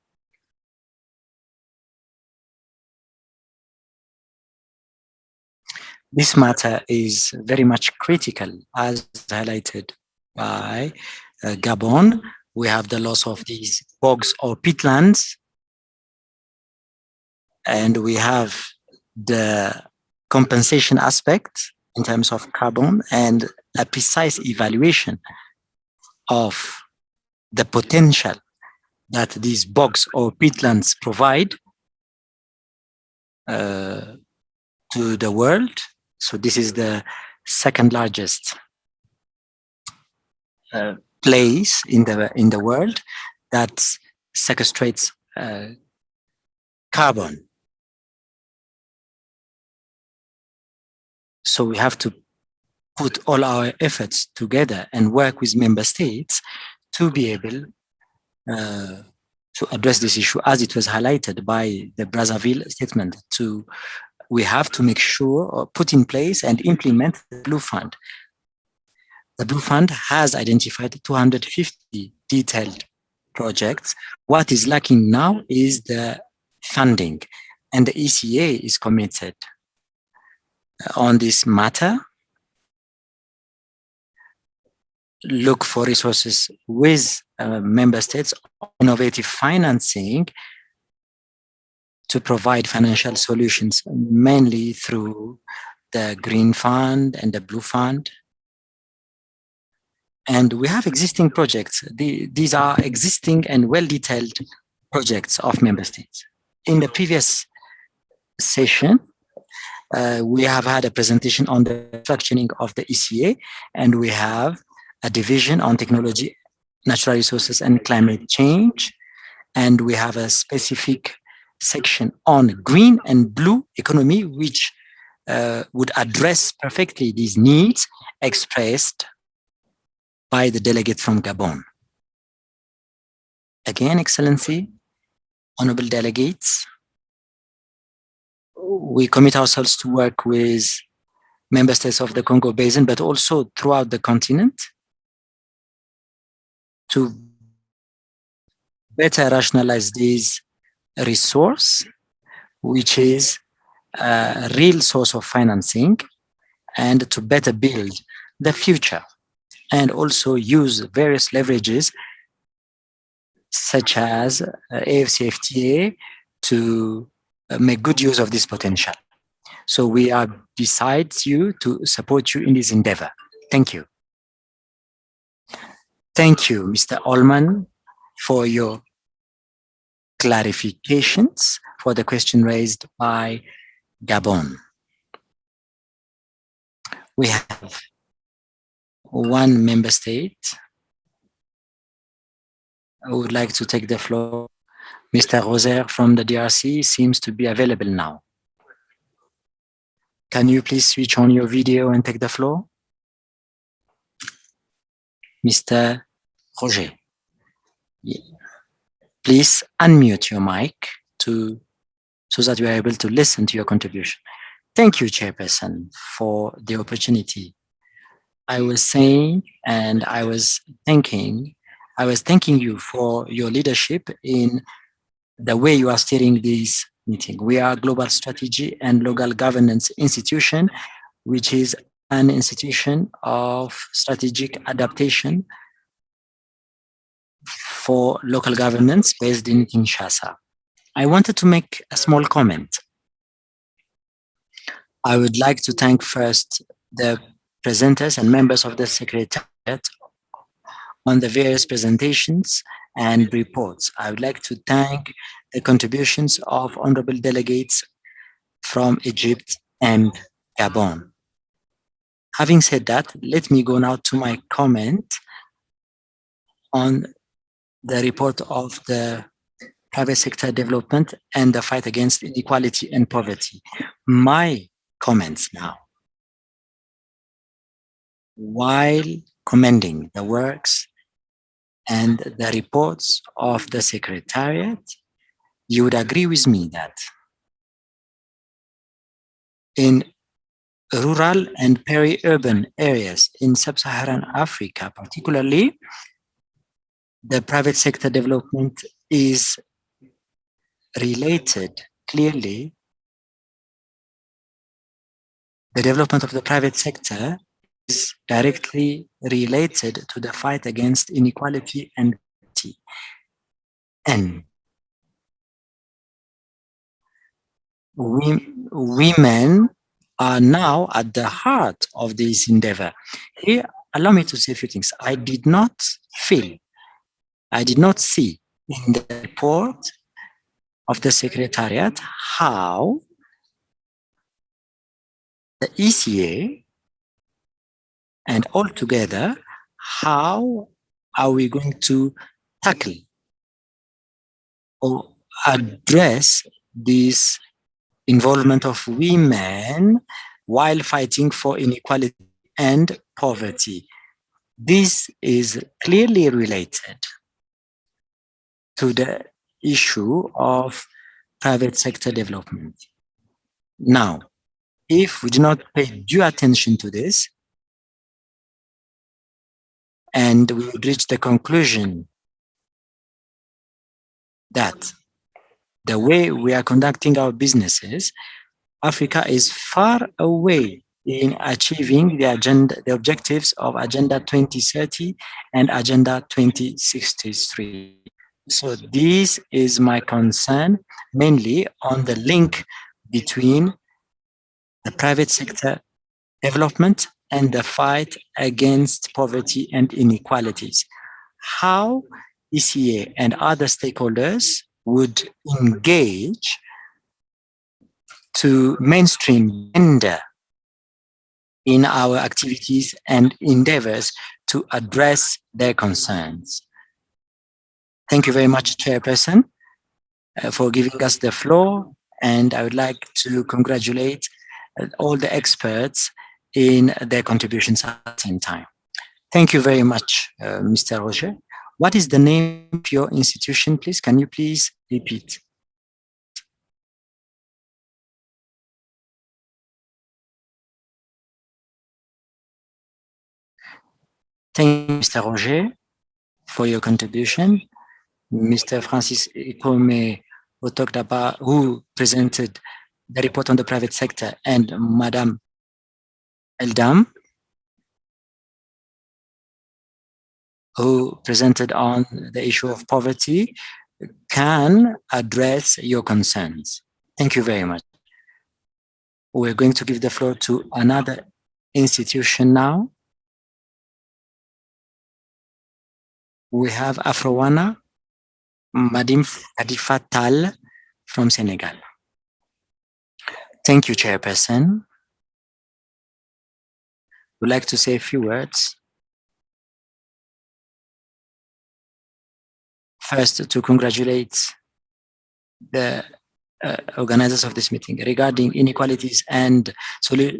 This matter is very much critical, as highlighted by Gabon. We have the loss of these bogs or peatlands, and we have the compensation aspect in terms of carbon and a precise evaluation of the potential that these bogs or peatlands provide to the world. So this is the second largest place in the world that sequestrates carbon. So we have to put all our efforts together and work with member states to be able to address this issue, as it was highlighted by the Brazzaville statement. We have to make sure or put in place and implement the Blue Fund. The Blue Fund has identified 250 detailed projects. What is lacking now is the funding, and the ECA is committed on this matter. Look for resources with member states, innovative financing to provide financial solutions, mainly through the Green Fund and the Blue Fund. And we have existing projects. These are existing and well-detailed projects of member states. In the previous session, we have had a presentation on the structuring of the ECA, and we have a division on technology, natural resources, and climate change. And we have a specific section on green and blue economy, which would address perfectly these needs expressed by the delegate from Gabon. Again, Excellency, honorable delegates, we commit ourselves to work with member states of the Congo Basin, but also throughout the continent to better rationalize this resource, which is a real source of financing, and to better build the future, and also use various leverages such as AFCFTA to make good use of this potential. So we are besides you to support you in this endeavor. Thank you. Thank you, Mr. Allman, for your clarifications for the question raised by Gabon. We have one member state who would like to take the floor. Mr. Roser from the DRC seems to be available now. Can you please switch on your video and take the floor? Mr. Roger, please unmute your mic so that we are able to listen to your contribution. Thank you, Chairperson, for the opportunity. I was saying, and I was thanking you for your leadership in the way you are steering this meeting. We are a global strategy and local governance institution, which is an institution of strategic adaptation for local governance based in Kinshasa. I wanted to make a small comment. I would like to thank first the presenters and members of the Secretariat on the various presentations and reports. I would like to thank the contributions of honorable delegates from Egypt and Gabon. Having said that, let me go now to my comment on the report of the private sector development and the fight against inequality and poverty. My comments now. While commending the works and the reports of the Secretariat, you would agree with me that in rural and peri-urban areas in sub-Saharan Africa, particularly, the private sector development is related clearly. The development of the private sector is directly related to the fight against inequality and poverty. And women are now at the heart of this endeavor. Here, allow me to say a few things. I did not see in the report of the Secretariat how the ECA and altogether, how are we going to tackle or address this involvement of women while fighting for inequality and poverty. This is clearly related to the issue of private sector development. Now, if we do not pay due attention to this, and we would reach the conclusion that the way we are conducting our businesses, Africa is far away in achieving the objectives of Agenda 2030 and Agenda 2063. So this is my concern, mainly on the link between the private sector development and the fight against poverty and inequalities. How ECA and other stakeholders would engage to mainstream gender in our activities and endeavors to address their concerns. Thank you very much, Chairperson, for giving us the floor. And I would like to congratulate all the experts in their contributions at the same time. Thank you very much, Mr. Roger. What is the name of your institution, please? Can you please repeat? Thank you, Mr. Roger, for your contribution. Mr. Francis CoM, who presented the report on the private sector, and Madame Eldam, who presented on the issue of poverty, can address your concerns. Thank you very much. We're going to give the floor to another institution now. We have Afrowana Madim Khalifa Tal from Senegal. Thank you, Chairperson. Would like to say a few words. First, to congratulate the organizers of this meeting regarding inequalities and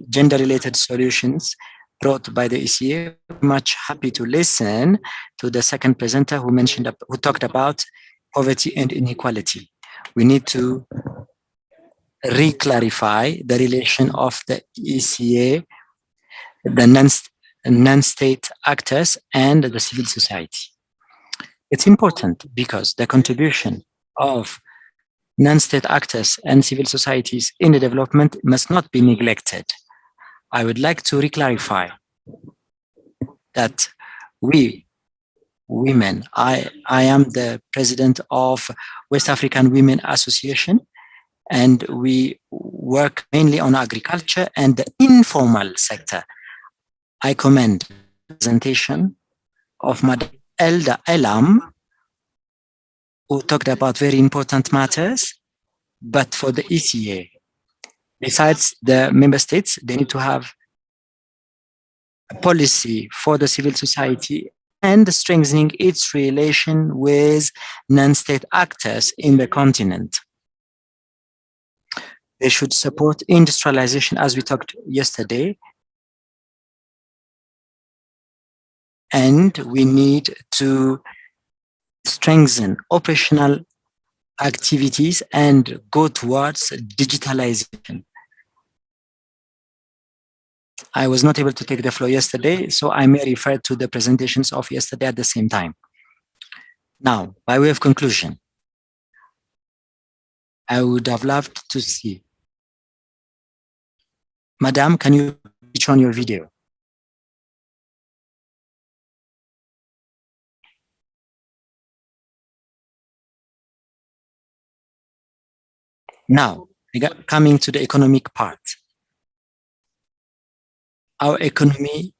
gender-related solutions brought by the ECA. Much happy to listen to the second presenter who talked about poverty and inequality. We need to re-clarify the relation of the ECA, the non-state actors, and the civil society. It's important because the contribution of non-state actors and civil societies in the development must not be neglected. I would like to re-clarify that we, women, I am the president of West African Women Association, and we work mainly on agriculture and the informal sector. I commend the presentation of Madame Elda Elam, who talked about very important matters, but for the ECA, besides the member states, they need to have a policy for the civil society and strengthening its relation with non-state actors in the continent. They should support industrialization, as we talked yesterday, and we need to strengthen operational activities and go towards digitalization. I was not able to take the floor yesterday, so I may refer to the presentations of yesterday at the same time. Now, by way of conclusion, I would have loved to see. Madam, can you switch on your video? Now, coming to the economic part. Our economy,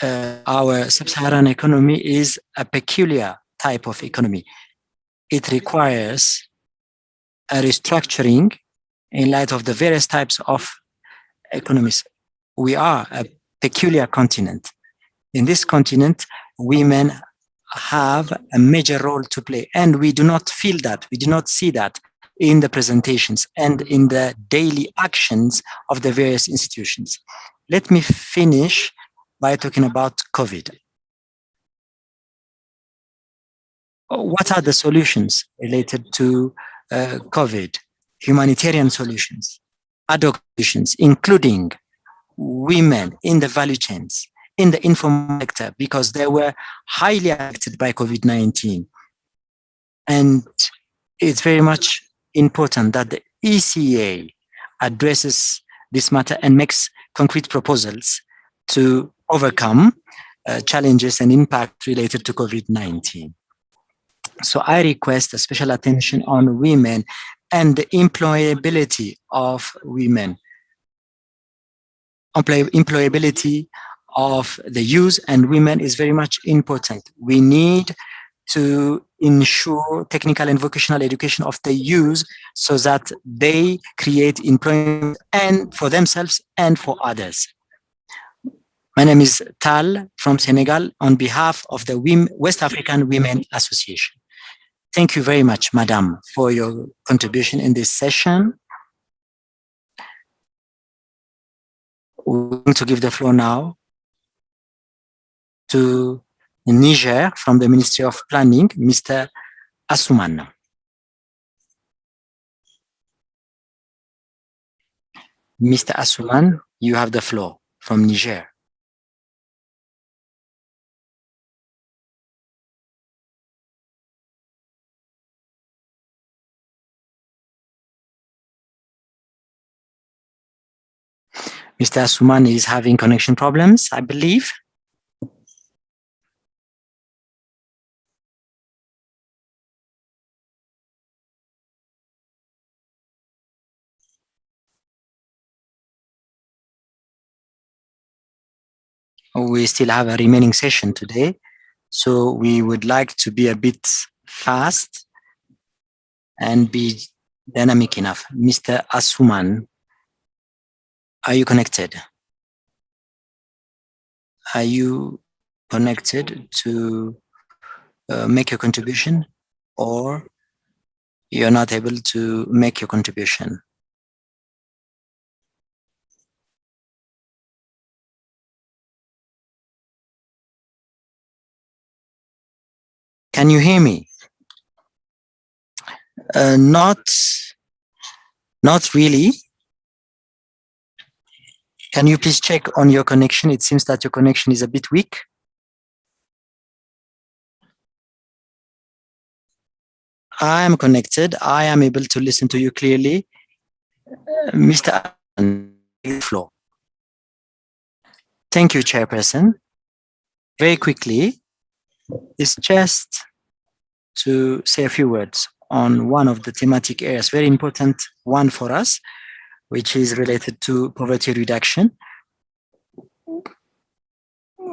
our sub-Saharan economy is a peculiar type of economy. It requires a restructuring in light of the various types of economies. We are a peculiar continent. In this continent, women have a major role to play, and we do not feel that, we do not see that in the presentations and in the daily actions of the various institutions. Let me finish by talking about COVID. What are the solutions related to COVID? Humanitarian solutions, ad hoc solutions, including women in the value chains, in the informal sector, because they were highly affected by COVID-19. And it's very much important that the ECA addresses this matter and makes concrete proposals to overcome challenges and impact related to COVID-19. So I request a special attention on women and the employability of women. Employability of the youth and women is very much important. We need to ensure technical and vocational education of the youth so that they create employment and for themselves and for others. My name is Tal from Senegal on behalf of the West African Women Association. Thank you very much, Madam, for your contribution in this session. We're going to give the floor now to Niger from the Ministry of Planning, Mr. Asuman. Mr. Asuman, you have the floor from Niger. Mr. Asuman is having connection problems, I believe. We still have a remaining session today, so we would like to be a bit fast and be dynamic enough. Mr. Asuman, are you connected? Are you connected to make your contribution, or you're not able to make your contribution? Can you hear me? Not really. Can you please check on your connection? It seems that your connection is a bit weak. I am connected. I am able to listen to you clearly. Mr. Floor. Thank you, Chairperson. Very quickly, it's just to say a few words on one of the thematic areas, very important one for us, which is related to poverty reduction.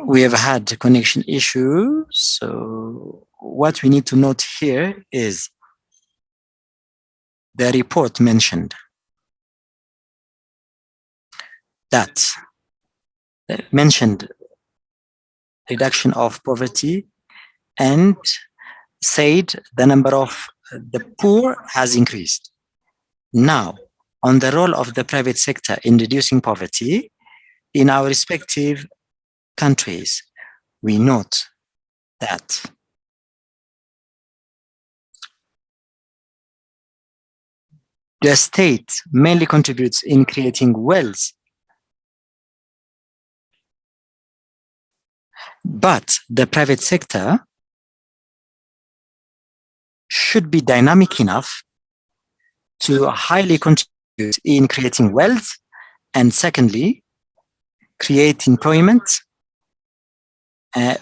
We have had connection issues, so what we need to note here is the report mentioned that mentioned reduction of poverty and said the number of the poor has increased. Now, on the role of the private sector in reducing poverty in our respective countries, we note that the state mainly contributes in creating wealth, but the private sector should be dynamic enough to highly contribute in creating wealth, and secondly, create employment,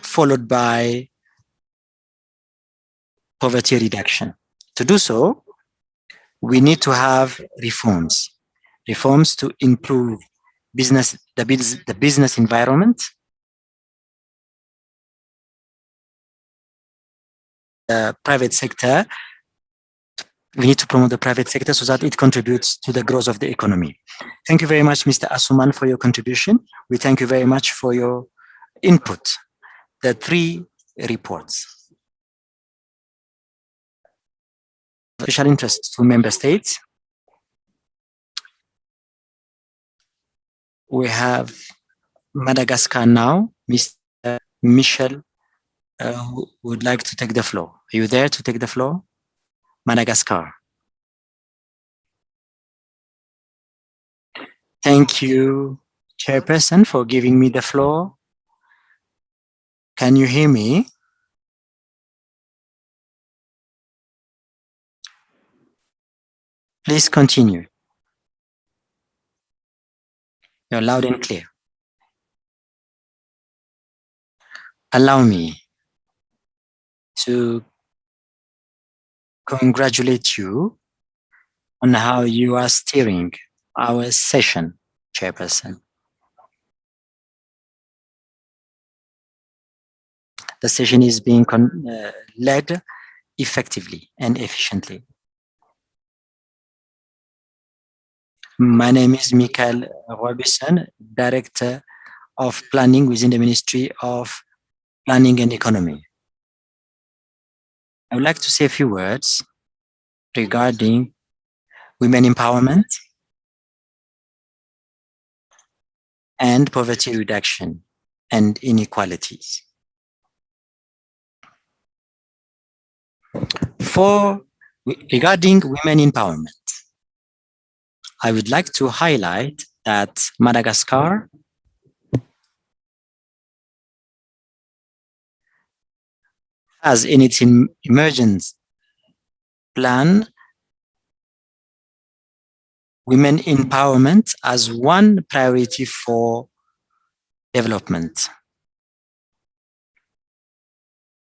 followed by poverty reduction. To do so, we need to have reforms to improve the business environment, the private sector. We need to promote the private sector so that it contributes to the growth of the economy. Thank you very much, Mr. Asuman, for your contribution. We thank you very much for your input. The 3 reports. Special interest to member states. We have Madagascar now. Mr. Michel would like to take the floor. Are you there to take the floor? Madagascar. Thank you, Chairperson, for giving me the floor. Can you hear me? Please continue. You're loud and clear. Allow me to congratulate you on how you are steering our session, Chairperson. The session is being led effectively and efficiently. My name is Michael Robison, Director of Planning within the Ministry of Planning and Economy. I would like to say a few words regarding women empowerment and poverty reduction and inequalities. Regarding women empowerment, I would like to highlight that Madagascar has in its emergence plan women empowerment as one priority for development.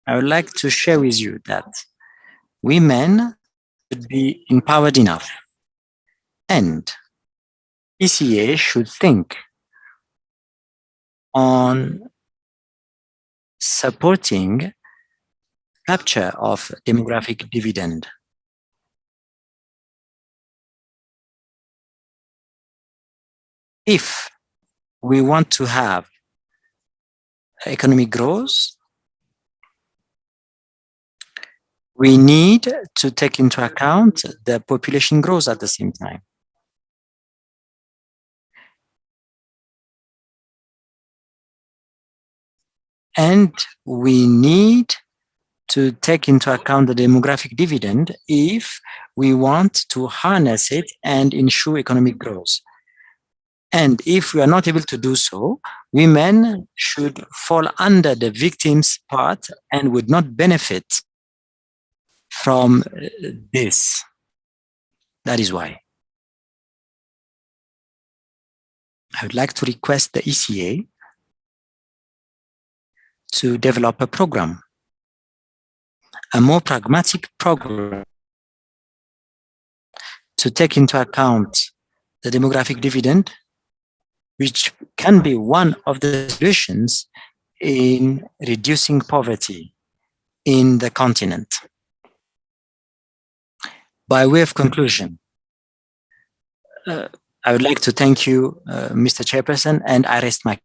I would like to share with you that women should be empowered enough, and ECA should think on supporting capture of demographic dividend. If we want to have economic growth, we need to take into account the population growth at the same time. And we need to take into account the demographic dividend if we want to harness it and ensure economic growth. And if we are not able to do so, women should fall under the victims part and would not benefit from this. That is why I would like to request the ECA to develop a program, a more pragmatic program to take into account the demographic dividend, which can be one of the solutions in reducing poverty in the continent. By way of conclusion, I would like to thank you, Mr. Chairperson, and I rest my case.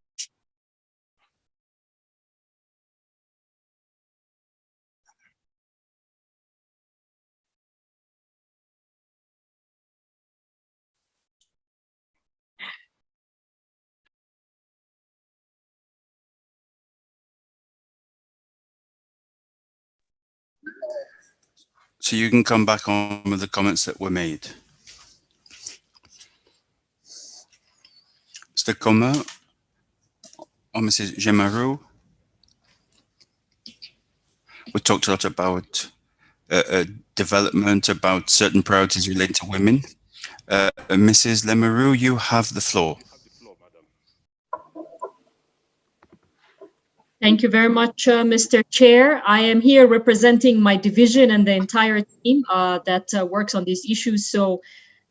So you can come back on with the comments that were made. Mr. CoM or Mrs. Gemaru, we talked a lot about development, about certain priorities related to women. Mrs. Lemeru, you have the floor. Thank you very much, Mr. Chair. I am here representing my division and the entire team that works on these issues. So,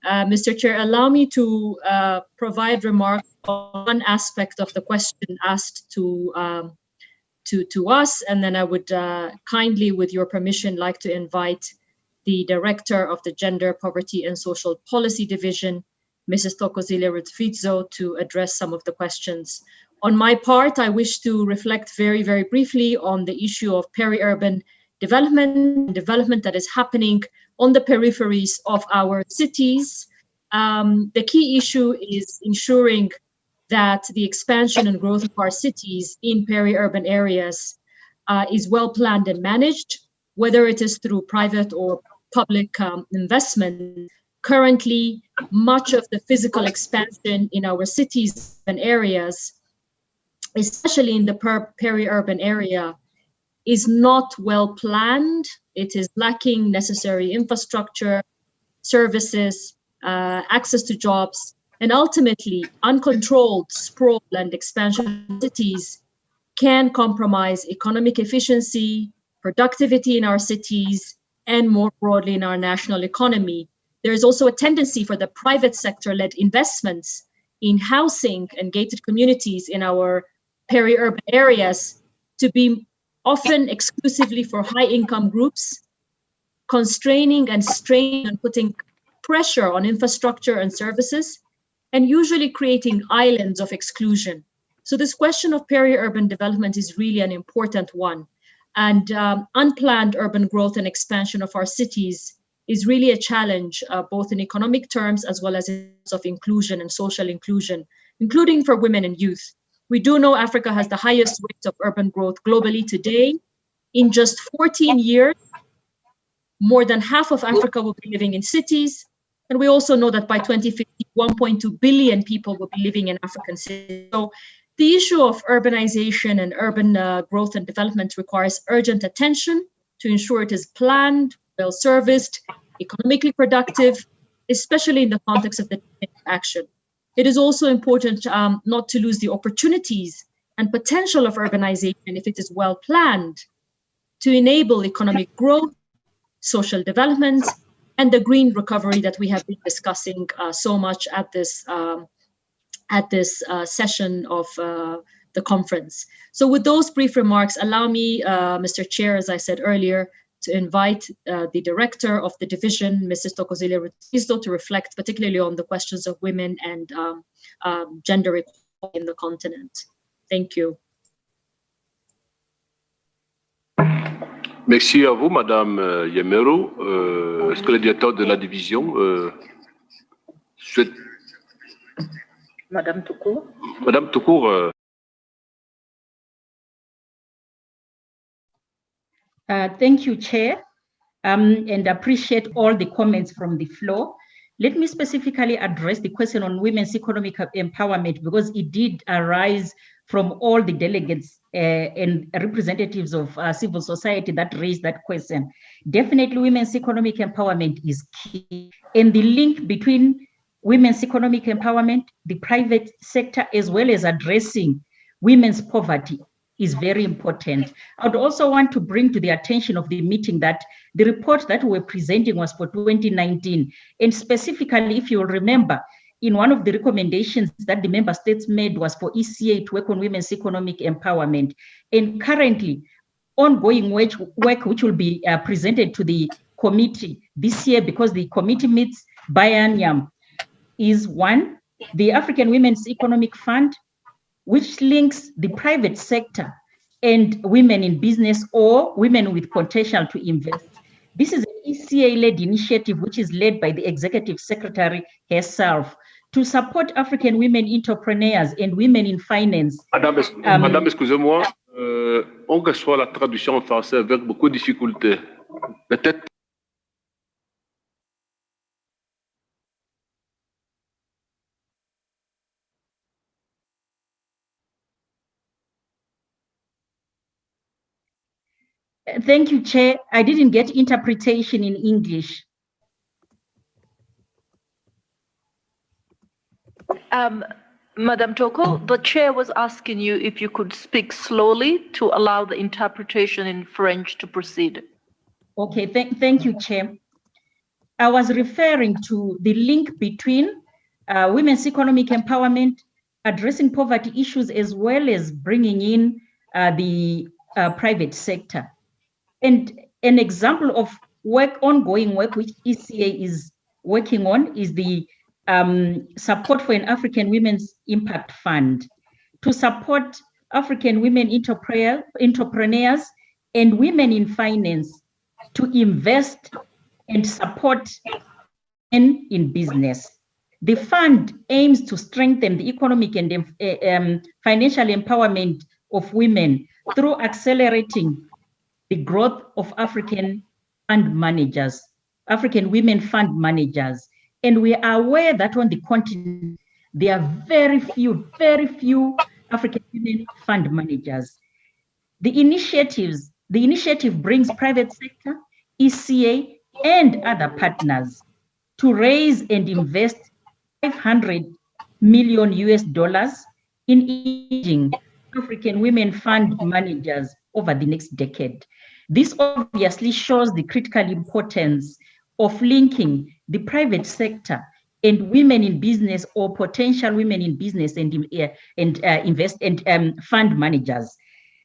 Mr. Chair, allow me to provide remarks on one aspect of the question asked to us, and then I would kindly, with your permission, like to invite the Director of the Gender, Poverty and Social Policy Division, Mrs. Thokozile Rutfizo, to address some of the questions. On my part, I wish to reflect very, very briefly on the issue of peri-urban development that is happening on the peripheries of our cities. The key issue is ensuring that the expansion and growth of our cities in peri-urban areas is well planned and managed, whether it is through private or public investment. Currently, much of the physical expansion in our cities and areas, especially in the peri-urban area, is not well planned. It is lacking necessary infrastructure, services, access to jobs, and ultimately uncontrolled sprawl and expansion of cities can compromise economic efficiency, productivity in our cities, and more broadly in our national economy. There is also a tendency for the private sector-led investments in housing and gated communities in our peri-urban areas to be often exclusively for high-income groups, constraining and straining and putting pressure on infrastructure and services, and usually creating islands of exclusion. So this question of peri-urban development is really an important one. And unplanned urban growth and expansion of our cities is really a challenge, both in economic terms as well as in terms of inclusion and social inclusion, including for women and youth. We do know Africa has the highest rate of urban growth globally today. In just 14 years, more than half of Africa will be living in cities. And we also know that by 2050, 1.2 billion people will be living in African cities. So the issue of urbanization and urban growth and development requires urgent attention to ensure it is planned, well-serviced, economically productive, especially in the context of the action. It is also important not to lose the opportunities and potential of urbanization if it is well planned to enable economic growth, social development, and the green recovery that we have been discussing so much at this session of the conference. So with those brief remarks, allow me, Mr. Chair, as I said earlier, to invite the director of the division, Mrs. Tokozile Rutizo, to reflect particularly on the questions of women and gender equality in the continent. Thank you. Merci à vous, Madame Yemero. Est-ce que le directeur de la division souhaite... Madame Toukour. Madame Toukour. Thank you, Chair, and appreciate all the comments from the floor. Let me specifically address the question on women's economic empowerment because it did arise from all the delegates and representatives of civil society that raised that question. Definitely women's economic empowerment is key. And the link between women's economic empowerment, the private sector, as well as addressing women's poverty is very important. I would also want to bring to the attention of the meeting that the report that we're presenting was for 2019. And specifically, if you'll remember, in one of the recommendations that the member states made was for ECA to work on women's economic empowerment. And currently, ongoing work which will be presented to the committee this year, because the committee meets biennium, is one, the African Women's Economic Fund, which links the private sector and women in business or women with potential to invest. This is an ECA-led initiative which is led by the Executive Secretary herself to support African women entrepreneurs and women in finance. Madame, excusez-moi, on reçoit la traduction en français avec beaucoup de difficultés. Peut-être. Thank you, Chair. I didn't get interpretation in English. Madam Toko, the chair was asking you if you could speak slowly to allow the interpretation in French to proceed. Okay, thank you, Chair. I was referring to the link between women's economic empowerment, addressing poverty issues, as well as bringing in the private sector. And an example of ongoing work which ECA is working on is the support for an African Women's Impact Fund to support African women entrepreneurs and women in finance to invest and support men in business. The fund aims to strengthen the economic and financial empowerment of women through accelerating the growth of African fund managers, African women fund managers. And we are aware that on the continent, there are very few African women fund managers. The initiative brings private sector, ECA, and other partners to raise and invest $500 million in engaging African women fund managers over the next decade. This obviously shows the critical importance of linking the private sector and women in business or potential women in business and fund managers.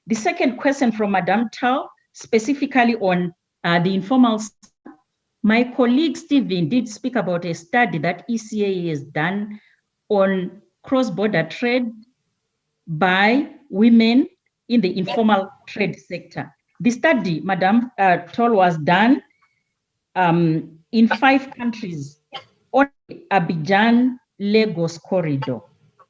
The second question from Madame Tao, specifically on the informal sector. My colleague Stephen did speak about a study that ECA has done on cross-border trade by women in the informal trade sector. The study, Madame Toll, was done in 5 countries on the Abidjan-Lagos corridor: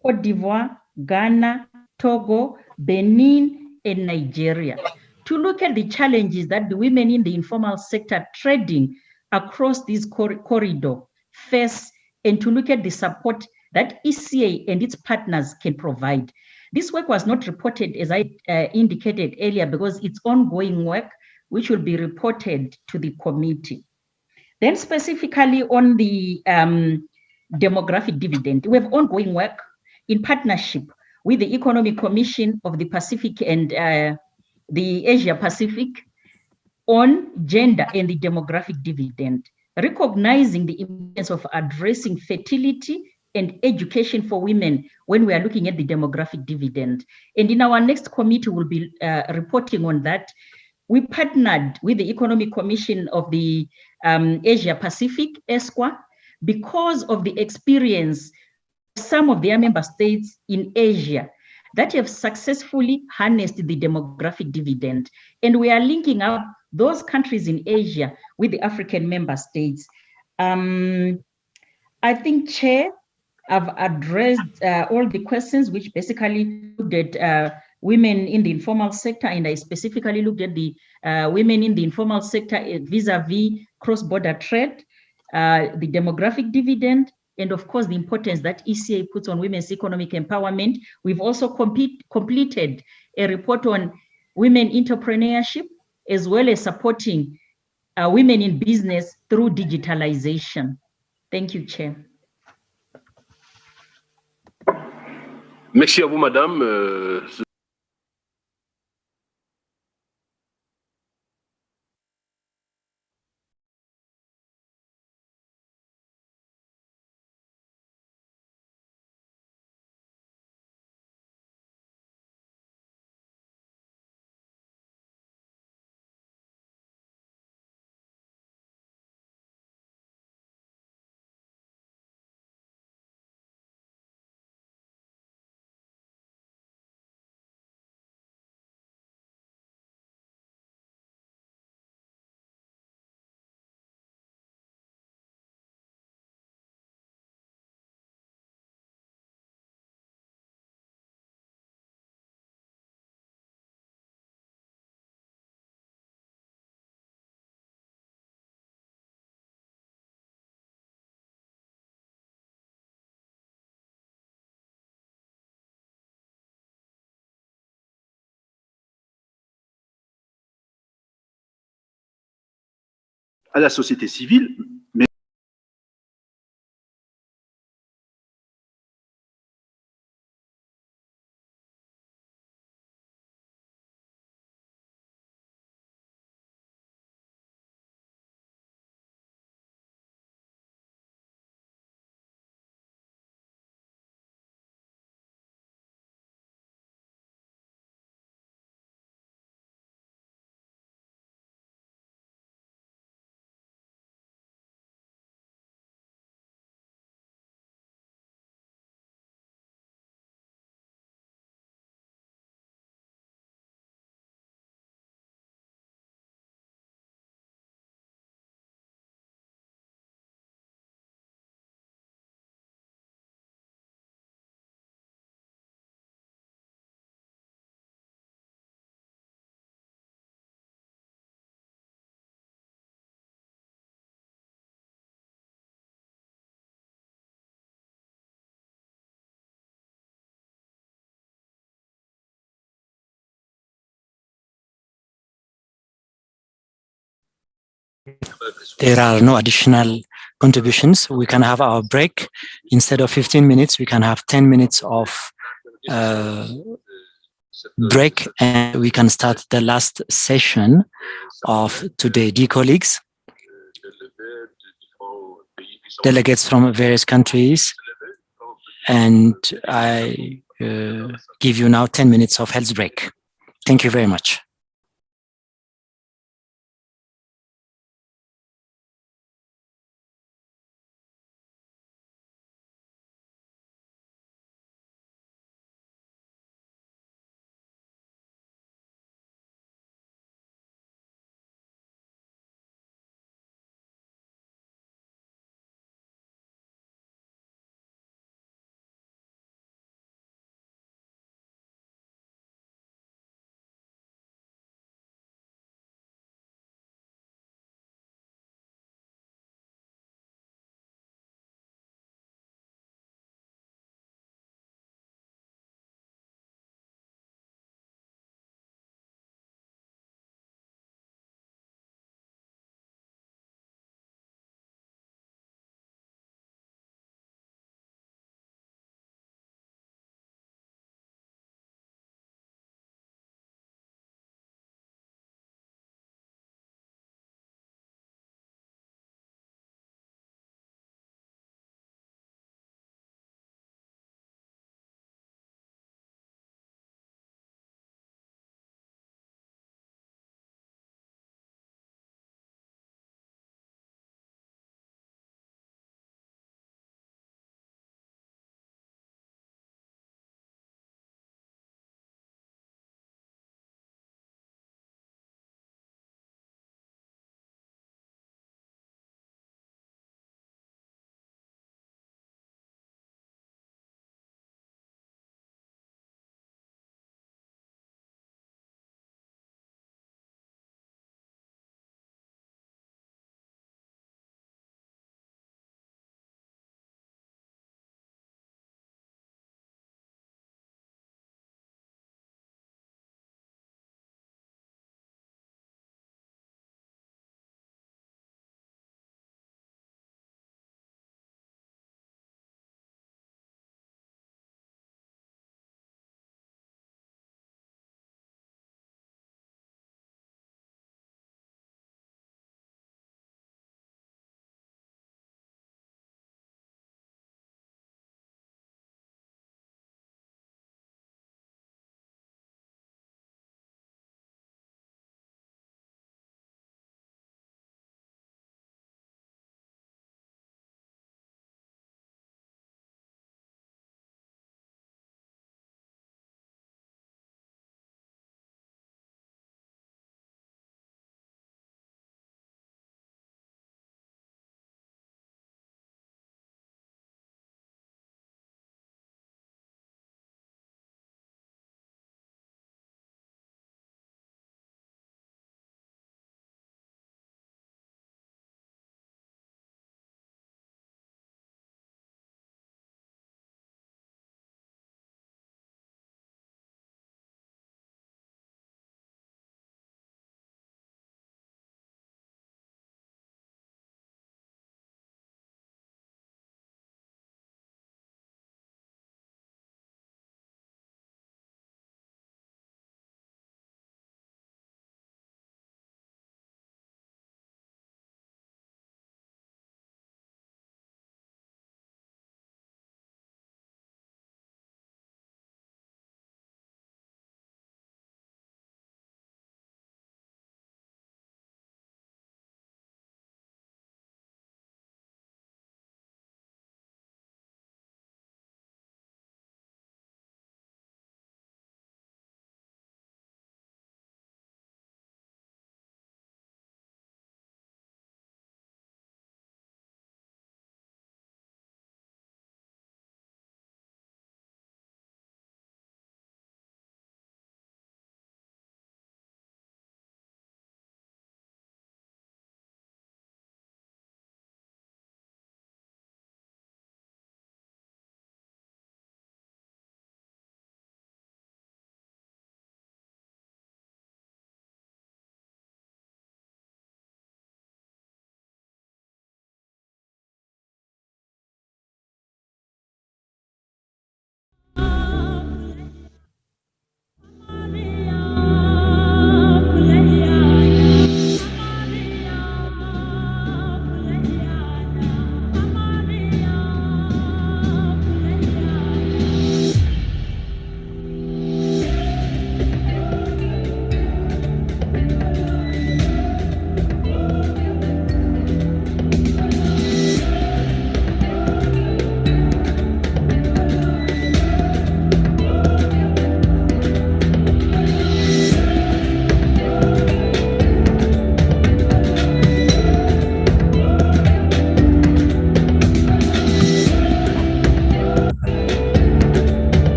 Cote d'Ivoire, Ghana, Togo, Benin, and Nigeria, to look at the challenges that the women in the informal sector trading across this corridor face, and to look at the support that ECA and its partners can provide. This work was not reported, as I indicated earlier, because it's ongoing work, which will be reported to the committee. Then specifically on the demographic dividend, we have ongoing work in partnership with the Economic Commission of the Pacific and the Asia Pacific on gender and the demographic dividend, recognizing the importance of addressing fertility and education for women when we are looking at the demographic dividend. And in our next committee, we'll be reporting on that. We partnered with the Economic Commission of the Asia Pacific, ESQA, because of the experience of some of their member states in Asia that have successfully harnessed the demographic dividend. And we are linking up those countries in Asia with the African member states. I think, Chair, I've addressed all the questions, which basically looked at women in the informal sector, and I specifically looked at the women in the informal sector vis-a-vis cross-border trade, the demographic dividend, and of course the importance that ECA puts on women's economic empowerment. We've also completed a report on women entrepreneurship, as well as supporting women in business through digitalization. Thank you, Chair. Merci à vous, Madame. À la société civile, mais there are no additional contributions, we can have our break. Instead of 15 minutes, we can have 10 minutes of break and we can start the last session of today. Dear colleagues, delegates from various countries, and I give you now 10 minutes of health break. Thank you very much.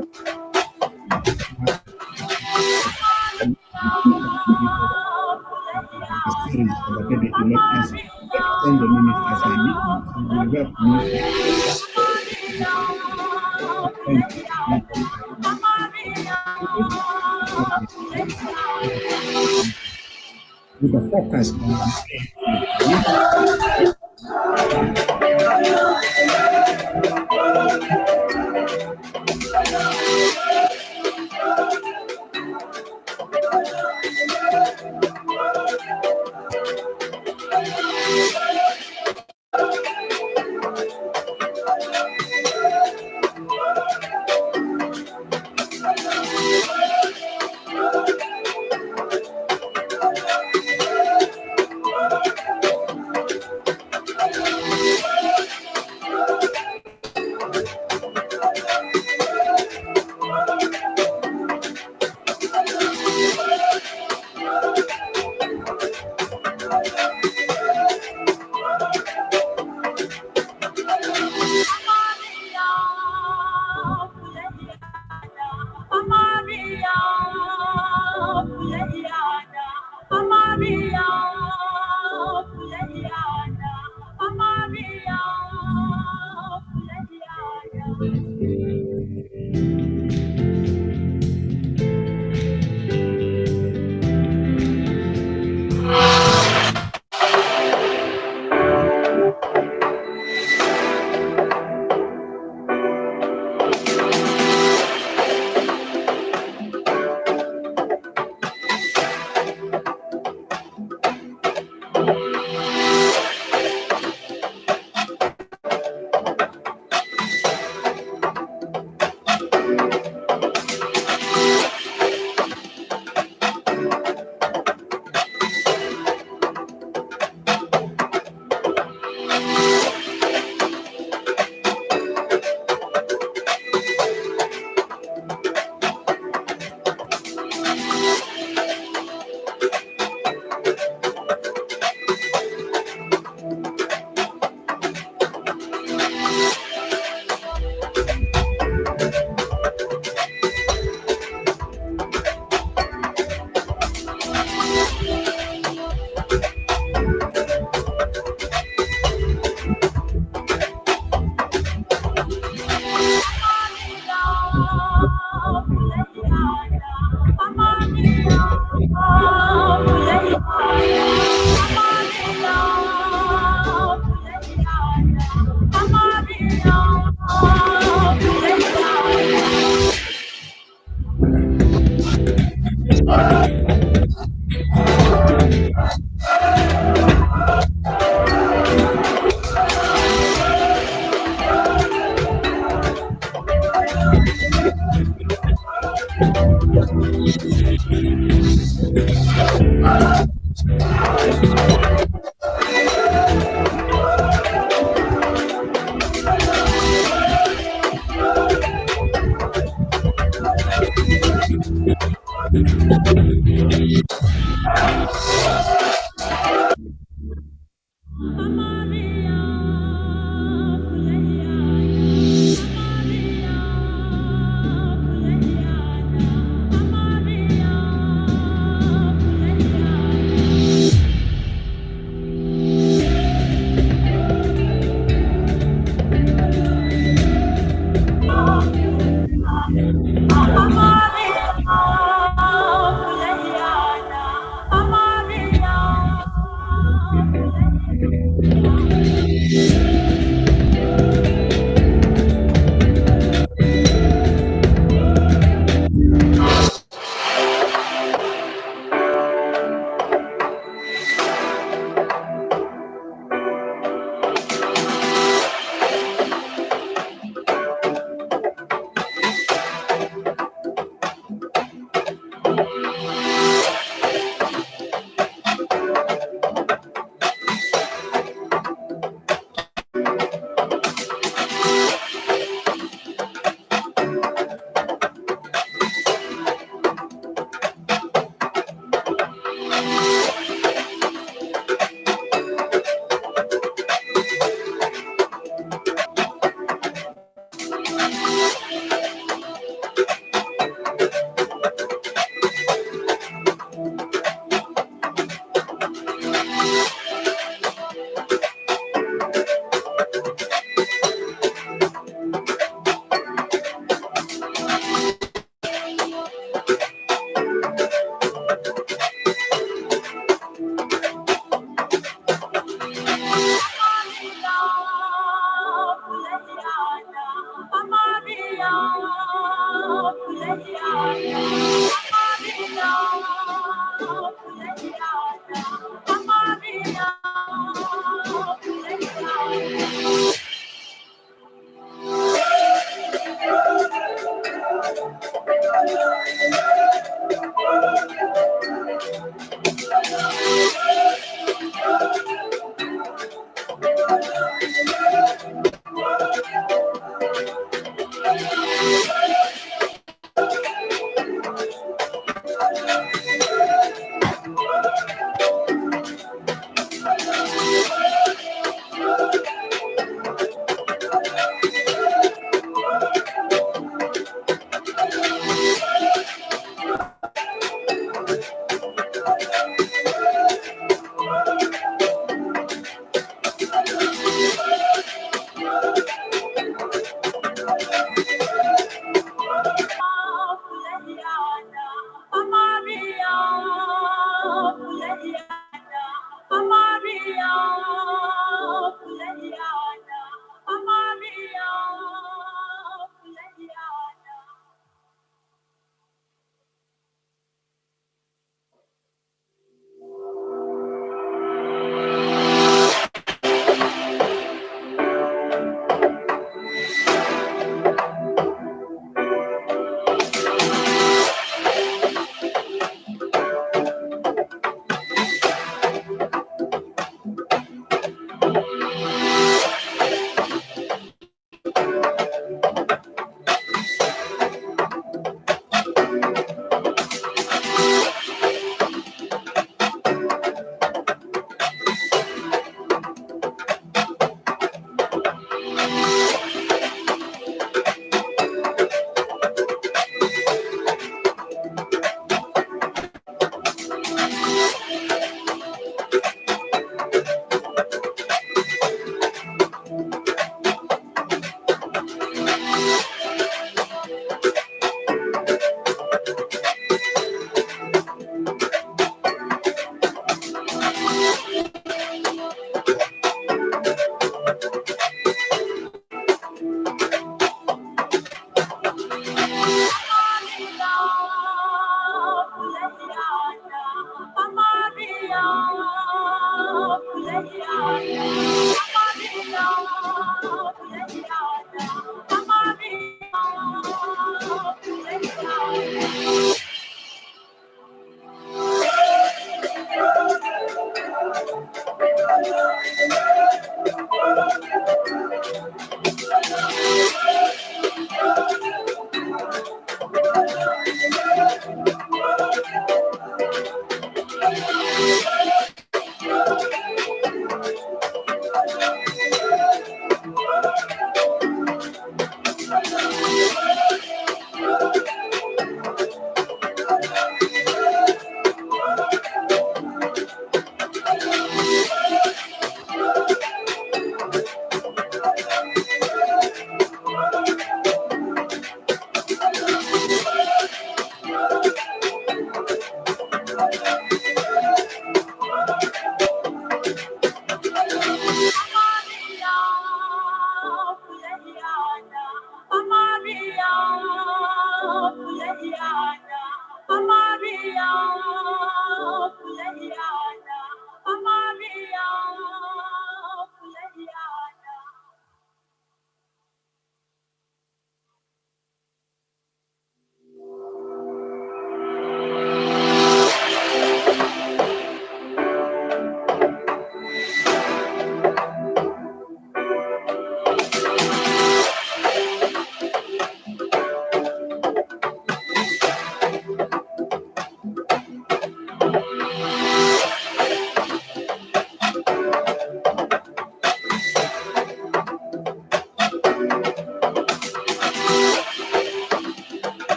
Extend the minister's meeting, so we welcome with a focus on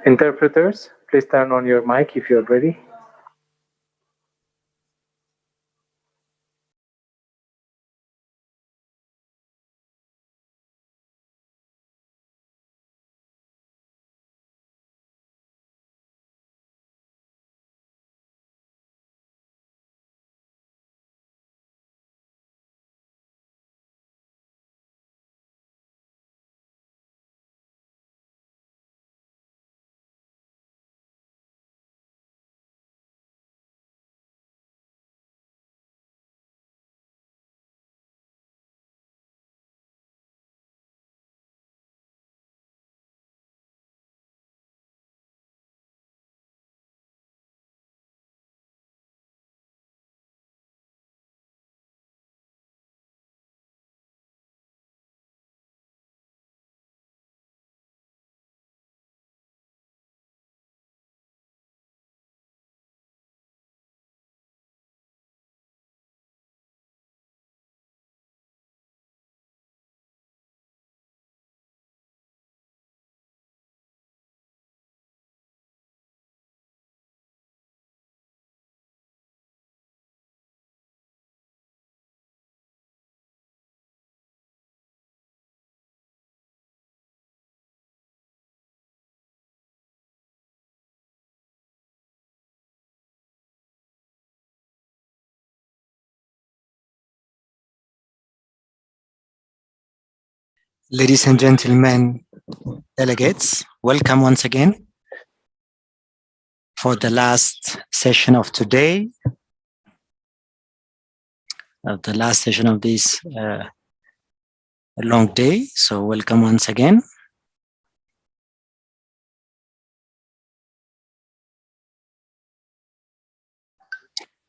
Interpreters, please turn on your mic if you're ready. Ladies and gentlemen, delegates, welcome once again for the last session of today, the last session of this long day. So welcome once again.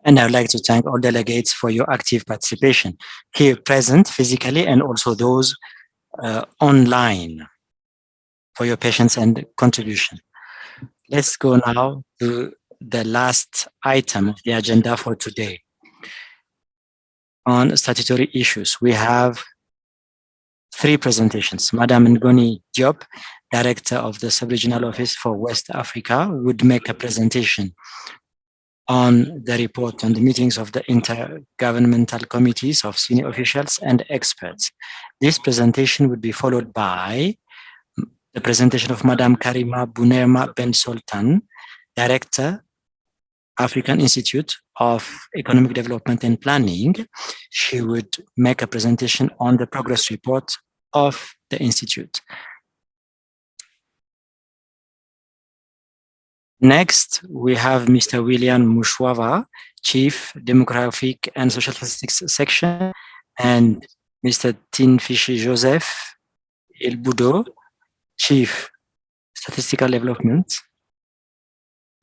And I would like to thank all delegates for your active participation here present physically and also those online for your patience and contribution. Let's go now to the last item of the agenda for today. On statutory issues, we have 3 presentations. Madam Ngoni Diop, Director of the Sub-Regional Office for West Africa, would make a presentation on the report on the meetings of the intergovernmental committees of senior officials and experts. This presentation would be followed by the presentation of Madam Karima Bounerma Ben Sultan, Director, African Institute of Economic Development and Planning. She would make a presentation on the progress report of the Institute. Next, we have Mr. William Mushwava, Chief Demographic and Social Statistics Section, and Mr. Tinfishi Joseph Ilbudo, Chief Statistical Development,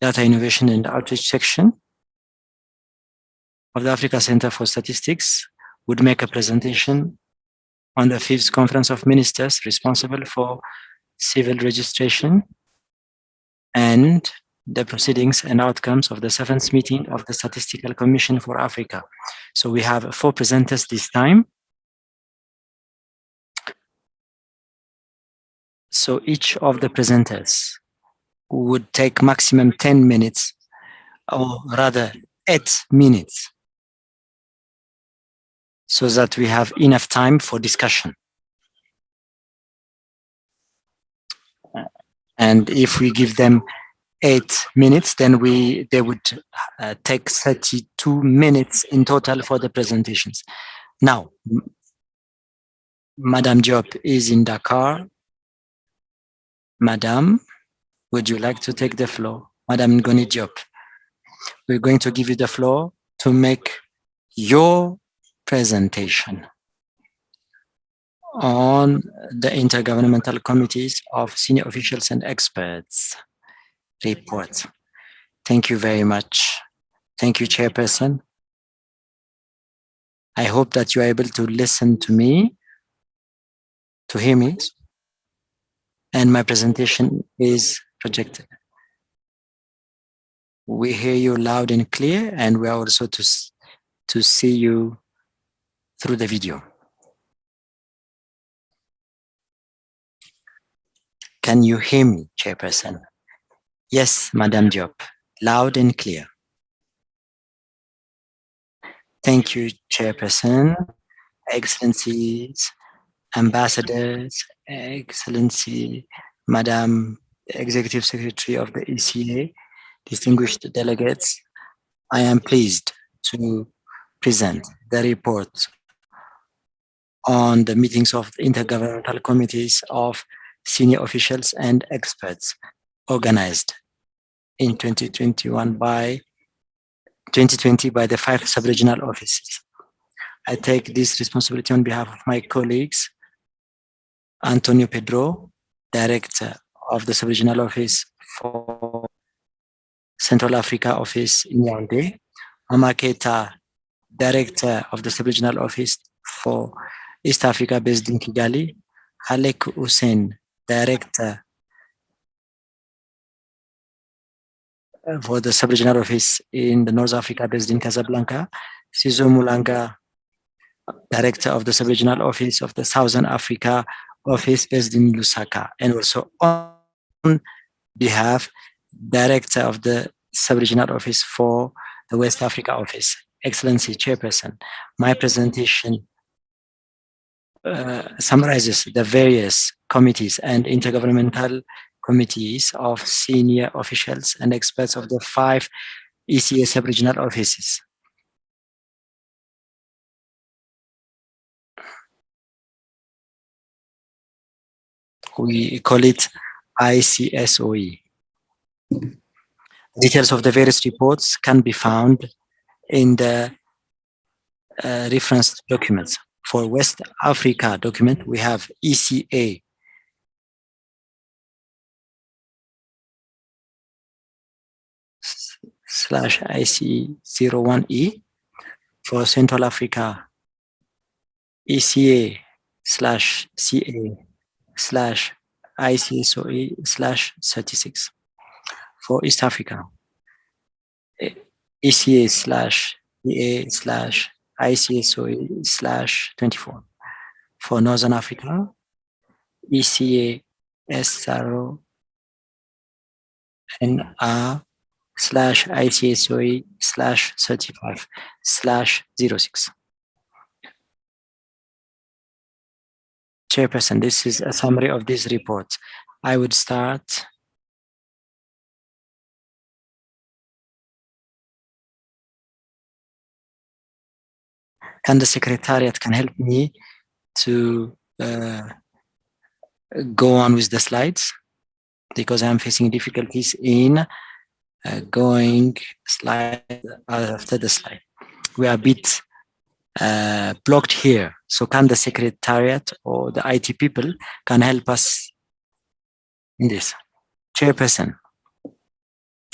Data Innovation and Outreach Section of the Africa Center for Statistics, would make a presentation on the 5th Conference of Ministers responsible for civil registration and the proceedings and outcomes of the 7th meeting of the Statistical Commission for Africa. So we have 4 presenters this time. So each of the presenters would take maximum 10 minutes, or rather 8 minutes, so that we have enough time for discussion. And if we give them 8 minutes, then they would take 32 minutes in total for the presentations. Now, Madam Diop is in Dakar. Madam, would you like to take the floor? Madam Ngoni Diop, we're going to give you the floor to make your presentation on the Intergovernmental Committees of Senior Officials and Experts report. Thank you very much. Thank you, Chairperson. I hope that you are able to listen to me, to hear me, and my presentation is projected. We hear you loud and clear, and we are also to see you through the video. Can you hear me, Chairperson? Yes, Madam Diop, loud and clear. Thank you, Chairperson, Excellencies, Ambassadors, Excellency, Madam Executive Secretary of the ECA, distinguished delegates. I am pleased to present the report on the meetings of the Intergovernmental Committees of Senior Officials and Experts organized in 2020 by the 5 sub-regional offices. I take this responsibility on behalf of my colleagues, Antonio Pedro, Director of the Sub-Regional Office for Central Africa Office in Yaoundé, Mama Keita, Director of the Sub-Regional Office for East Africa based in Kigali, Halek Hussein, Director for the Sub-Regional Office in the North Africa based in Casablanca, Sizo Mulanga, Director of the Sub-Regional Office of the Southern Africa Office based in Lusaka, and also on behalf Director of the Sub-Regional Office for the West Africa Office. Excellency Chairperson, my presentation summarizes the various committees and intergovernmental committees of senior officials and experts of the 5 ECA sub-regional offices. We call it ICSOE. Details of the various reports can be found in the reference documents. For West Africa document, we have ECA slash IC01E. For Central Africa, ECA slash CA slash ICSOE slash 36. For East Africa, ECA slash EA slash ICSOE slash 24. For Northern Africa, ECA SRO NR slash ICSOE slash 35 slash 06. Chairperson, this is a summary of this report. I would start. And the Secretariat can help me to go on with the slides, because I'm facing difficulties in going slide after the slide. We are a bit blocked here. So can the Secretariat or the IT people can help us in this? Chairperson,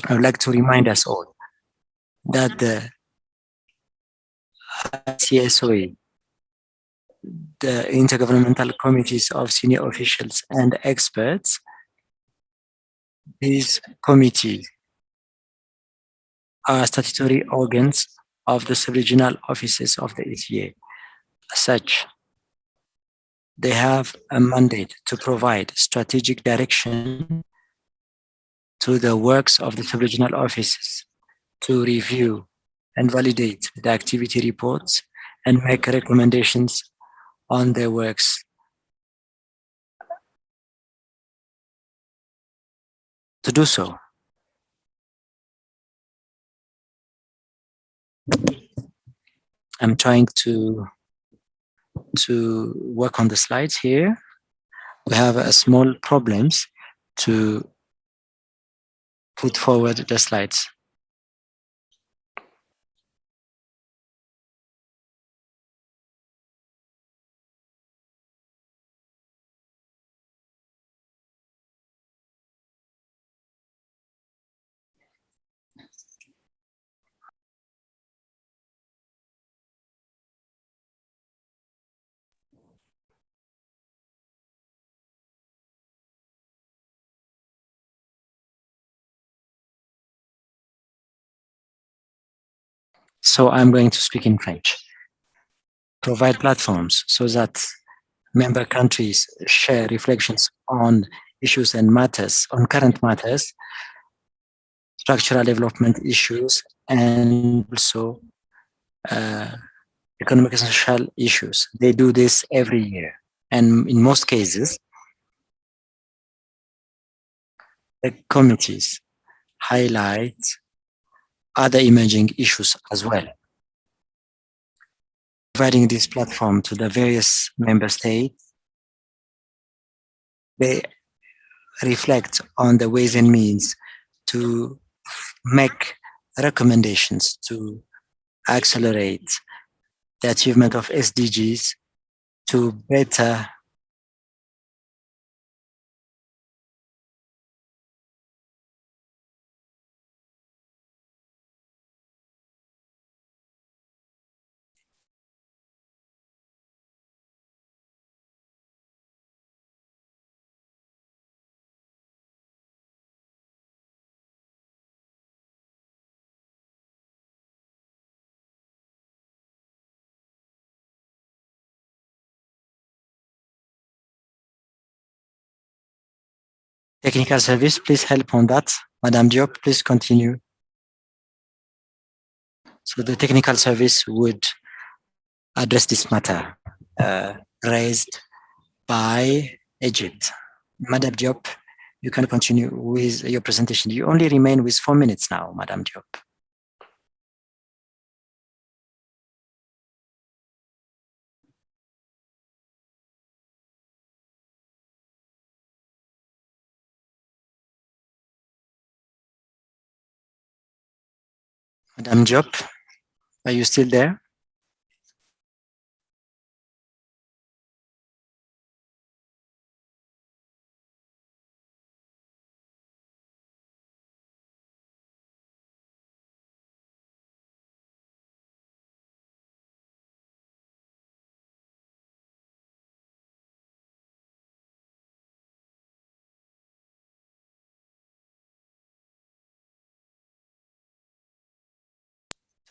I would like to remind us all that the CSOE, the intergovernmental committees of senior officials and experts, these committees are statutory organs of the sub-regional offices of the ECA. As such, they have a mandate to provide strategic direction to the works of the sub-regional offices, to review and validate the activity reports and make recommendations on their works. To do so, I'm trying to work on the slides here. We have a small problems to put forward the slides. So I'm going to speak in French. Provide platforms so that member countries share reflections on issues and matters, on current matters, structural development issues, and also economic and social issues. They do this every year. And in most cases, the committees highlight other emerging issues as well. Providing this platform to the various member states, they reflect on the ways and means to make recommendations to accelerate the achievement of SDGs, to better technical service, please help on that. Madame Diop, please continue. So the technical service would address this matter raised by Egypt. Madame Diop, you can continue with your presentation. You only remain with 4 minutes now, Madame Diop. Madame Diop, are you still there?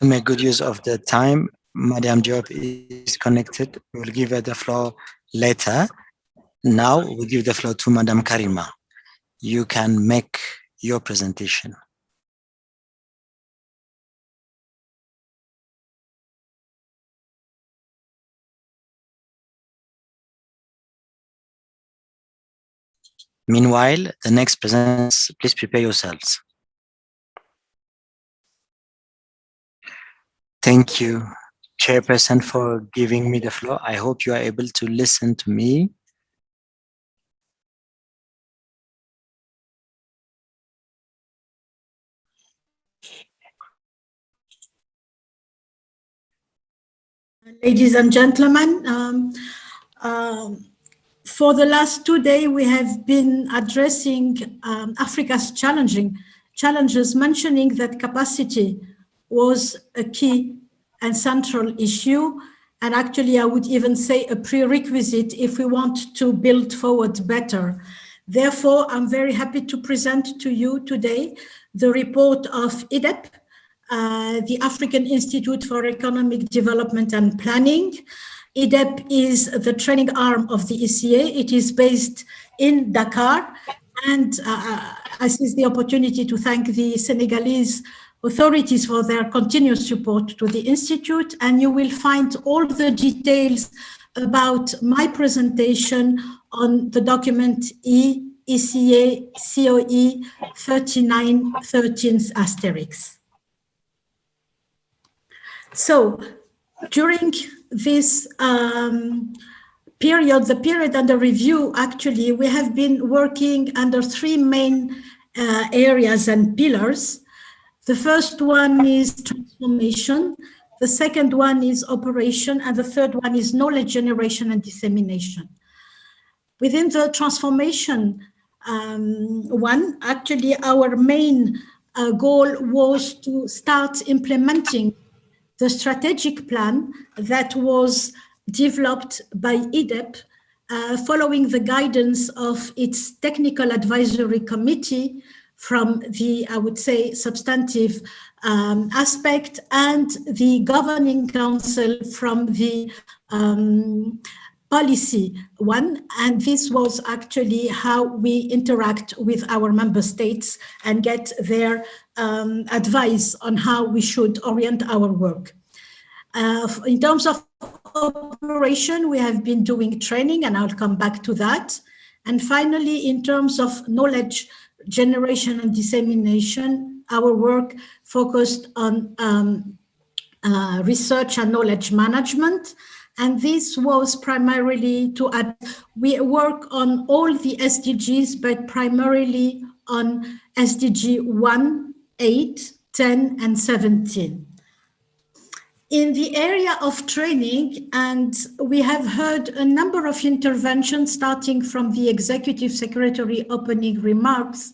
To make good use of the time, Madame Diop is connected. We'll give her the floor later. Now we give the floor to Madame Karima. You can make your presentation. Meanwhile, the next presenters, please prepare yourselves. Thank you, Chairperson, for giving me the floor. I hope you are able to listen to me. Ladies and gentlemen, for the last 2 days, we have been addressing Africa's challenges, mentioning that capacity was a key and central issue. And actually, I would even say a prerequisite if we want to build forward better. Therefore, I'm very happy to present to you today the report of IDEP, the African Institute for Economic Development and Planning. IDEP is the training arm of the ECA. It is based in Dakar. And I seize the opportunity to thank the Senegalese authorities for their continuous support to the Institute. And you will find all the details about my presentation on the document ECA COE 3913 asterisk. So during this period, the period under review, actually, we have been working under 3 main areas and pillars. The first one is transformation, the second one is operation, and the third one is knowledge generation and dissemination. Within the transformation one, actually, our main goal was to start implementing the strategic plan that was developed by IDEP following the guidance of its technical advisory committee from the, I would say, substantive aspect, and the governing council from the policy one. And this was actually how we interact with our member states and get their advice on how we should orient our work. In terms of operation, we have been doing training, and I'll come back to that. And finally, in terms of knowledge generation and dissemination, our work focused on research and knowledge management. And this was primarily to add, we work on all the SDGs, but primarily on SDG 1, 8, 10, and 17. In the area of training, and we have heard a number of interventions starting from the Executive Secretary opening remarks,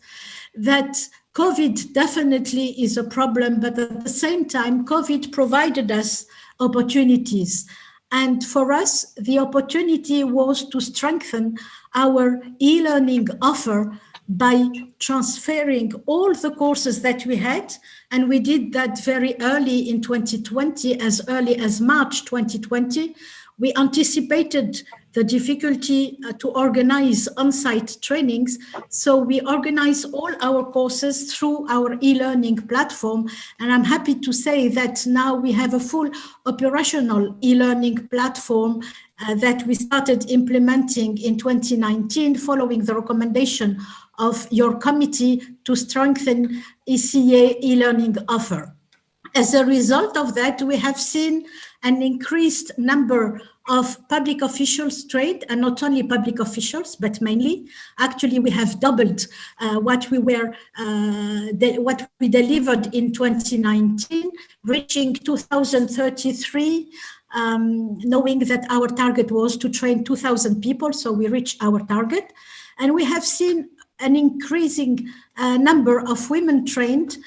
that COVID definitely is a problem, but at the same time, COVID provided us opportunities. And for us, the opportunity was to strengthen our e-learning offer by transferring all the courses that we had. And we did that very early in 2020, as early as March 2020. We anticipated the difficulty to organize on-site trainings. So we organize all our courses through our e-learning platform. And I'm happy to say that now we have a full operational e-learning platform that we started implementing in 2019, following the recommendation of your committee to strengthen ECA e-learning offer. As a result of that, we have seen an increased number of public officials trained, and not only public officials, but mainly. Actually, we have doubled what we delivered in 2019, reaching 2,033, knowing that our target was to train 2,000 people, so we reached our target. And we have seen an increasing number of women trained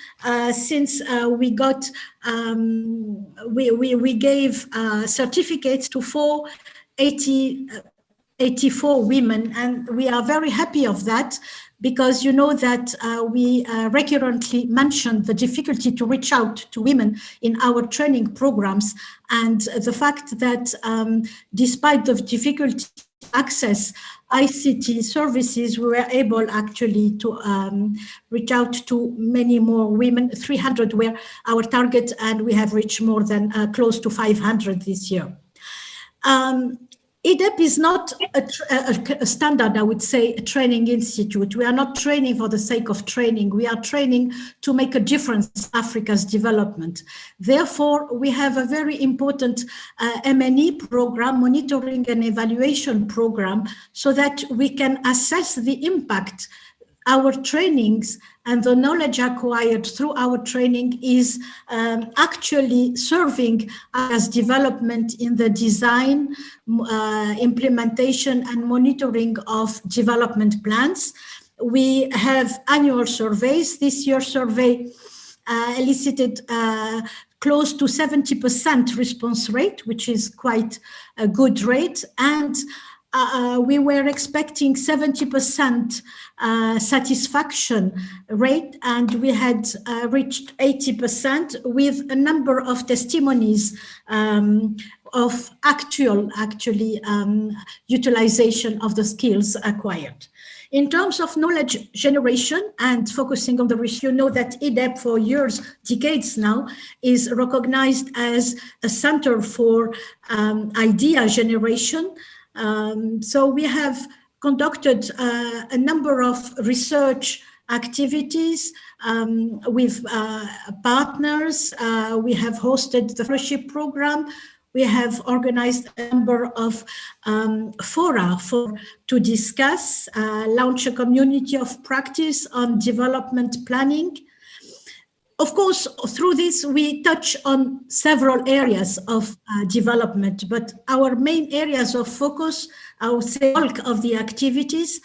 since we got we gave certificates to 84 women, and we are very happy of that, because you know that we recurrently mentioned the difficulty to reach out to women in our training programs, and the fact that despite the difficulty to access ICT services, we were able actually to reach out to many more women. 300 were our target, and we have reached more than close to 500 this year. EDEP is not a standard, I would say, a training institute. We are not training for the sake of training. We are training to make a difference in Africa's development. Therefore, we have a very important M&E program, monitoring and evaluation program, so that we can assess the impact our trainings and the knowledge acquired through our training is actually serving as development in the design, implementation, and monitoring of development plans. We have annual surveys. This year's survey elicited close to 70% response rate, which is quite a good rate. And we were expecting 70% satisfaction rate, and we had reached 80% with a number of testimonies of actually utilization of the skills acquired. In terms of knowledge generation and focusing on the risk, you know that EDEP for years, decades now, is recognized as a center for idea generation. So we have conducted a number of research activities with partners. We have hosted the fellowship program. We have organized a number of fora to discuss, launch a community of practice on development planning. Of course, through this, we touch on several areas of development, but our main areas of focus, I would say, bulk of the activities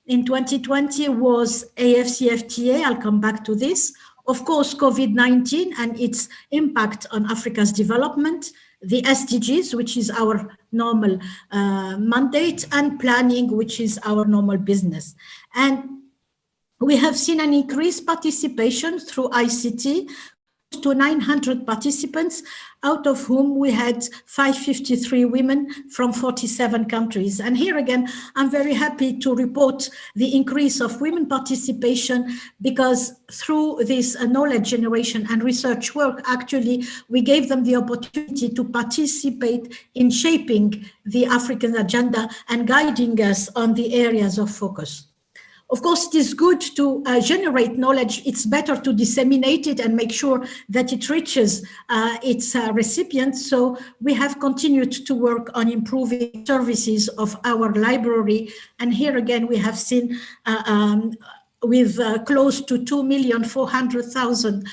in 2020 was AFCFTA. I'll come back to this. Of course, COVID-19 and its impact on Africa's development, the SDGs, which is our normal mandate, and planning, which is our normal business. And we have seen an increased participation through ICT to 900 participants, out of whom we had 553 women from 47 countries. And here again, I'm very happy to report the increase of women participation, because through this knowledge generation and research work, actually, we gave them the opportunity to participate in shaping the African agenda and guiding us on the areas of focus. Of course, it is good to generate knowledge. It's better to disseminate it and make sure that it reaches its recipients. So we have continued to work on improving services of our library. And here again, we have seen with close to 2,400,000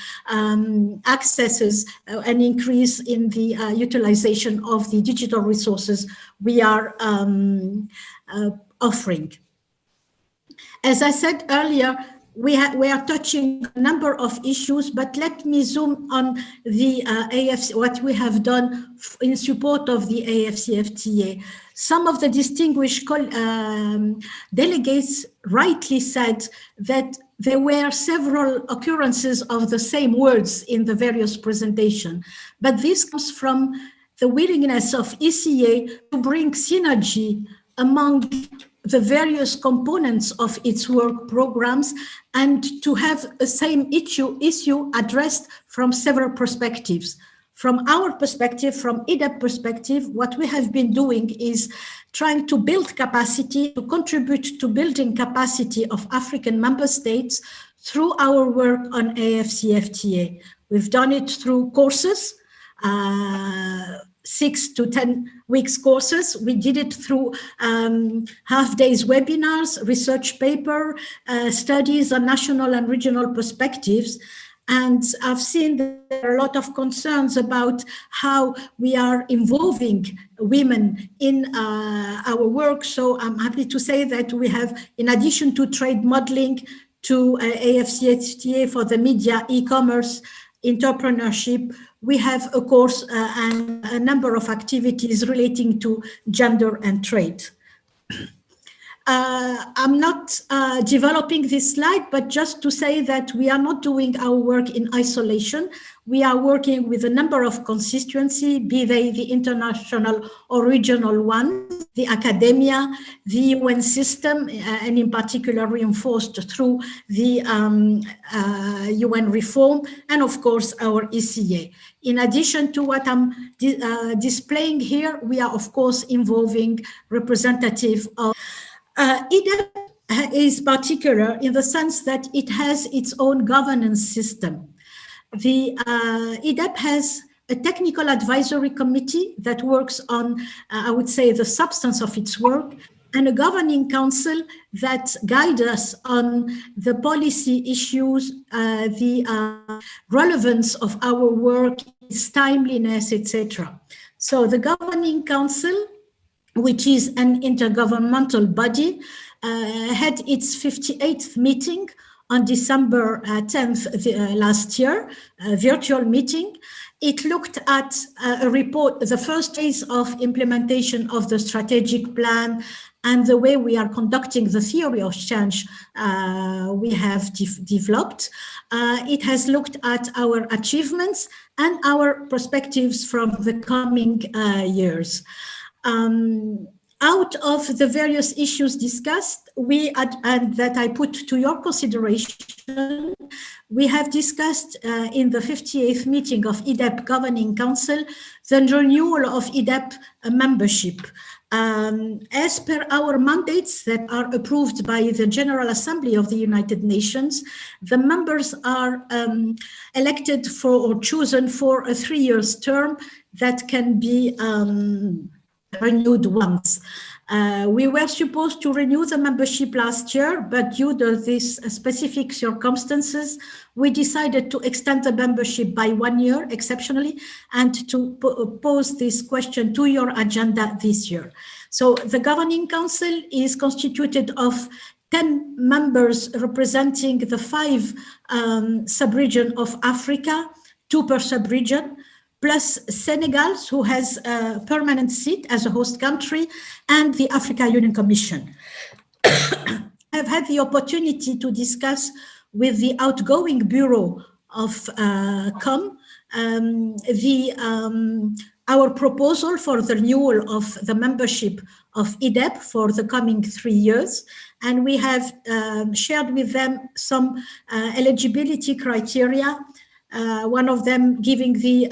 accesses, an increase in the utilization of the digital resources we are offering. As I said earlier, we are touching a number of issues, but let me zoom on the AFC, what we have done in support of the AFCFTA. Some of the distinguished delegates rightly said that there were several occurrences of the same words in the various presentations, but this comes from the willingness of ECA to bring synergy among the various components of its work programs and to have the same issue addressed from several perspectives. From our perspective, from EDEP perspective, what we have been doing is trying to build capacity, to contribute to building capacity of African member states through our work on AFCFTA. We've done it through courses, 6 to 10 weeks courses. We did it through half-days webinars, research paper, studies on national and regional perspectives. And I've seen there are a lot of concerns about how we are involving women in our work. So I'm happy to say that we have, in addition to trade modeling, to AFCHTA for the media, e-commerce, entrepreneurship, we have a course and a number of activities relating to gender and trade. I'm not developing this slide, but just to say that we are not doing our work in isolation. We are working with a number of constituencies, be they the international or regional ones, the academia, the UN system, and in particular reinforced through the UN reform, and of course our ECA. In addition to what I'm displaying here, we are of course involving representative of IDEP is particular in the sense that it has its own governance system. The IDEP has a technical advisory committee that works on, I would say, the substance of its work, and a governing council that guides us on the policy issues, the relevance of our work, its timeliness, etc. So the governing council, which is an intergovernmental body, had its 58th meeting on December 10th last year, a virtual meeting. It looked at a report, the first phase of implementation of the strategic plan and the way we are conducting the theory of change we have developed. It has looked at our achievements and our perspectives from the coming years. Out of the various issues discussed, and that I put to your consideration, we have discussed in the 58th meeting of IDEP Governing Council the renewal of IDEP membership. As per our mandates that are approved by the General Assembly of the United Nations, the members are elected for or chosen for a 3-year term that can be renewed once. We were supposed to renew the membership last year, but due to these specific circumstances, we decided to extend the membership by 1 year exceptionally and to pose this question to your agenda this year. So the Governing Council is constituted of 10 members representing the 5 sub-regions of Africa, 2 per sub-region, plus Senegal, who has a permanent seat as a host country, and the Africa Union Commission. I've had the opportunity to discuss with the outgoing bureau of CoM our proposal for the renewal of the membership of IDEP for the coming 3 years. And we have shared with them some eligibility criteria, one of them giving the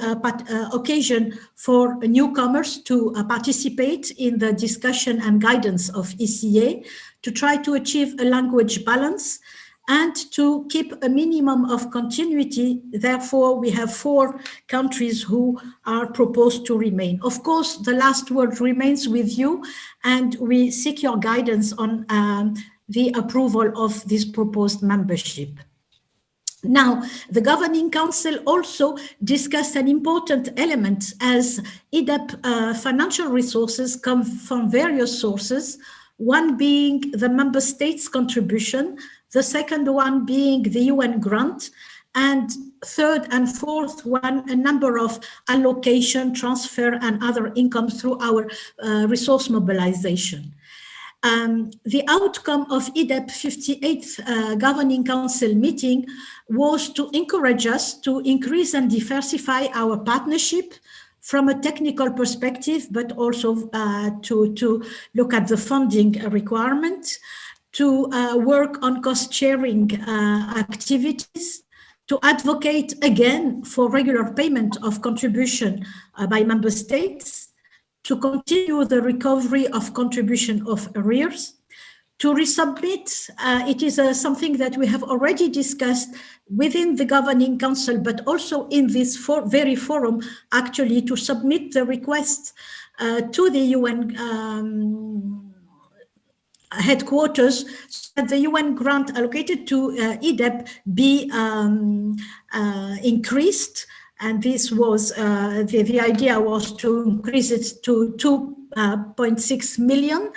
occasion for newcomers to participate in the discussion and guidance of ECA, to try to achieve a language balance and to keep a minimum of continuity. Therefore, we have 4 countries who are proposed to remain. Of course, the last word remains with you, and we seek your guidance on the approval of this proposed membership. Now, the Governing Council also discussed an important element, as IDEP financial resources come from various sources, one being the member states' contribution, the second one being the UN grant, and third and fourth one, a number of allocation, transfer, and other income through our resource mobilization. The outcome of IDEP 58th Governing Council meeting was to encourage us to increase and diversify our partnership from a technical perspective, but also to look at the funding requirement, to work on cost-sharing activities, to advocate again for regular payment of contribution by member states, to continue the recovery of contribution of arrears, To resubmit, it is something that we have already discussed within the Governing Council, but also in this very forum, actually, to submit the request to the UN headquarters, so that the UN grant allocated to EDEP be increased. And this was, the idea was to increase it to 2.6 million.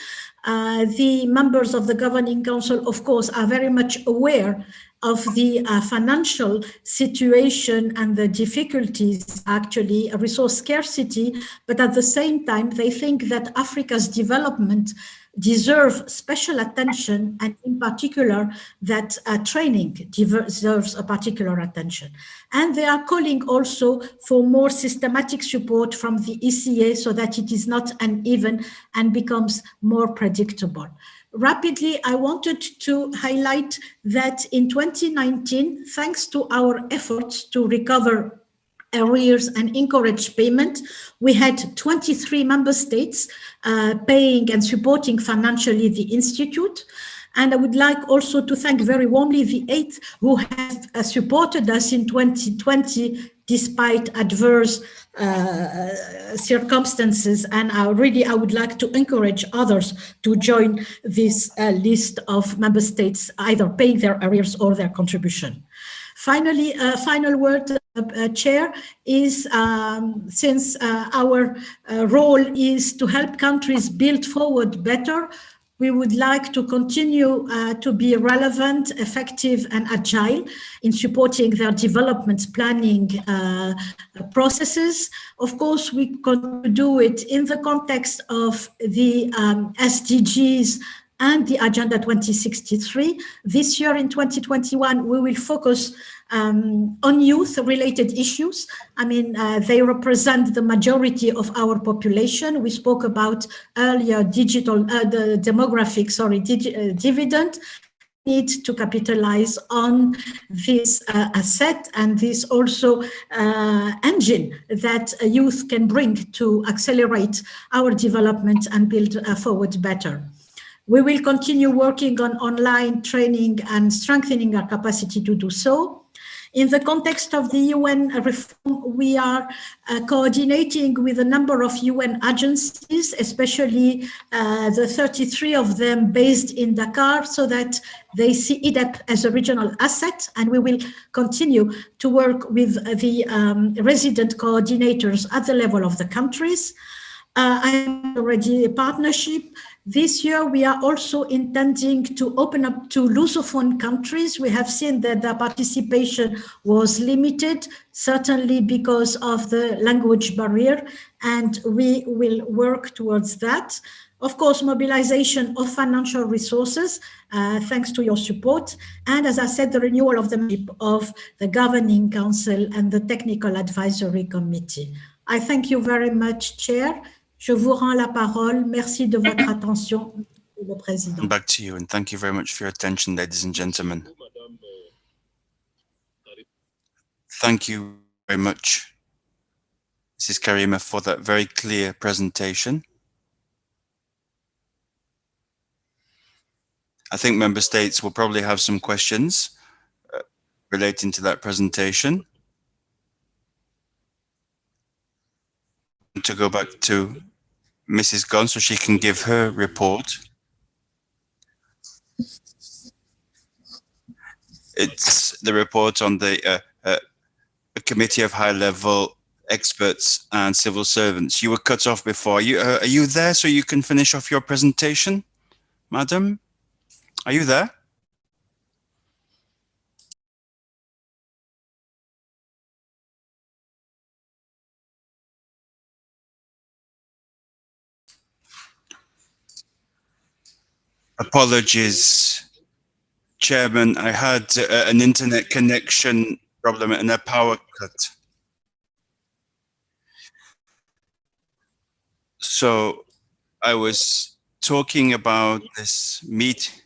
The members of the Governing Council, of course, are very much aware of the financial situation and the difficulties, actually, resource scarcity, but at the same time, they think that Africa's development deserve special attention, and in particular that training deserves a particular attention. And they are calling also for more systematic support from the ECA so that it is not uneven and becomes more predictable. Rapidly, I wanted to highlight that in 2019, thanks to our efforts to recover arrears and encourage payment, we had 23 member states paying and supporting financially the Institute. And I would like also to thank very warmly the 8 who have supported us in 2020 despite adverse circumstances. And I would like to encourage others to join this list of member states either paying their arrears or their contribution. Finally, final word, Chair, is since our role is to help countries build forward better, we would like to continue to be relevant, effective, and agile in supporting their development planning processes. Of course, we can do it in the context of the SDGs and the Agenda 2063. This year in 2021, we will focus on youth-related issues. I mean, they represent the majority of our population. We spoke about earlier the demographic, dividend. Need to capitalize on this asset and this also engine that youth can bring to accelerate our development and build forward better. We will continue working on online training and strengthening our capacity to do so. In the context of the UN reform, we are coordinating with a number of UN agencies, especially the 33 of them based in Dakar, so that they see EDEP as a regional asset, and we will continue to work with the resident coordinators at the level of the countries. I am already a partnership. This year, we are also intending to open up to Lusophone countries. We have seen that the participation was limited, certainly because of the language barrier, and we will work towards that. Of course, mobilization of financial resources, thanks to your support. And as I said, the renewal of the membership of the Governing Council and the Technical Advisory Committee. I thank you very much, Chair. Je vous rends la parole. Merci de votre attention, Monsieur le Président. Back to you, and thank you very much for your attention, ladies and gentlemen. Thank you very much, Mrs. Karima, for that very clear presentation. I think member states will probably have some questions relating to that presentation. To go back to Mrs. Gunn so she can give her report. It's the report on the Committee of High-Level Experts and Civil Servants. You were cut off before. Are you there so you can finish off your presentation, madam? Are you there? Apologies, Chairman. I had an internet connection problem and a power cut. So I was talking about this meeting.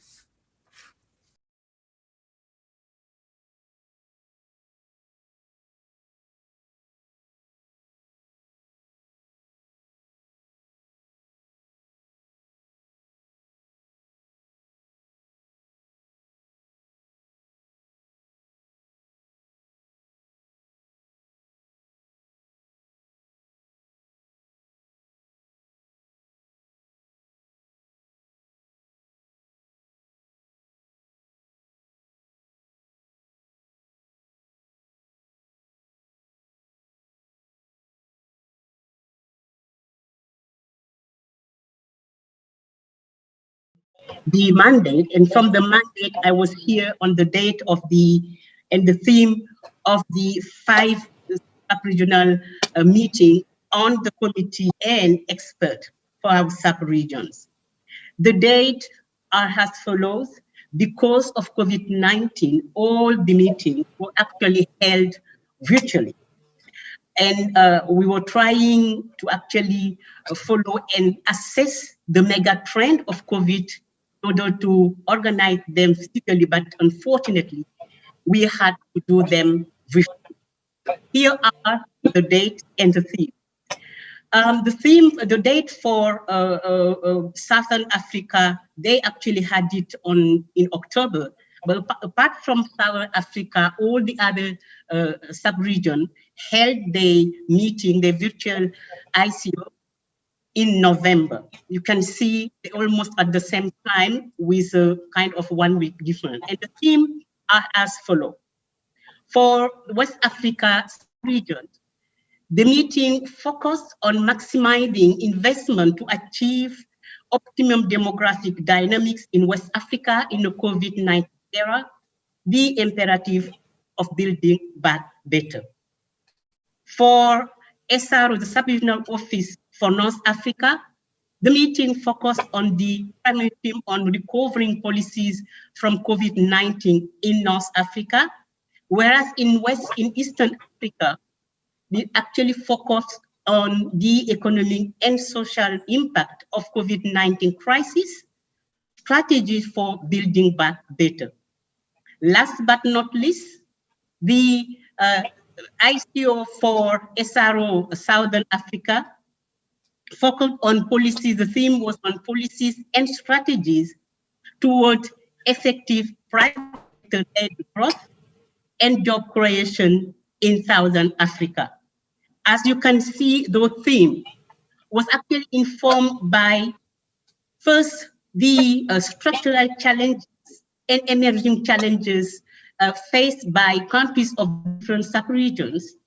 the mandate, and from the mandate, I was here on the date of the theme of the 5 sub-regional meeting on the committee and expert for our sub-regions. The date are as follows. Because of COVID-19, all the meetings were actually held virtually. And we were trying to actually follow and assess the mega trend of COVID in order to organize them physically, but unfortunately, we had to do them virtually. Here are the dates and the theme. The date for Southern Africa, they actually had it in October. But apart from Southern Africa, all the other sub-region held their meeting, their virtual ICO in November. You can see almost at the same time with a kind of 1 week difference. And the theme are as follows. For West Africa region, the meeting focused on maximizing investment to achieve optimum demographic dynamics in West Africa in the COVID-19 era, the imperative of building back better. For SRO, the Sub-Regional Office for North Africa, the meeting focused on the primary theme on recovering policies from COVID-19 in North Africa, whereas in Eastern Africa, we actually focused on the economic and social impact of COVID-19 crisis, strategies for building back better. Last but not least, the ICO for SRO Southern Africa focused on policies. The theme was on policies and strategies toward effective private-led growth and job creation in Southern Africa. As you can see, the theme was actually informed by, first, the structural challenges and emerging challenges faced by countries of different sub-regions,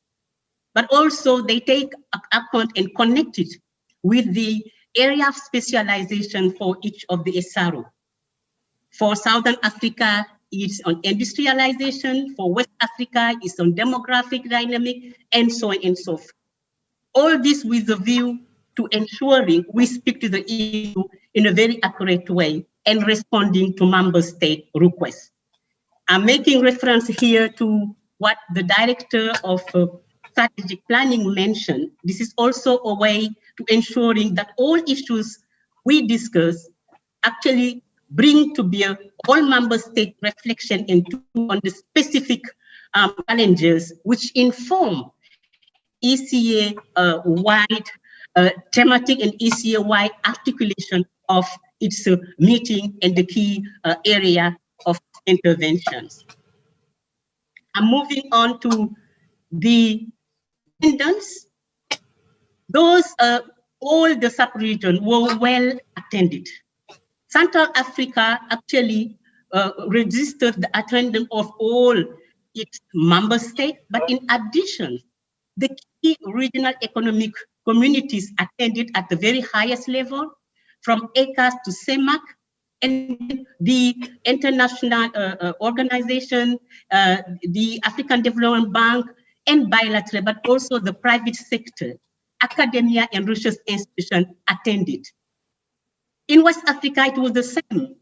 but also they take account and connect it with the area of specialization for each of the SRO. For Southern Africa, it's on industrialization. For West Africa, it's on demographic dynamic, and so on and so forth. All this with the view to ensuring we speak to the issue in a very accurate way and responding to member state requests. I'm making reference here to what the director of strategic planning mentioned. This is also a way to ensuring that all issues we discuss actually bring to bear all member state reflection on the specific challenges which inform ECA-wide thematic and ECA-wide articulation of its meeting and the key area of interventions. I'm moving on to the attendance. Those all the sub-region were well attended. Central Africa actually registered the attendance of all its member states, but in addition, the key regional economic communities attended at the very highest level, from ECAS to CEMAC, and the international organization, the African Development Bank, and bilateral, but also the private sector, academia and research institutions attended. In West Africa, it was the same.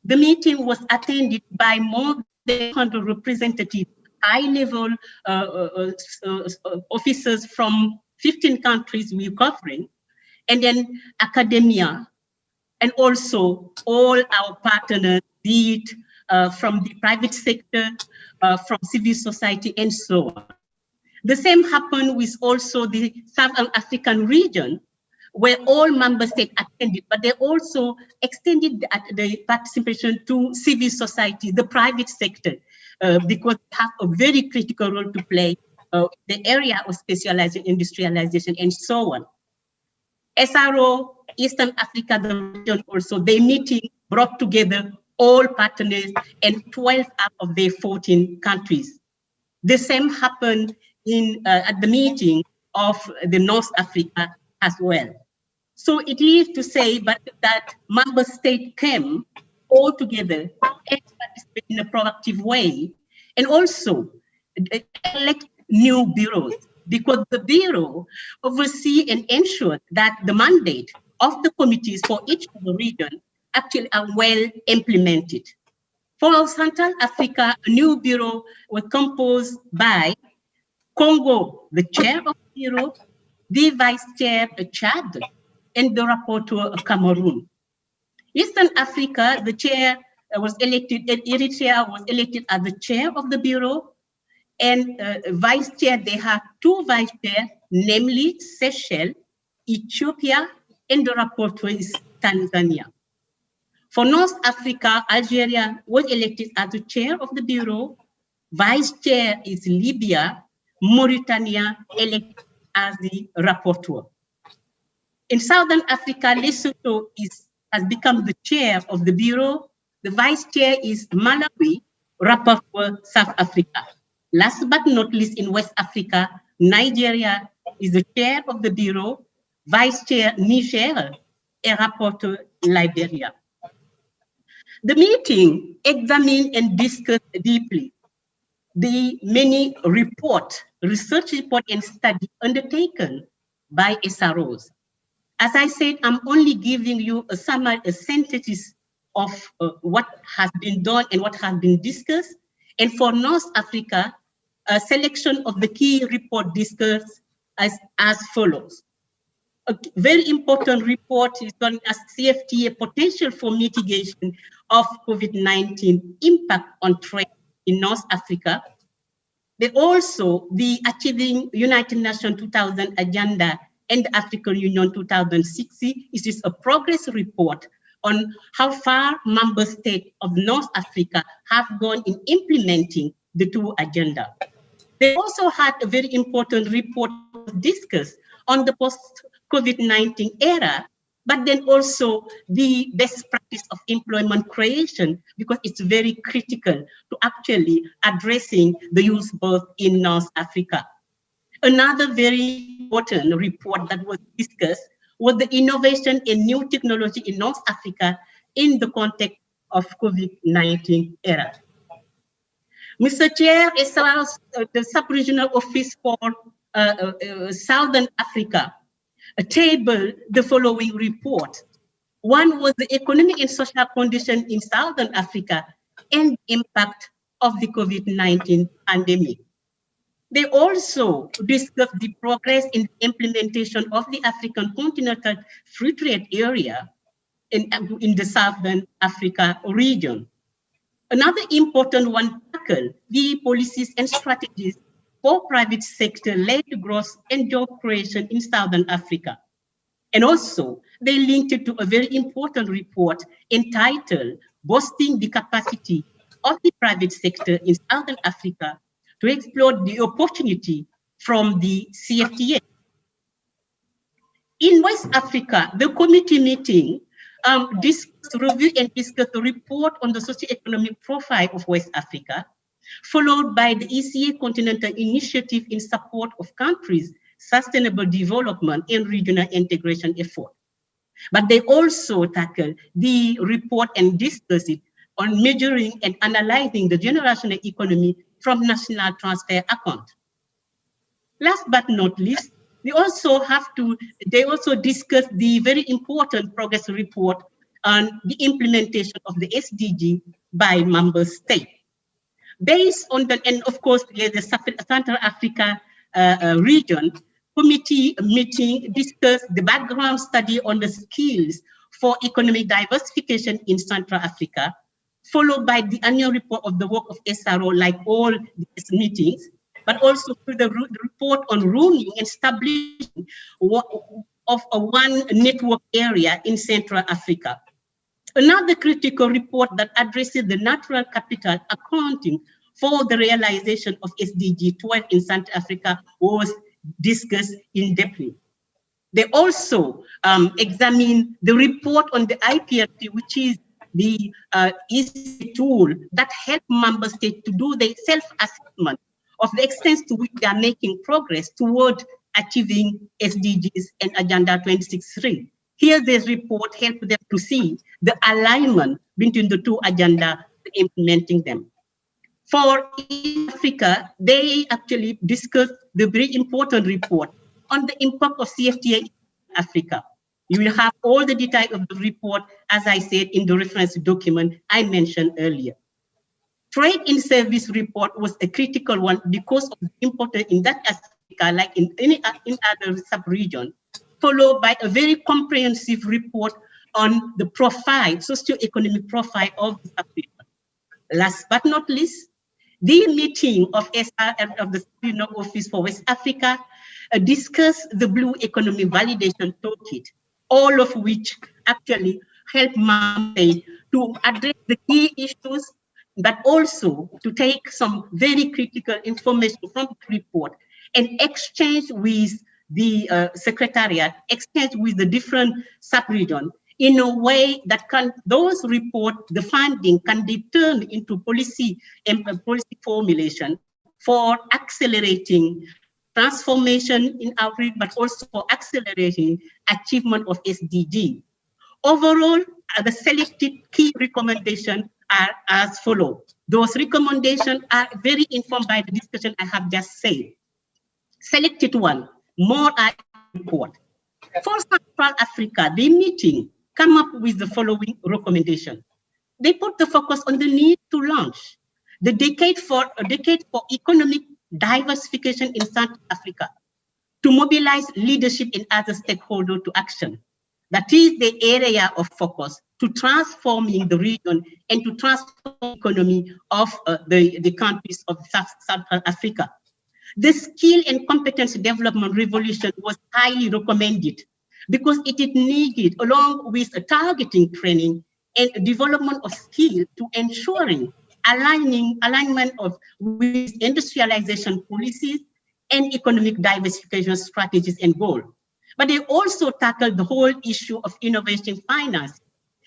The meeting was attended by more than 100 representatives, high-level officers from 15 countries we're covering, and then academia, and also all our partners, be it from the private sector, from civil society, and so on. The same happened with also the Southern African region, where all member states attended, but they also extended the participation to civil society, the private sector, because they have a very critical role to play the area of specialization, industrialization, and so on. SRO, Eastern Africa, the region also, their meeting brought together all partners and 12 out of their 14 countries. The same happened at the meeting of the North Africa as well. So it is to say that member state CoM all together and participate in a proactive way, and also elect new bureaus, because the bureau oversee and ensure that the mandate of the committees for each of the region actually are well implemented. For Central Africa, a new bureau was composed by Congo, the chair of the bureau, the vice chair, Chad, and the rapporteur, Cameroon. Eastern Africa, the chair was elected, and Eritrea was elected as the chair of the bureau, and vice chair, they have two vice chairs, namely Seychelles, Ethiopia, and the rapporteur is Tanzania. For North Africa, Algeria was elected as the chair of the bureau, vice chair is Libya, Mauritania elected as the rapporteur. In Southern Africa, Lesotho has become the chair of the bureau. The vice chair is Malawi, rapporteur South Africa. Last but not least, in West Africa, Nigeria is the chair of the bureau, vice chair Niger, and rapporteur Liberia. The meeting examined and discussed deeply the many research report and study undertaken by SROs. As I said, I'm only giving you a summary, a synthesis of what has been done and what has been discussed. And for North Africa, a selection of the key report discussed as follows. A very important report is on as CFTA potential for mitigation of COVID-19 impact on trade in North Africa. But also the Achieving United Nations 2000 Agenda and the African Union 2060 is a progress report on how far member states of North Africa have gone in implementing the two agendas. They also had a very important report discussed on the post-COVID-19 era, but then also the best practice of employment creation, because it's very critical to actually addressing the youth birth in North Africa. Another very important report that was discussed was the innovation in new technology in North Africa in the context of COVID-19 era. Mr. Chair, as well as the Sub-Regional Office for Southern Africa tabled the following report. One was the economic and social condition in Southern Africa and the impact of the COVID-19 pandemic. They also discussed the progress in the implementation of the African Continental Free Trade Area in the Southern Africa region. Another important one tackled the policies and strategies for private sector-led growth and job creation in Southern Africa. And also, they linked it to a very important report entitled Boosting the Capacity of the Private Sector in Southern Africa to Explore the Opportunity from the CFTA. In West Africa, the committee meeting review and discuss the report on the socioeconomic profile of West Africa, followed by the ECA Continental Initiative in support of countries' sustainable development and regional integration effort. But they also tackle the report and discuss it on measuring and analyzing the generational economy from national transfer account. Last but not least, they also discuss the very important progress report on the implementation of the SDG by member states. Based on the, and of course, the Central Africa region committee meeting discussed the background study on the skills for economic diversification in Central Africa, followed by the annual report of the work of SRO, like all these meetings, but also through the report on roaming and establishing of a one network area in Central Africa. Another critical report that addresses the natural capital accounting for the realization of SDG 12 in Central Africa was discussed in depth. They also examined the report on the IPRP, which is the ECA tool that helps member states to do the self-assessment of the extent to which they are making progress toward achieving SDGs and Agenda 2063. Here, this report helps them to see the alignment between the two agendas implementing them. For East Africa, they actually discussed the very important report on the impact of CFTA in Africa. You will have all the details of the report, as I said, in the reference document I mentioned earlier. Trade in service report was a critical one because of the importance in that Africa, like in other sub-region, followed by a very comprehensive report on the profile, socio-economic profile of the sub-region. Last but not least, the meeting of SRF of the Regional Office for West Africa discussed the Blue Economy Validation Toolkit, all of which actually help Mumbai to address the key issues, but also to take some very critical information from the report and exchange with the Secretariat, exchange with the different sub-regions in a way that those report, the funding can be turned into policy and policy formulation for accelerating transformation in our region, but also for accelerating achievement of SDG. Overall, the selected key recommendations are as follows. Those recommendations are very informed by the discussion I have just said. Selected one, more report. For Central Africa, the meeting come up with the following recommendation. They put the focus on the need to launch the decade for economic diversification in South Africa, to mobilize leadership and other stakeholders to action. That is the area of focus to transforming the region and to transform the economy of the countries of South Africa. The skill and competence development revolution was highly recommended because it is needed along with a targeting training and development of skill to ensuring alignment with industrialization policies and economic diversification strategies and goals. But they also tackled the whole issue of innovation finance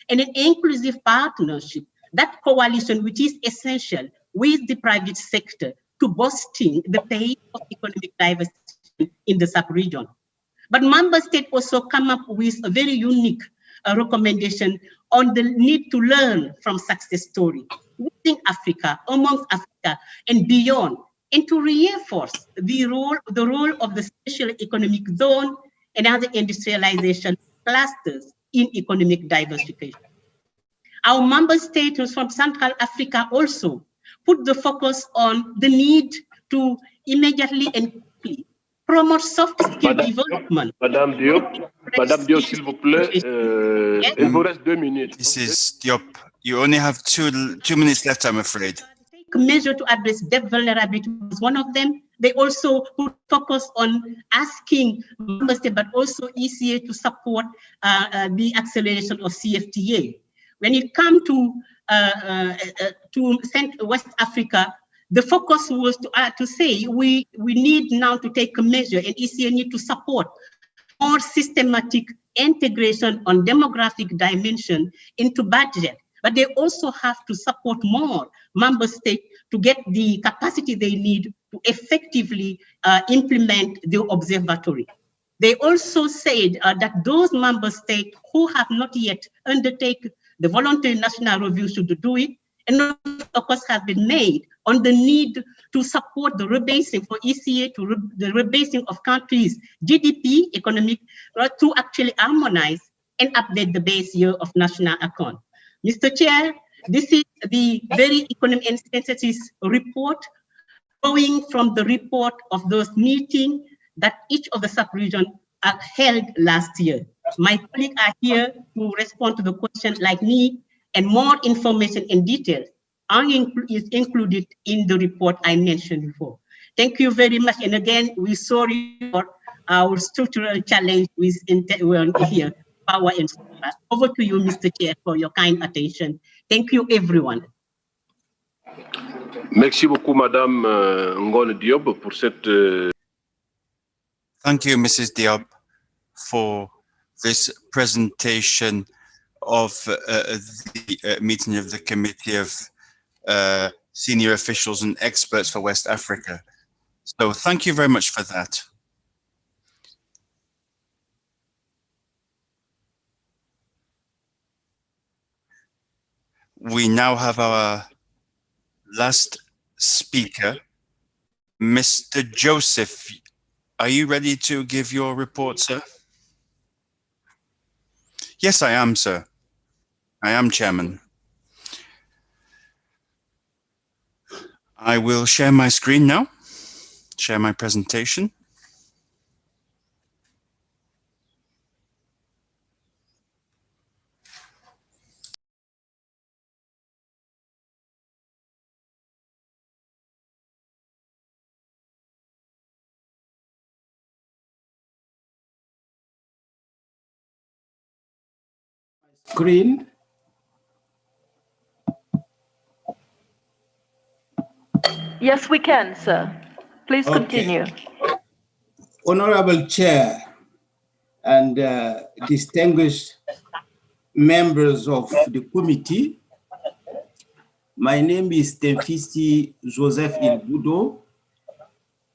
and an inclusive partnership, that coalition which is essential with the private sector to boosting the pace of economic diversification in the sub-region. But member states also come up with a very unique recommendation on the need to learn from success story within Africa, amongst Africa, and beyond, and to reinforce the role of the special economic zone and other industrialization clusters in economic diversification. Our member states from Central Africa also put the focus on the need to immediately and quickly promote soft skill development. Madame Diop, s'il vous plaît, il vous reste 2 minutes. Mrs. Diop, you only have two minutes left, I'm afraid. Measure to address debt vulnerability was one of them. They also put focus on asking member states, but also ECA to support the acceleration of CFTA. When it comes to West Africa, the focus was to say we need now to take a measure, and ECA need to support more systematic integration on demographic dimension into budget. But they also have to support more member states to get the capacity they need to effectively implement the observatory. They also said that those member states who have not yet undertaken the voluntary national review should do it, and of course has been made on the need to support the rebasing for ECA, the rebasing of countries' GDP economic to actually harmonize and update the base year of national account. Mr. Chair, this is the very economic and synthesis report going from the report of those meetings that each of the sub-regions held last year. My colleagues are here to respond to the question like me, and more information and details is included in the report I mentioned before. Thank you very much. And again, we're sorry for our structural challenge with here, power and support. Over to you, Mr. Chair, for your kind attention. Thank you, everyone. Merci beaucoup, Madame Ngone Diop, pour cette... Thank you, Mrs. Diop, for this presentation of the meeting of the Committee of Senior Officials and Experts for West Africa. So thank you very much for that. we now have our last speaker, Mr. Joseph. Are you ready to give your report, sir? Yes, I am, sir. I am, Chairman. I will share my screen now, share my presentation. Screen. Yes, we can, sir. Please continue. Honorable Chair and distinguished members of the committee, my name is Temfisi Joseph Ilbudo,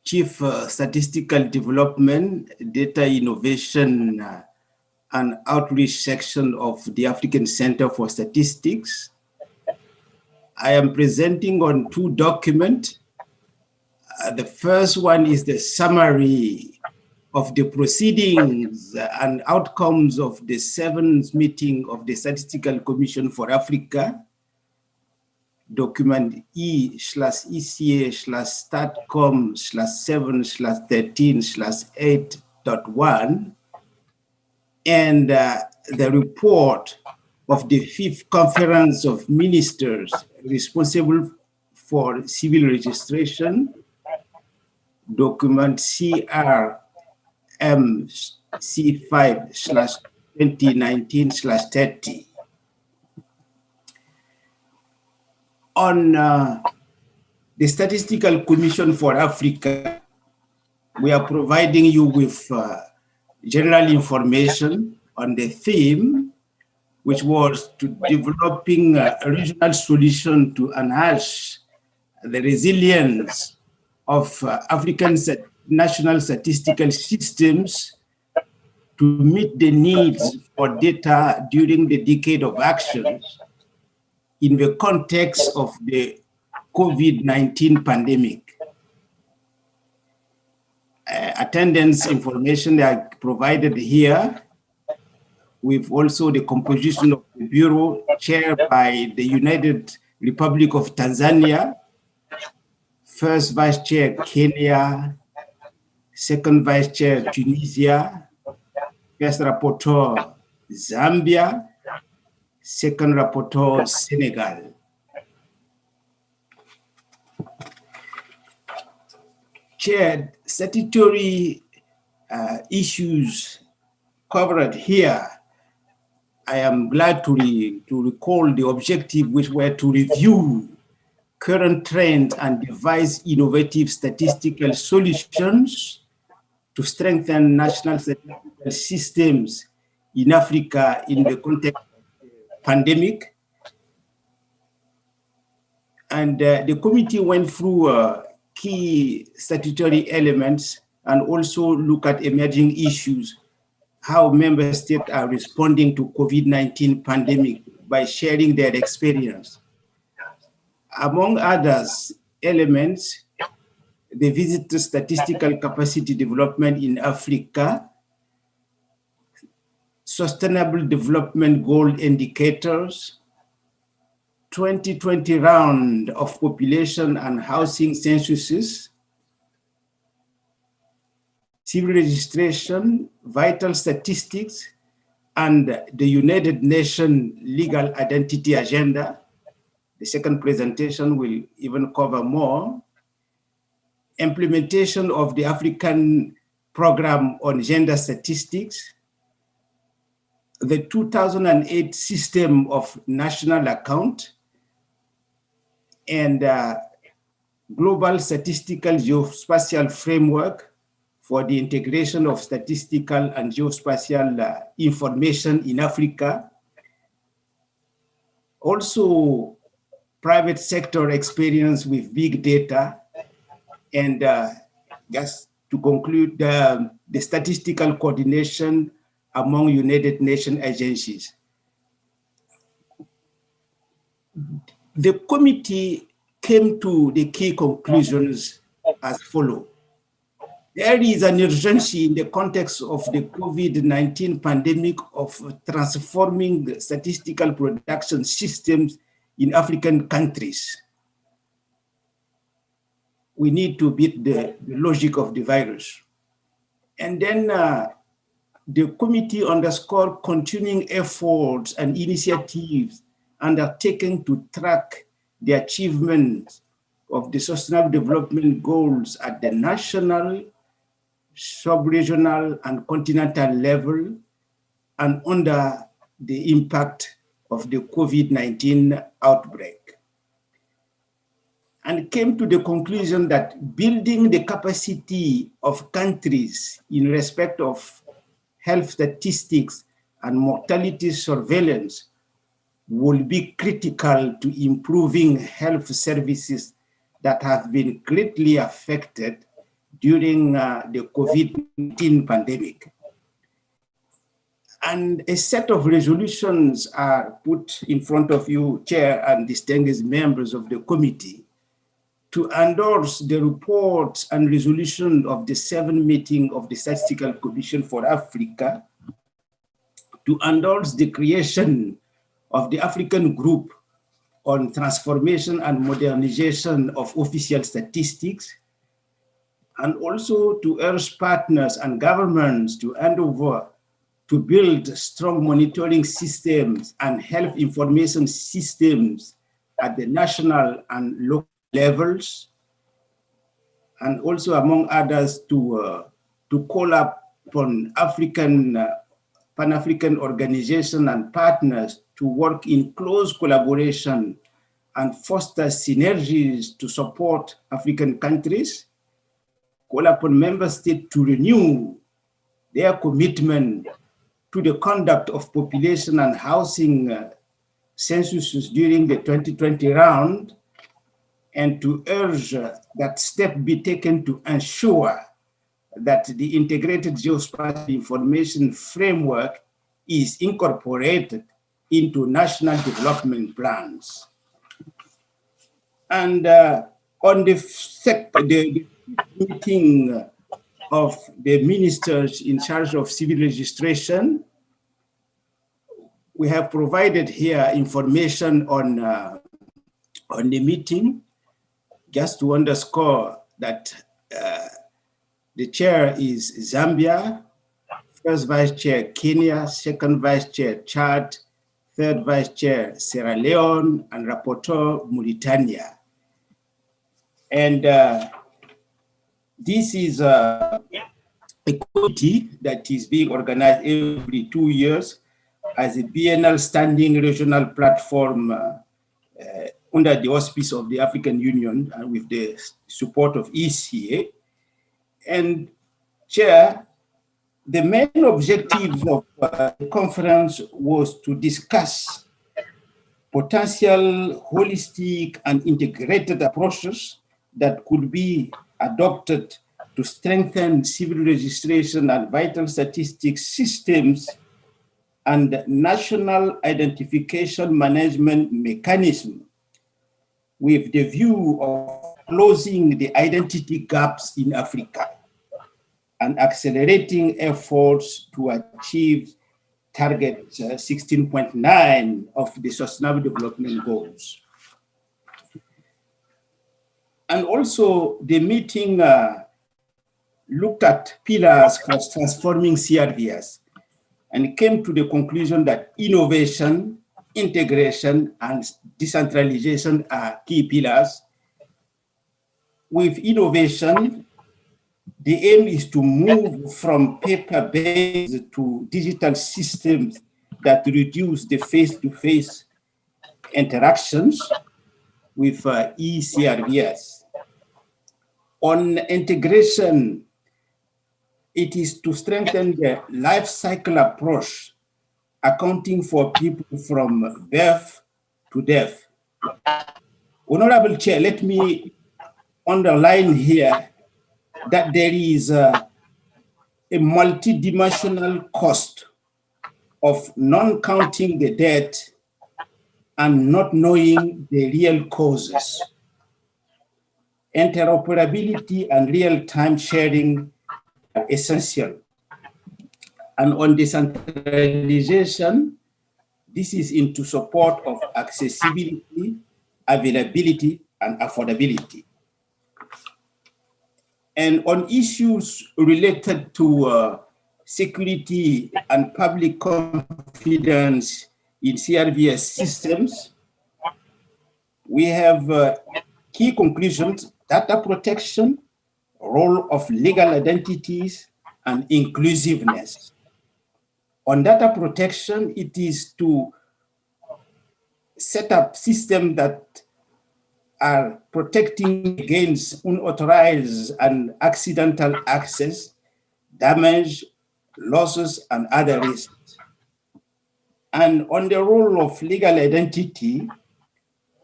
Chief Statistical Development, Data Innovation and Outreach Section of the African Center for Statistics. I am presenting on two documents. The first one is the summary of the proceedings and outcomes of the 7th meeting of the Statistical Commission for Africa, document E/ECA/StatCom/7/13/8.1, and the report of the 5th Conference of Ministers responsible for civil registration, document CRMC5/2019/30. On the Statistical Commission for Africa, we are providing you with general information on the theme, which was to developing a regional solution to enhance the resilience of African national statistical systems to meet the needs for data during the decade of actions in the context of the COVID-19 pandemic. Attendance information are provided here, with also the composition of the Bureau chaired by the United Republic of Tanzania, first Vice Chair Kenya, second Vice Chair Tunisia, first Rapporteur Zambia, second Rapporteur Senegal. Chair, statutory issues covered here, I am glad to recall the objective, which were to review current trends and devise innovative statistical solutions to strengthen national statistical systems in Africa in the context of the pandemic. And the committee went through key statutory elements and also look at emerging issues, how member states are responding to COVID-19 pandemic by sharing their experience. Among others elements, they visit the statistical capacity development in Africa, sustainable development goal indicators, 2020 round of population and housing censuses, civil registration, vital statistics, and the United Nations legal identity agenda. The second presentation will even cover more. Implementation of the African Program on Gender Statistics, the 2008 system of national account, and global statistical geospatial framework for the integration of statistical and geospatial information in Africa. Also, private sector experience with big data, and just to conclude, the statistical coordination among United Nations agencies. the committee came to the key conclusions as follows. There is an urgency in the context of the COVID-19 pandemic of transforming the statistical production systems in African countries. We need to beat the logic of the virus. And then the committee underscored continuing efforts and initiatives undertaken to track the achievement of the Sustainable Development Goals at the national, sub-regional, and continental level, and under the impact of the COVID-19 outbreak, and came to the conclusion that building the capacity of countries in respect of health statistics and mortality surveillance will be critical to improving health services that have been greatly affected during the COVID-19 pandemic. And a set of resolutions are put in front of you, Chair, and distinguished members of the committee, to endorse the reports and resolution of the 7th meeting of the Statistical Commission for Africa, to endorse the creation of the African Group on Transformation and Modernization of Official Statistics, and also to urge partners and governments to hand over to build strong monitoring systems and health information systems at the national and local levels, and also, among others, to call upon Pan-African organizations and partners to work in close collaboration and foster synergies to support African countries, call upon member states to renew their commitment to the conduct of population and housing censuses during the 2020 round, and to urge that step be taken to ensure that the integrated geospatial information framework is incorporated into national development plans. And on the meeting of the ministers in charge of civil registration, we have provided here information on the meeting, just to underscore that the chair is Zambia, first vice chair Kenya, second vice chair Chad, third vice chair Sierra Leone, and rapporteur Mauritania. And this is a committee that is being organized every 2 years as a biennial standing regional platform under the auspice of the African Union and with the support of ECA. And Chair, the main objective of the conference was to discuss potential holistic and integrated approaches that could be adopted to strengthen civil registration and vital statistics systems and national identification management mechanism, with the view of closing the identity gaps in Africa and accelerating efforts to achieve target 16.9 of the Sustainable Development Goals. And also the meeting looked at pillars for transforming CRVS and came to the conclusion that innovation, integration, and decentralization are key pillars. With innovation, the aim is to move from paper-based to digital systems that reduce the face-to-face interactions with eCRVS. On integration, it is to strengthen the life cycle approach, accounting for people from birth to death. Honorable Chair, let me underline here that there is a multidimensional cost of non-counting the death and not knowing the real causes. Interoperability and real-time sharing are essential. And on decentralization, this is into support of accessibility, availability, and affordability. And on issues related to security and public confidence in CRVS systems, we have key conclusions: data protection, role of legal identities, and inclusiveness. On data protection, it is to set up systems that are protecting against unauthorized and accidental access, damage, losses, and other risks. And on the role of legal identity,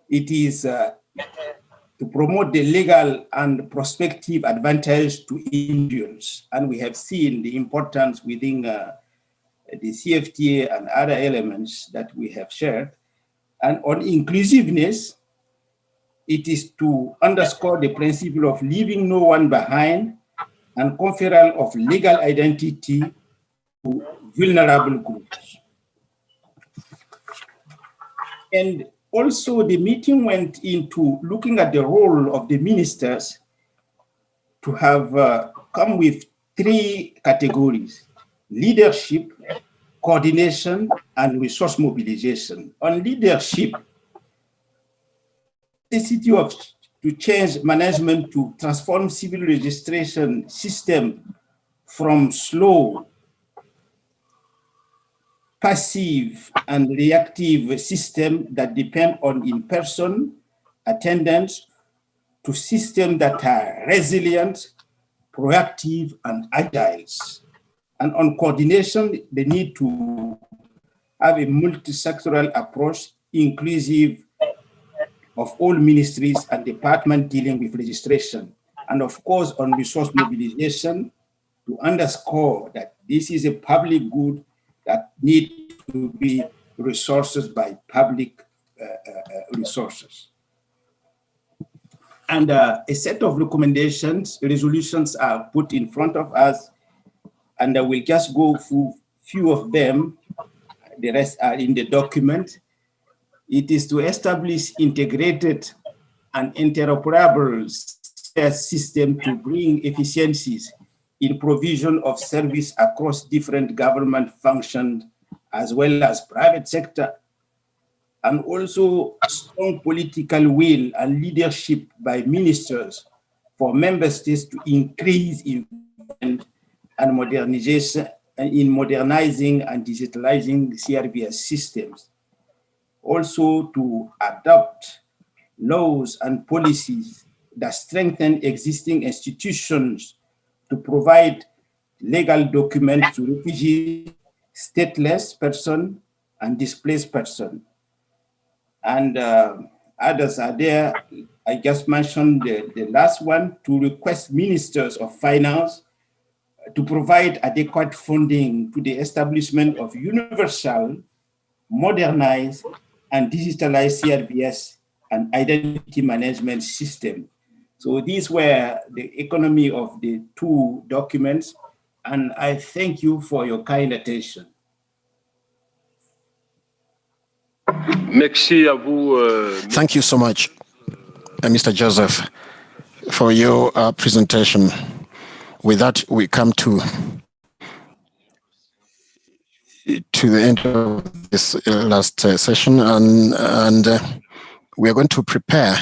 it is to promote the legal and prospective advantage to individuals. And we have seen the importance within the CFTA and other elements that we have shared. And on inclusiveness, it is to underscore the principle of leaving no one behind and conferral of legal identity to vulnerable groups. And also the meeting went into looking at the role of the ministers to have come with 3 categories: leadership, coordination, and resource mobilization. On leadership, the necessity to change management to transform civil registration system from slow, passive, and reactive system that depend on in-person attendance to systems that are resilient, proactive, and agile. And on coordination, they need to have a multi-sectoral approach inclusive of all ministries and departments dealing with registration. And of course, on resource mobilization, to underscore that this is a public good that need to be resources by public resources. And a set of recommendations, resolutions are put in front of us, and I will just go through few of them. The rest are in the document. It is to establish integrated and interoperable system to bring efficiencies in provision of service across different government functions as well as private sector, and also strong political will and leadership by ministers for member states to increase investment and modernization in modernizing and digitalizing the CRVS systems. Also to adopt laws and policies that strengthen existing institutions to provide legal documents to refugees, stateless persons, and displaced persons. And others are there. I just mentioned the last one, to request ministers of finance to provide adequate funding to the establishment of universal, modernized, and digitalized CRVS and identity management system. So these were the economy of the 2 documents, and I thank you for your kind attention. Merci à vous. Thank you so much, Mr. Joseph, for your presentation. With that, we come to the end of this last session, and we are going to prepare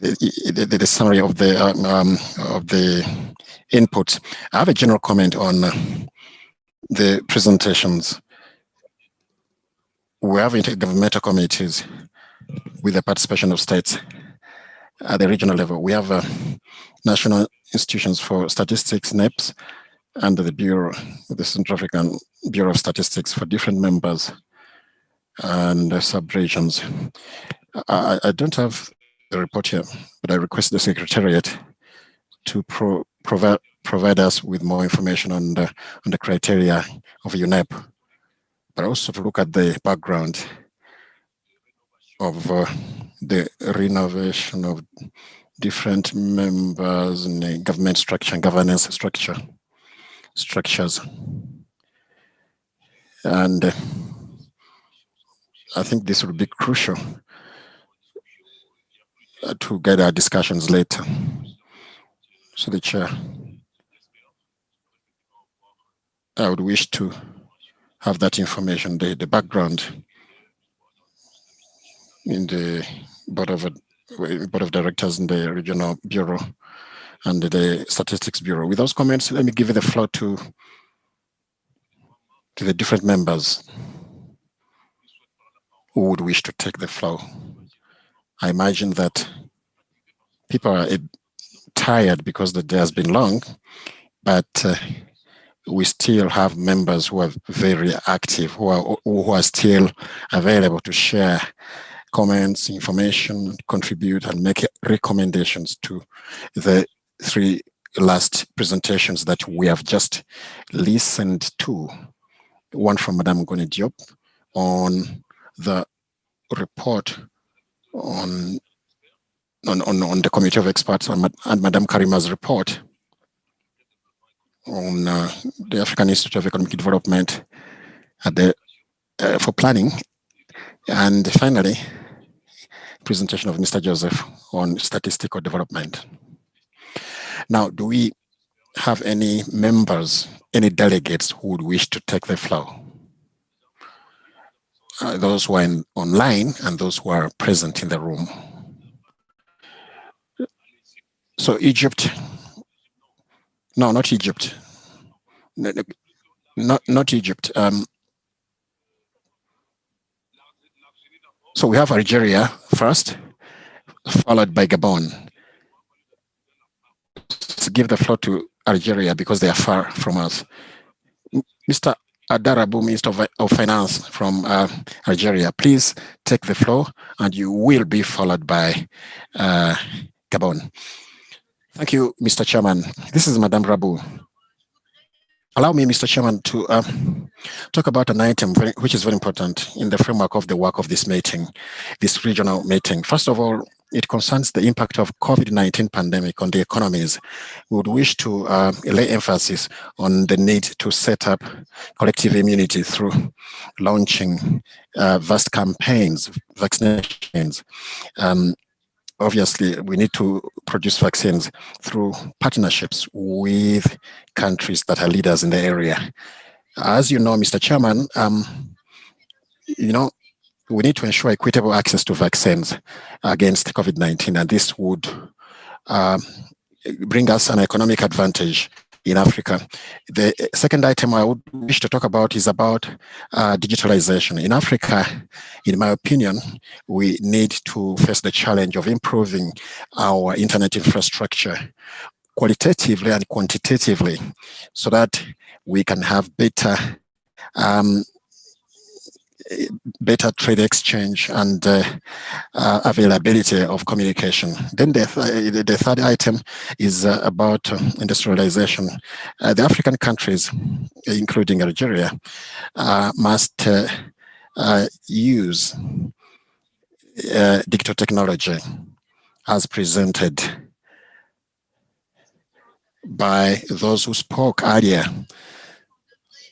the summary of the input. I have a general comment on the presentations. We have intergovernmental committees with the participation of states at the regional level. We have national institutions for statistics, NEPs, and the Bureau, the Central African Bureau of Statistics for different members and sub-regions. I don't have the report here, but I request the Secretariat to provide us with more information on the criteria of UNEP but also to look at the background of the renovation of different members in the government structure and governance structures. And I think this will be crucial to get our discussions later. So the chair, I would wish to have that information, the background in the board of directors in the regional bureau and the statistics bureau. With those comments, let me give the floor to the different members who would wish to take the floor. I imagine that people are tired because the day has been long, but we still have members who are very active, who are still available to share comments, information, contribute, and make recommendations to the three last presentations that we have just listened to. One from Madame Goni Diop on the report on the committee of experts, and Madame Karima's report on the African Institute of Economic Development for planning, and finally, presentation of Mr. Joseph on statistical development. Now, do we have any members, any delegates who would wish to take the floor? Those who are online and those who are present in the room. So Egypt, no, not Egypt, not Egypt. So we have Algeria first, followed by Gabon. Let's give the floor to Algeria because they are far from us. Mr. Adarabu, Minister of Finance from Algeria, please take the floor and you will be followed by Gabon. Thank you, Mr. Chairman. This is Madame Rabu. Allow me, Mr. Chairman, to talk about an item which is very important in the framework of the work of this meeting, this regional meeting. First of all, it concerns the impact of COVID-19 pandemic on the economies. We would wish to lay emphasis on the need to set up collective immunity through launching vast campaigns, vaccinations. Obviously, we need to produce vaccines through partnerships with countries that are leaders in the area. As you know, Mr. Chairman, we need to ensure equitable access to vaccines against COVID-19, and this would bring us an economic advantage in Africa. The second item I would wish to talk about is about digitalization. In Africa, in my opinion, we need to face the challenge of improving our internet infrastructure qualitatively and quantitatively so that we can have better trade exchange and availability of communication. Then the third item is about industrialization. The African countries, including Algeria, must use digital technology as presented by those who spoke earlier.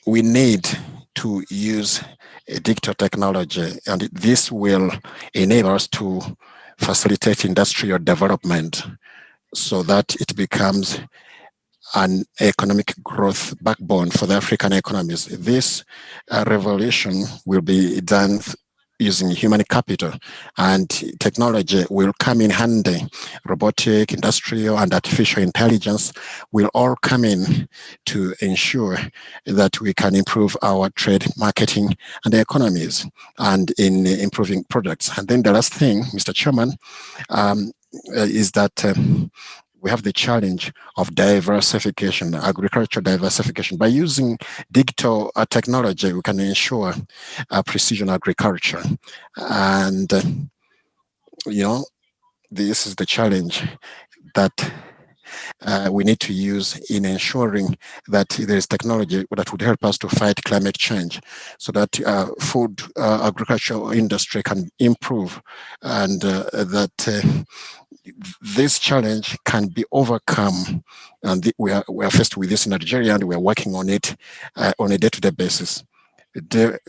We need to use digital technology, and this will enable us to facilitate industrial development so that it becomes an economic growth backbone for the African economies. This revolution will be done using human capital, and technology will come in handy. Robotic, industrial, and artificial intelligence will all come in to ensure that we can improve our trade, marketing, and the economies, and in improving products. And then the last thing, Mr. Chairman, is that we have the challenge of diversification, agricultural diversification. By using digital technology, we can ensure precision agriculture. And, this is the challenge that we need to use in ensuring that there is technology that would help us to fight climate change, so that food agricultural industry can improve, and that this challenge can be overcome. And we are faced with this in Nigeria, and we are working on it on a day-to-day basis. The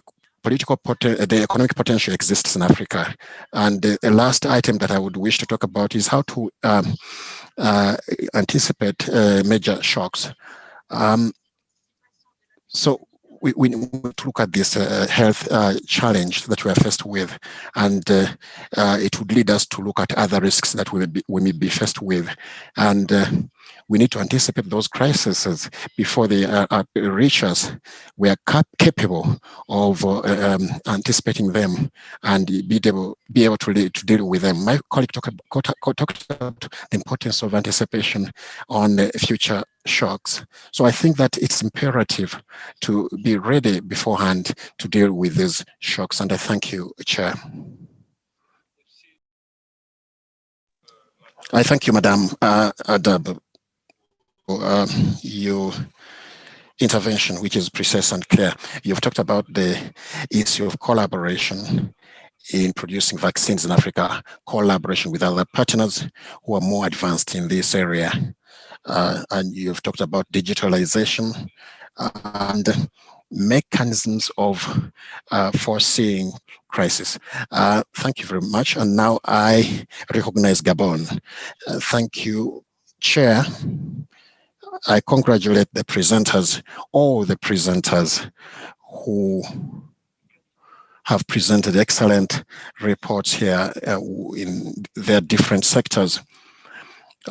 economic potential exists in Africa. And the last item that I would wish to talk about is how to anticipate major shocks. So we need to look at this health challenge that we are faced with, and it would lead us to look at other risks that we may be faced with. And we need to anticipate those crises before they reach us. We are capable of anticipating them and be able to deal with them. My colleague talked about the importance of anticipation on future shocks. So I think that it's imperative to be ready beforehand to deal with these shocks. And I thank you, Chair. I thank you, Madam Adab, for your intervention, which is precise and clear. You've talked about the issue of collaboration in producing vaccines in Africa, collaboration with other partners who are more advanced in this area. And you've talked about digitalization and mechanisms of foreseeing crisis. Thank you very much. And now I recognize Gabon. Thank you, Chair. I congratulate the presenters, all the presenters who have presented excellent reports here in their different sectors.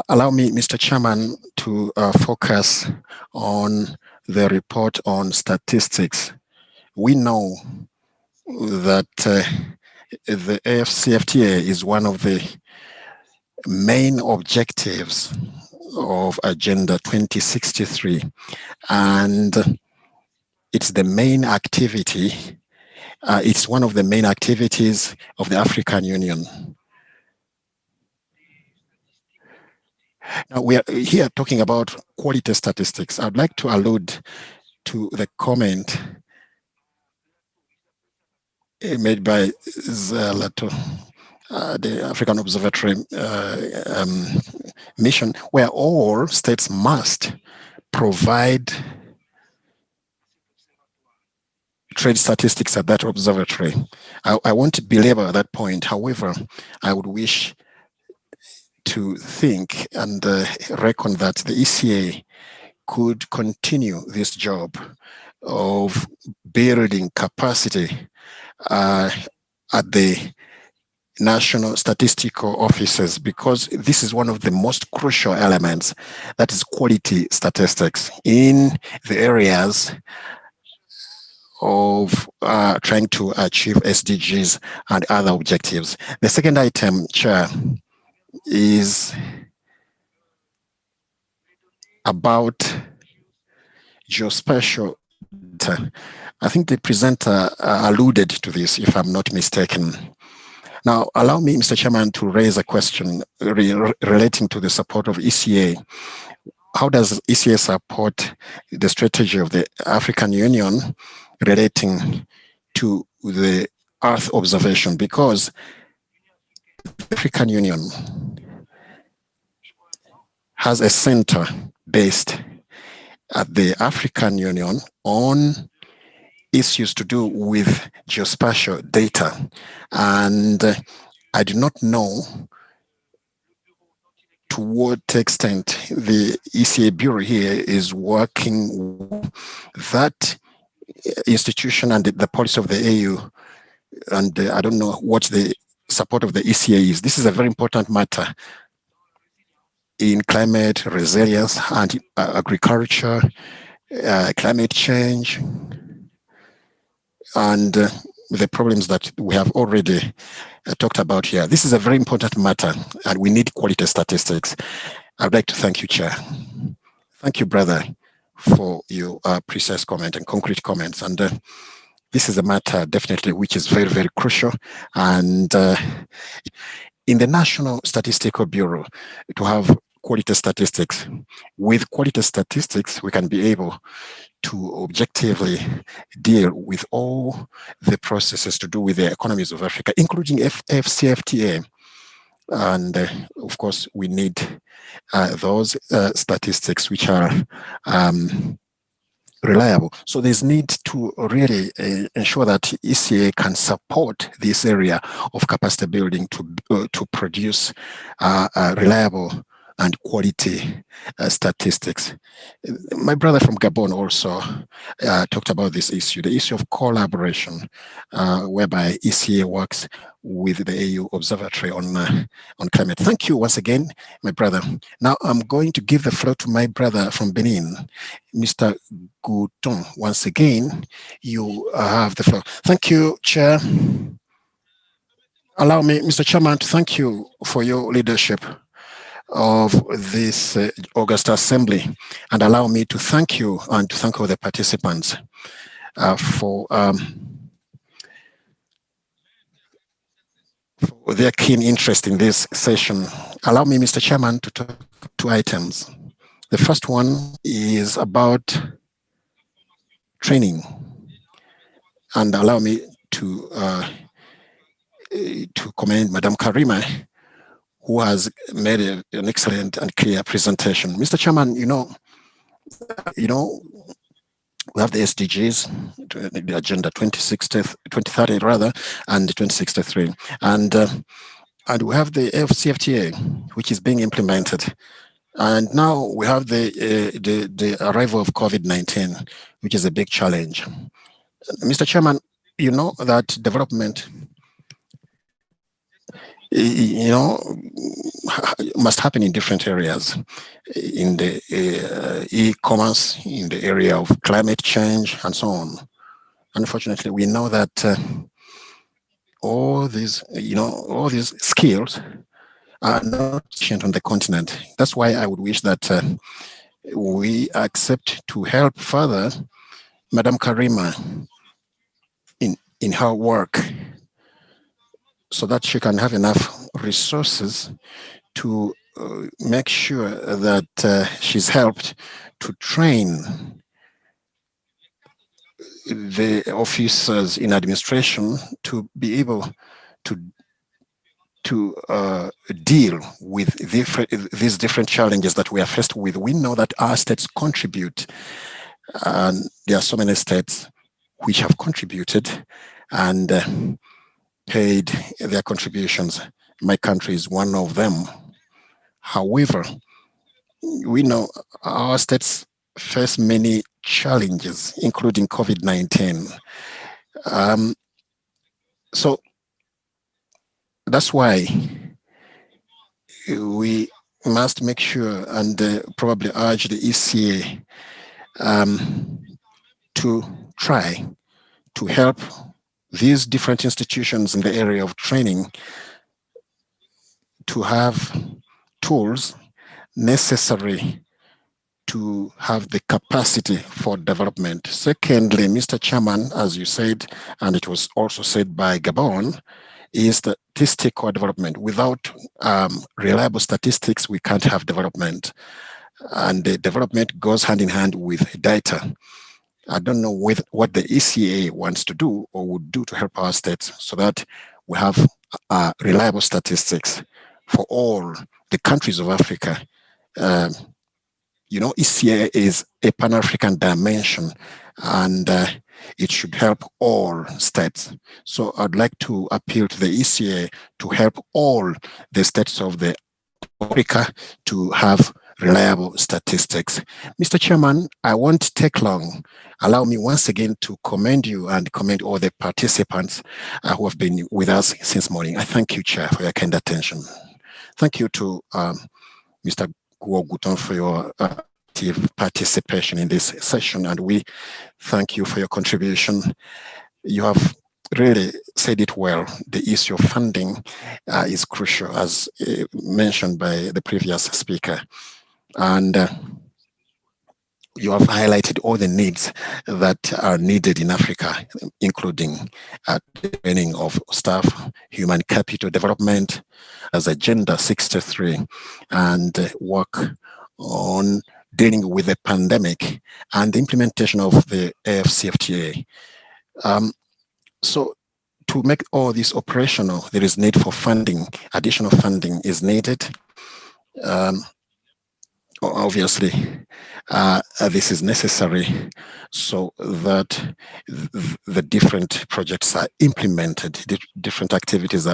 Allow me, Mr. Chairman, to focus on the report on statistics. We know that the AFCFTA is one of the main objectives of Agenda 2063, and it's the main activity. It's one of the main activities of the African Union. Now, we are here talking about quality statistics. I'd like to allude to the comment made by Zalato, the African Observatory mission, where all states must provide trade statistics at that observatory. I won't belabor that point. However, I would wish to think and reckon that the ECA could continue this job of building capacity at the national statistical offices, because this is one of the most crucial elements, that is quality statistics in the areas of trying to achieve SDGs and other objectives. The second item, Chair, is about geospatial data. I think the presenter alluded to this, if I'm not mistaken. Now, allow me, Mr. Chairman, to raise a question relating to the support of ECA. How does ECA support the strategy of the African Union relating to the Earth observation? Because the African Union has a center based at the African Union on issues to do with geospatial data. And I do not know to what extent the ECA Bureau here is working with that institution and the policy of the AU. And I don't know what the support of the ECA is. This is a very important matter in climate resilience and agriculture, climate change, and the problems that we have already talked about here. This is a very important matter, and we need quality statistics. I'd like to thank you, Chair. Thank you, brother, for your precise comment and concrete comments. And this is a matter definitely which is very, very crucial. And in the National Statistical Bureau, to have quality statistics. With quality statistics, we can be able to objectively deal with all the processes to do with the economies of Africa, including FCFTA. And of course, we need those statistics which are reliable. So there's need to really ensure that ECA can support this area of capacity building to produce reliable and quality statistics. My brother from Gabon also talked about this issue, the issue of collaboration, whereby ECA works with the AU Observatory on climate. Thank you once again, my brother. Now I'm going to give the floor to my brother from Benin, Mr. Gouton. Once again, you have the floor. Thank you, Chair. Allow me, Mr. Chairman, to thank you for your leadership of this August Assembly, and allow me to thank you and to thank all the participants for their keen interest in this session. Allow me, Mr. Chairman, to talk two items. The first one is about training, and allow me to commend Madam Karima, who has made an excellent and clear presentation. Mr. Chairman, you know, we have the SDGs, the Agenda 2030 rather, and 2063, and we have the FCFTA, which is being implemented, and now we have the arrival of COVID-19, which is a big challenge. Mr. Chairman, you know that development, must happen in different areas, in the e-commerce, in the area of climate change, and so on. Unfortunately, we know that all these skills are not sufficient on the continent. That's why I would wish that we accept to help further Madam Karima in her work, so that she can have enough resources to make sure that she's helped to train the officers in administration to be able to deal with these different challenges that we are faced with. We know that our states contribute, and there are so many states which have contributed and paid their contributions. My country is one of them. However, we know our states face many challenges, including COVID-19. So that's why we must make sure and probably urge the ECA to try to help these different institutions in the area of training to have tools necessary to have the capacity for development. Secondly, Mr. Chairman, as you said, and it was also said by Gabon, is statistical development. Without reliable statistics, we can't have development. And the development goes hand in hand with data. I don't know what the ECA wants to do or would do to help our states so that we have reliable statistics for all the countries of Africa. ECA is a Pan-African dimension, and it should help all states. So I'd like to appeal to the ECA to help all the states of the Africa to have reliable statistics. Mr. Chairman, I won't take long. Allow me once again to commend you and commend all the participants who have been with us since morning. I thank you, Chair, for your kind attention. Thank you to Mr. Gouton for your active participation in this session, and we thank you for your contribution. You have really said it well. The issue of funding is crucial, as mentioned by the previous speaker. And you have highlighted all the needs that are needed in Africa, including training of staff, human capital development as Agenda 63, and work on dealing with the pandemic and the implementation of the AFCFTA. So to make all this operational, there is need for funding. Additional funding is needed. Obviously, this is necessary so that the different projects are implemented, the different activities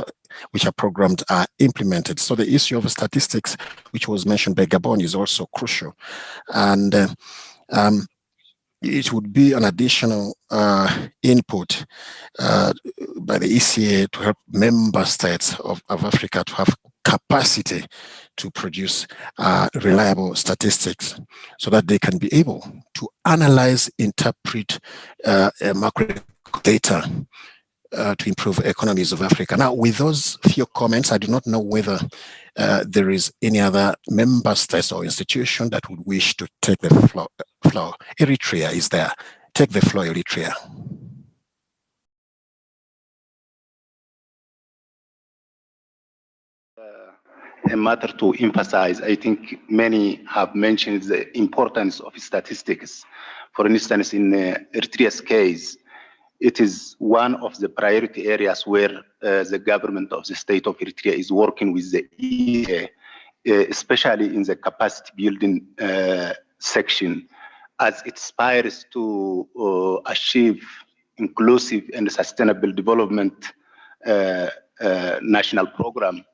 which are programmed are implemented. So the issue of statistics, which was mentioned by Gabon, is also crucial. And it would be an additional input by the ECA to help member states of Africa to have capacity to produce reliable statistics so that they can be able to analyze, interpret macro data to improve economies of Africa. Now, with those few comments, I do not know whether there is any other member states or institution that would wish to take the floor. Eritrea is there. Take the floor, Eritrea. A matter to emphasize. I think many have mentioned the importance of statistics. For instance, in Eritrea's case, it is one of the priority areas where the government of the state of Eritrea is working with the EA, especially in the capacity building section, as it aspires to achieve inclusive and sustainable development national program.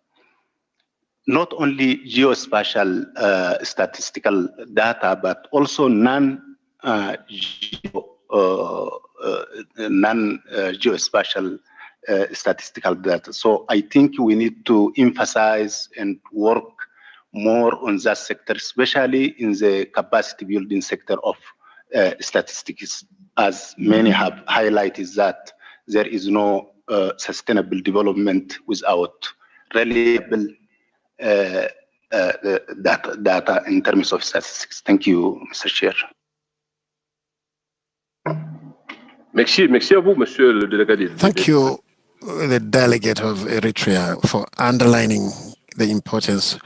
Not only geospatial statistical data, but also non-geospatial statistical data. So I think we need to emphasize and work more on that sector, especially in the capacity building sector of statistics, as many have highlighted that there is no sustainable development without reliable data in terms of statistics. Thank you, Mr. Chair. Merci à vous, Monsieur le délégué. Thank you, the delegate of Eritrea, for underlining the importance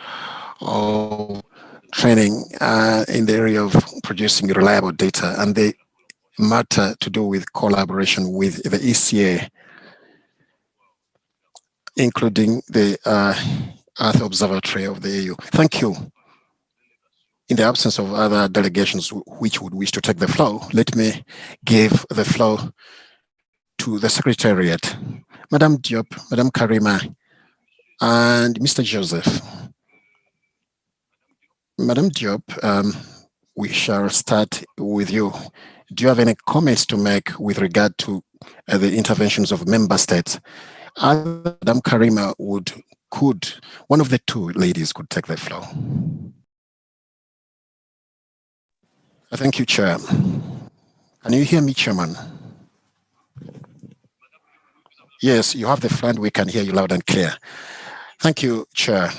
of training in the area of producing reliable data and the matter to do with collaboration with the ECA, including the Earth Observatory of the EU. Thank you. In the absence of other delegations which would wish to take the floor, let me give the floor to the Secretariat, Madam Diop, Madam Karima, and Mr. Joseph. Madam Diop, we shall start with you. Do you have any comments to make with regard to the interventions of member states? Madam Karima could one of the two ladies could take the floor. Thank you, Chair. Can you hear me, Chairman? Yes, you have the floor and we can hear you loud and clear. Thank you, Chair.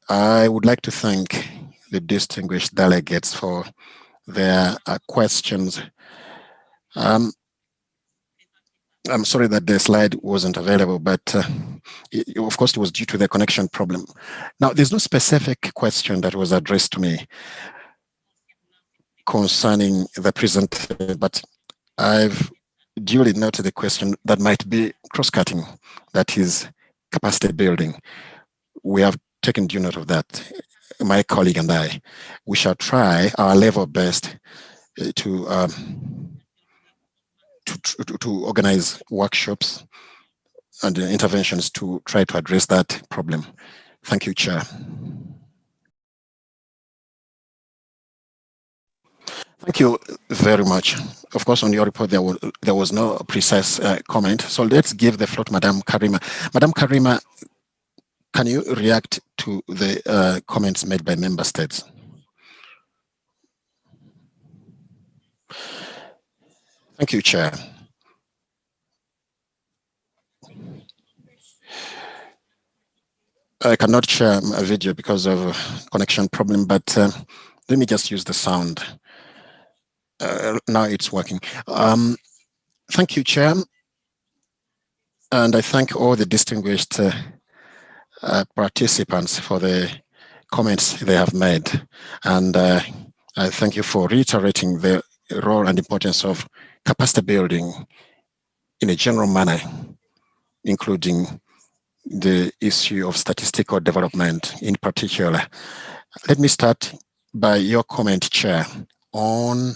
I would like to thank the distinguished delegates for their questions. I'm sorry that the slide wasn't available, but of course it was due to the connection problem. Now, there's no specific question that was addressed to me concerning the present, but I've duly noted the question that might be cross-cutting, that is capacity building. We have taken due note of that, my colleague and I. We shall try our level best to organize workshops and interventions to try to address that problem. Thank you, Chair. Thank you very much. Of course, on your report, there was no precise comment. So let's give the floor to Madam Karima. Madam Karima, can you react to the comments made by member states? Thank you, Chair. I cannot share a video because of a connection problem, but let me just use the sound. Now it's working. Thank you, Chair. And I thank all the distinguished participants for the comments they have made. And I thank you for reiterating the role and importance of capacity building in a general manner, including the issue of statistical development in particular. Let me start by your comment, Chair, on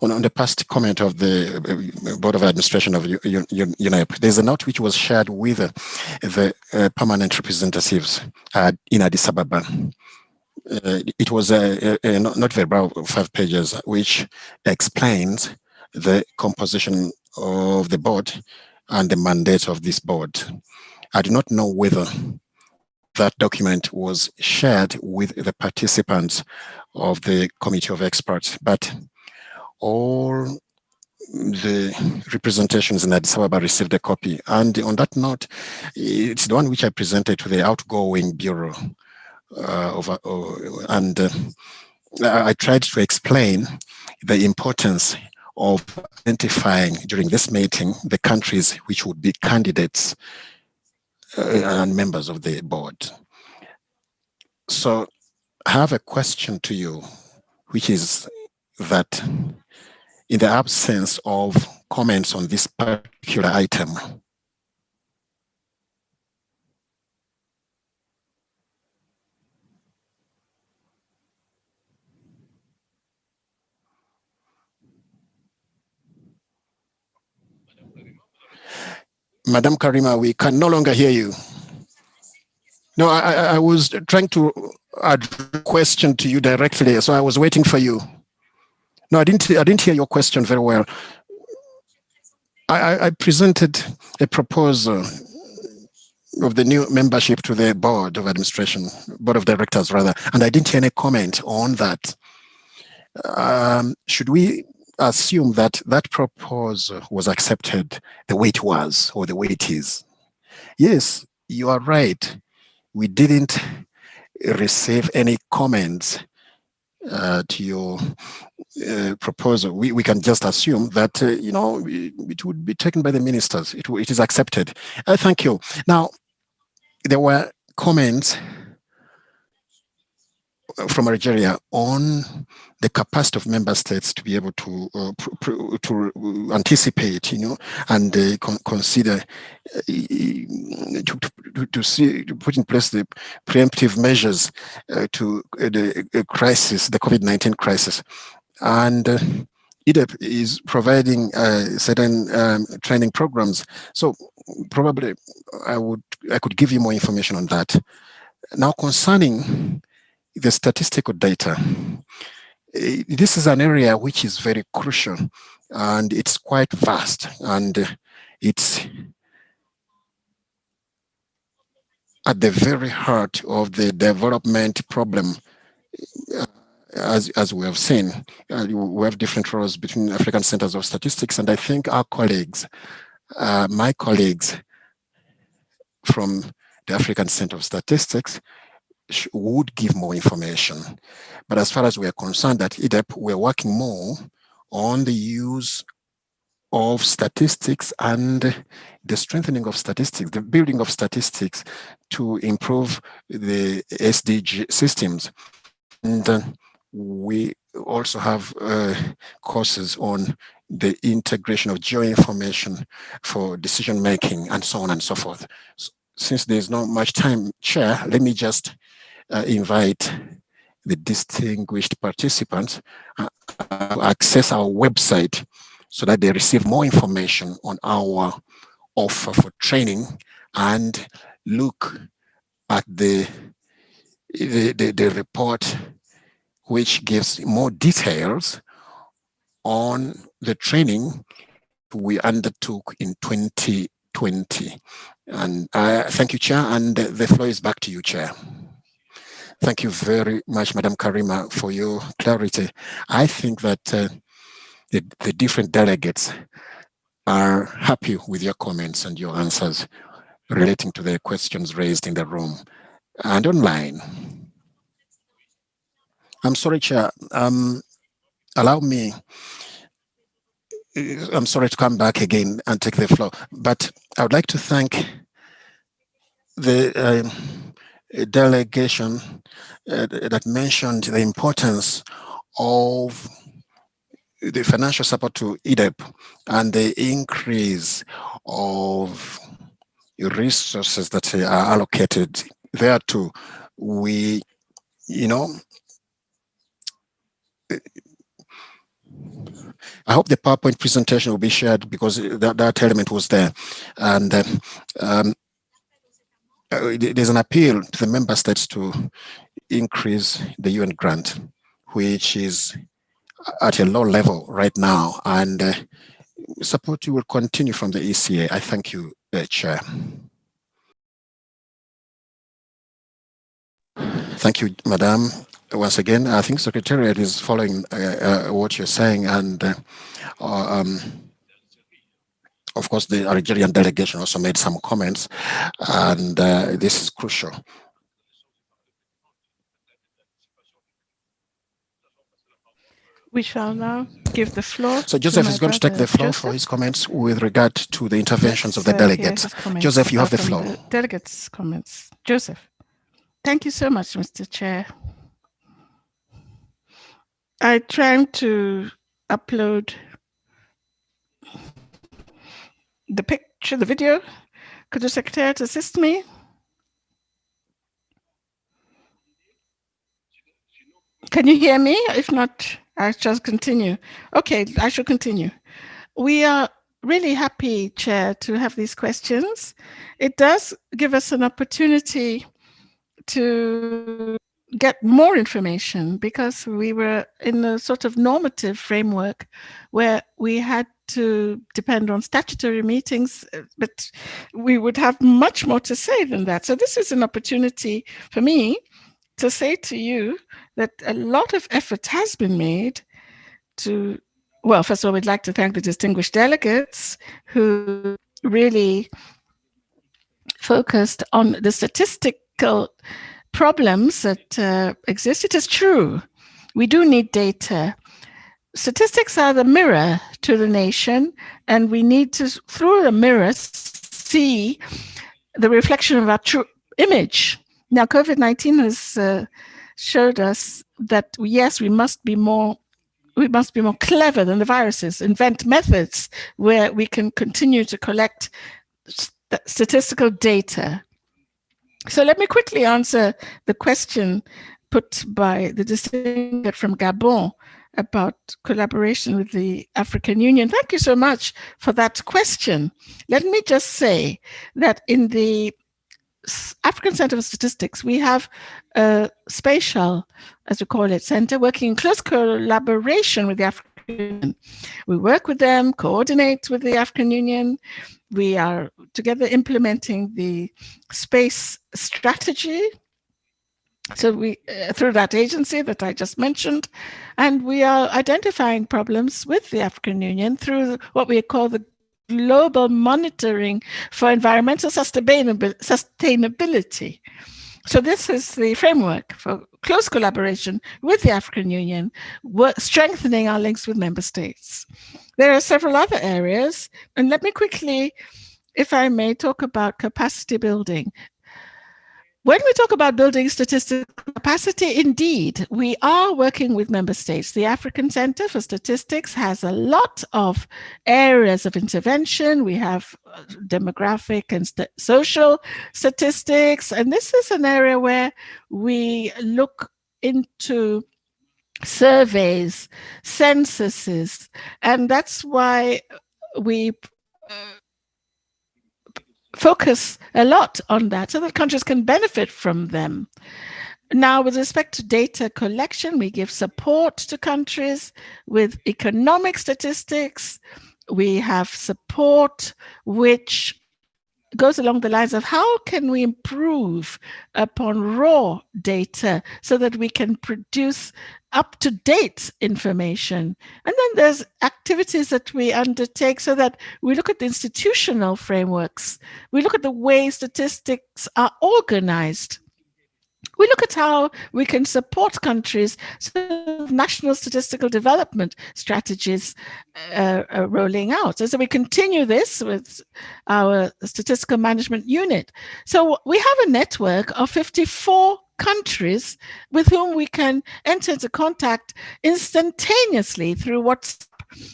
the past comment of the Board of Administration of UNEP. There's a note which was shared with the permanent representatives in Addis Ababa. It was a not very broad 5 pages, which explains the composition of the board and the mandate of this board. I do not know whether that document was shared with the participants of the committee of experts, but all the representations in Addis Ababa received a copy. And on that note, it's the one which I presented to the outgoing bureau. I tried to explain the importance of identifying during this meeting the countries which would be candidates and members of the board. So I have a question to you, which is that in the absence of comments on this particular item, Madam Karima, we can no longer hear you. No, I was trying to address a question to you directly, so I was waiting for you. No, I didn't hear your question very well. I presented a proposal of the new membership to the board of administration, board of directors rather, and I didn't hear any comment on that. Should we assume that that proposal was accepted the way it was or the way it is? Yes, you are right. We didn't receive any comments to your proposal. We can just assume that, it would be taken by the ministers. It is accepted. Thank you. Now, there were comments from Algeria on the capacity of member states to be able to anticipate, and consider to put in place the preemptive measures to the crisis, the COVID-19 crisis, and EDEP is providing certain training programs. So probably I could give you more information on that. Now, concerning the statistical data, this is an area which is very crucial, and it's quite vast, and it's at the very heart of the development problem. As we have seen, we have different roles between African Centers of Statistics, and I think our colleagues, my colleagues from the African Center of Statistics, would give more information. But as far as we are concerned at EDEP, we're working more on the use of statistics and the strengthening of statistics, the building of statistics to improve the SDG systems. And we also have courses on the integration of geoinformation for decision making and so on and so forth. So, since there's not much time, Chair, let me just invite the distinguished participants to access our website so that they receive more information on our offer for training and look at the report, which gives more details on the training we undertook in 2020. And thank you, Chair, and the floor is back to you, Chair. Thank you very much, Madam Karima, for your clarity. I think that the different delegates are happy with your comments and your answers. relating to the questions raised in the room and online. I'm sorry, Chair. Allow me, I'm sorry to come back again and take the floor, but I would like to thank the delegation that mentioned the importance of the financial support to EDEP and the increase of resources that are allocated there too. We, I hope the PowerPoint presentation will be shared because that element was there. And there's an appeal to the member states to increase the UN grant, which is at a low level right now. And support will continue from the ECA. I thank you, Chair. Thank you, Madam. Once again, I think Secretariat is following what you're saying, and of course, the Algerian delegation also made some comments, and this is crucial. We shall now give the floor. So Joseph to is going to take the floor for his comments with regard to the interventions of the delegates. Joseph, you have the floor. The delegates' comments. Joseph. Thank you so much, Mr. Chair. I tried to upload the picture, the video. Could the Secretariat assist me? Can you hear me? If not, I shall continue. Okay, I shall continue. We are really happy, Chair, to have these questions. It does give us an opportunity to get more information because we were in a sort of normative framework where we had to depend on statutory meetings, but we would have much more to say than that. So this is an opportunity for me to say to you that a lot of effort has been made to, well, first of all, we'd like to thank the distinguished delegates who really focused on the statistical problems that exist. It is true. We do need data. Statistics are the mirror to the nation, and we need to, through the mirror, see the reflection of our true image. Now, COVID-19 has showed us that, yes, we must be more clever than the viruses, invent methods where we can continue to collect statistical data. So let me quickly answer the question put by the distinguished from Gabon about collaboration with the African Union. Thank you so much for that question. Let me just say that in the African Center for Statistics, we have a spatial, as we call it, center working in close collaboration with the African Union. We work with them, coordinate with the African Union. We are together implementing the space strategy. So we, through that agency that I just mentioned, and we are identifying problems with the African Union through what we call the global monitoring for environmental sustainability. So this is the framework for close collaboration with the African Union, strengthening our links with member states. There are several other areas, and let me quickly, if I may, talk about capacity building. When we talk about building statistical capacity, indeed, we are working with member states. The African Center for Statistics has a lot of areas of intervention. We have demographic and social statistics, and this is an area where we look into surveys, censuses, and that's why we focus a lot on that so that countries can benefit from them. Now, with respect to data collection, we give support to countries with economic statistics. We have support which goes along the lines of how can we improve upon raw data so that we can produce up-to-date information. And then there's activities that we undertake so that we look at the institutional frameworks. We look at the way statistics are organized. We look at how we can support countries so national statistical development strategies rolling out. And so we continue this with our statistical management unit. So we have a network of 54 countries with whom we can enter into contact instantaneously through WhatsApp.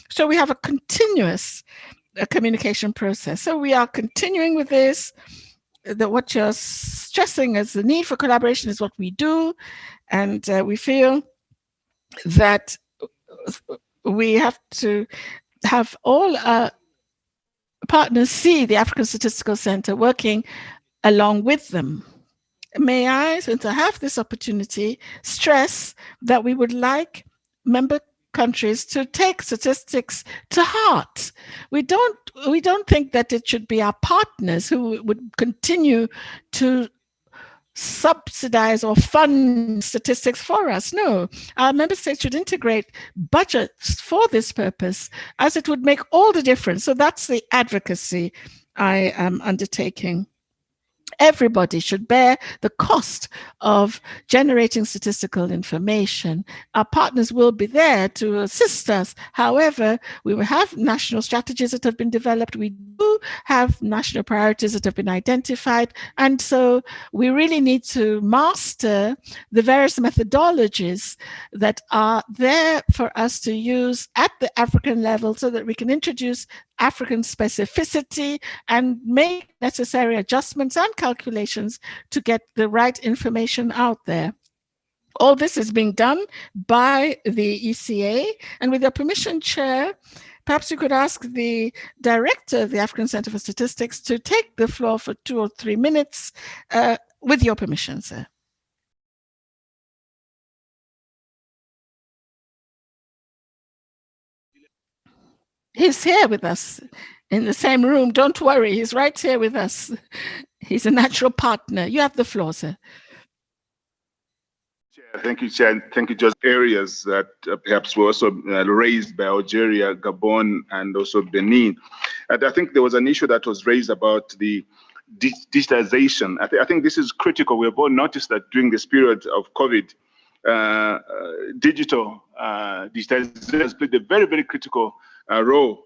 So we have a continuous communication process. So we are continuing with this. That what you're stressing as the need for collaboration is what we do, and we feel that we have to have all our partners see the African Statistical Center working along with them. May I, since I have this opportunity, stress that we would like member countries to take statistics to heart. We don't think that it should be our partners who would continue to subsidize or fund statistics for us. No, our member states should integrate budgets for this purpose, as it would make all the difference. So that's the advocacy I am undertaking. Everybody should bear the cost of generating statistical information. Our partners will be there to assist us. However, we will have national strategies that have been developed. We do have national priorities that have been identified. And so we really need to master the various methodologies that are there for us to use at the African level so that we can introduce African specificity and make necessary adjustments and calculations to get the right information out there. All this is being done by the ECA, and with your permission, Chair, perhaps you could ask the director of the African Center for Statistics to take the floor for 2 or 3 minutes, with your permission, sir. He's here with us in the same room. Don't worry, he's right here with us. He's a natural partner. You have the floor, sir. Thank you, Chair. Thank you. Just areas that perhaps were also raised by Algeria, Gabon, and also Benin. And I think there was an issue that was raised about the digitalization. I think this is critical. We have all noticed that during this period of COVID, digital digitalization has played a very, very critical role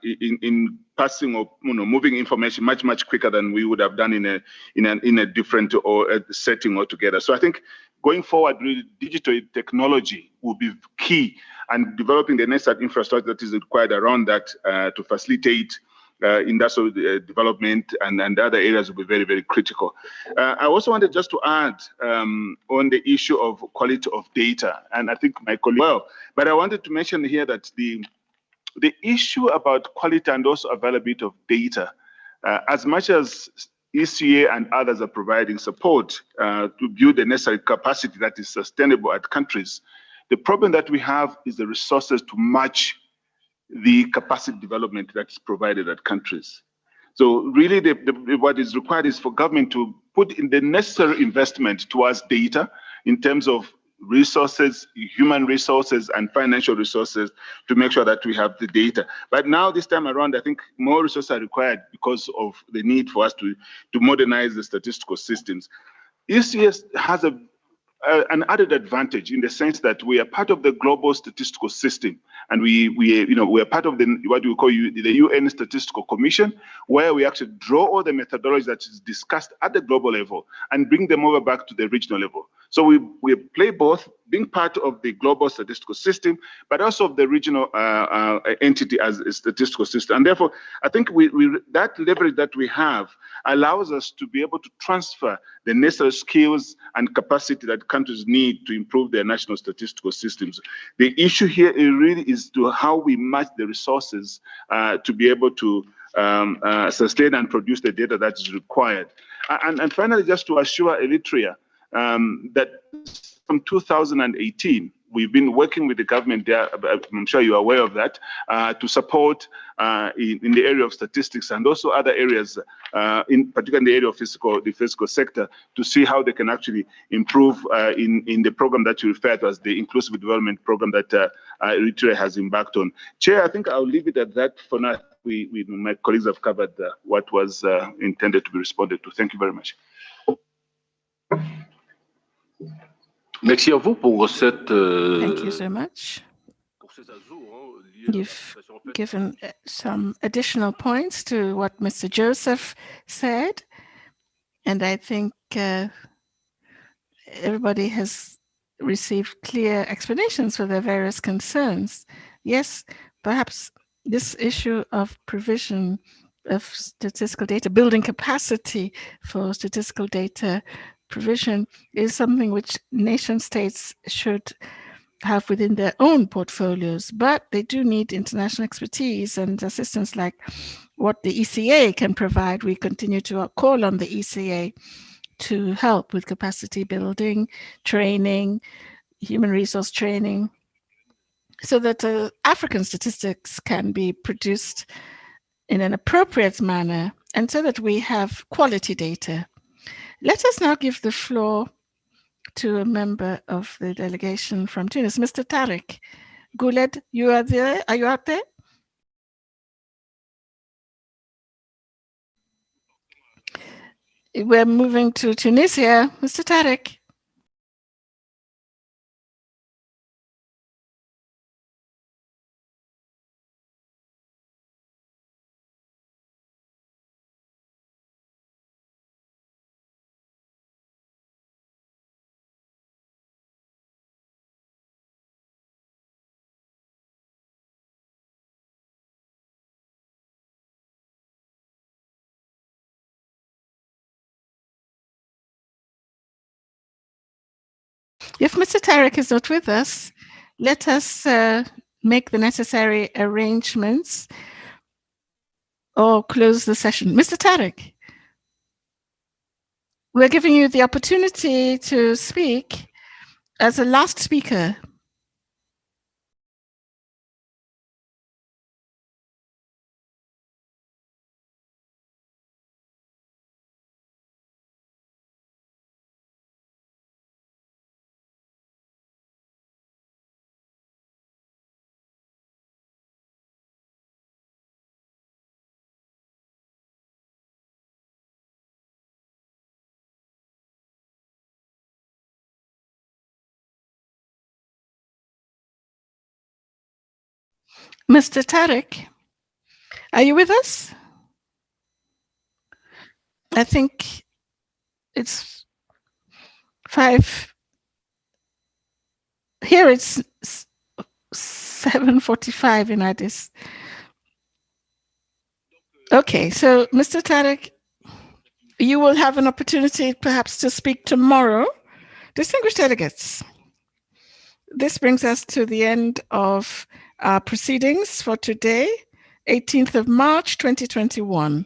in passing or moving information much quicker than we would have done in a different or a setting altogether. So I think going forward, really, digital technology will be key, and developing the necessary infrastructure that is required around that to facilitate industrial development and other areas will be very, very critical. I also wanted just to add on the issue of quality of data, and I think my colleague, but I wanted to mention here that the issue about quality and also availability of data, as much as ECA and others are providing support to build the necessary capacity that is sustainable at countries, the problem that we have is the resources to match the capacity development that's provided at countries. So really what is required is for government to put in the necessary investment towards data in terms of resources, human resources, and financial resources to make sure that we have the data. But now this time around, I think more resources are required because of the need for us to modernize the statistical systems. ECS has an added advantage in the sense that we are part of the global statistical system, and we are part of what we call the UN Statistical Commission, where we actually draw all the methodologies that is discussed at the global level and bring them over back to the regional level. So we play both, being part of the global statistical system, but also of the regional entity as a statistical system. And therefore, I think that leverage that we have allows us to be able to transfer the necessary skills and capacity that countries need to improve their national statistical systems. The issue here really is to how we match the resources to be able to sustain and produce the data that is required. And finally, just to assure Eritrea that from 2018, we've been working with the government there, I'm sure you're aware of that, to support in the area of statistics and also other areas, in particular in the area of the fiscal sector, to see how they can actually improve in the program that you referred to as the Inclusive Development Program that Eritrea has embarked on. Chair, I think I'll leave it at that for now. My colleagues have covered what was intended to be responded to. Thank you very much. Merci à vous pour cette. Thank you so much. You've given some additional points to what Mr. Joseph said, and I think everybody has received clear explanations for their various concerns. Yes, perhaps this issue of provision of statistical data, building capacity for statistical data provision is something which nation states should have within their own portfolios, but they do need international expertise and assistance like what the ECA can provide. We continue to call on the ECA to help with capacity building, training, human resource training, so that African statistics can be produced in an appropriate manner and so that we have quality data. Let us now give the floor to a member of the delegation from Tunis, Mr. Tariq Guled. You are there? Are you out there? We're moving to Tunisia. Mr. Tariq. If Mr. Tariq is not with us, let us make the necessary arrangements or close the session. Mr. Tariq, we're giving you the opportunity to speak as a last speaker. Mr. Tariq, are you with us? I think it's 5. Here it's 7:45 in Addis. Okay, so Mr. Tariq, you will have an opportunity perhaps to speak tomorrow. Distinguished delegates, this brings us to the end of our proceedings for today, 18th of March, 2021.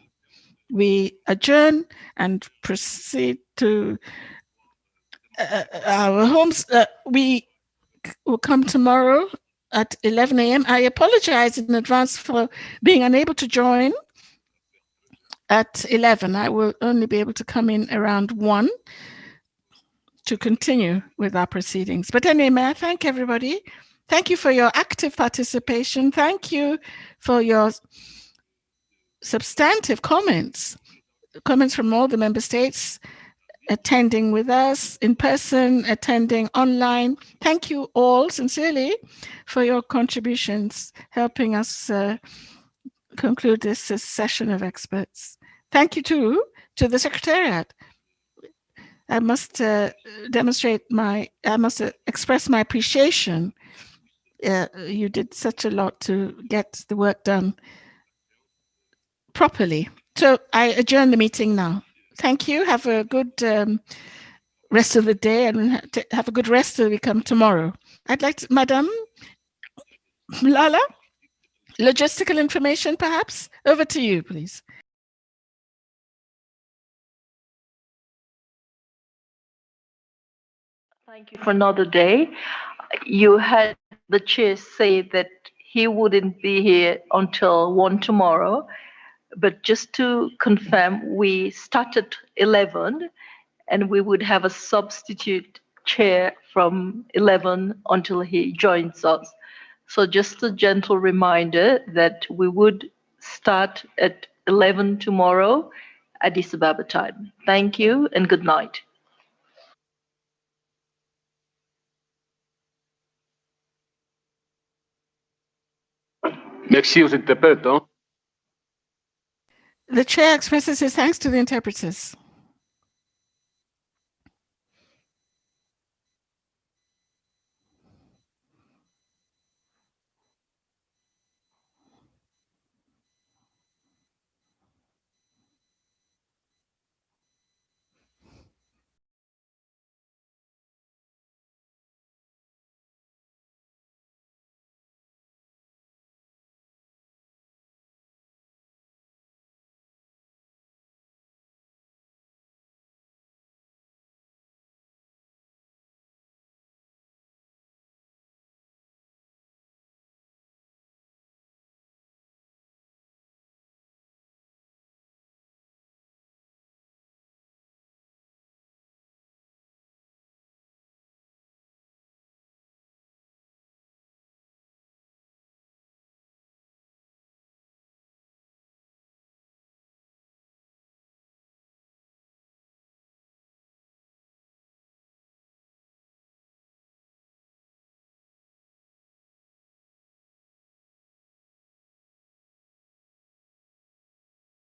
We adjourn and proceed to our homes. We will come tomorrow at 11 a.m. I apologize in advance for being unable to join at 11. I will only be able to come in around 1 to continue with our proceedings. But anyway, may I thank everybody. Thank you for your active participation. Thank you for your substantive comments from all the member states attending with us in person, attending online. Thank you all sincerely for your contributions, helping us conclude this session of experts. Thank you too to the Secretariat. I must express my appreciation. You did such a lot to get the work done properly. So I adjourn the meeting now. Thank you. Have a good rest of the day and have a good rest till we come tomorrow. I'd like to, Madam Lala, logistical information perhaps? Over to you, please. Thank you for another day. You had the chair say that he wouldn't be here until 1 tomorrow, but just to confirm, we start at 11 and we would have a substitute chair from 11 until he joins us. So just a gentle reminder that we would start at 11 tomorrow Addis Ababa time. Thank you and good night. Merci aux interprètes. The chair expresses his thanks to the interpreters.